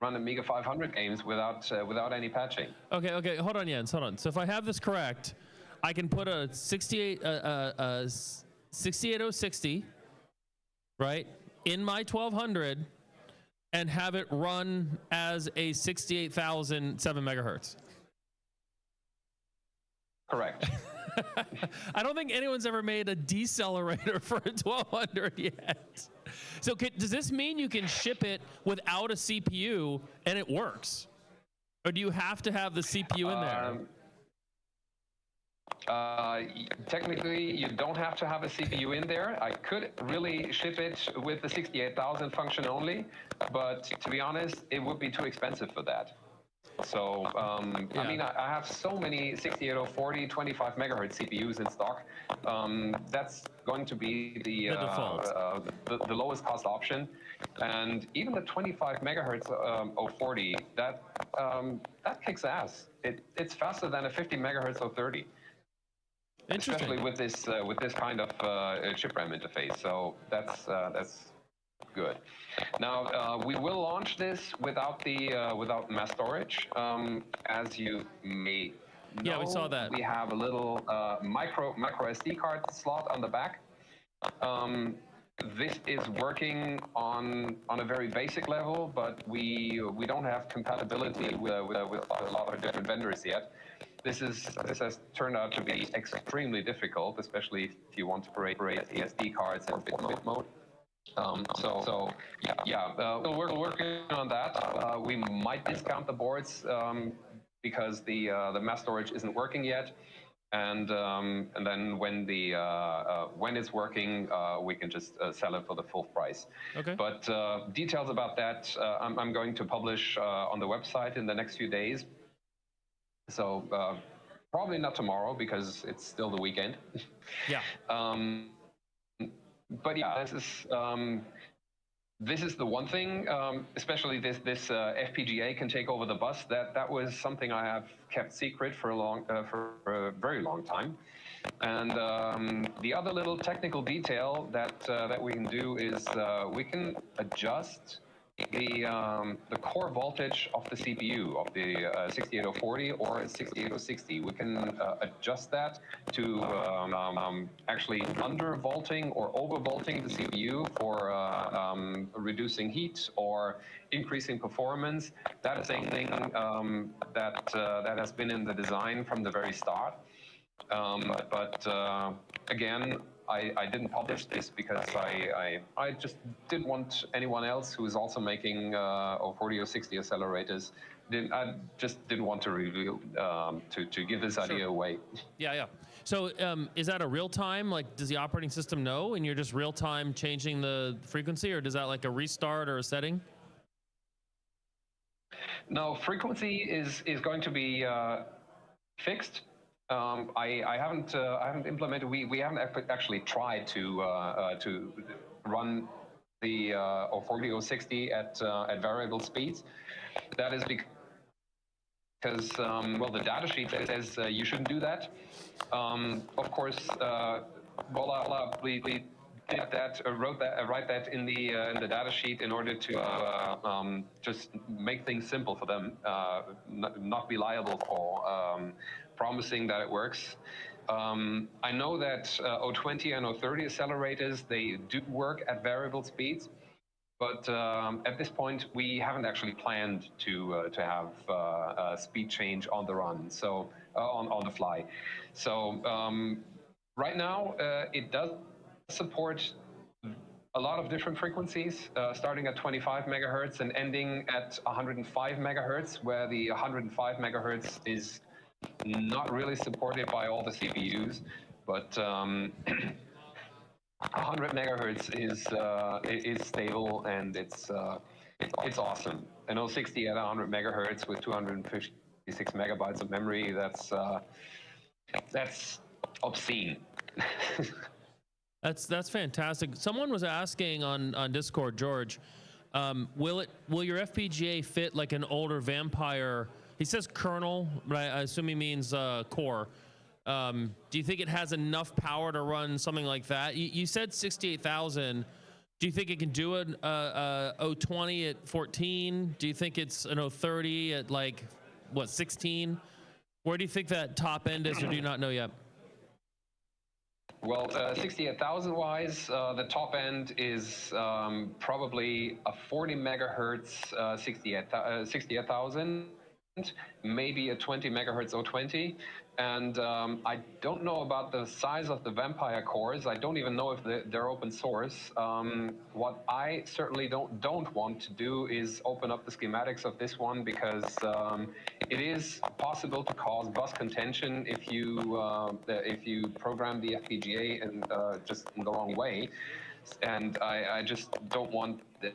L: run Amiga 500 games without any patching.
B: Okay, hold on, Jens, hold on. So if I have this correct, I can put a 68060, right, in my 1200 and have it run as a 68,000 7 megahertz.
L: Correct.
B: I don't think anyone's ever made a decelerator for a 1200 yet. So does this mean you can ship it without a CPU and it works? Or do you have to have the CPU in there?
L: Technically, you don't have to have a CPU in there. I could really ship it with the 68,000 function only, but to be honest, it would be too expensive for that. So, I mean, I have so many 68040 25 megahertz CPUs in stock. That's going to be the lowest cost option. And even the 25 megahertz 040, that kicks ass. It's faster than a 50 megahertz 030. Especially with this kind of chip RAM interface. So that's good. Now we will launch this without mass storage. As you may know,
B: yeah, we saw that.
L: We have a little micro SD card slot on the back. This is working on a very basic level, but we don't have compatibility with a lot of different vendors yet. This has turned out to be extremely difficult, especially if you want to operate the SD cards in bit mode. We're working on that. We might discount the boards because the mass storage isn't working yet, and then when it's working, we can just sell it for the full price.
B: Okay.
L: But details about that I'm going to publish on the website in the next few days. So probably not tomorrow because it's still the weekend.
B: Yeah.
L: But yeah, this is the one thing, especially this FPGA can take over the bus. That was something I have kept secret for a very long time. And the other little technical detail that we can do is we can adjust the core voltage of the CPU of the 68040 or 68060. We can adjust that to actually undervolting or overvolting the CPU for reducing heat or increasing performance. That is a thing that has been in the design from the very start. But again, I didn't publish this because I just didn't want anyone else who is also making 040 or 60 accelerators. I just didn't want to reveal to give this idea away.
B: Yeah. So is that a real time? Like, does the operating system know, and you're just real time changing the frequency, or does that like a restart or a setting?
L: No, frequency is going to be fixed. I haven't implemented. We haven't actually tried to run the 040 or 60 at variable speeds. That is because well, the data sheet says you shouldn't do that. Of course, we did that, write that in the data sheet in order to just make things simple for them, not be liable for promising that it works. I know that 020 and 030 accelerators, they do work at variable speeds, but at this point we haven't actually planned to have a speed change on the run, so on the fly. So right now it does support a lot of different frequencies, starting at 25 megahertz and ending at 105 megahertz, where the 105 megahertz is not really supported by all the CPUs, but 100 megahertz is stable, and it's awesome. And 060 at 100 megahertz with 256 megabytes of memory, that's obscene.
B: That's fantastic. Someone was asking on Discord, George, will your FPGA fit like an older Vampire? He says kernel, but I assume he means core. Do you think it has enough power to run something like that? You said 68,000. Do you think it can do an 020 at 14? Do you think it's an 030 at like, what, 16? Where do you think that top end is, or do you not know yet?
L: Well, 68,000 wise, the top end is probably a 40 megahertz 68,000, maybe a 20 megahertz 020. And I don't know about the size of the Vampire cores. I don't even know if they're open source. What I certainly don't want to do is open up the schematics of this one, because it is possible to cause bus contention if you program the FPGA and just in the wrong way. And I just don't want that.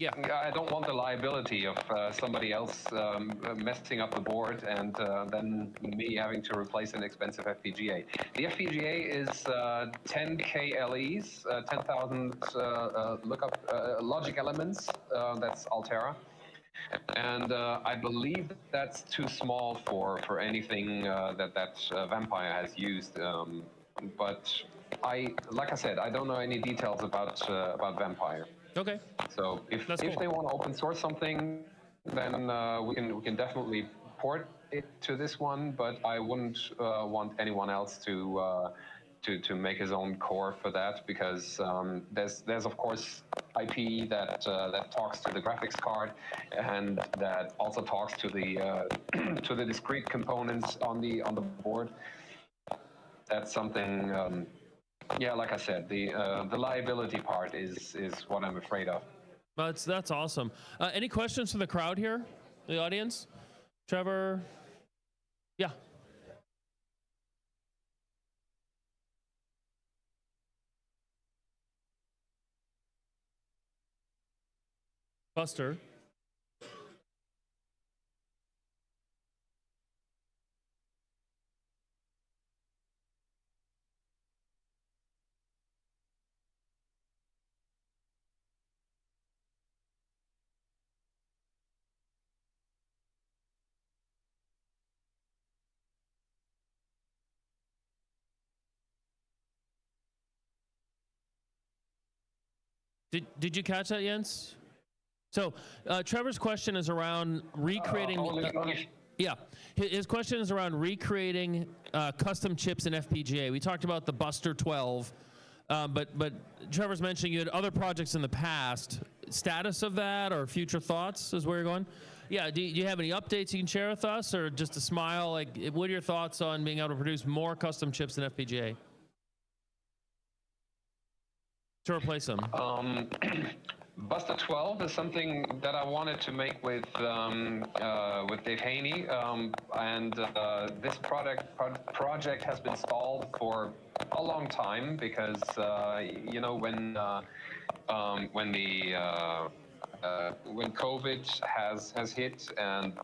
L: I don't want the liability of somebody else messing up the board and then me having to replace an expensive FPGA. The FPGA is 10K LEs, 10,000 logic elements. That's Altera. And I believe that's too small for anything that Vampire has used. But like I said, I don't know any details about Vampire.
B: Okay.
L: So if
B: cool.
L: they want to open source something, then we can definitely port it to this one. But I wouldn't want anyone else to make his own core for that, because there's of course IP that talks to the graphics card, and that also talks to the to the discrete components on the board. That's something. Yeah, like I said, the liability part is what I'm afraid of.
B: That's awesome. Any questions from the crowd here, the audience? Trevor? Yeah. Buster? Did you catch that, Jens? So Trevor's question is around recreating. Yeah, his question is around recreating custom chips in FPGA. We talked about the Buster 12, but Trevor's mentioning you had other projects in the past. Status of that or future thoughts is where you're going. Yeah, do you have any updates you can share with us, or just a smile? Like, what are your thoughts on being able to produce more custom chips in FPGA to replace them?
L: Buster 12 is something that I wanted to make with Dave Haynie, and this project has been stalled for a long time because you know, when COVID has hit and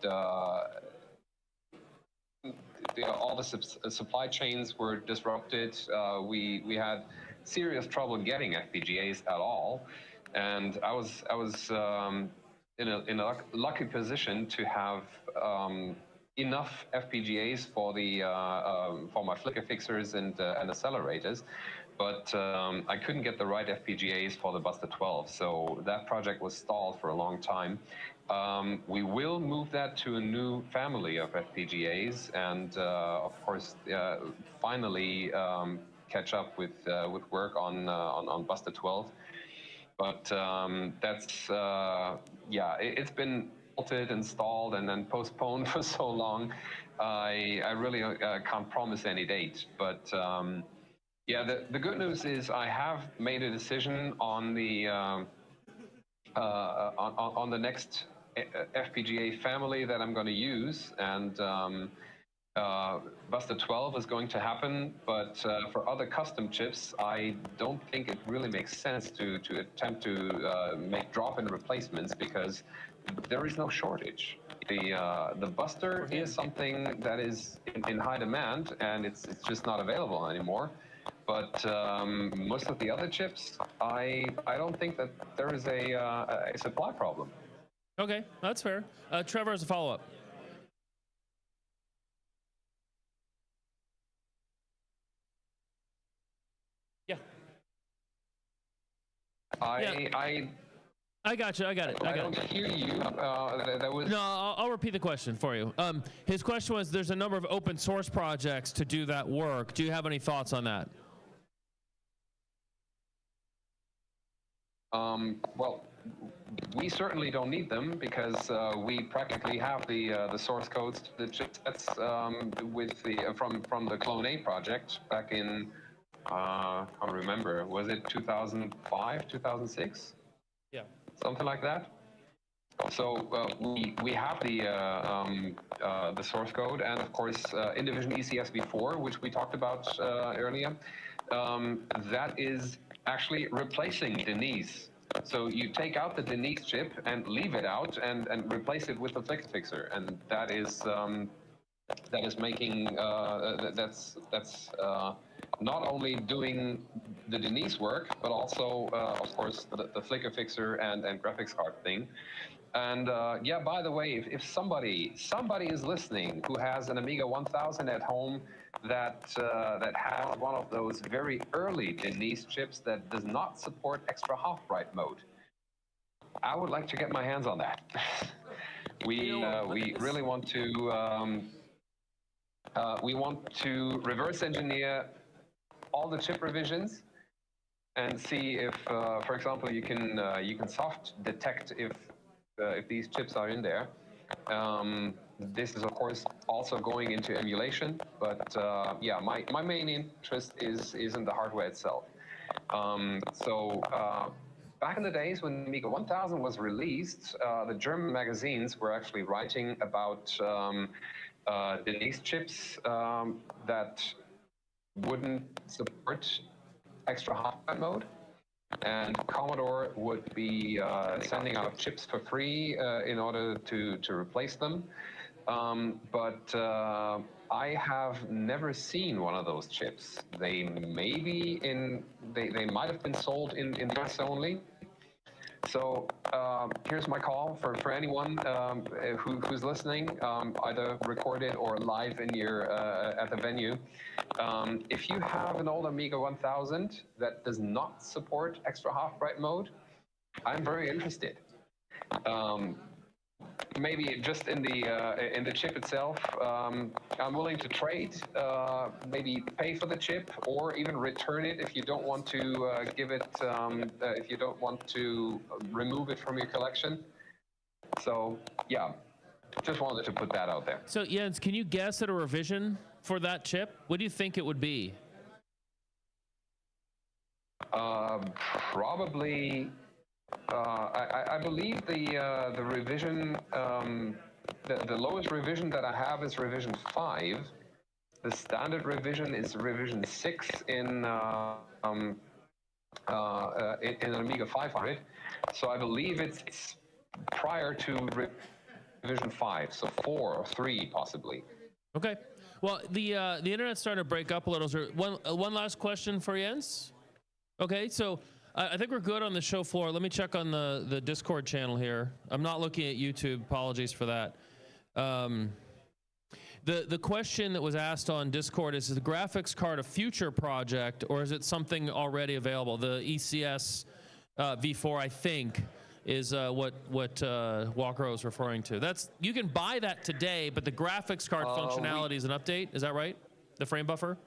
L: all the supply chains were disrupted, we had serious trouble getting FPGAs at all. And I was in a lucky position to have enough FPGAs for my flicker fixers and accelerators, but I couldn't get the right FPGAs for the Buster 12, so that project was stalled for a long time. We will move that to a new family of FPGAs, and of course, finally catch up with work on Buster 12. But that's, yeah, it's been altered, installed, and then postponed for so long. I really can't promise any date. But yeah, the good news is I have made a decision on the next FPGA family that I'm going to use, and Buster 12 is going to happen, but for other custom chips, I don't think it really makes sense to attempt to make drop-in replacements because there is no shortage. The Buster is something that is in high demand, and it's just not available anymore. But most of the other chips, I don't think that there is a supply problem.
B: Okay, that's fair. Trevor has a follow-up. I got you. I got it.
L: I don't hear you.
B: No, I'll repeat the question for you. His question was, there's a number of open source projects to do that work. Do you have any thoughts on that?
L: Well, we certainly don't need them because we practically have the source codes to the chipsets from the Clone A project back in, I don't remember, was it 2005, 2006?
B: Yeah.
L: Something like that. So we have the source code, and of course Indivision ECSB4, which we talked about earlier. That is actually replacing Denise. So you take out the Denise chip and leave it out and replace it with the flicker fixer, and that is making that's not only doing the Denise work, but also of course the flicker fixer and graphics card thing. And yeah, by the way, if somebody is listening who has an Amiga 1000 at home that has one of those very early Denise chips that does not support extra half-bright mode, I would like to get my hands on that. We really want to reverse engineer all the chip revisions and see if, for example, you can soft detect if these chips are in there. This is, of course, also going into emulation, but yeah, my main interest is in the hardware itself. So back in the days when the Amiga 1000 was released, the German magazines were actually writing about Denise chips that wouldn't support extra half-bright mode, and Commodore would be sending out chips for free in order to replace them. But I have never seen one of those chips. They may be they might have been sold in the US only. So here's my call for anyone who's listening, either recorded or live in your at the venue. If you have an old Amiga 1000 that does not support extra half-bright mode, I'm very interested. Maybe just in the chip itself, I'm willing to trade, maybe pay for the chip, or even return it if you don't want to give it, if you don't want to remove it from your collection. So yeah, Just wanted to put that out there.
B: So Jens, can you guess at a revision for that chip? What do you think it would be?
L: Probably, I believe the revision, the lowest revision that I have is revision 5. The standard revision is revision 6 in an Amiga 500. So I believe it's prior to revision 5, so 4 or 3 possibly.
B: Okay. Well, the internet's starting to break up a little. So one last question for Jens. Okay, so I think we're good on the show floor. Let me check on the Discord channel here. I'm not looking at YouTube. Apologies for that. The question that was asked on Discord is the graphics card a future project, or is it something already available? The ECS V4, I think, is what Walker was referring to. You can buy that today, but the graphics card functionality is an update. Is that right? The frame buffer?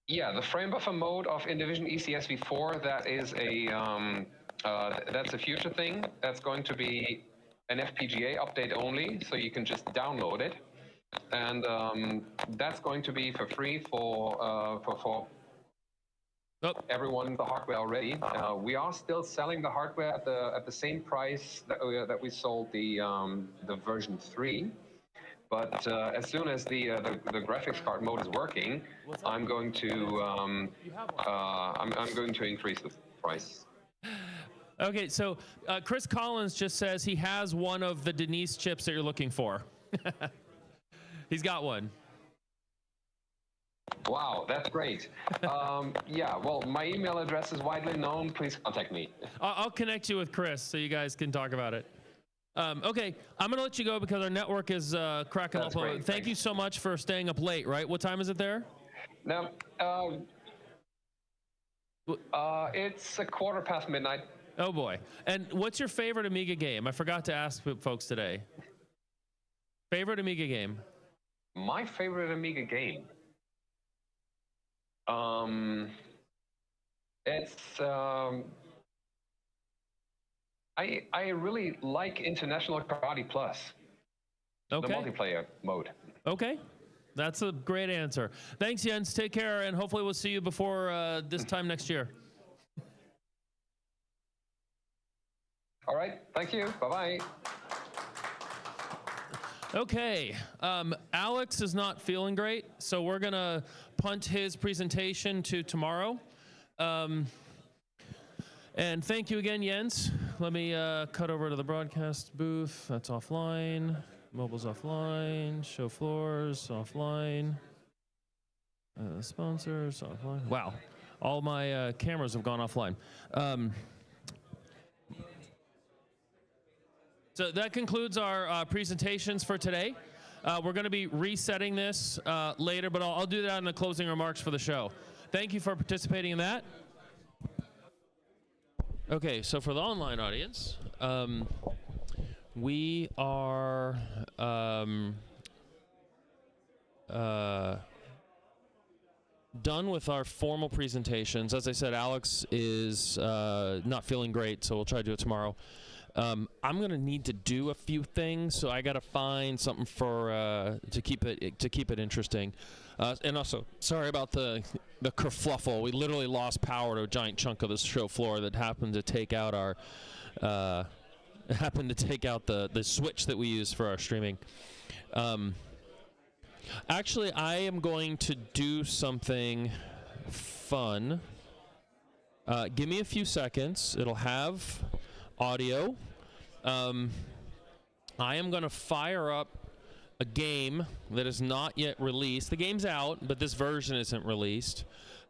L: Yeah, the frame buffer mode of Indivision ECS V4, that is that's a future thing. That's going to be an FPGA update only, so you can just download it, and that's going to be for free for everyone the hardware already. We are still selling the hardware at the same price that we sold the version 3. But as soon as the graphics card mode is working, I'm going to I'm going to increase the price.
B: Okay, so Chris Collins just says he has one of the Denise chips that you're looking for. He's got one.
L: Wow, that's great. Yeah, well, my email address is widely known. Please contact me.
B: I'll connect you with Chris so you guys can talk about it. Okay, I'm going to let you go because our network is cracking up.
L: Great,
B: Thank you so much for staying up late, right? What time is it there?
L: Now, it's 1:15 midnight.
B: Oh, boy. And what's your favorite Amiga game? I forgot to ask folks today. Favorite Amiga game?
L: My favorite Amiga game? It's... I really like International Karate Plus, the multiplayer mode.
B: Okay, that's a great answer. Thanks, Jens. Take care, and hopefully we'll see you before this time next year.
L: All right, thank you. Bye-bye.
B: Okay, Alex is not feeling great, so we're going to punt his presentation to tomorrow. And thank you again, Jens. Let me cut over to the broadcast booth. That's offline. Mobile's offline. Show floors offline. Sponsors offline. Wow. All my cameras have gone offline. So that concludes our presentations for today. We're going to be resetting this later, but I'll do that in the closing remarks for the show. Thank you for participating in that. Okay, so for the online audience, we are done with our formal presentations. As I said, Alex is not feeling great, so we'll try to do it tomorrow. I'm gonna need to do a few things, so I gotta find something for to keep it interesting. And also, sorry about the kerfluffle. We literally lost power to a giant chunk of the show floor that happened to take out our the switch that we use for our streaming. Actually, I am going to do something fun. Give me a few seconds. It'll have audio. I am going to fire up a game that is not yet released. The game's out, but this version isn't released.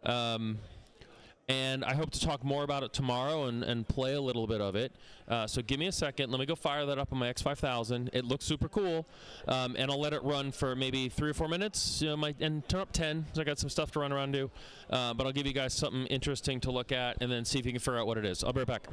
B: And I hope to talk more about it tomorrow and play a little bit of it. So give me a second. Let me go fire that up on my X5000. It looks super cool. And I'll let it run for maybe 3 or 4 minutes. And turn up 10, so I got some stuff to run around and do. But I'll give you guys something interesting to look at and then see if you can figure out what it is. I'll be right back.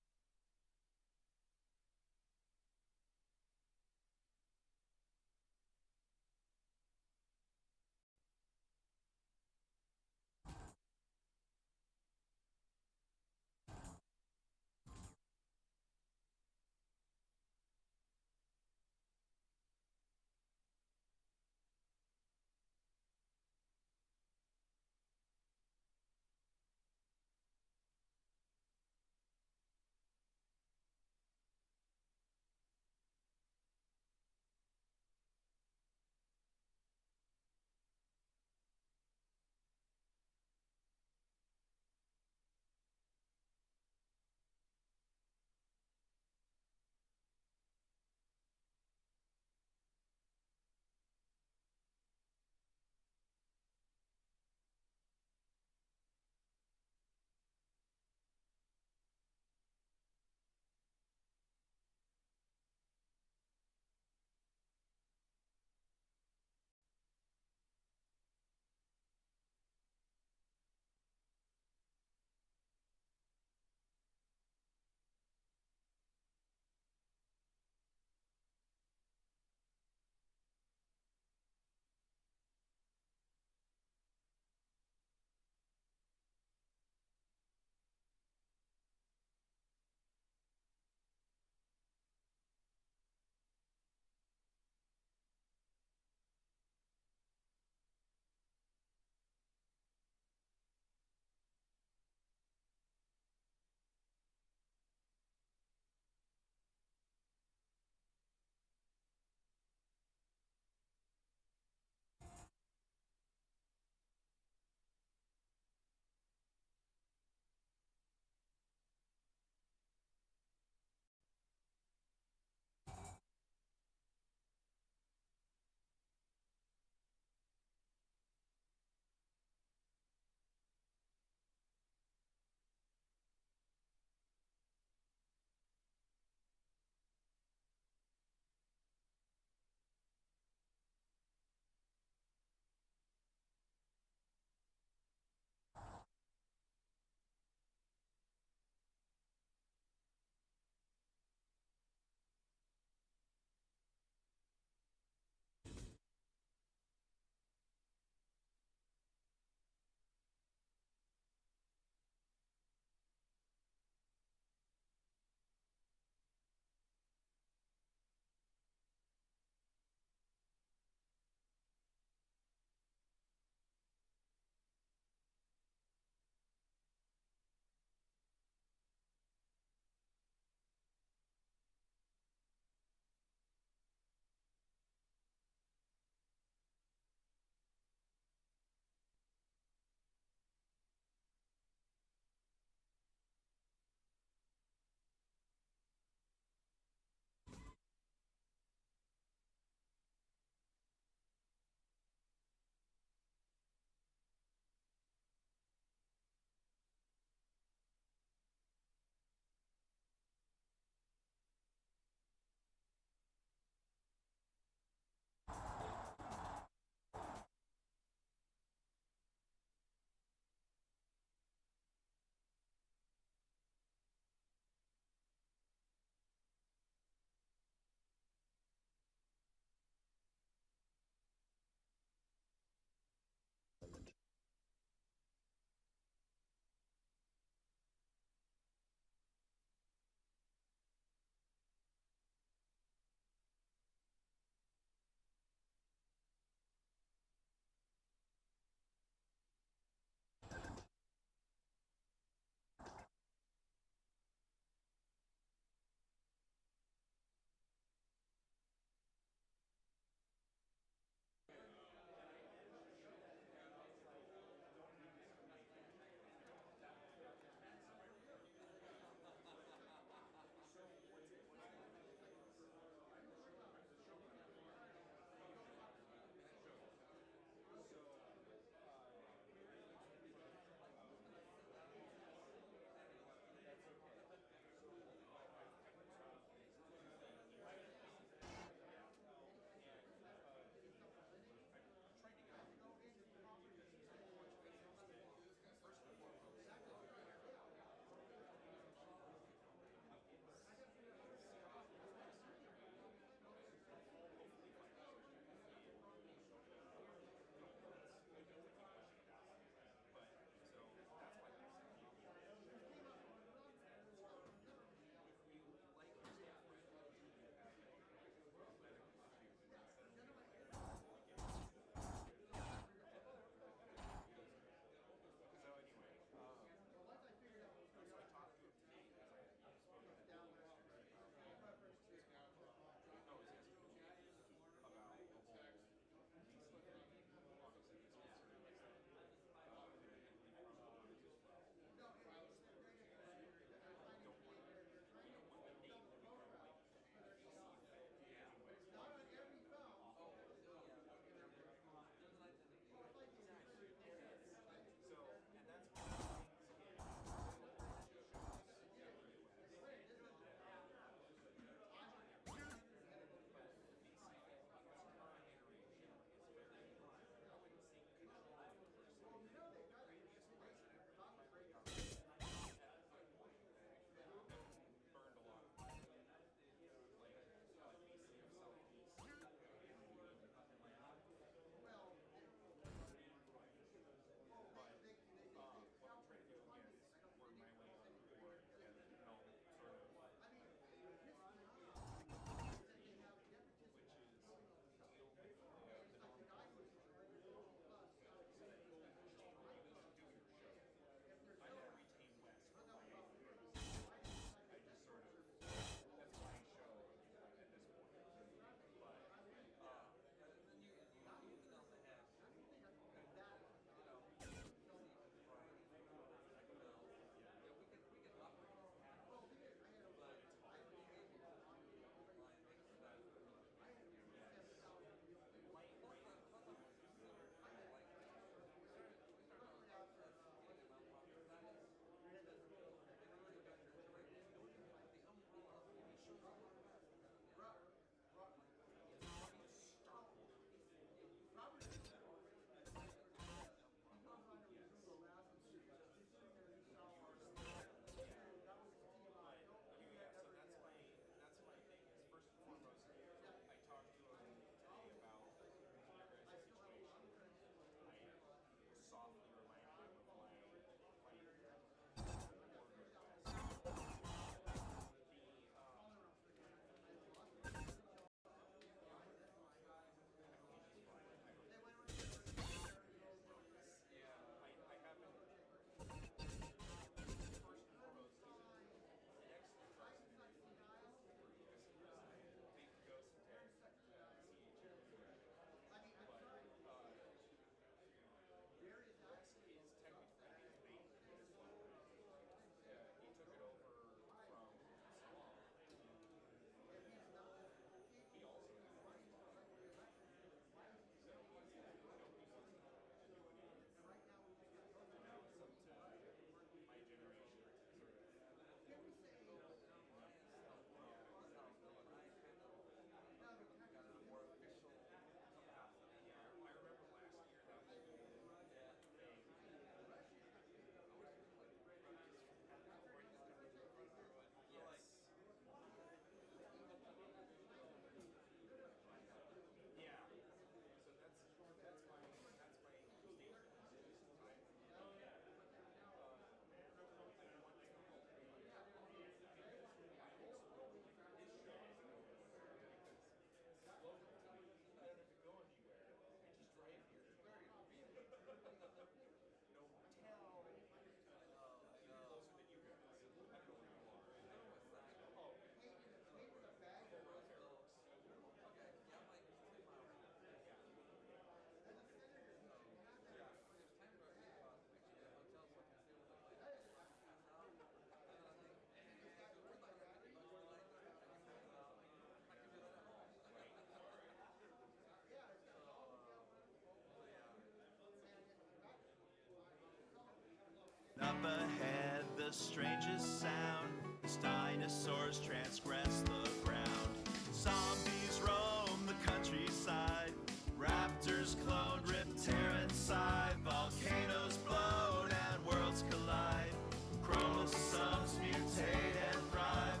A: strangest sound as dinosaurs transgress the ground. Zombies roam the countryside, raptors clone, rip, tear inside, volcanoes blow and worlds collide, chromosomes mutate and thrive.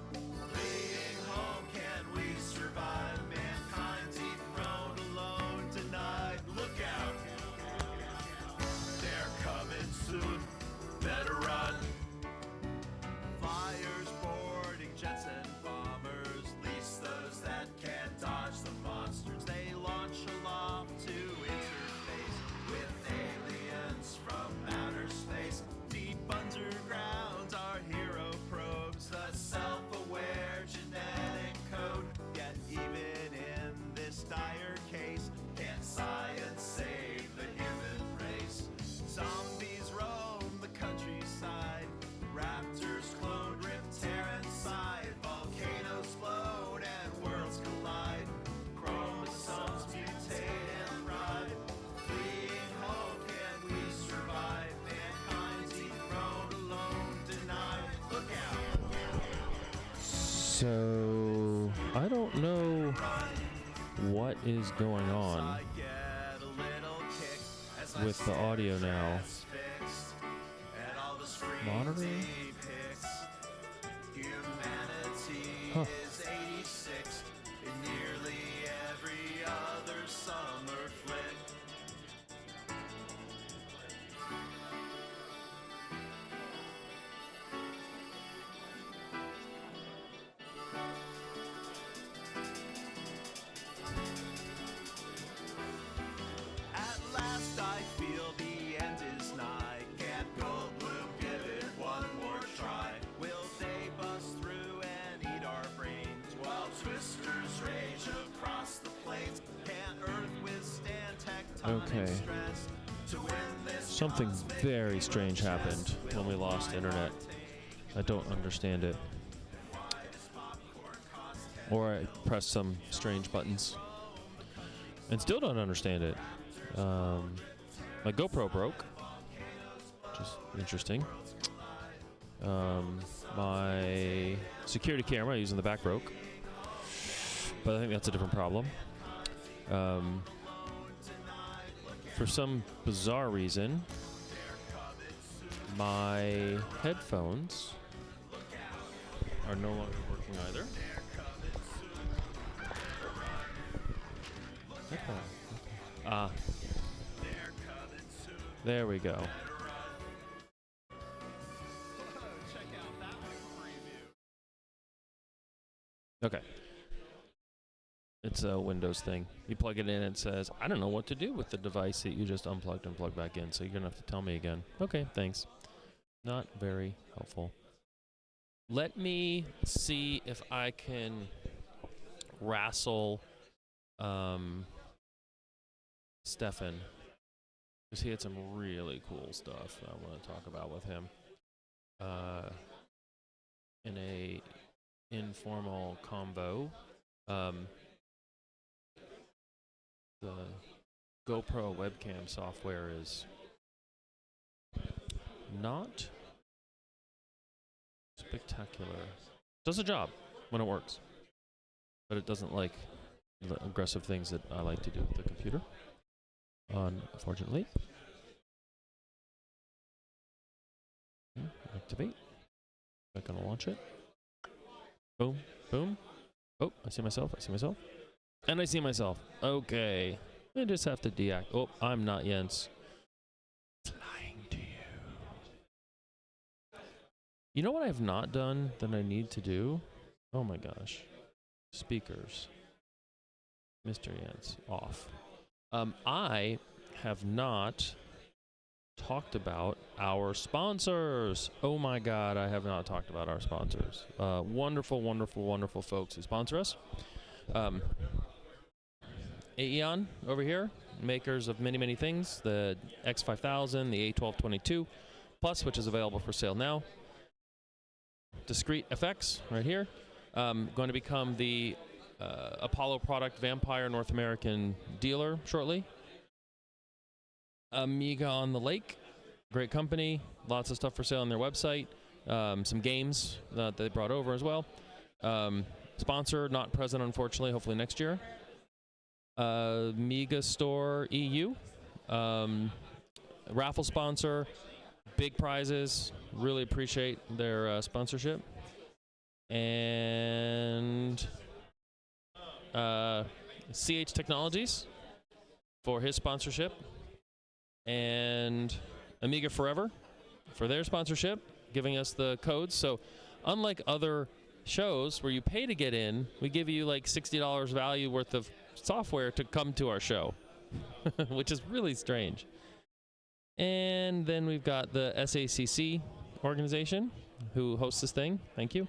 A: Fleeing home, can we survive? Mankind dethroned, alone, denied. Look out, they're coming soon, better run. Flyers boarding jets and bombers, least those that can dodge the monsters. They launch aloft to interface with aliens from outer space. Deep underground, our hero probes the self-aware genetic code. Yet even in this dire case, can science save the human race? Zombies roam the countryside, raptors clone, rip, tear inside, volcanoes explode and worlds collide, chromosomes mutate and thrive. Fleeing home, can we survive? Mankind dethroned, alone, denied. Look out.
B: So I don't know what is going on with the audio now. Monitoring? Huh.
A: Is 86 in nearly every other summer flick. At last I feel the end is nigh. Can't Goldblum give it one more try? Will they bust through and eat our brains while twisters rage across the plains? Can Earth withstand tectonic
B: Okay.
A: stress to win this?
B: Something very strange happened when we lost internet. I don't understand it. Or I pressed some strange buttons and still don't understand it. My GoPro broke, which is interesting. My security camera using the back broke, but I think that's a different problem. For some bizarre reason, my headphones are no longer working either. Ah. There we go. Okay. It's a Windows thing. You plug it in and it says, I don't know what to do with the device that you just unplugged and plugged back in, so you're going to have to tell me again. Okay, thanks. Not very helpful. Let me see if I can wrestle Stefan, because he had some really cool stuff I want to talk about with him in a informal convo. The GoPro webcam software is not spectacular. Does a job when it works, but it doesn't like the aggressive things that I like to do with the computer, unfortunately. Activate. I'm gonna launch it. Boom, boom. Oh, I see myself, and I see myself. Okay, I just have to deactivate. Oh, I'm not Jens. Flying to you. You know what I have not done that I need to do? Oh my gosh. Speakers. Mr. Jens, off. I have not talked about our sponsors. Oh my God, I have not talked about our sponsors. Wonderful, wonderful, wonderful folks who sponsor us. Aeon over here, makers of many, many things. The X5000, the A1222 Plus, which is available for sale now. Discrete Effects, right here. Going to become the Apollo Product Vampire North American dealer shortly. Amiga on the Lake, great company, lots of stuff for sale on their website. some games that they brought over as well. Sponsor, not present unfortunately, hopefully next year. Amiga Store EU, raffle sponsor, big prizes, really appreciate their sponsorship. And CH Technologies for his sponsorship, and Amiga Forever for their sponsorship, giving us the codes. So unlike other shows where you pay to get in, we give you like $60 value worth of software to come to our show, which is really strange. And then we've got the SACC organization who hosts this thing. Thank you.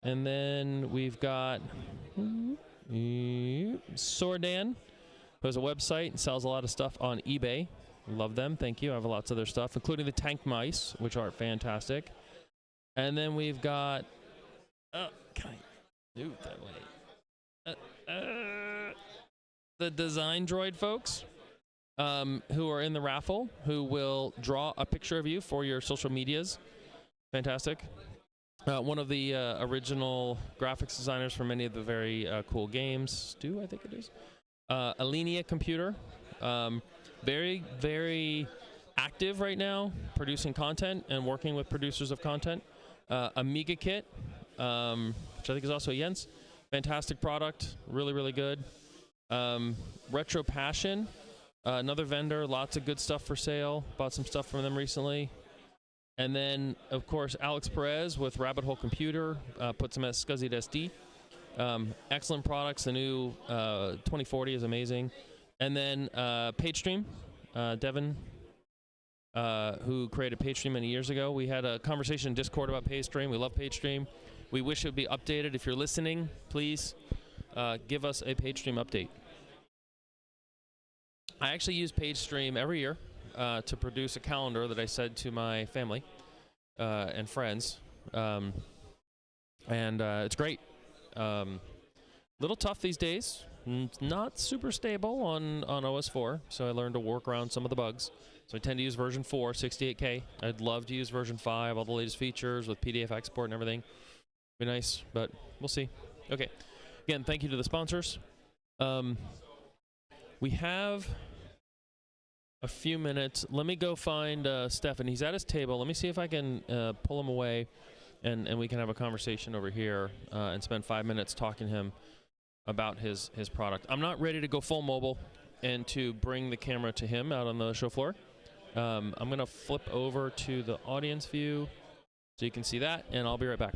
B: And then we've got Sordan, who has a website and sells a lot of stuff on eBay. Love them. Thank you. I have lots of their stuff, including the tank mice, which are fantastic. And then we've got... can I move that way? The Design Droid folks, who are in the raffle, who will draw a picture of you for your social medias. Fantastic. One of the original graphics designers for many of the very cool games. Stu, I think it is. Alenia Computer. Very, very active right now, producing content and working with producers of content. Amiga Kit, which I think is also Jens. Fantastic product. Really, really good. Retro Passion, another vendor. Lots of good stuff for sale. Bought some stuff from them recently. And then, of course, Alex Perez with Rabbit Hole Computer, put some SCSI SD. Excellent products. The new 2040 is amazing. And then PageStream, Devin, who created PageStream many years ago. We had a conversation in Discord about PageStream. We love PageStream. We wish it would be updated. If you're listening, please give us a PageStream update. I actually use PageStream every year to produce a calendar that I send to my family and friends, and it's great. Little tough these days. Not super stable on OS 4, so I learned to work around some of the bugs. So I tend to use version 4, 68K. I'd love to use version 5, all the latest features with PDF export and everything. Be nice, but we'll see. Okay. Again, thank you to the sponsors. We have a few minutes. Let me go find Stefan. He's at his table. Let me see if I can pull him away, and we can have a conversation over here and spend 5 minutes talking to him about his product. I'm not ready to go full mobile and to bring the camera to him out on the show floor. I'm going to flip over to the audience view so you can see that, and I'll be right back.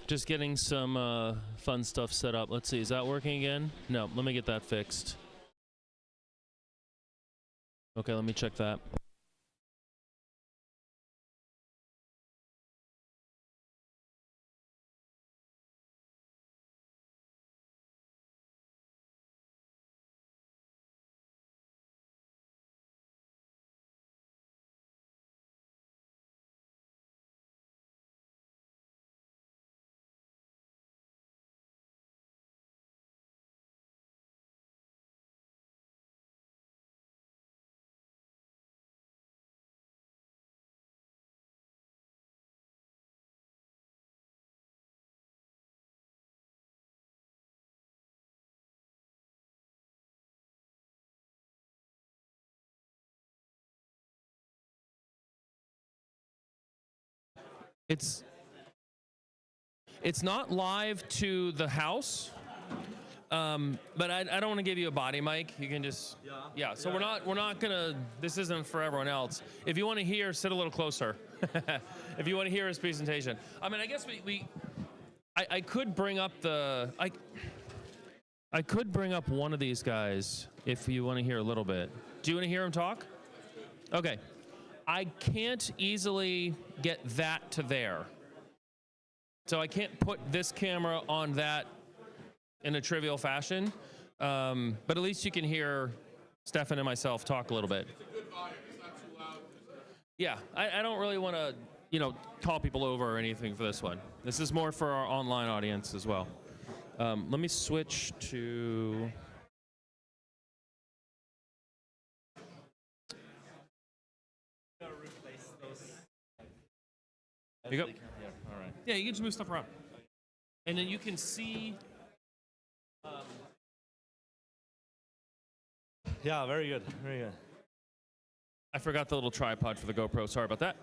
B: Just getting some fun stuff set up. Let's see, is that working again? No, let me get that fixed. Okay, let me check that. It's not live to the house, but I don't want to give you a body mic. You can just So we're not gonna. This isn't for everyone else. If you want to hear, sit a little closer. If you want to hear his presentation, I mean, I guess I could bring up I could bring up one of these guys if you want to hear a little bit. Do you want to hear him talk? Okay. I can't easily get that to there. So I can't put this camera on that in a trivial fashion. But at least you can hear Stefan and myself talk a little bit.
M: It's a good volume. It's not too loud.
B: Yeah, I don't really want to, call people over or anything for this one. This is more for our online audience as well. Let me switch to... Here you go.
N: All right.
B: Yeah, you can just move stuff around. And then you can see...
N: Yeah, very good. Very good.
B: I forgot the little tripod for the GoPro. Sorry about that.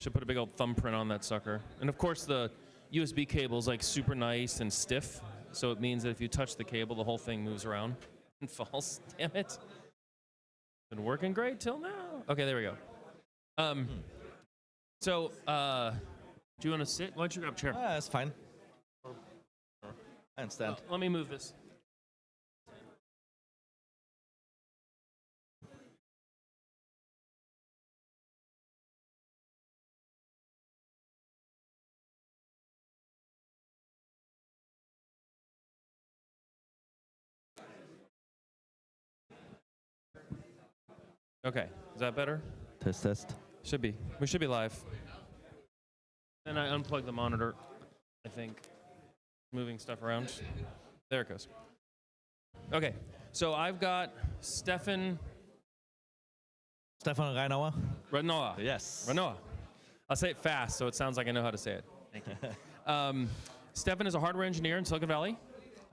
B: Should put a big old thumbprint on that sucker. And of course, the USB cable is like super nice and stiff. So it means that if you touch the cable, the whole thing moves around and falls. Damn it. Been working great till now. Okay, there we go. So, do you want to sit? Why don't you grab a chair?
N: That's fine. I understand.
B: Let me move this. Okay, is that better?
N: Test.
B: Should be. We should be live. Then I unplug the monitor, I think. Moving stuff around. There it goes. Okay, so I've got Stefan
N: Reinauer?
B: Reinauer.
N: Yes.
B: Reinauer. I'll say it fast so it sounds like I know how to say it. Thank you. Stefan is a hardware engineer in Silicon Valley.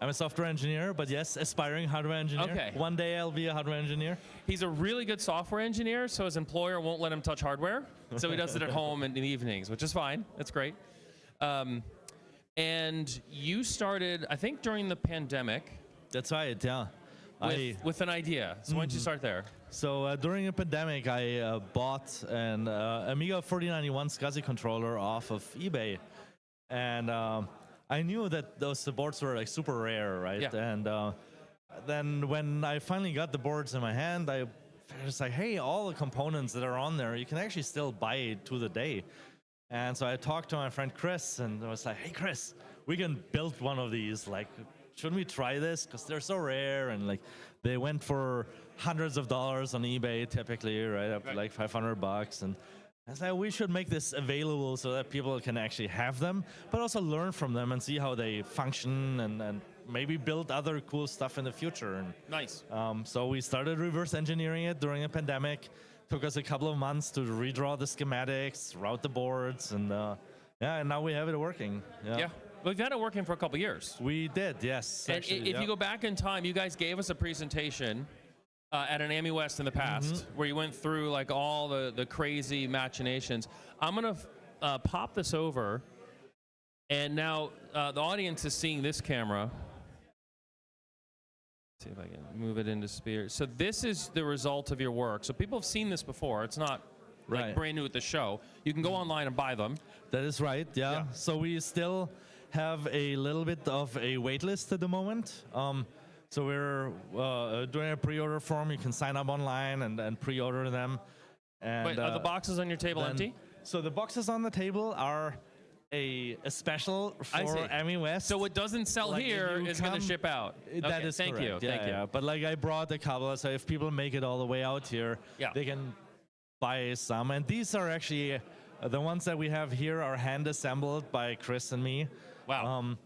N: I'm a software engineer, but yes, aspiring hardware engineer.
B: Okay.
N: One day I'll be a hardware engineer.
B: He's a really good software engineer, so his employer won't let him touch hardware. So he does it at home in the evenings, which is fine. That's great. And you started, I think, during the pandemic.
N: That's right, yeah.
B: With an idea. So why don't you start there?
N: So during the pandemic, I bought an Amiga 4091 SCSI controller off of eBay. And I knew that those boards were like super rare, right?
B: Yeah.
N: And then when I finally got the boards in my hand, I was like, hey, all the components that are on there, you can actually still buy to the day. And so I talked to my friend Chris, and I was like, hey, Chris, we can build one of these. Like, shouldn't we try this? Because they're so rare, and like they went for hundreds of dollars on eBay typically, right? Up to like $500. And I was like, we should make this available so that people can actually have them, but also learn from them and see how they function and maybe build other cool stuff in the future. And,
B: nice.
N: So we started reverse engineering it during a pandemic. Took us a couple of months to redraw the schematics, route the boards, and and now we have it working.
B: Yeah. We've had it working for a couple years.
N: We did, yes.
B: And
N: actually,
B: if you go back in time, you guys gave us a presentation at an AmiWest in the past where you went through like all the crazy machinations. I'm going to pop this over, and now the audience is seeing this camera. See if I can move it into Spear. So this is the result of your work. So people have seen this before. It's not
N: Right.
E: like brand new at the show. You can go online and buy them.
N: That is right, yeah. So we still have a little bit of a wait list at the moment. So we're doing a pre-order form. You can sign up online and pre-order them. And,
E: Wait, are the boxes on your table empty?
N: So the boxes on the table are a special for AmiWest.
E: So what doesn't sell
N: Like,
E: here
N: you
E: is going to
N: come-
E: ship out.
N: That
E: Okay,
N: is
E: thank
N: correct.
E: you.
N: Yeah,
E: Thank you.
N: yeah. But like I brought a couple, so if people make it all the way out here, they can buy some. And these are actually the ones that we have here are hand assembled by Chris and me.
E: Wow.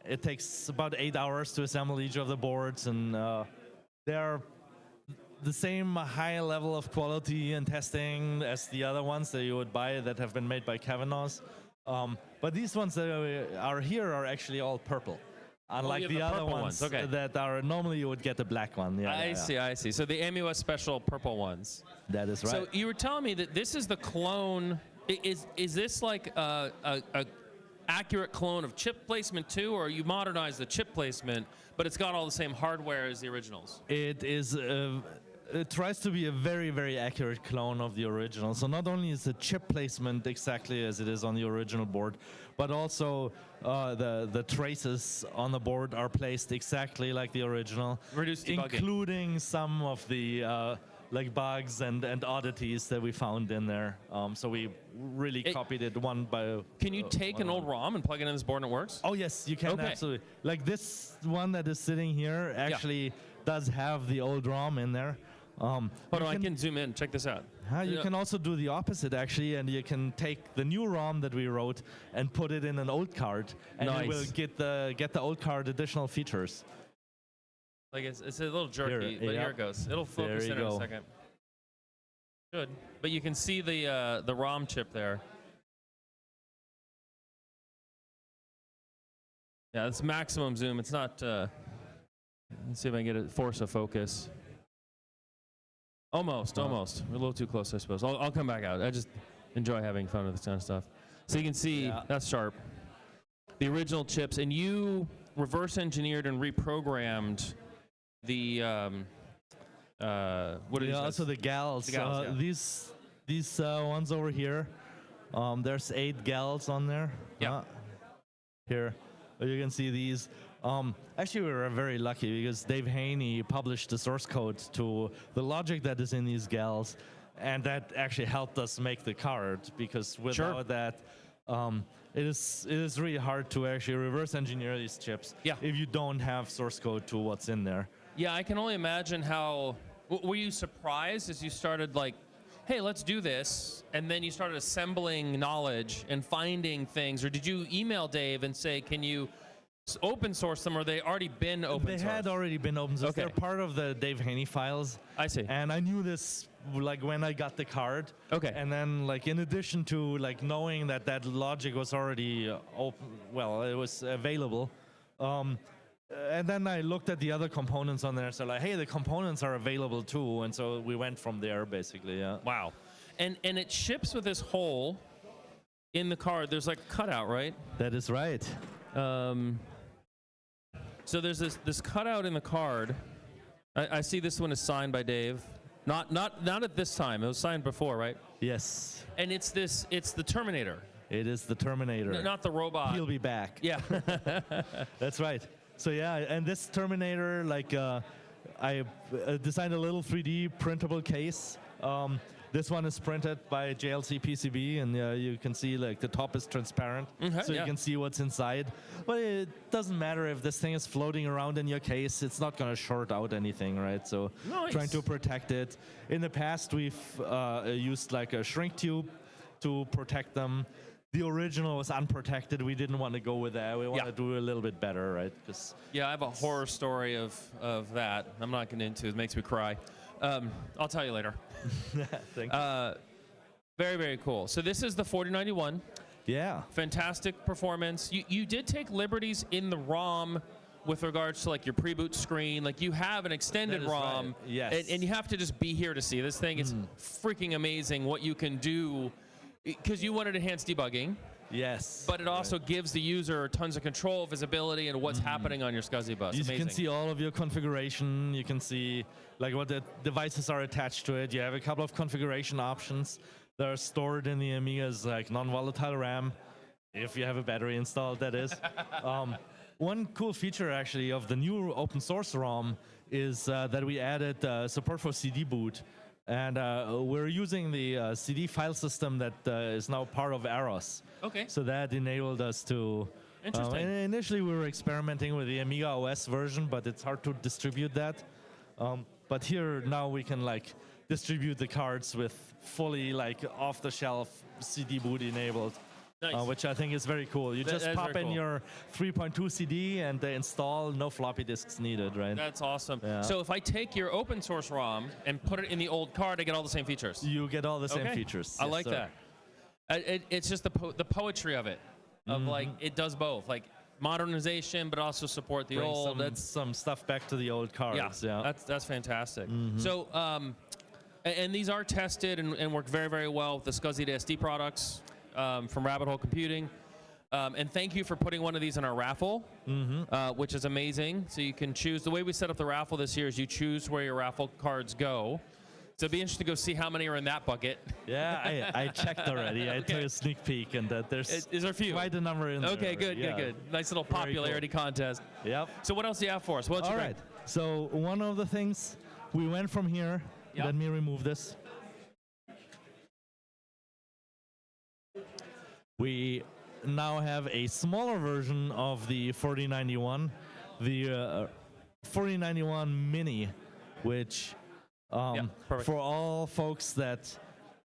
N: It takes about 8 hours to assemble each of the boards, and they're the same high level of quality and testing as the other ones that you would buy that have been made by Kavanaugh's. But these ones that are here are actually all purple. Unlike
E: you have
N: the
E: the
N: other
E: purple
N: ones
E: ones, okay.
N: that are normally you would get the black one. Yeah,
E: I see. So the AmiWest special purple ones.
N: That is right.
E: So you were telling me that this is the clone. Is this like a accurate clone of chip placement too, or you modernized the chip placement, but it's got all the same hardware as the originals?
N: It is. It tries to be a very, very accurate clone of the original. So not only is the chip placement exactly as it is on the original board, but also the traces on the board are placed exactly like the original, including some of the like bugs and oddities that we found in there. So we really copied it one by.
E: Can you take an old ROM and plug it in this board and it works?
N: Oh yes, you can.
E: Okay.
N: Absolutely. Like this one that is sitting here actually does have the old ROM in there.
E: Hold on, I can zoom in. Check this out.
N: You can also do the opposite actually, and you can take the new ROM that we wrote and put it in an old card, and it will get the old card additional features.
E: Like it's a little jerky,
N: Here,
E: but
N: yeah.
E: here it goes. It'll focus
N: There
E: in
N: you
E: a
N: go.
E: second. Good, but you can see the ROM chip there. Yeah, it's maximum zoom. It's not. Let's see if I can get it. Force of focus. Almost. We're a little too close, I suppose. I'll come back out. I just enjoy having fun with this kind of stuff. So you can see that's sharp. The original chips, and you reverse engineered and reprogrammed the what are these?
N: Also the gals. These ones over here. There's 8 gals on there.
E: Yeah.
N: Here, you can see these. Actually, we were very lucky because Dave Haynie published the source code to the logic that is in these gals, and that actually helped us make the card, because without that, it is really hard to actually reverse engineer these chips if you don't have source code to what's in there.
E: Yeah, I can only imagine how. Were you surprised as you started like, hey, let's do this, and then you started assembling knowledge and finding things, or did you email Dave and say, can you open source them, or they already been open source?
N: They had already been open source.
E: Okay.
N: They're part of the Dave Haynie files.
E: I see.
N: And I knew this like when I got the card.
E: Okay.
N: And then like in addition to like knowing that that logic was already open, well, it was available. And then I looked at the other components on there. So like, hey, the components are available too. And so we went from there basically. Yeah.
E: Wow. And it ships with this hole in the card. There's like a cutout, right?
N: That is right.
E: So there's this cutout in the card. I see this one is signed by Dave. Not at this time. It was signed before, right?
N: Yes.
E: And it's the Terminator.
N: It is the Terminator.
E: Not the robot.
N: He'll be back.
E: Yeah.
N: That's right. So yeah, and this Terminator, like I designed a little 3D printable case. This one is printed by JLC PCB, and you can see like the top is transparent, so you can see what's inside. But it doesn't matter if this thing is floating around in your case; it's not going to short out anything, right? So trying to protect it. In the past, we've used like a shrink tube to protect them. The original was unprotected. We didn't want to go with that. We want to do a little bit better, right?
E: I have a horror story of that. I'm not getting into it. It makes me cry. I'll tell you later.
N: Thank you.
E: Very, very cool. So this is the 4091.
N: Yeah.
E: Fantastic performance. You did take liberties in the ROM with regards to like your pre-boot screen. Like you have an extended ROM.
N: Right. Yes.
E: And you have to just be here to see this thing. It's freaking amazing what you can do, because you wanted enhanced debugging.
N: Yes.
E: But it also gives the user tons of control, visibility, and what's happening on your SCSI bus.
N: You
E: Amazing.
N: can see all of your configuration. You can see like what the devices are attached to it. You have a couple of configuration options. that are stored in the Amiga as like non-volatile RAM, if you have a battery installed, that is. One cool feature actually of the new open source ROM is that we added support for CD boot. And we're using the CD file system that is now part of Aros.
E: Okay.
N: So that enabled us to...
E: Interesting.
N: Initially, we were experimenting with the Amiga OS version, but it's hard to distribute that. But here, now we can like distribute the cards with fully like off-the-shelf CD boot enabled.
E: Nice.
N: Which I think is very cool. You just pop in your 3.2 CD and they install, no floppy disks needed, right?
E: That's awesome.
N: Yeah.
E: So if I take your open source ROM and put it in the old card, I get all the same features.
N: You get all the same features.
E: I
N: yes,
E: like
N: sir.
E: that. It's just the poetry of it, of like it does both, like modernization, but also support the
N: Bring
E: old.
N: That's some stuff back to the old cards. Yeah.
E: That's fantastic. So and these are tested and work very, very well with the SCSI to SD products. From Rabbit Hole Computing. And thank you for putting one of these in our raffle, which is amazing. So you can choose. The way we set up the raffle this year is you choose where your raffle cards go. So it'd be interesting to go see how many are in that bucket.
N: Yeah, I checked already. I took a sneak peek, and there's
E: is there a few?
N: Quite a number in there.
E: Okay, good. Nice little popularity contest.
N: Yep.
E: So what else do you have for us? All
N: right. So one of the things, we went from here.
E: Yep.
N: Let me remove this. We now have a smaller version of the 4091, the 4091 Mini, which for all folks that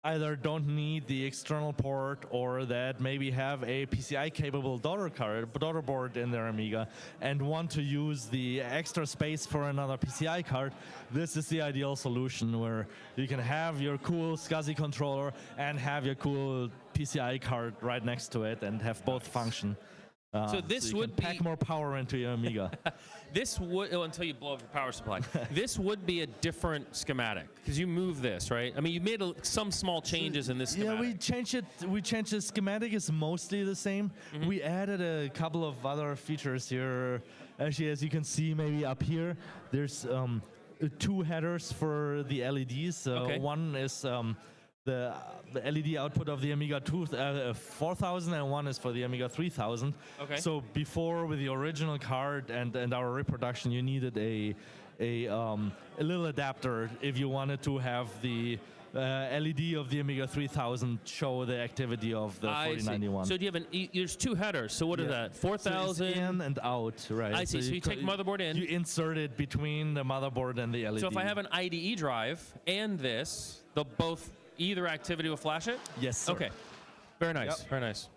N: either don't need the external port or that maybe have a PCI-capable daughter board in their Amiga and want to use the extra space for another PCI card, this is the ideal solution where you can have your cool SCSI controller and have your cool PCI card right next to it and have both function.
E: So this
N: you
E: would
N: can pack more power into your Amiga.
E: This would, until you blow up your power supply, this would be a different schematic because you move this, right? I mean, you made some small changes in this schematic.
N: Yeah, we changed it. We changed the schematic is mostly the same. We added a couple of other features here. Actually, as you can see, maybe up here, there's two headers for the LEDs. One is the LED output of the Amiga 4000 and one is for the Amiga 3000.
E: Okay.
N: So before, with the original card and our reproduction, you needed a little adapter if you wanted to have the LED of the Amiga 3000 show the activity of the 4091.
E: So do you have there's two headers. So what is that? 4000
N: so in and out, right?
E: I see. So you take motherboard in.
N: You insert it between the motherboard and the LED.
E: So if I have an IDE drive and this, they'll both either activity will flash it?
N: Yes, sir.
E: Okay. Very nice.
N: Yep.
E: Very nice.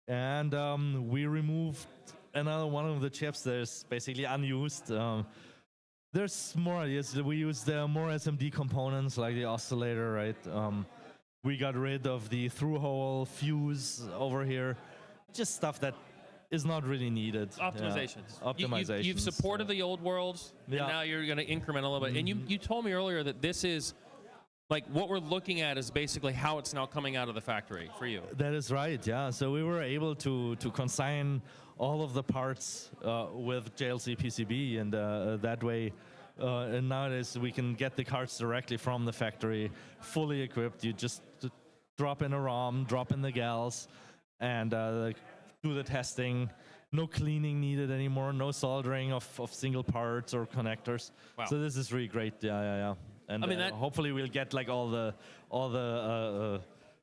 N: And we removed another one of the chips that is basically unused. There's more ideas. We used more SMD components like the oscillator, right? We got rid of the through-hole fuse over here. Just stuff that is not really needed.
E: Optimizations.
N: Optimizations.
E: You've supported the old worlds, and now you're going to increment a little bit. And you told me earlier that this is, like, what we're looking at is basically how it's now coming out of the factory for you.
N: That is right, yeah. So we were able to consign all of the parts with JLC PCB, and that way, and nowadays we can get the cards directly from the factory, fully equipped. You just drop in a ROM, drop in the gals, and do the testing. No cleaning needed anymore, no soldering of single parts or connectors.
E: Wow.
N: So this is really great, yeah. And
E: I mean,
N: hopefully we'll get like all the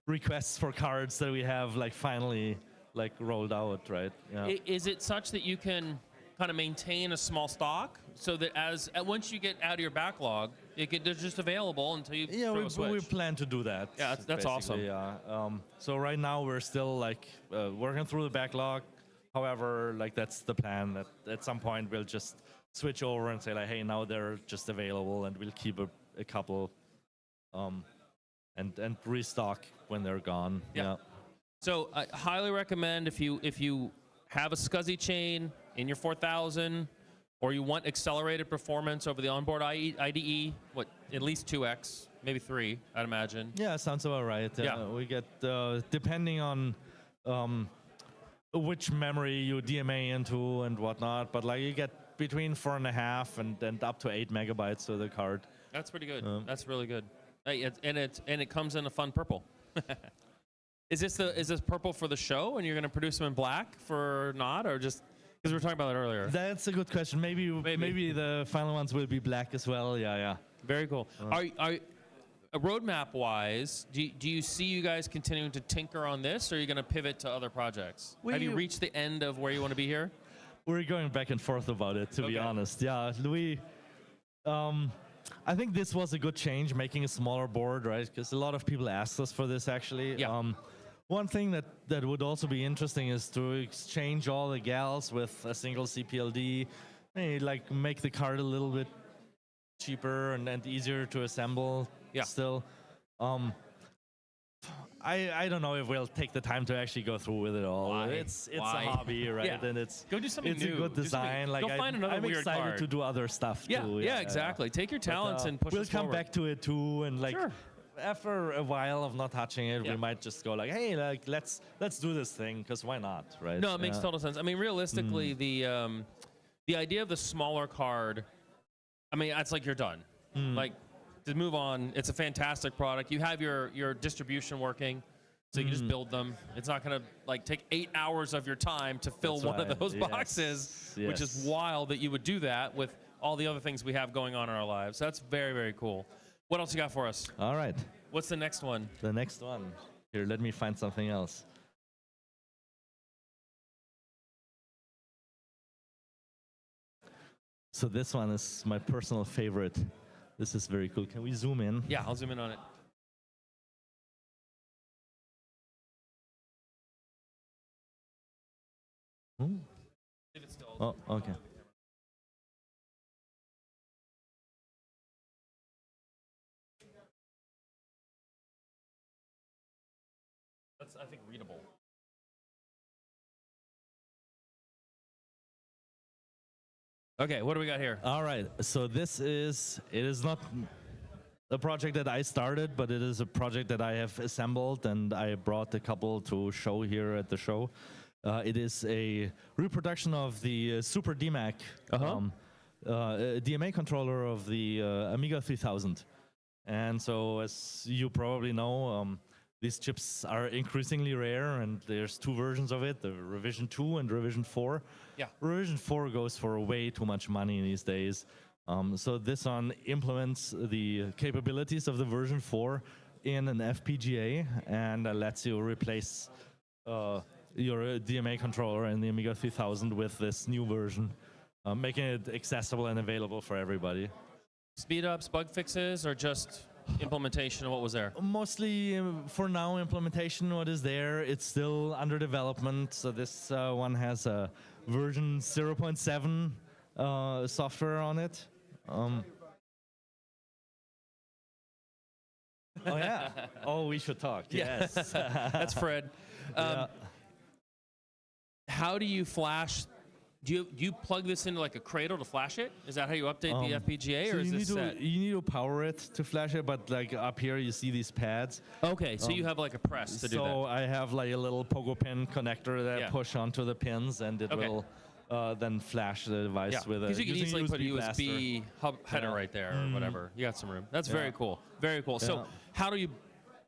N: requests for cards that we have like finally like rolled out, right? Yeah.
E: Is it such that you can kind of maintain a small stock so that once you get out of your backlog, they're just available until you throw a switch?
N: We plan to do that.
E: Yeah, that's awesome.
N: Yeah. So right now we're still like working through the backlog. However, like that's the plan. That at some point we'll just switch over and say like, hey, now they're just available, and we'll keep a couple, and restock when they're gone. Yeah.
E: So I highly recommend if you have a SCSI chain in your 4000, or you want accelerated performance over the onboard IDE, at least 2x, maybe 3, I'd imagine.
N: Yeah, sounds about right.
E: Yeah.
N: We get depending on which memory you DMA into and whatnot, but like you get between 4.5 and up to 8 megabytes of the card.
E: That's pretty good. That's really good. Hey, and it comes in a fun purple.
B: Is this purple for the show, and you're going to produce them in black for not, or just because we were talking about that earlier?
N: That's a good question. Maybe the final ones will be black as well. Yeah.
B: Very cool. Are roadmap wise, do you see you guys continuing to tinker on this, or are you going to pivot to other projects? Have you reached the end of where you want to be here?
N: We're going back and forth about it, to be honest. Yeah, I think this was a good change, making a smaller board, right? Because a lot of people asked us for this, actually.
B: Yeah.
N: One thing that would also be interesting is to exchange all the gals with a single CPLD, maybe like make the card a little bit cheaper and easier to assemble.
B: Yeah.
N: Still, I don't know if we'll take the time to actually go through with it all.
B: Why?
N: It's
B: Why?
N: a hobby, right?
B: Yeah.
N: And it's
B: Go do something
N: it's
B: new.
N: a good
B: Do something-
N: design.
B: go
N: Like
B: find another
N: I'm
B: weird
N: excited
B: card.
N: to do other stuff
B: Yeah,
N: too.
B: yeah, exactly. Take your talents and push
N: We'll
B: us
N: come
B: forward.
N: back to it too, and like
B: Sure.
N: after a while of not touching it,
B: Yeah.
N: we might just go like, hey, like let's do this thing, because why not, right?
B: No, it makes
N: Yeah.
B: total sense. I mean, realistically, the idea of the smaller card, I mean, it's like you're done. Like, to move on, it's a fantastic product. You have your distribution working, so you can just build them. It's not going to like take 8 hours of your time to fill
N: That's
B: one of
N: right.
B: those
N: Yes.
B: boxes, which is
N: Yes.
B: wild that you would do that with all the other things we have going on in our lives. That's very, very cool. What else you got for us?
N: All right.
B: What's the next one?
N: The next one. Here, let me find something else. So this one is my personal favorite. This is very cool. Can we zoom in?
B: Yeah, I'll zoom in on it.
N: Hmm. Oh, okay.
B: That's, I think, readable. Okay, what do we got here?
N: All right. So it is not a project that I started, but it is a project that I have assembled, and I brought a couple to show here at the show. It is a reproduction of the Super DMAC, DMA controller of the Amiga 3000. And so, as you probably know, these chips are increasingly rare, and there's two versions of it, the Revision 2 and Revision 4.
B: Yeah.
N: Revision 4 goes for way too much money these days. So this one implements the capabilities of the version 4 in an FPGA, and lets you replace your DMA controller in the Amiga 3000 with this new version, making it accessible and available for everybody.
B: Speed ups, bug fixes, or just implementation of what was there?
N: Mostly, for now, implementation, what is there. It's still under development. So this one has a version 0.7 software on it. Oh, yeah. Oh, we should talk.
B: Yeah.
N: Yes.
B: That's Fred.
N: Yeah.
B: How do you flash? Do you plug this into like a cradle to flash it? Is that how you update the FPGA,
N: so
B: or is this set?
N: you need to power it to flash it, but like up here you see these pads.
B: Okay, so you have like a press to do that.
N: So I have like a little pogo pin connector that I push onto the pins, and it will then flash the device with a
B: because you can
N: using
B: easily put a
N: blaster.
B: USB hub header right there or whatever. You got some room. That's very cool. Very cool. So
N: Yeah.
B: how do you?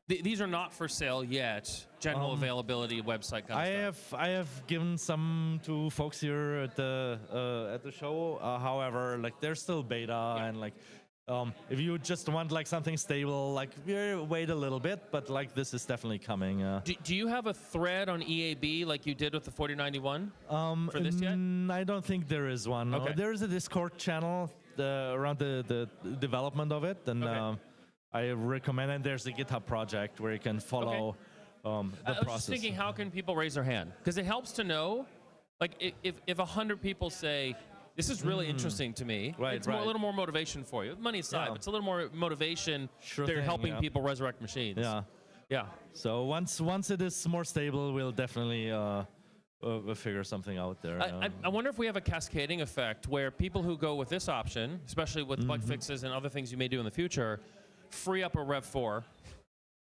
B: These are not for sale yet. General availability website kind of stuff.
N: I have given some to folks here at the show. However, like they're still beta, and like if you just want like something stable, like wait a little bit. But like this is definitely coming.
B: Do you have a thread on EAB like you did with the 4091 for this yet?
N: I don't think there is one.
B: Okay.
N: There is a Discord channel around the development of it, and I recommend. And there's a GitHub project where you can follow the
B: I was
N: process.
B: just thinking, how can people raise their hand? Because it helps to know, like, if 100 people say, this is really interesting to me,
N: Right,
B: it's
N: right.
B: a little more motivation for you. Money aside, but it's a little more motivation.
N: Sure
B: They're
N: thing,
B: helping
N: yeah.
B: people resurrect machines.
N: Yeah.
B: Yeah.
N: So once it is more stable, we'll definitely figure something out there.
B: I wonder if we have a cascading effect where people who go with this option, especially with bug fixes and other things you may do in the future, free up a Rev 4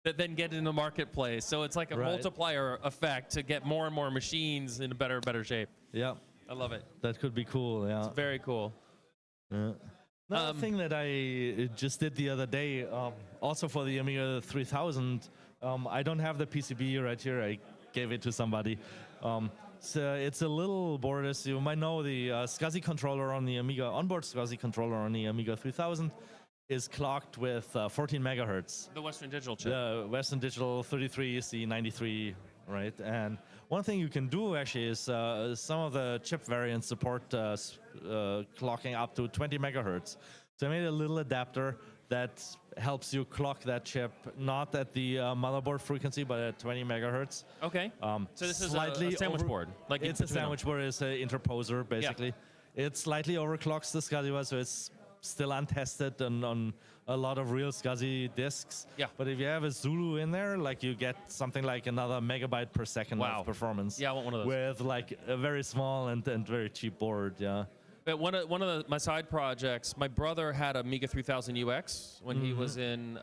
B: that then get into the marketplace. So it's like a multiplier effect to get more and more machines in a better shape.
N: Yeah.
B: I love it.
N: That could be cool, yeah.
B: It's very cool.
N: Yeah. Another thing that I just did the other day, also for the Amiga 3000, I don't have the PCB right here. I gave it to somebody. So it's a little board, as you might know. The SCSI controller on the Amiga, onboard SCSI controller on the Amiga 3000 is clocked with 14 megahertz.
E: The Western Digital chip.
N: The Western Digital 33C93, right? And one thing you can do actually is some of the chip variants support clocking up to 20 megahertz. So I made a little adapter that helps you clock that chip not at the motherboard frequency, but at 20 megahertz.
E: Okay. So this is a sandwich board. Like
N: it's a sandwich board. It's an interposer, basically. Yeah. It slightly overclocks the SCSI one, so it's still untested on a lot of real SCSI disks.
E: Yeah.
N: But if you have a Zulu in there, like you get something like another megabyte per second of performance.
E: Yeah, I want one of those.
N: With like a very small and very cheap board, yeah.
E: But one of my side projects, my brother had a Amiga 3000 UX when he was in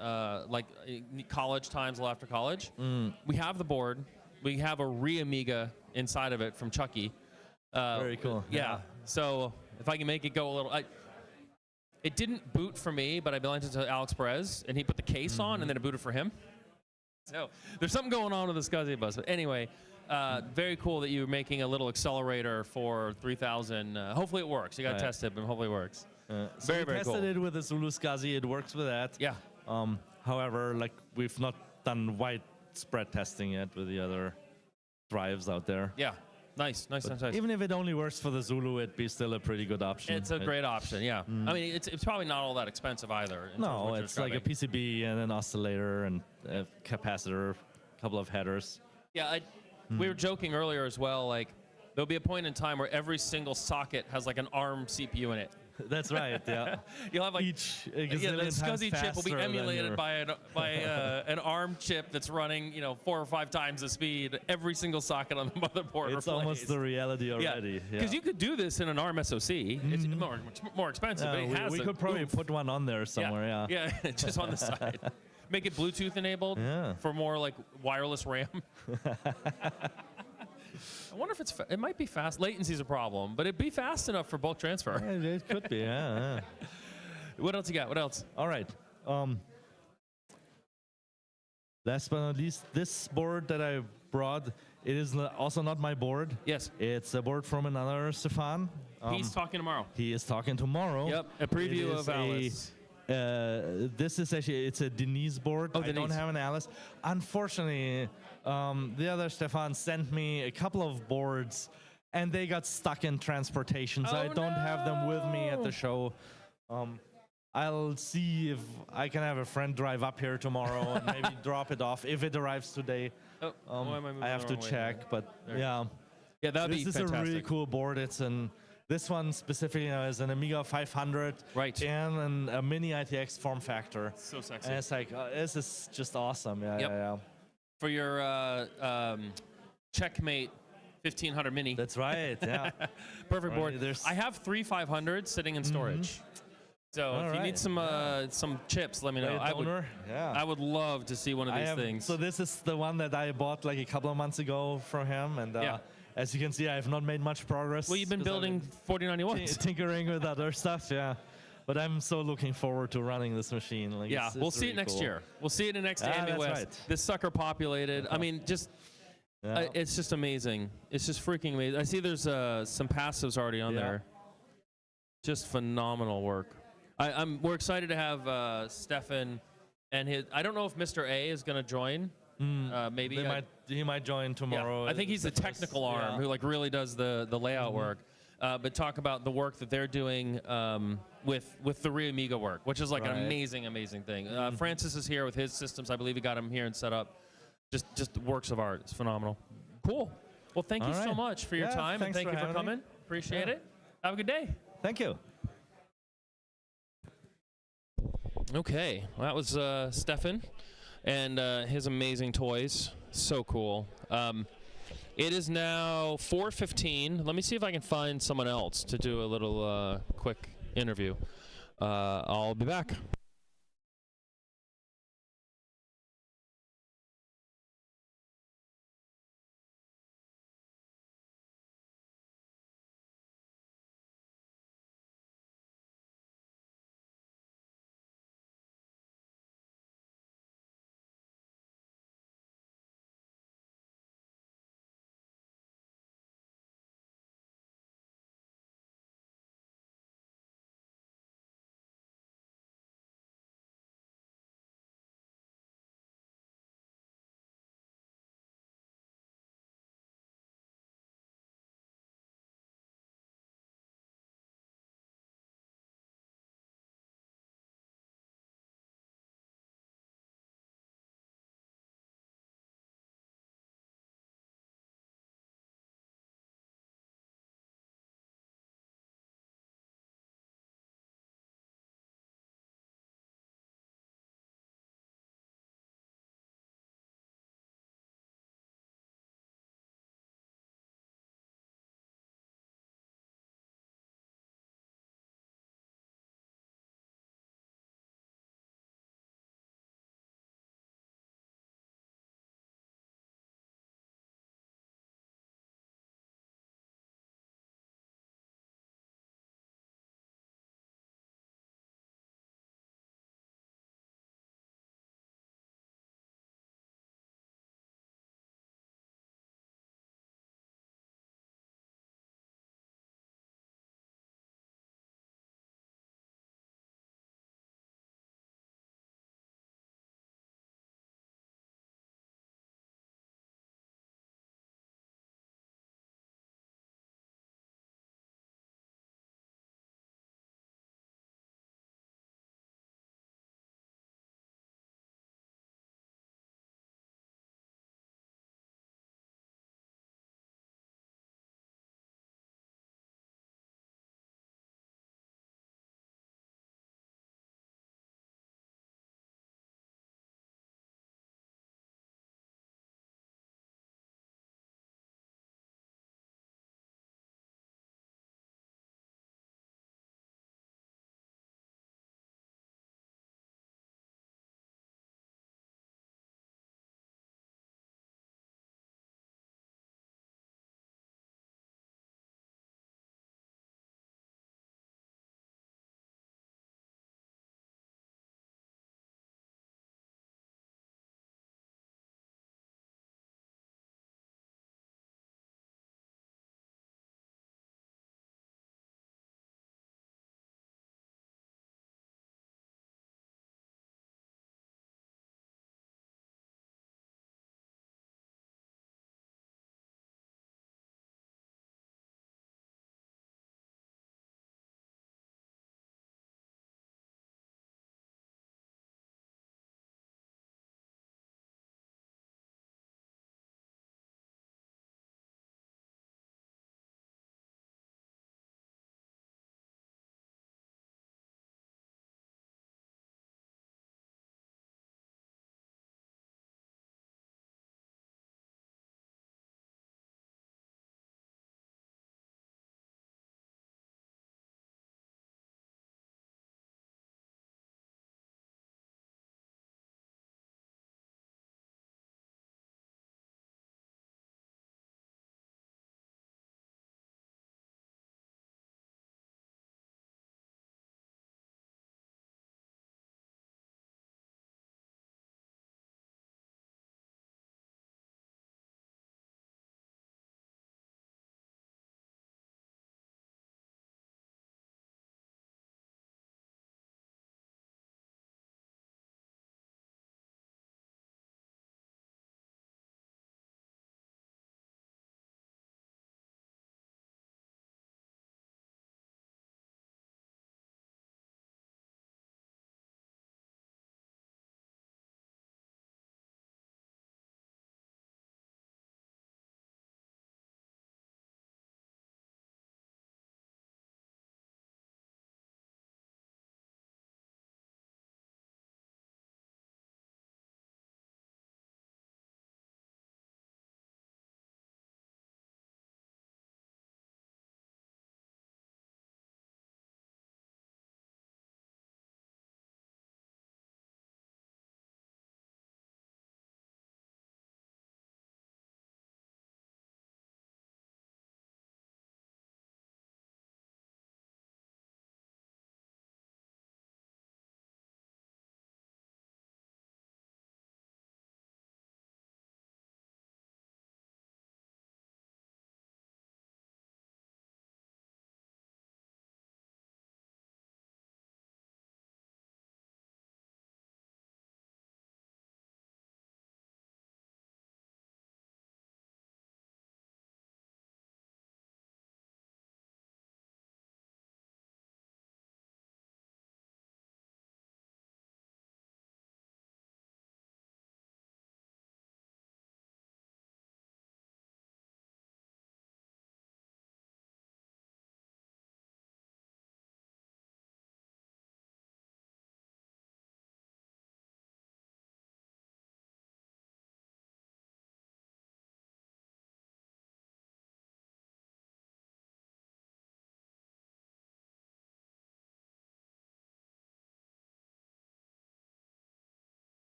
E: college times, after college. We have the board. We have a Amiga inside of it from Chucky.
N: Very cool.
E: Yeah. So if I can make it go a little, it didn't boot for me, but I lent it to Alex Perez, and he put the case on, and then it booted for him. So there's something going on with the SCSI bus. But anyway, very cool that you're making a little accelerator for 3000. Hopefully it works. You got to test it, but hopefully it works.
N: So
E: very
N: we tested
E: cool.
N: it with the Zulu SCSI. It works with that.
E: Yeah.
N: However, like we've not done widespread testing yet with the other drives out there.
E: Yeah. Nice.
N: Even if it only works for the Zulu, it'd be still a pretty good option.
E: It's a great option, yeah. I mean, it's probably not all that expensive either.
N: No, it's like a PCB and an oscillator and a capacitor, a couple of headers.
E: Yeah, we were joking earlier as well, like, there'll be a point in time where every single socket has like an ARM CPU in it.
N: That's right, yeah.
E: You'll have like
N: the
E: SCSI chip will be emulated by an ARM chip that's running 4 or 5 times the speed. Every single socket on the motherboard.
N: It's almost the reality already.
E: Because you could do this in an ARM SoC. It's more expensive, but it has.
N: We could probably put one on there somewhere.
E: Yeah, just on the side. Make it Bluetooth enabled for more like wireless RAM. I wonder if it might be fast. Latency's a problem, but it'd be fast enough for bulk transfer.
N: Yeah, it could be, yeah.
E: What else you got? What else?
N: All right. Last but not least, this board that I brought, it is also not my board.
E: Yes.
N: It's a board from another Stefan.
E: He's talking tomorrow.
N: He is talking tomorrow.
E: Yep, a preview of Alice.
N: This is actually, it's a Denise board. I don't have an Alice. Unfortunately, the other Stefan sent me a couple of boards and they got stuck in transportation, so I don't have them with me at the show. I'll see if I can have a friend drive up here tomorrow and maybe drop it off if it arrives today. I have to check, but yeah.
E: Yeah, that'd be
N: fantastic. This is a really cool board. It's this one specifically is an Amiga 500 and a mini ITX form factor.
E: So sexy.
N: And it's like, this is just awesome. Yeah.
E: For your Checkmate 1500 Mini.
N: That's right, yeah.
E: Perfect board. I have 3 500s sitting in storage. So if you need some chips, let me know. I would love to see one of these things.
N: So this is the one that I bought like a couple of months ago from him. And as you can see, I have not made much progress.
E: Well, you've been building 4091s.
N: Tinkering with other stuff, yeah. But I'm so looking forward to running this machine. Like,
E: yeah, we'll see it next year. We'll see it in the next AmiWest.
N: Right.
E: This sucker populated. I mean, just it's just amazing. It's just freaking amazing. I see there's some passives already on there. Just phenomenal work. We're excited to have Stefan and his. I don't know if Mr. A is going to join. Maybe
N: he might join tomorrow.
E: Yeah, I think he's the technical arm who like really does the layout work. But talk about the work that they're doing with the Amiga work, which is like an amazing thing. Francis is here with his systems. I believe he got him here and set up. Just works of art. It's phenomenal. Cool. Well, thank you so much for your time and thank you for coming. Appreciate it. Have a good day.
N: Thank you.
E: Okay, well, that was Stefan and his amazing toys. So cool. It is now 4:15. Let me see if I can find someone else to do a little quick interview. I'll be back.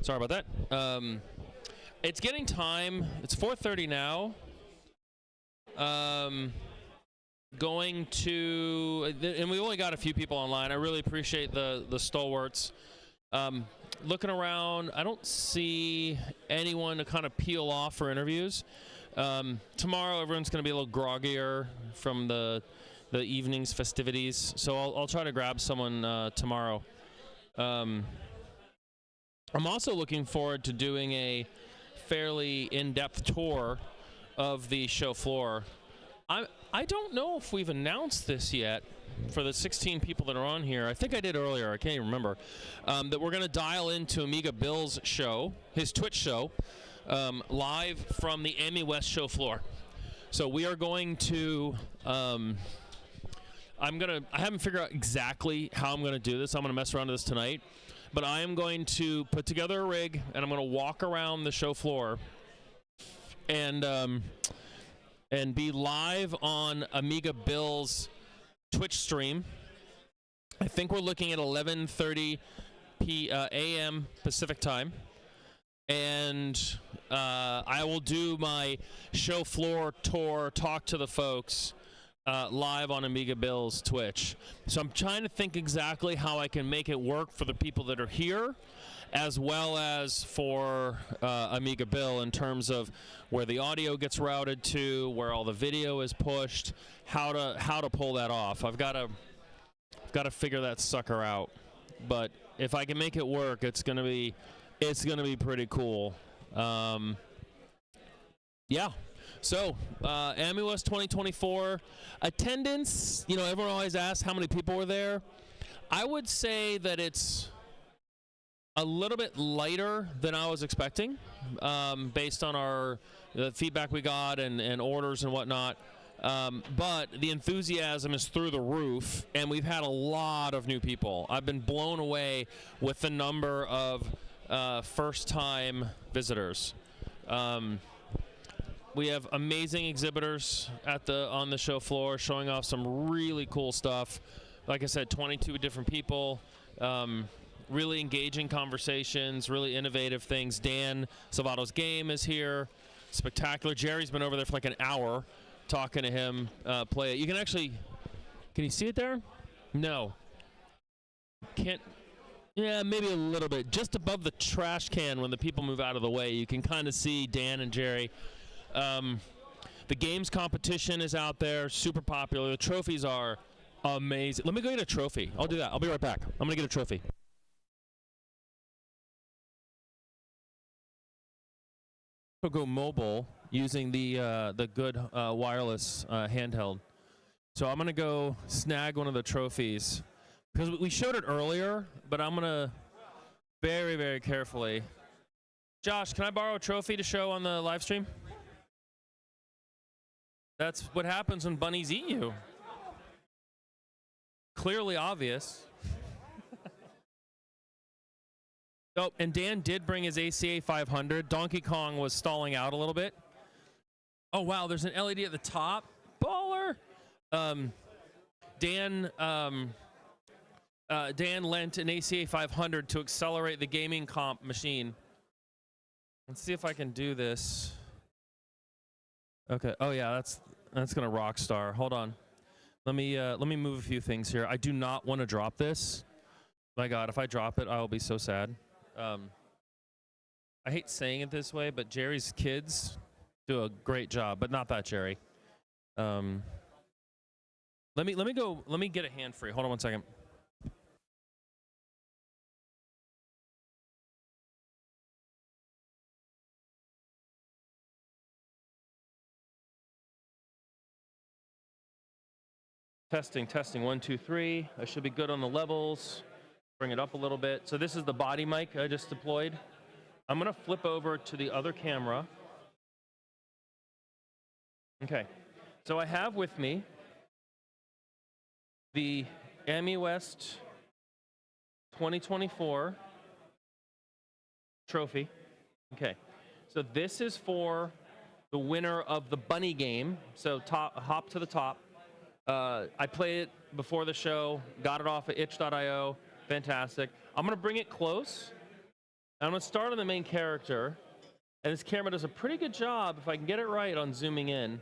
B: Sorry about that. It's getting time. It's 4:30 now. Going to, and we only got a few people online. I really appreciate the stalwarts. Looking around, I don't see anyone to kind of peel off for interviews. Tomorrow, everyone's going to be a little groggier from the evening's festivities, so I'll try to grab someone tomorrow. I'm also looking forward to doing a fairly in-depth tour of the show floor. I don't know if we've announced this yet for the 16 people that are on here. I think I did earlier. I can't even remember. That we're going to dial into Amiga Bill's show, his Twitch show, live from the AmiWest show floor. So we are going to. I haven't figured out exactly how I'm going to do this. I'm going to mess around with this tonight, but I am going to put together a rig and I'm going to walk around the show floor and be live on Amiga Bill's Twitch stream. I think we're looking at 11:30 a.m. Pacific time, and I will do my show floor tour, talk to the folks live on Amiga Bill's Twitch. So I'm trying to think exactly how I can make it work for the people that are here, as well as for Amiga Bill in terms of where the audio gets routed to, where all the video is pushed, how to pull that off. I've got to figure that sucker out. But if I can make it work, it's gonna be pretty cool. Yeah. So AmiWest 2024 attendance. You know, everyone always asks how many people were there. I would say that it's a little bit lighter than I was expecting, based on the feedback we got and orders and whatnot. But the enthusiasm is through the roof, and we've had a lot of new people. I've been blown away with the number of first-time visitors. We have amazing exhibitors on the show floor showing off some really cool stuff. Like I said, 22 different people. Really engaging conversations, really innovative things. Dan Salvato's Game is here. Spectacular. Jerry's been over there for like an hour talking to him, play it. Can you see it there? No. Can't. Yeah, maybe a little bit. Just above the trash can when the people move out of the way, you can kind of see Dan and Jerry. The games competition is out there, super popular. The trophies are amazing. Let me go get a trophy. I'll do that. I'll be right back. I'm going to get a trophy. Go mobile using the good wireless handheld. So I'm gonna go snag one of the trophies because we showed it earlier, but I'm gonna very, very carefully. Josh, can I borrow a trophy to show on the live stream? That's what happens when bunnies eat you. Clearly obvious. Oh, and Dan did bring his ACA 500. Donkey Kong was stalling out a little bit. Oh, wow, there's an LED at the top. Baller! Dan lent an ACA 500 to accelerate the gaming comp machine. Let's see if I can do this. Okay. Oh, yeah, that's gonna rock star. Hold on. Let me move a few things here. I do not want to drop this. My God, if I drop it, I'll be so sad. I hate saying it this way, but Jerry's kids do a great job, but not that Jerry. Let me get a hand free. Hold on one second. Testing, 1, 2, 3. I should be good on the levels. Bring it up a little bit. So this is the body mic I just deployed. I'm gonna flip over to the other camera. Okay, so I have with me the AmiWest 2024 trophy. Okay, so this is for the winner of the bunny game. So hop to the top. I played it before the show, got it off at itch.io. Fantastic. I'm going to bring it close
E: I'm going to start on the main character. And this camera does a pretty good job, if I can get it right, on zooming in.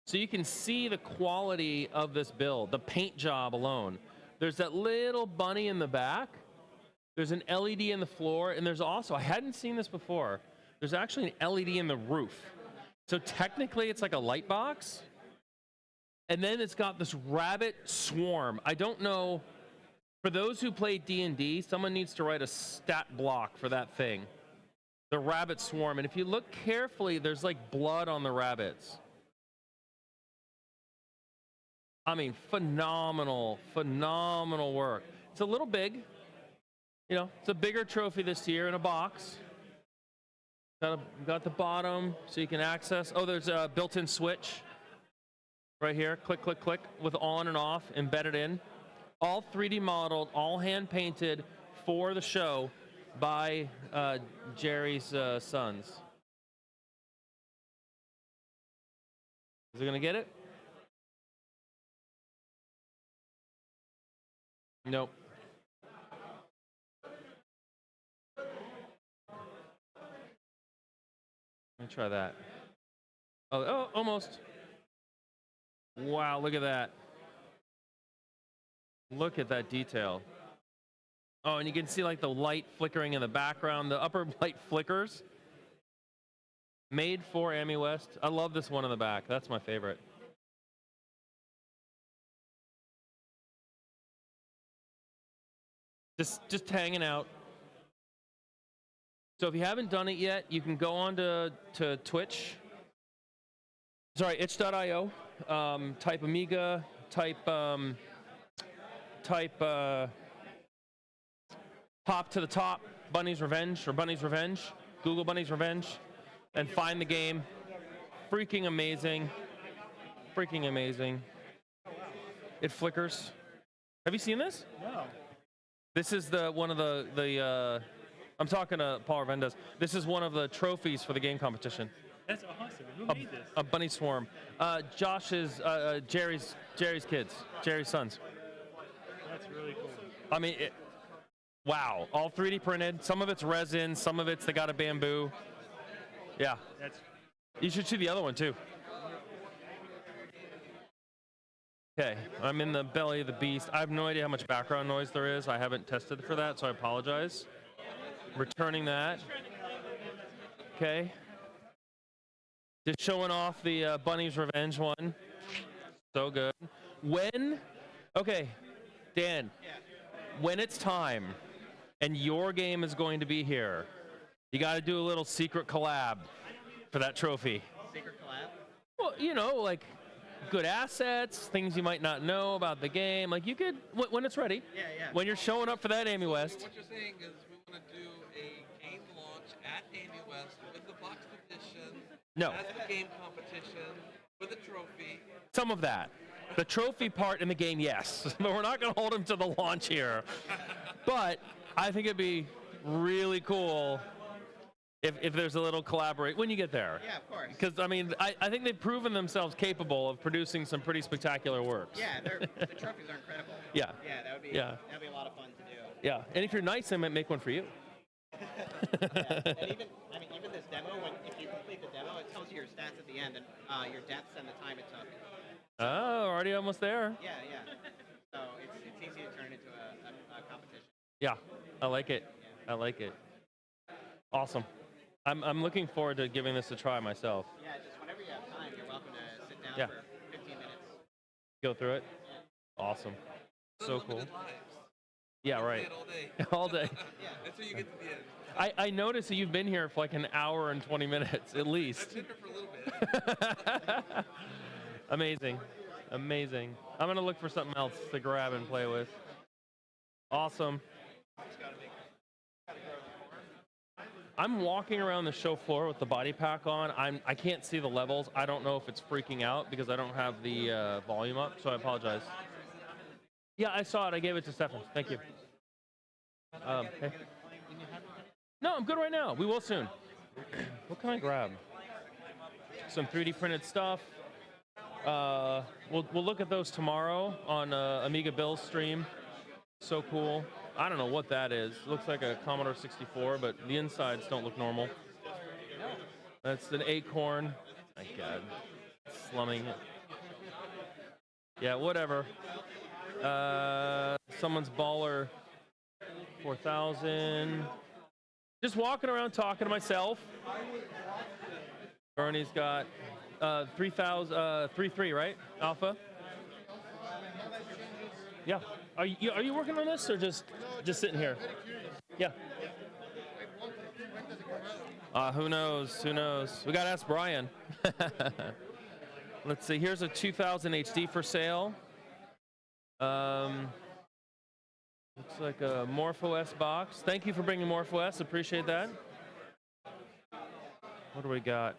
E: So you can see the quality of this build, the paint job alone. There's that little bunny in the back. There's an LED in the floor. And there's also, I hadn't seen this before, there's actually an LED in the roof. So technically, it's like a light box. And then it's got this rabbit swarm. I don't know, for those who play D&D, someone needs to write a stat block for that thing. The rabbit swarm. And if you look carefully, there's like blood on the rabbits. I mean, phenomenal, phenomenal work. It's a little big. You know, it's a bigger trophy this year in a box. Got the bottom so you can access. Oh, there's a built-in switch right here. Click, click, click with on and off embedded in. All 3D modeled, all hand painted for the show by Jerry's sons. Is it gonna get it? Nope. Let me try that. Oh, almost. Wow, look at that. Look at that detail. Oh, and you can see like the light flickering in the background. The upper light flickers. Made for AmiWest. I love this one in the back. That's my favorite. Just hanging out. So if you haven't done it yet, you can go on to Twitch. Sorry, itch.io. Type Amiga. Type Pop to the Top, Bunny's Revenge, or Bunny's Revenge. Google Bunny's Revenge, and find the game. Freaking amazing. Freaking amazing. It flickers. Have you seen this?
F: No.
E: This is one of the I'm talking to Paul Arvendas. This is one of the trophies for the game competition.
F: That's awesome. Who made this?
E: A bunny swarm. Josh's, Jerry's kids, Jerry's sons.
F: That's really cool.
E: I mean, wow, all 3D printed. Some of it's resin, some of it's they got a bamboo. Yeah. You should see the other one too. Okay, I'm in the belly of the beast. I have no idea how much background noise there is. I haven't tested for that, so I apologize. Returning that. Okay. Just showing off the Bunny's Revenge one. So good. Okay, Dan, when it's time and your game is going to be here, you got to do a little secret collab for that trophy.
O: Secret collab?
E: Well, you know, like good assets, things you might not know about the game. Like you could, when it's ready, when you're showing up for that AmiWest.
I: What you're saying is we want to do a game launch at AmiWest with the box edition.
E: No.
I: As the game competition with a trophy.
E: Some of that. The trophy part in the game, yes. But we're not going to hold him to the launch here. But I think it'd be really cool if there's a little collaborate when you get there.
O: Yeah, of course.
E: Because, I mean, I think they've proven themselves capable of producing some pretty spectacular works.
O: Yeah, the trophies are incredible.
E: Yeah.
O: Yeah, that'd be a lot of fun to do.
E: Yeah, and if you're nice, I might make one for you.
O: And even this demo, if you complete the demo, it tells you your stats at the end and your deaths and the time it took.
E: Oh, already almost there.
O: Yeah. So it's easy to turn into a competition.
E: Yeah, I like it. I like it. Awesome. I'm looking forward to giving this a try myself.
O: Yeah, just whenever you have time, you're welcome to sit down for 15 minutes.
E: Go through it. Awesome. So cool.
I: Lives.
E: Yeah, right. All day.
I: Yeah, until you get to the end.
E: I noticed that you've been here for like an hour and 20 minutes at least.
I: I've been here for a little bit.
E: Amazing. Amazing. I'm going to look for something else to grab and play with. Awesome. I'm walking around the show floor with the body pack on. I can't see the levels. I don't know if it's freaking out because I don't have the volume up, so I apologize. Yeah, I saw it. I gave it to Stefan. Thank you. Hey. No, I'm good right now. We will soon. What can I grab? Some 3D printed stuff. We'll look at those tomorrow on Amiga Bill's stream. So cool. I don't know what that is. Looks like a Commodore 64, but the insides don't look normal. That's an Acorn. My God, slumming it. Yeah, whatever. Someone's Baller 4000. Just walking around talking to myself. Bernie's got 3.3, right? Alpha. Yeah. Are you working on this or just sitting here? Yeah. Who knows? Who knows? We gotta ask Brian. Let's see. Here's a 2000 HD for sale. Looks like a MorphOS box. Thank you for bringing MorphOS. Appreciate that. What do we got?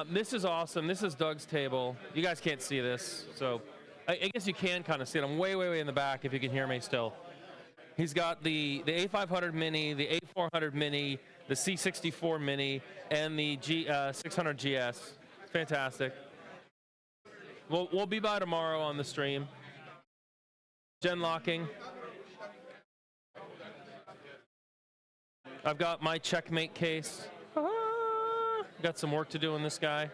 E: This is awesome. This is Doug's table. You guys can't see this, so I guess you can kind of see it. I'm way in the back if you can hear me still. He's got the A500 Mini, the A400 Mini, the C64 Mini, and the G600 GS. Fantastic. We'll be by tomorrow on the stream. Gen locking. I've got my checkmate case. Got some work to do on this guy.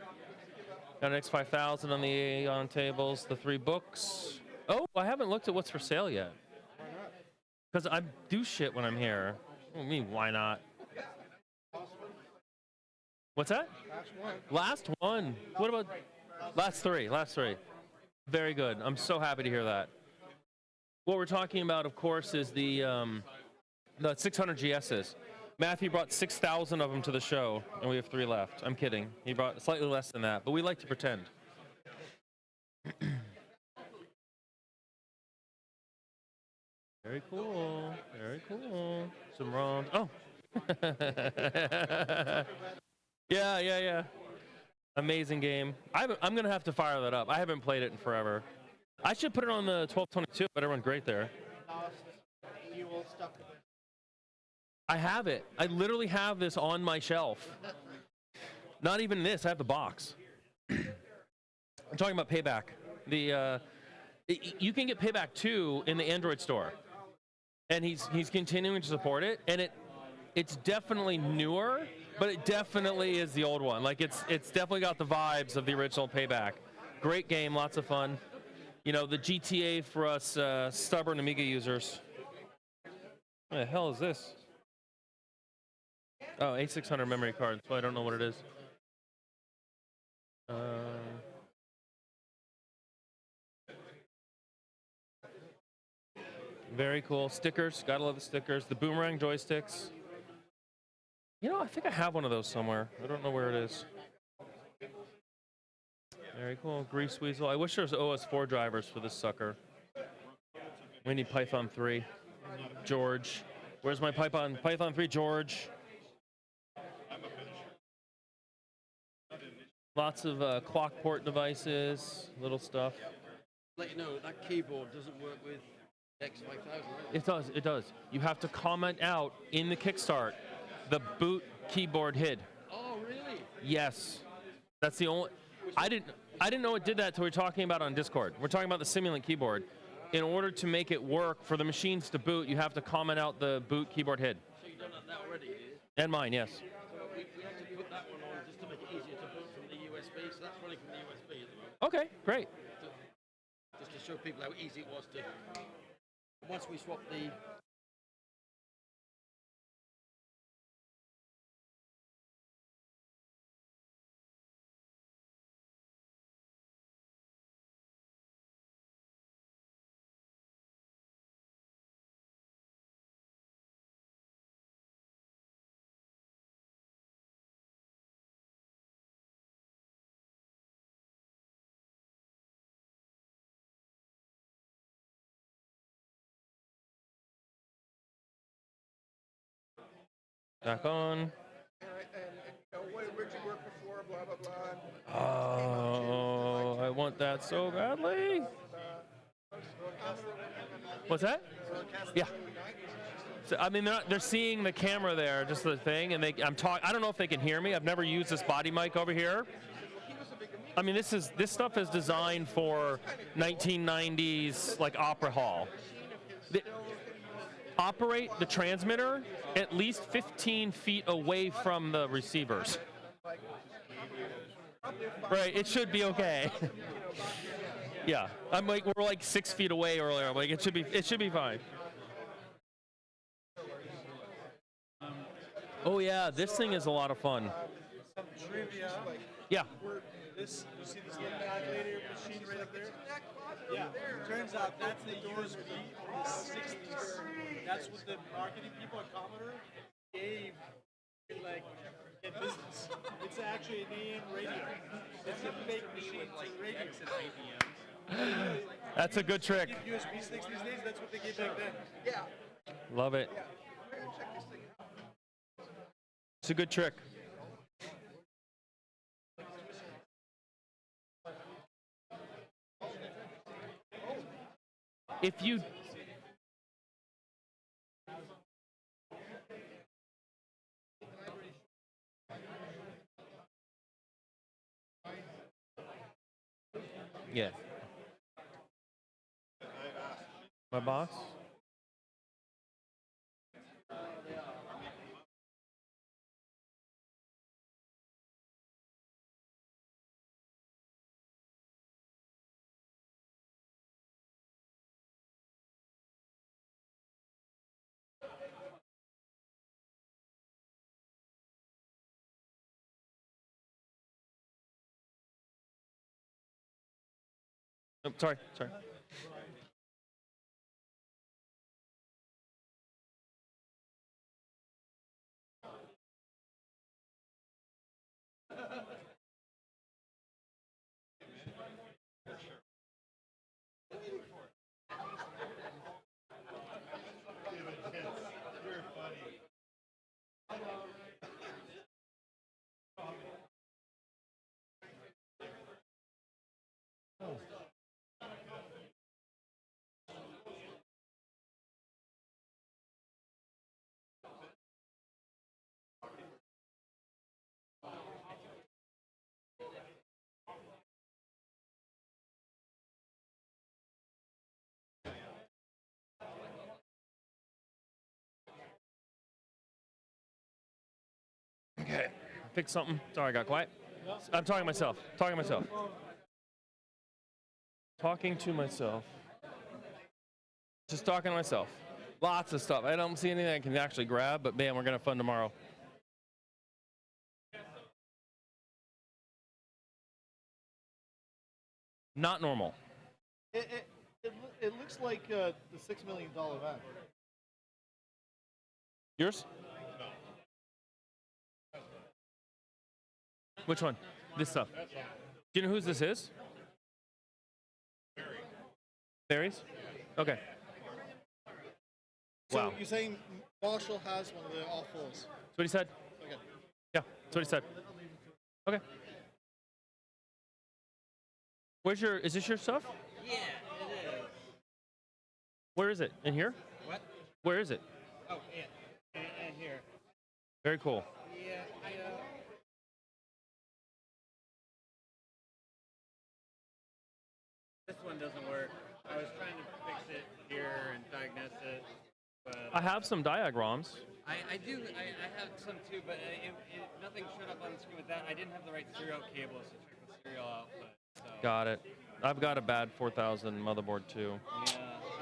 E: Got an X5000 on the Aeon tables, the 3 books. Oh, I haven't looked at what's for sale yet. Because I do shit when I'm here. I mean, why not? What's that? Last one. What about last 3? Last 3. Very good. I'm so happy to hear that. What we're talking about, of course, is the 600 GSs. Matthew brought 6,000 of them to the show, and we have 3 left. I'm kidding. He brought slightly less than that, but we like to pretend. Very cool. Very cool. Some ROMs. Oh. Yeah. Amazing game. I'm going to have to fire that up. I haven't played it in forever. I should put it on the 1222, but it run great there. I have it. I literally have this on my shelf. Not even this. I have the box. I'm talking about Payback. You can get Payback 2 in the Android store, and he's continuing to support it. And it's definitely newer, but it definitely is the old one. Like it's definitely got the vibes of the original Payback. Great game, lots of fun. You know, the GTA for us stubborn Amiga users. What the hell is this? Oh, A600 memory card, so I don't know what it is. Very cool. Stickers, gotta love the stickers. The boomerang joysticks. You know, I think I have one of those somewhere. I don't know where it is. Very cool. Grease Weasel. I wish there was OS4 drivers for this sucker. We need Python 3. George. Where's my Python 3, George? Lots of clock port devices, little stuff.
H: Let you know that keyboard doesn't work with X5000.
E: Right? It does. You have to comment out in the Kickstart the boot keyboard HID.
H: Oh, really?
E: Yes. That's the only. I didn't know it did that until we were talking about it on Discord. We're talking about the Simulant keyboard. In order to make it work for the machines to boot, you have to comment out the boot keyboard HID.
H: So you've done that already?
E: And mine, yes.
H: So we have to put that one on just to make it easier to boot from the USB. So that's running from the USB at the moment.
E: Okay, great.
H: Just to show people how easy it was to. Once we swap the.
E: Back on.
M: Where'd you work before? Blah, blah, blah.
E: Oh, I want that so badly. What's that? Yeah. So, I mean, they're seeing the camera there, just the thing, and I don't know if they can hear me. I've never used this body mic over here. I mean, this stuff is designed for 1990s like opera hall. Operate the transmitter at least 15 feet away from the receivers. Right, it should be okay. Yeah, we're like 6 feet away earlier. I'm like, it should be fine. Oh yeah, this thing is a lot of fun.
F: Some trivia.
E: Yeah.
F: You see this little calculator machine right up there? Yeah. Turns out that's the USB from the 60s. That's what the marketing people at Commodore gave to get business. It's actually an AM radio. It's a fake machine to radio.
E: That's a good trick.
F: USB sticks these days, that's what they gave back then. Yeah.
E: Love it. It's a good trick. If you yeah, my boss. Oh, sorry. Okay, fix something. Sorry, I got quiet. I'm talking to myself. Talking to myself. Just talking to myself. Lots of stuff. I don't see anything I can actually grab, but man, we're gonna have fun tomorrow. Not normal.
F: It looks like the $6 million van.
E: Yours? Which one? This stuff. Do you know whose this is? Barry's? Okay.
F: So
E: Wow.
F: you're saying Marshall has one of the all-fours?
E: That's what he said.
F: Okay.
E: Yeah, that's what he said. Okay. Is this your stuff?
O: Yeah, it is.
E: Where is it? In here?
O: What?
E: Where is it?
O: Oh, yeah. And here.
E: Very cool.
O: Yeah, this one doesn't work. I was trying to fix it here and diagnose it, but
E: I have some diagrams.
O: I have some too, but nothing showed up on the screen with that. I didn't have the right serial cable, so check the serial output. So.
E: Got it. I've got a bad 4000 motherboard too.
O: Yeah,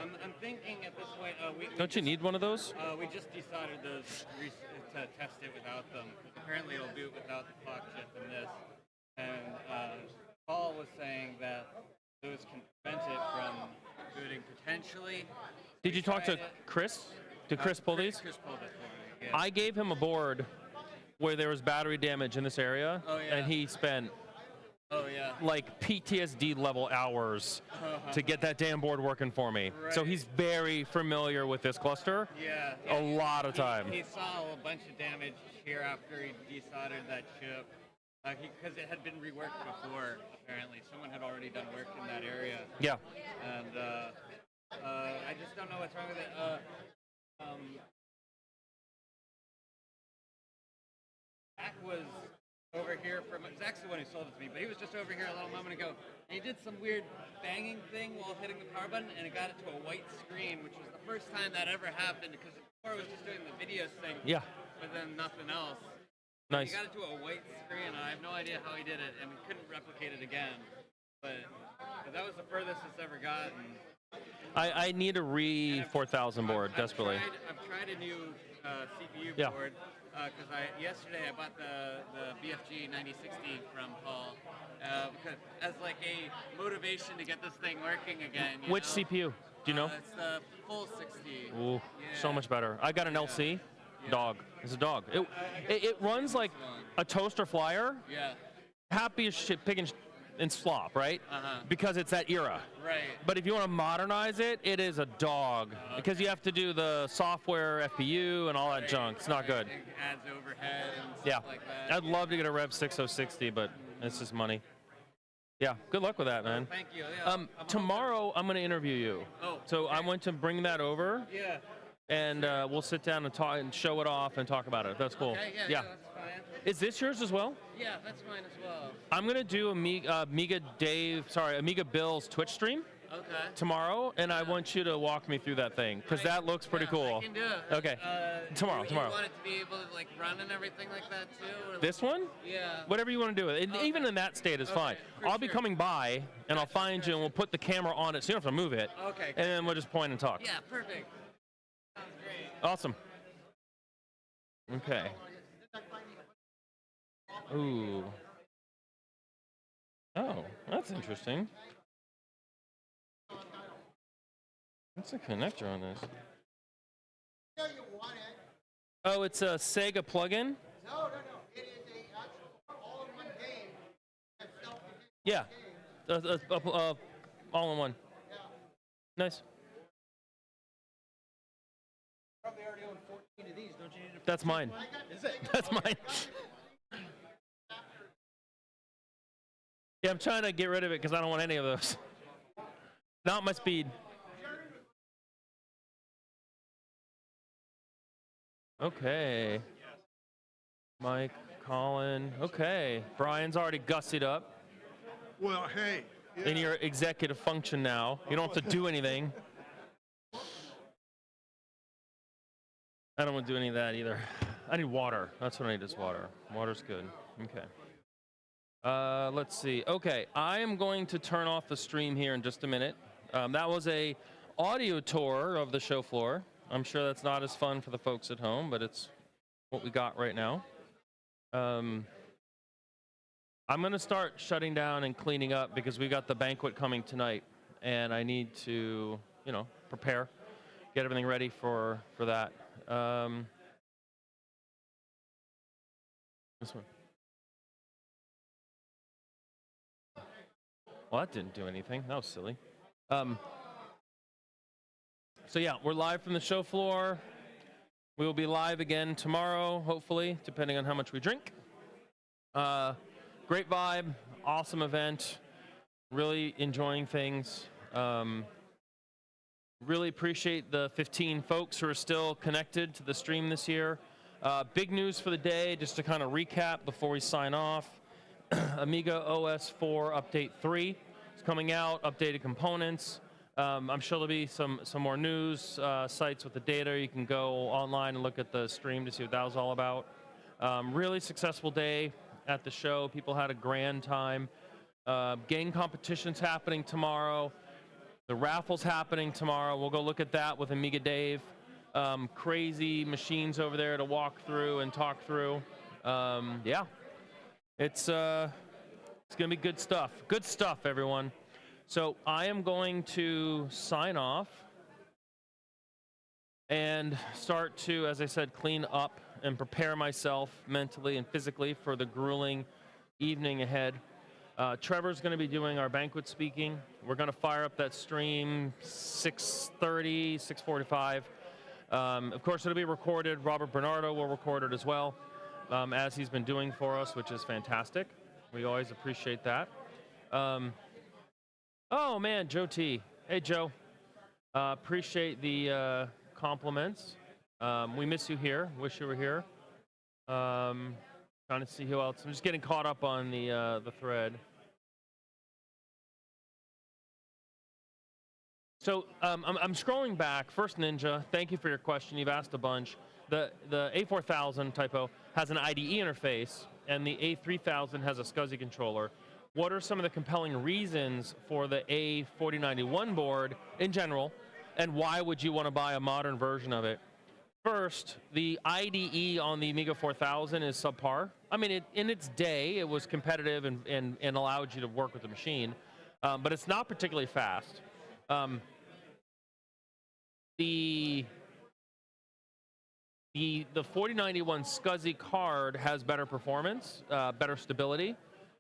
O: I'm thinking at this point.
E: Don't you need one of those?
O: We just decided to test it without them. Apparently, it'll boot without the clock chip and this. And Paul was saying that those can prevent it from booting potentially.
E: Did you talk to Chris? Did Chris pull these?
O: Chris pulled it for me. Yeah.
E: I gave him a board where there was battery damage in this area, and he spent like PTSD level hours to get that damn board working for me.
O: Right.
E: So he's very familiar with this cluster.
O: Yeah.
E: A lot of time.
O: He saw a bunch of damage here after he desoldered that chip. Because it had been reworked before, apparently. Someone had already done work in that area.
E: Yeah.
O: And I just don't know what's wrong with it. Zach was over here from, it was actually when he sold it to me, but he was just over here a little moment ago, and he did some weird banging thing while hitting the power button, and it got it to a white screen, which was the first time that ever happened, because before it was just doing the video thing, but then nothing else.
B: Nice.
O: He got it to a white screen, and I have no idea how he did it, and we couldn't replicate it again. But that was the furthest it's ever gotten.
B: I need a re-4000 board, desperately.
O: I've tried a new CPU
B: Yeah.
O: board, because yesterday I bought the BFG 9060 from Paul, because as like a motivation to get this thing working again.
B: Which
O: know?
B: CPU? Do you know?
O: It's the full 60.
B: Ooh, so much better. I got an LC. Dog. It's a dog. It runs like a toaster flyer.
O: Yeah.
B: Happy as shit, pig and slop, right? Because it's that era.
O: Right.
B: But if you want to modernize it, it is a dog. Because you have to do the software, FPU, and all that junk. It's not good.
O: It adds overhead and stuff like that.
B: I'd love to get a Rev 6060, but it's just money. Yeah, good luck with that, man.
O: Thank you. Yeah,
B: tomorrow, I'm going to interview you.
O: Oh,
B: so I want to bring that over.
O: Yeah.
B: And we'll sit down and talk and show it off and talk about it. That's cool.
O: Okay, yeah, that's fine.
B: Is this yours as well?
O: Yeah, that's mine as well.
B: I'm gonna do Amiga Bill's Twitch stream.
O: Okay.
B: Tomorrow, and I want you to walk me through that thing because that looks pretty cool.
O: I can do it.
B: Okay. Tomorrow.
O: You want it to be able to like run and everything like that too? Or
B: This one?
O: Yeah.
B: Whatever you want to do with it. Even in that state is fine. I'll be coming by and I'll find you and we'll put the camera on it so you don't have to move it.
O: Okay.
B: And then we'll just point and talk.
O: Yeah, perfect. Sounds great.
B: Awesome. Okay. Ooh. Oh, that's interesting. What's the connector on this? Oh, it's a Sega plugin?
M: No. It is a actual all-in-one game.
B: Yeah. All in one. Nice.
F: Probably already own 14 of these, don't you need
B: That's mine.
F: Is it?
B: That's mine. Yeah, I'm trying to get rid of it because I don't want any of those. Not my speed. Okay. Mike, Colin. Okay. Brian's already gussied up.
M: Well, hey.
B: In your executive function now. You don't have to do anything. I don't want to do any of that either. I need water. That's what I need is water. Water's good. Okay. Let's see. Okay, I am going to turn off the stream here in just a minute. That was a audio tour of the show floor. I'm sure that's not as fun for the folks at home, but it's what we got right now. I'm going to start shutting down and cleaning up because we got the banquet coming tonight, and I need to, prepare, get everything ready for that. This one. Well, that didn't do anything. That was silly. So yeah, we're live from the show floor. We will be live again tomorrow, hopefully, depending on how much we drink. Great vibe, awesome event, really enjoying things. Really appreciate the 15 folks who are still connected to the stream this year. Big news for the day, just to kind of recap before we sign off. Amiga OS 4 Update 3 is coming out, updated components. I'm sure there'll be some more news sites with the data. You can go online and look at the stream to see what that was all about. Really successful day at the show. People had a grand time. Game competition's happening tomorrow. The raffle's happening tomorrow. We'll go look at that with Amiga Dave. Crazy machines over there to walk through and talk through. Yeah, it's gonna be good stuff. Good stuff, everyone. So I am going to sign off and start to, as I said, clean up and prepare myself mentally and physically for the grueling evening ahead. Trevor's going to be doing our banquet speaking. We're going to fire up that stream 6:30, 6:45. Of course, it'll be recorded. Robert Bernardo will record it as well, as he's been doing for us, which is fantastic. We always appreciate that. Oh, man, Joe T. Hey, Joe. Appreciate the compliments. We miss you here. Wish you were here.
E: Trying to see who else. I'm just getting caught up on the thread. So I'm scrolling back. First Ninja, thank you for your question. You've asked a bunch. The A4000 typo has an IDE interface, and the A3000 has a SCSI controller. What are some of the compelling reasons for the A4091 board in general, and why would you want to buy a modern version of it? First, the IDE on the Amiga 4000 is subpar. I mean, in its day, it was competitive and allowed you to work with the machine, but it's not particularly fast. The 4091 SCSI card has better performance, better stability,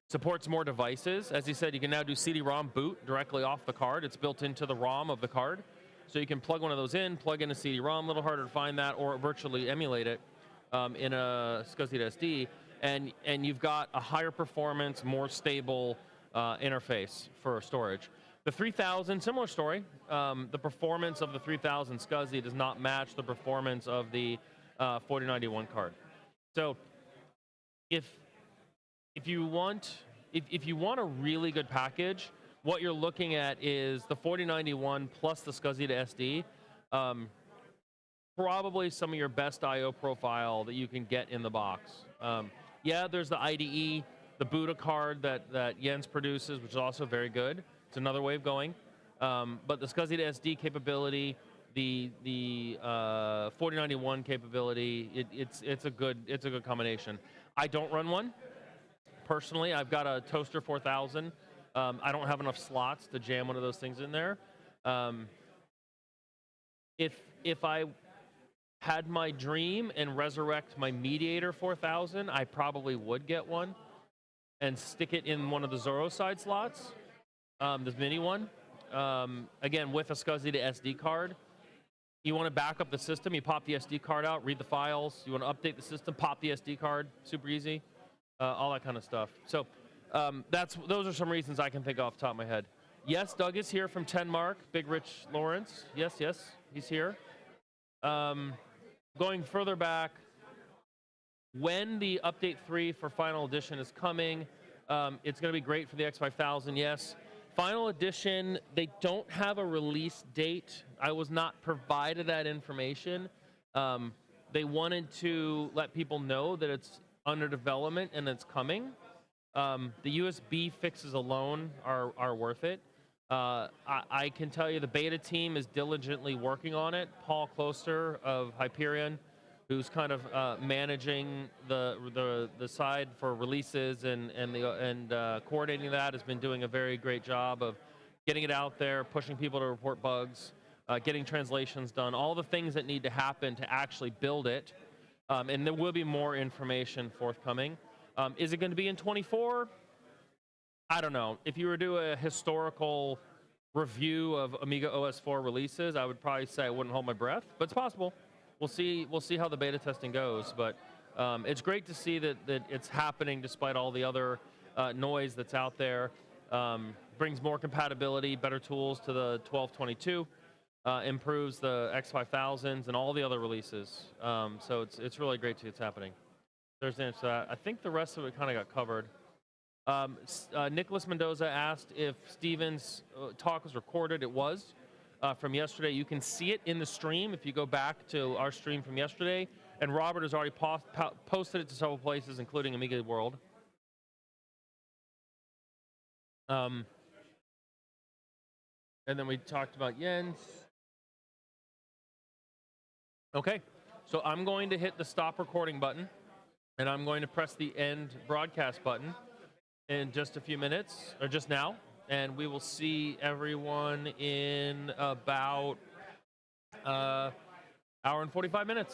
E: supports more devices. As he said, you can now do CD-ROM boot directly off the card. It's built into the ROM of the card. So you can plug one of those in, plug in a CD-ROM, a little harder to find that, or virtually emulate it in a SCSI to SD. And you've got a higher performance, more stable interface for storage. The 3000, similar story. The performance of the 3000 SCSI does not match the performance of the 4091 card. So if you want a really good package, what you're looking at is the 4091 plus the SCSI to SD. Probably some of your best I/O profile that you can get in the box. Yeah, there's the IDE, the Buddha card that Jens produces, which is also very good. It's another way of going. But the SCSI to SD capability, the 4091 capability, it's a good combination. I don't run one personally. I've got a Toaster 4000. I don't have enough slots to jam one of those things in there. If I had my dream and resurrect my Mediator 4000, I probably would get one and stick it in one of the Zorro side slots, this mini one. Again, with a SCSI to SD card. You want to back up the system, you pop the SD card out, read the files. You want to update the system, pop the SD card, super easy, all that kind of stuff. So those are some reasons I can think off the top of my head. Yes, Doug is here from Tenmark, Big Rich Lawrence. Yes, he's here. Going further back, when the update 3 for Final Edition is coming, it's going to be great for the X5000, yes. Final Edition, they don't have a release date. I was not provided that information. They wanted to let people know that it's under development and it's coming. The USB fixes alone are worth it. I can tell you the beta team is diligently working on it. Paul Kloster of Hyperion, who's kind of managing the side for releases and coordinating that, has been doing a very great job of getting it out there, pushing people to report bugs, getting translations done, all the things that need to happen to actually build it. And there will be more information forthcoming. Is it going to be in 24? I don't know. If you were to do a historical review of Amiga OS 4 releases, I would probably say I wouldn't hold my breath, but it's possible. We'll see how the beta testing goes, but it's great to see that it's happening despite all the other noise that's out there. Brings more compatibility, better tools to the 1222, improves the X5000s and all the other releases. So it's really great to see it's happening. There's the answer to that. I think the rest of it kind of got covered. Nicholas Mendoza asked if Steven's talk was recorded. It was. From yesterday. You can see it in the stream if you go back to our stream from yesterday. And Robert has already posted it to several places, including Amiga World. And then we talked about Jens. Okay, so I'm going to hit the stop recording button, and I'm going to press the end broadcast button in just a few minutes, or just now. And we will see everyone in about hour and 45 minutes.